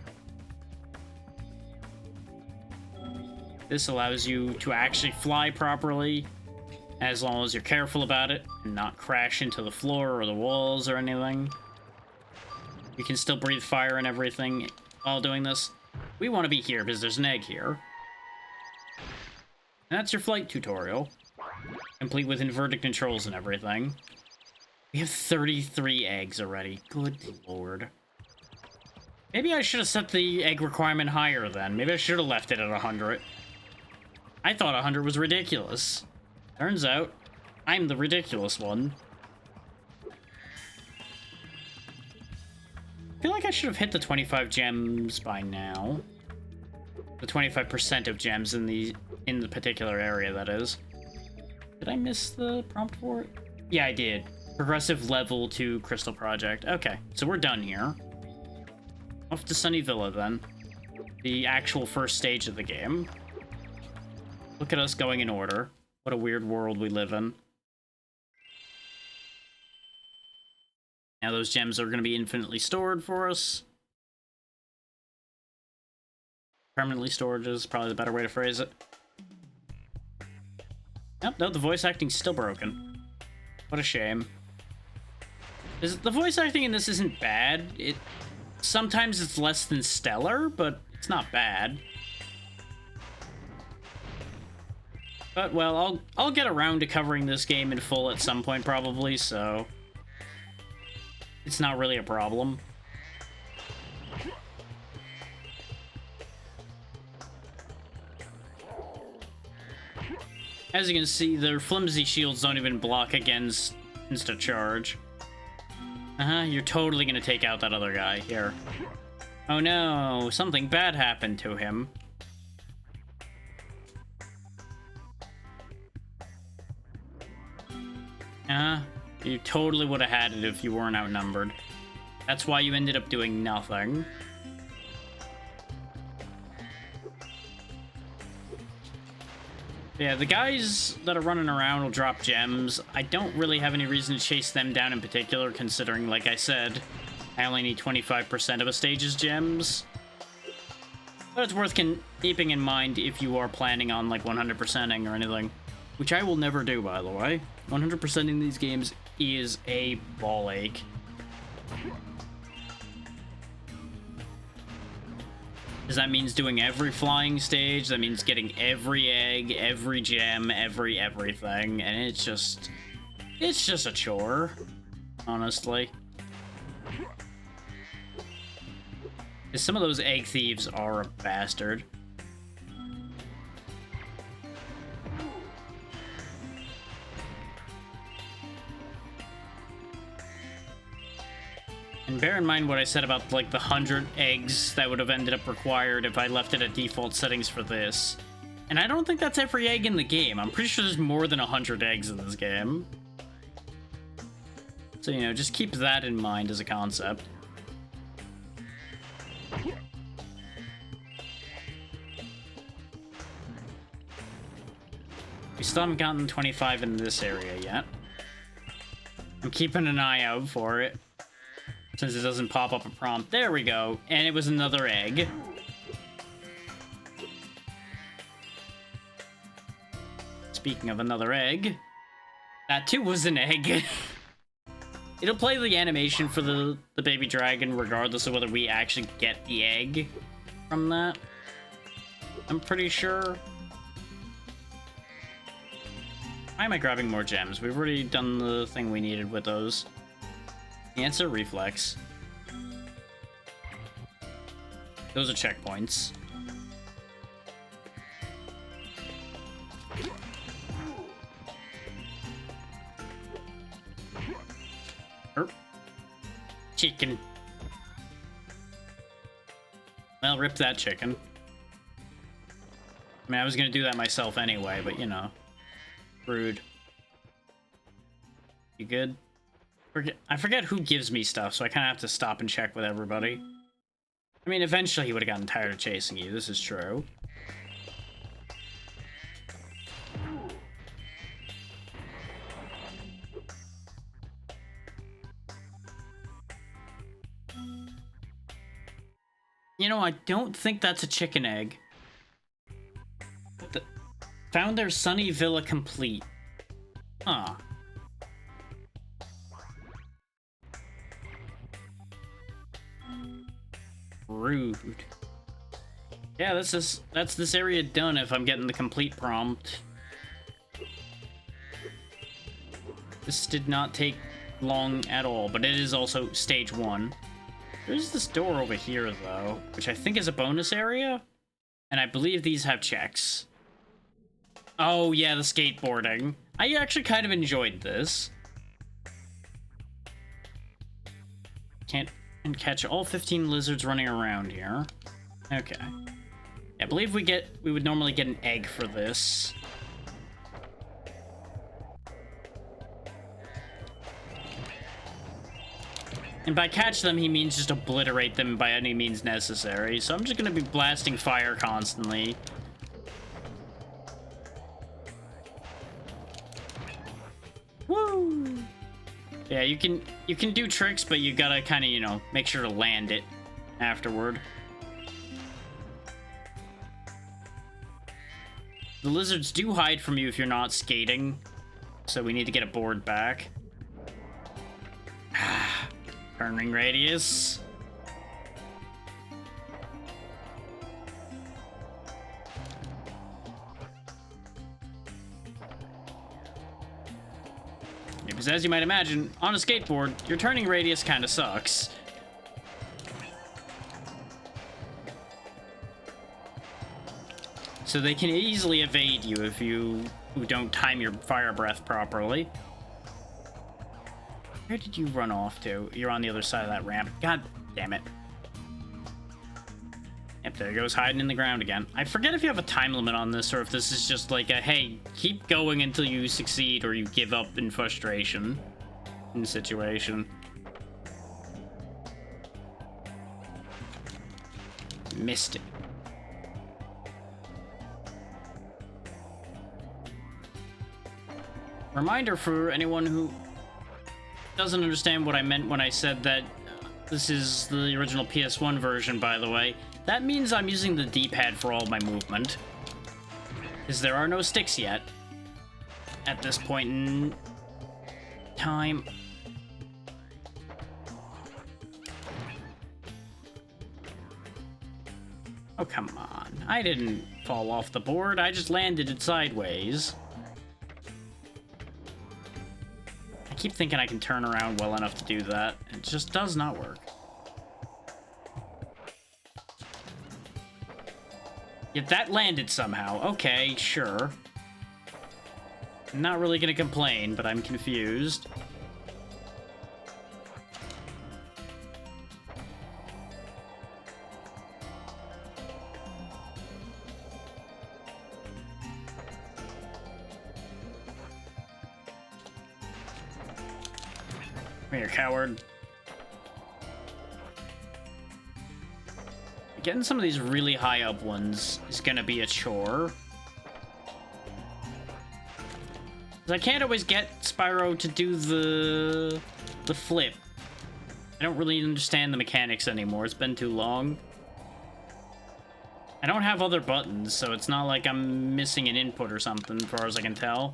This allows you to actually fly properly, as long as you're careful about it and not crash into the floor or the walls or anything. You can still breathe fire and everything while doing this. We want to be here because there's an egg here. And that's your flight tutorial, complete with inverted controls and everything. We have 33 eggs already. Good lord. Maybe I should have set the egg requirement higher then. Maybe I should have left it at 100. I thought 100 was ridiculous. Turns out, I'm the ridiculous one. I feel like I should have hit the 25 gems by now. The 25% of gems in the particular area, that is. Did I miss the prompt for it? Yeah, I did. Progressive level to Crystal Project. Okay, so we're done here. Off to Sunny Villa, then. The actual first stage of the game. Look at us going in order. What a weird world we live in. Now those gems are going to be infinitely stored for us. Permanently stored is probably the better way to phrase it. Yep, no, the voice acting's still broken. What a shame. The voice acting in this isn't bad. Sometimes it's less than stellar, but it's not bad. But, well, I'll get around to covering this game in full at some point, probably, so it's not really a problem. As you can see, their flimsy shields don't even block against insta-charge. You're totally gonna take out that other guy. Here. Oh no, something bad happened to him. You totally would have had it if you weren't outnumbered. That's why you ended up doing nothing. Yeah, the guys that are running around will drop gems. I don't really have any reason to chase them down in particular, considering, like I said, I only need 25% of a stage's gems. But it's worth keeping in mind if you are planning on, like, 100%ing or anything. Which I will never do, by the way. 100%ing these games is a ball ache. Because that means doing every flying stage, that means getting every egg, every gem, everything, and it's just a chore, honestly. Because some of those egg thieves are a bastard. And bear in mind what I said about, like, the 100 eggs that would have ended up required if I left it at default settings for this. And I don't think that's every egg in the game. I'm pretty sure there's more than 100 eggs in this game. So, you know, just keep that in mind as a concept. We still haven't gotten 25 in this area yet. I'm keeping an eye out for it, since it doesn't pop up a prompt. There we go. And it was another egg. Speaking of another egg, that too was an egg. It'll play the animation for the baby dragon regardless of whether we actually get the egg from that. I'm pretty sure. Why am I grabbing more gems? We've already done the thing we needed with those. Answer reflex. Those are checkpoints. Chicken. Well, rip that chicken. I mean, I was gonna do that myself anyway, but you know. Rude. You good? I forget who gives me stuff, so I kind of have to stop and check with everybody. I mean, eventually he would have gotten tired of chasing you, this is true. You know, I don't think that's a chicken egg. Found their sunny villa complete. Huh. Rude. Yeah, that's this area done if I'm getting the complete prompt. This did not take long at all, but it is also stage 1. There's this door over here, though, which I think is a bonus area. And I believe these have checks. Oh, yeah, the skateboarding. I actually kind of enjoyed this. Can't catch all 15 lizards running around here. Okay. I believe we would normally get an egg for this. And by catch them, he means just obliterate them by any means necessary. So I'm just gonna be blasting fire constantly. Woo! Yeah, you can do tricks, but you gotta kind of, you know, make sure to land it afterward. The lizards do hide from you if you're not skating, so we need to get a board back. Turning radius. Because as you might imagine, on a skateboard, your turning radius kind of sucks. So they can easily evade you if you don't time your fire breath properly. Where did you run off to? You're on the other side of that ramp. God damn it. Yep, there he goes, hiding in the ground again. I forget if you have a time limit on this or if this is just like a, hey, keep going until you succeed or you give up in frustration in the situation. Missed it. Reminder for anyone who doesn't understand what I meant when I said that this is the original PS1 version, by the way. That means I'm using the D-pad for all my movement. Because there are no sticks yet. At this point in time. Oh, come on. I didn't fall off the board. I just landed it sideways. I keep thinking I can turn around well enough to do that. It just does not work. Yet that landed somehow. Okay, sure. I'm not really gonna complain, but I'm confused. Come here, coward. Getting some of these really high up ones is gonna be a chore. 'Cause I can't always get Spyro to do the flip. I don't really understand the mechanics anymore. It's been too long. I don't have other buttons, so it's not like I'm missing an input or something, as far as I can tell.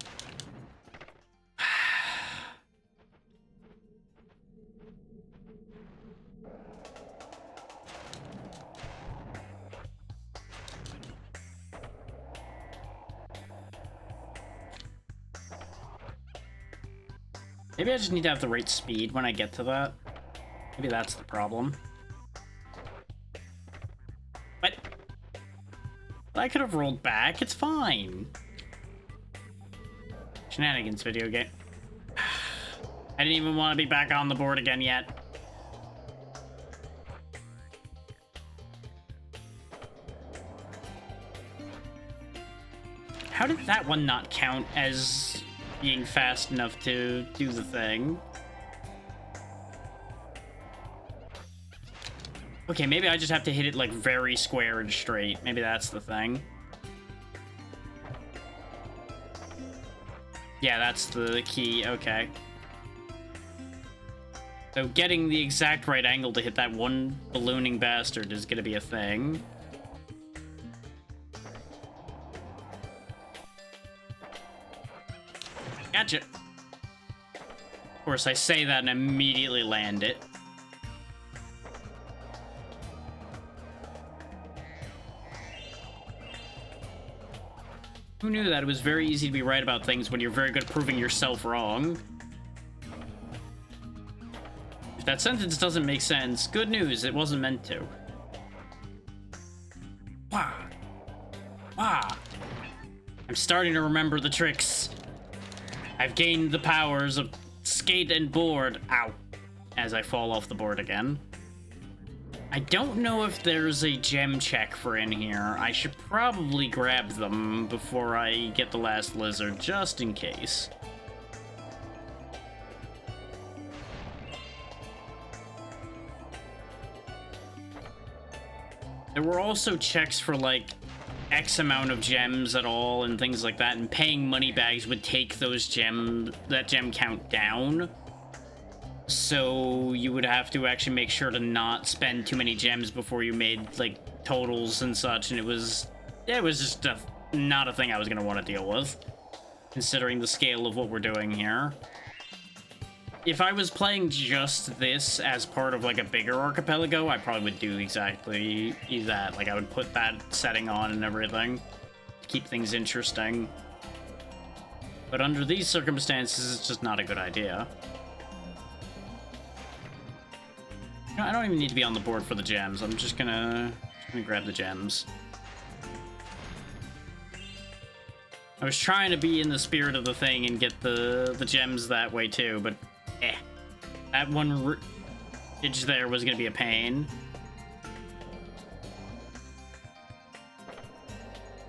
Maybe I just need to have the right speed when I get to that. Maybe that's the problem. But I could have rolled back. It's fine. Shenanigans video game. I didn't even want to be back on the board again yet. How did that one not count as being fast enough to do the thing? Okay, maybe I just have to hit it like very square and straight. Maybe that's the thing. Yeah, that's the key. Okay. So getting the exact right angle to hit that one ballooning bastard is gonna be a thing. Gotcha. Of course, I say that and immediately land it. Who knew that it was very easy to be right about things when you're very good at proving yourself wrong? If that sentence doesn't make sense, good news, it wasn't meant to. Wah! Wah! I'm starting to remember the tricks. I've gained the powers of skate and board. Ow. As I fall off the board again. I don't know if there's a gem check for in here. I should probably grab them before I get the last lizard, just in case. There were also checks for, like, X amount of gems at all and things like that, and paying money bags would take those that gem count down. So you would have to actually make sure to not spend too many gems before you made like totals and such, and it was just not a thing I was gonna want to deal with, considering the scale of what we're doing here. If I was playing just this as part of like a bigger archipelago, I probably would do exactly that. Like I would put that setting on and everything to keep things interesting. But under these circumstances, it's just not a good idea. You know, I don't even need to be on the board for the gems. I'm just gonna grab the gems. I was trying to be in the spirit of the thing and get the gems that way too, but that one ridge there was gonna be a pain.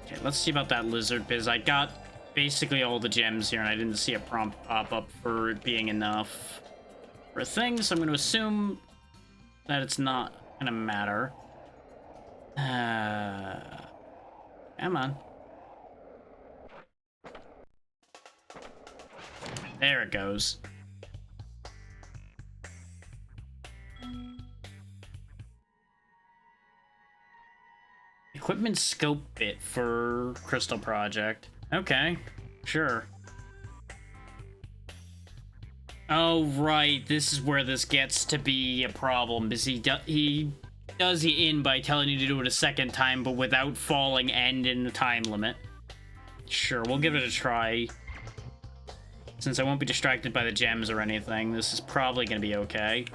Okay, let's see about that lizard biz. I got basically all the gems here, and I didn't see a prompt pop up for it being enough for a thing, so I'm gonna assume that it's not gonna matter. Come on. There it goes. Equipment scope bit for Crystal Project. Okay, sure. Oh, right. This is where this gets to be a problem, because he does you in by telling you to do it a second time, but without falling and in the time limit. Sure, we'll give it a try. Since I won't be distracted by the gems or anything, this is probably going to be okay.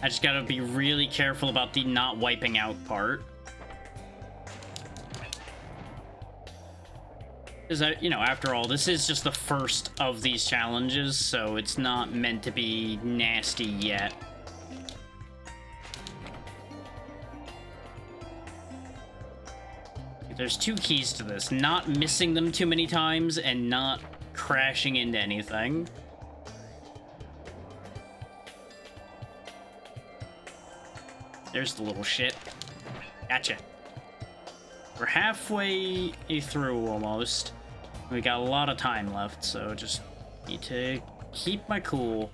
I just gotta be really careful about the not wiping out part. Because, you know, after all, this is just the first of these challenges, so it's not meant to be nasty yet. There's two keys to this. Not missing them too many times and not crashing into anything. There's the little shit. Gotcha. We're halfway through almost. We got a lot of time left, so just need to keep my cool.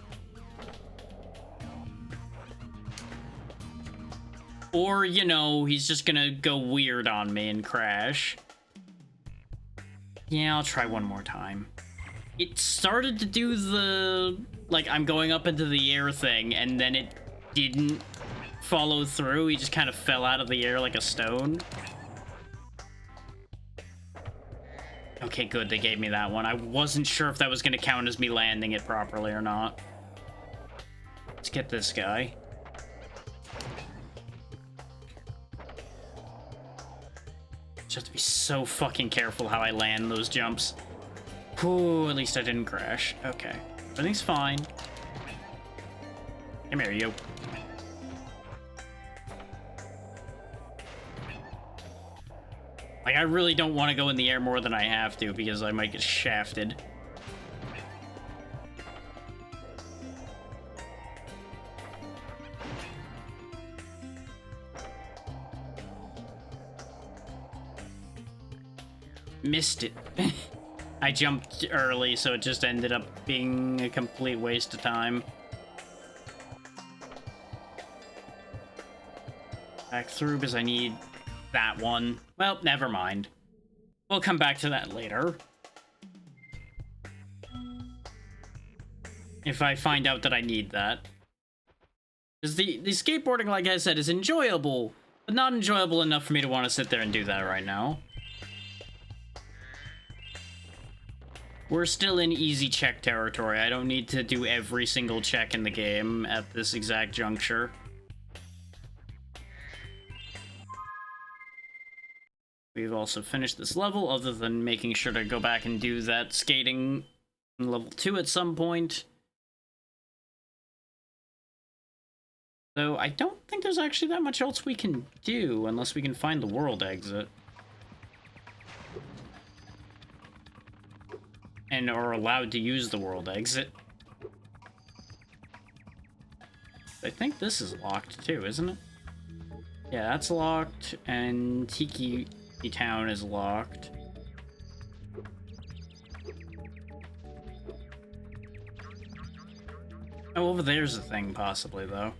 Or, you know, he's just gonna go weird on me and crash. Yeah, I'll try one more time. It started to do the, like, I'm going up into the air thing, and then it didn't follow through. He just kind of fell out of the air like a stone. Okay, good, they gave me that one. I wasn't sure if that was gonna count as me landing it properly or not. Let's get this guy. Just have to be so fucking careful how I land those jumps. Ooh, at least I didn't crash. Okay. Everything's fine. Come here, you. Like, I really don't want to go in the air more than I have to because I might get shafted. Missed it. I jumped early, so it just ended up being a complete waste of time. Back through because I need that one. Well, never mind. We'll come back to that later. If I find out that I need that. Because the skateboarding, like I said, is enjoyable, but not enjoyable enough for me to want to sit there and do that right now. We're still in easy check territory. I don't need to do every single check in the game at this exact juncture. We've also finished this level, other than making sure to go back and do that skating in level 2 at some point. So I don't think there's actually that much else we can do, unless we can find the world exit. And are allowed to use the world exit. I think this is locked too, isn't it? Yeah, that's locked, and Tiki Town is locked. Oh, over there's a thing, possibly, though.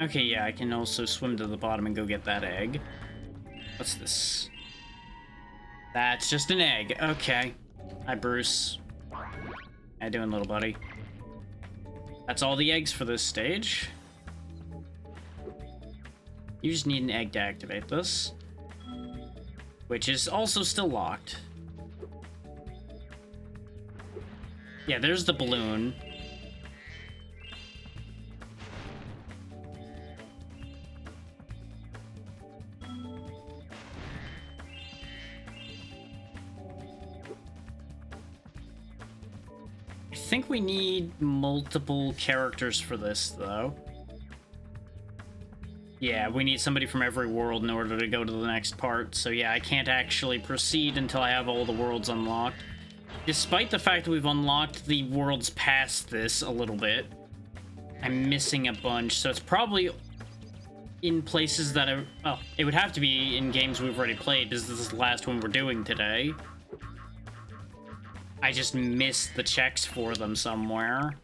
Okay, yeah, I can also swim to the bottom and go get that egg. What's this? That's just an egg. Okay. Hi, Bruce. How you doing, little buddy? That's all the eggs for this stage. You just need an egg to activate this. Which is also still locked. Yeah, there's the balloon. I think we need multiple characters for this, though. Yeah, we need somebody from every world in order to go to the next part. So yeah, I can't actually proceed until I have all the worlds unlocked. Despite the fact that we've unlocked the worlds past this a little bit, I'm missing a bunch. So it's probably in places that are... Well, it would have to be in games we've already played, because this is the last one we're doing today. I just missed the checks for them somewhere.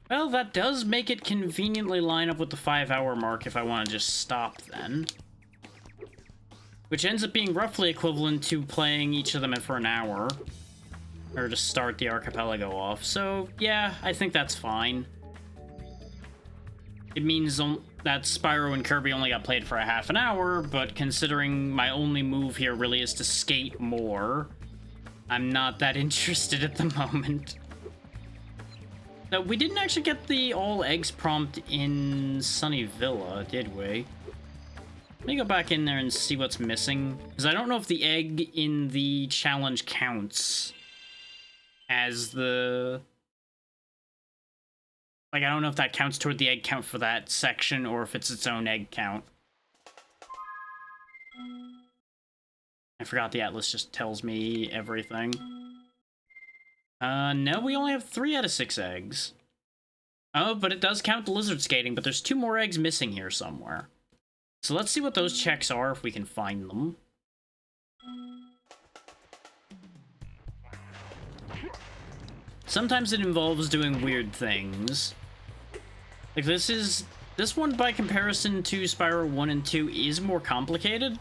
Well, that does make it conveniently line up with the 5-hour mark if I want to just stop then. Which ends up being roughly equivalent to playing each of them for an hour. Or to start the Archipelago off. So, yeah, I think that's fine. It means that Spyro and Kirby only got played for a half an hour, but considering my only move here really is to skate more, I'm not that interested at the moment. So we didn't actually get the all eggs prompt in Sunny Villa, did we? Let me go back in there and see what's missing, because I don't know if the egg in the challenge counts as the Like, I don't know if that counts toward the egg count for that section or if it's its own egg count. I forgot the atlas just tells me everything. No, we only have 3 out of 6 eggs. Oh, but it does count the lizard skating, but there's 2 more eggs missing here somewhere. So let's see what those checks are if we can find them. Sometimes it involves doing weird things. Like this one by comparison to Spyro 1 and 2 is more complicated.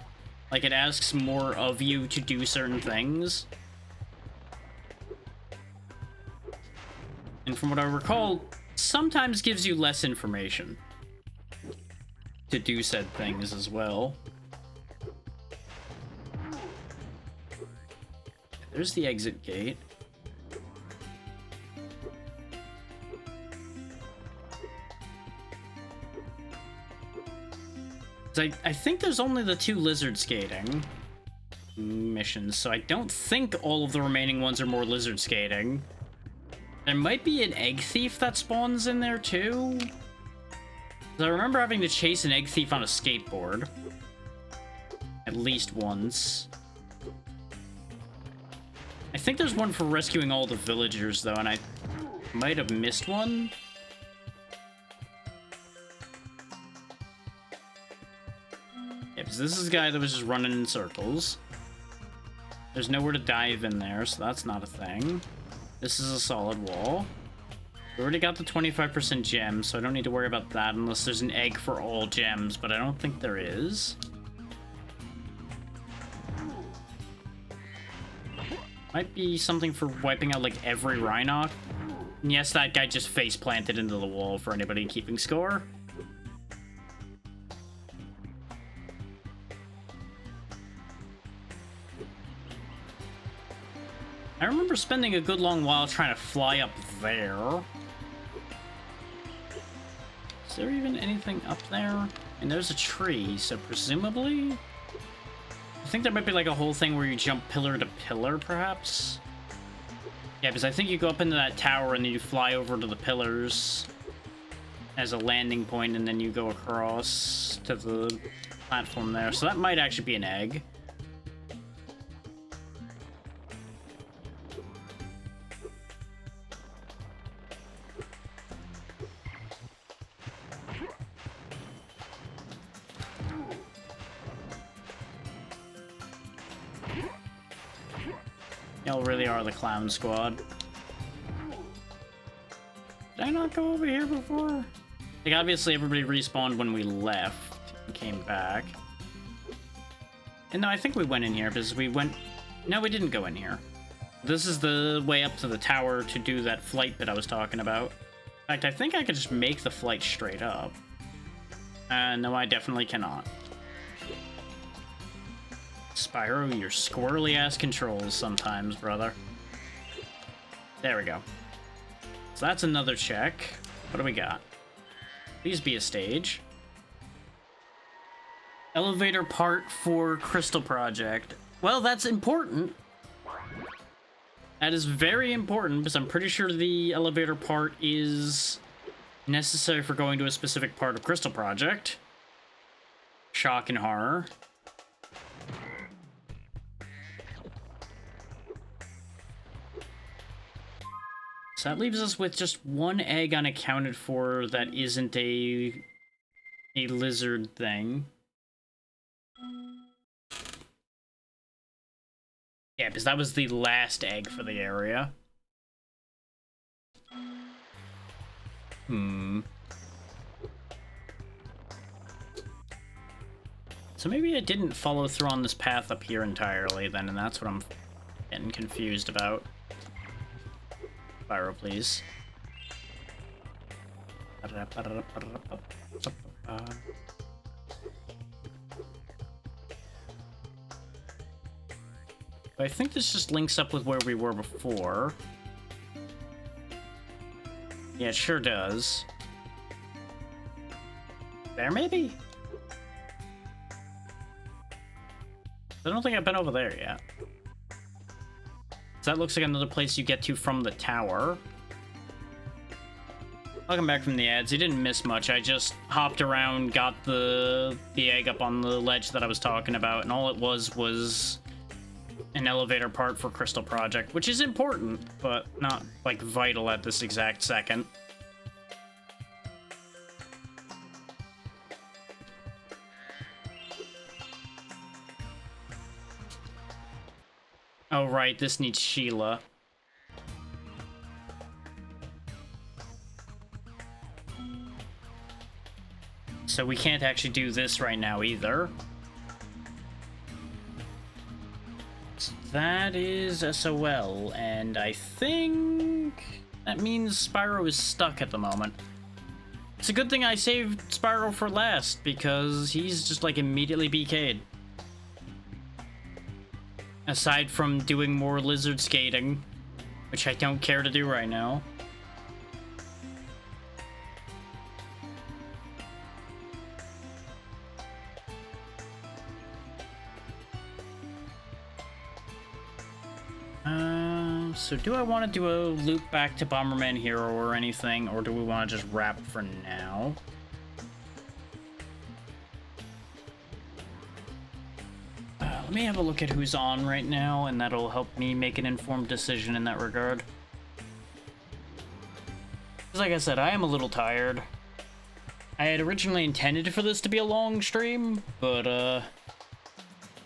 Like it asks more of you to do certain things. And from what I recall, sometimes gives you less information to do said things as well. There's the exit gate. I think there's only the 2 lizard skating missions, so I don't think all of the remaining ones are more lizard skating. There might be an egg thief that spawns in there too. 'Cause I remember having to chase an egg thief on a skateboard. At least once. I think there's one for rescuing all the villagers though, and I might have missed one. Yeah, because this is the guy that was just running in circles. There's nowhere to dive in there, so that's not a thing. This is a solid wall. We already got the 25% gem, so I don't need to worry about that unless there's an egg for all gems, but I don't think there is. Might be something for wiping out, like, every Rhinoc. And yes, that guy just face planted into the wall for anybody keeping score. I remember spending a good long while trying to fly up there. Is there even anything up there? And there's a tree, so presumably... I think there might be like a whole thing where you jump pillar to pillar, perhaps? Yeah, because I think you go up into that tower and then you fly over to the pillars as a landing point, and then you go across to the platform there. So that might actually be an egg. Y'all really are the clown squad. Did I not go over here before? Like, obviously everybody respawned when we left and came back. And no, I think we went in here because we went... No, we didn't go in here. This is the way up to the tower to do that flight bit I was talking about. In fact, I think I could just make the flight straight up. No, I definitely cannot. Spyro, your squirrely-ass controls sometimes, brother. There we go. So that's another check. What do we got? Please be a stage. Elevator part for Crystal Project. Well, that's important. That is very important, because I'm pretty sure the elevator part is necessary for going to a specific part of Crystal Project. Shock and horror. So that leaves us with just 1 egg unaccounted for that isn't a lizard thing. Yeah, because that was the last egg for the area. So maybe I didn't follow through on this path up here entirely then, and that's what I'm getting confused about. Spyro, please. I think this just links up with where we were before. Yeah, it sure does. There, maybe? I don't think I've been over there yet. So that looks like another place you get to from the tower. Welcome back from the ads. You didn't miss much. I just hopped around, got the egg up on the ledge that I was talking about, and all it was an elevator part for Crystal Project, which is important, but not, like, vital at this exact second. Oh, right, this needs Sheila. So we can't actually do this right now either. So that is SOL, and I think that means Spyro is stuck at the moment. It's a good thing I saved Spyro for last, because he's just like immediately BK'd. Aside from doing more lizard skating, which I don't care to do right now. So do I want to do a loop back to Bomberman Hero or anything, or do we want to just wrap for now? Let me have a look at who's on right now, and that'll help me make an informed decision in that regard. Because like I said, I am a little tired. I had originally intended for this to be a long stream, but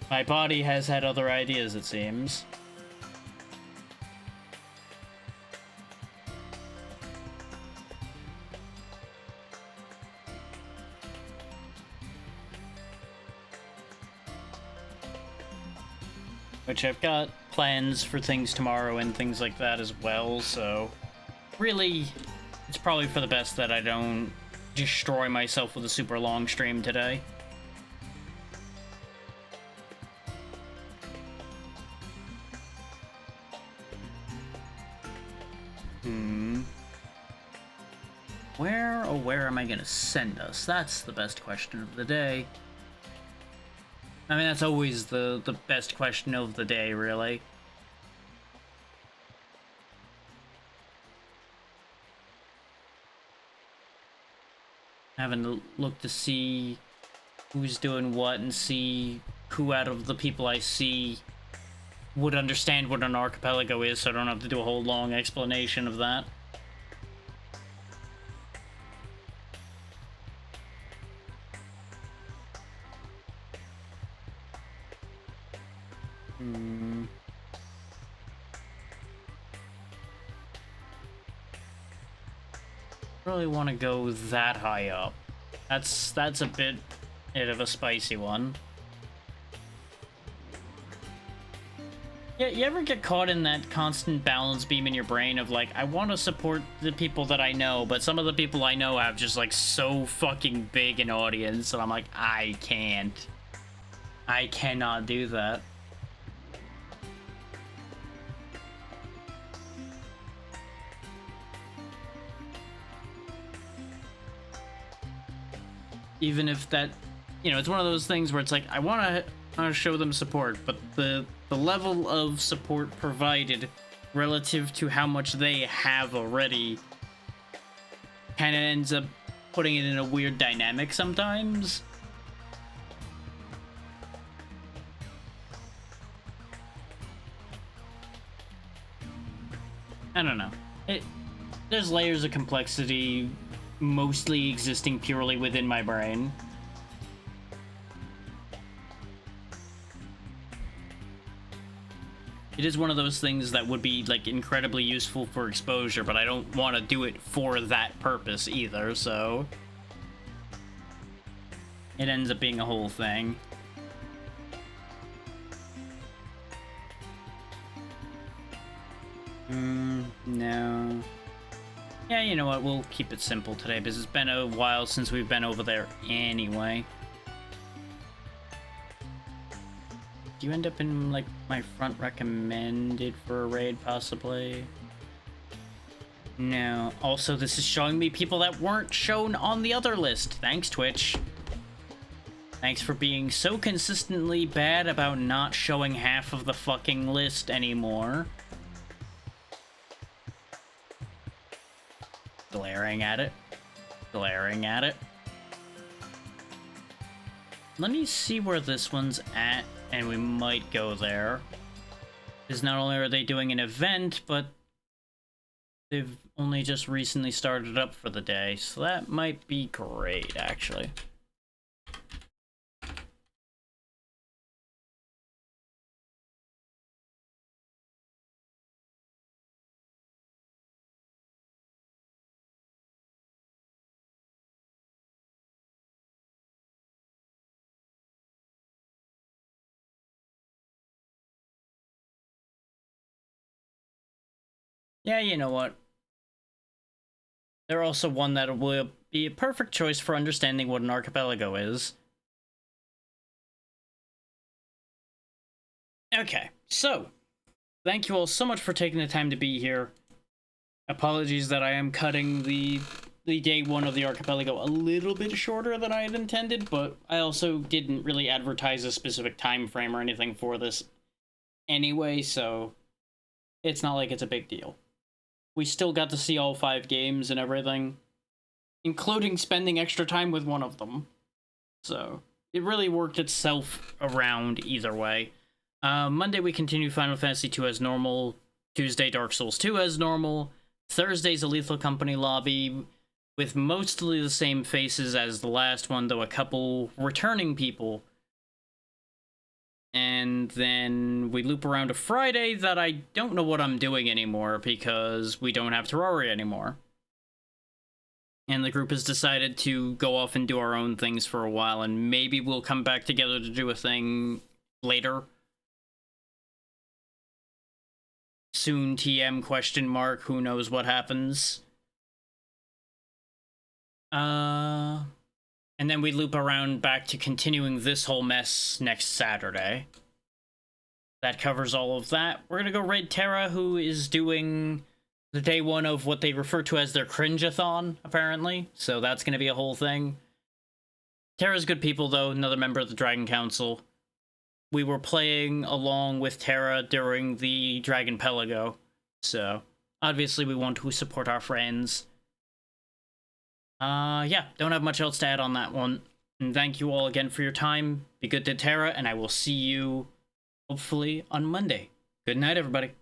my body has had other ideas, it seems. Which I've got plans for things tomorrow and things like that as well, so really, it's probably for the best that I don't destroy myself with a super long stream today. Where am I gonna send us? That's the best question of the day. I mean, that's always the best question of the day, really. Having to look to see who's doing what and see who out of the people I see would understand what an archipelago is, so I don't have to do a whole long explanation of that. Really want to go that high up. That's a bit of a spicy one. Yeah, you ever get caught in that constant balance beam in your brain of like, I want to support the people that I know, but some of the people I know have just like so fucking big an audience, and I'm like, I can't. I cannot do that. Even if that, you know, it's one of those things where it's like, I want to show them support, but the level of support provided relative to how much they have already kind of ends up putting it in a weird dynamic sometimes. I don't know. There's layers of complexity mostly existing purely within my brain. It is one of those things that would be like incredibly useful for exposure, but I don't want to do it for that purpose either, so it ends up being a whole thing. No. Yeah, you know what, we'll keep it simple today, because it's been a while since we've been over there anyway. Do you end up in, like, my front recommended for a raid, possibly? No. Also, this is showing me people that weren't shown on the other list. Thanks, Twitch. Thanks for being so consistently bad about not showing half of the fucking list anymore. Glaring at it. Glaring at it. Let me see where this one's at, and we might go there. Because not only are they doing an event, but they've only just recently started up for the day, so that might be great, actually. Yeah, you know what? They're also one that will be a perfect choice for understanding what an archipelago is. Okay, so, thank you all so much for taking the time to be here. Apologies that I am cutting the day one of the archipelago a little bit shorter than I had intended, but I also didn't really advertise a specific time frame or anything for this anyway, so it's not like it's a big deal. We still got to see all 5 games and everything, including spending extra time with one of them. So, it really worked itself around either way. Monday we continue Final Fantasy II as normal, Tuesday Dark Souls 2 as normal, Thursday's a Lethal Company lobby, with mostly the same faces as the last one, though a couple returning people. And then we loop around to Friday that I don't know what I'm doing anymore because we don't have Terraria anymore. And the group has decided to go off and do our own things for a while, and maybe we'll come back together to do a thing later. Soon TM question mark, who knows what happens. And then we loop around back to continuing this whole mess next Saturday. That covers all of that. We're gonna go raid Terra, who is doing the day one of what they refer to as their cringe-a-thon, apparently. So that's gonna be a whole thing. Terra's good people, though, another member of the Dragon Council. We were playing along with Terra during the Archipelago, so obviously we want to support our friends. Yeah, don't have much else to add on that one. And thank you all again for your time. Be good to Terra, and I will see you, hopefully, on Monday. Good night, everybody.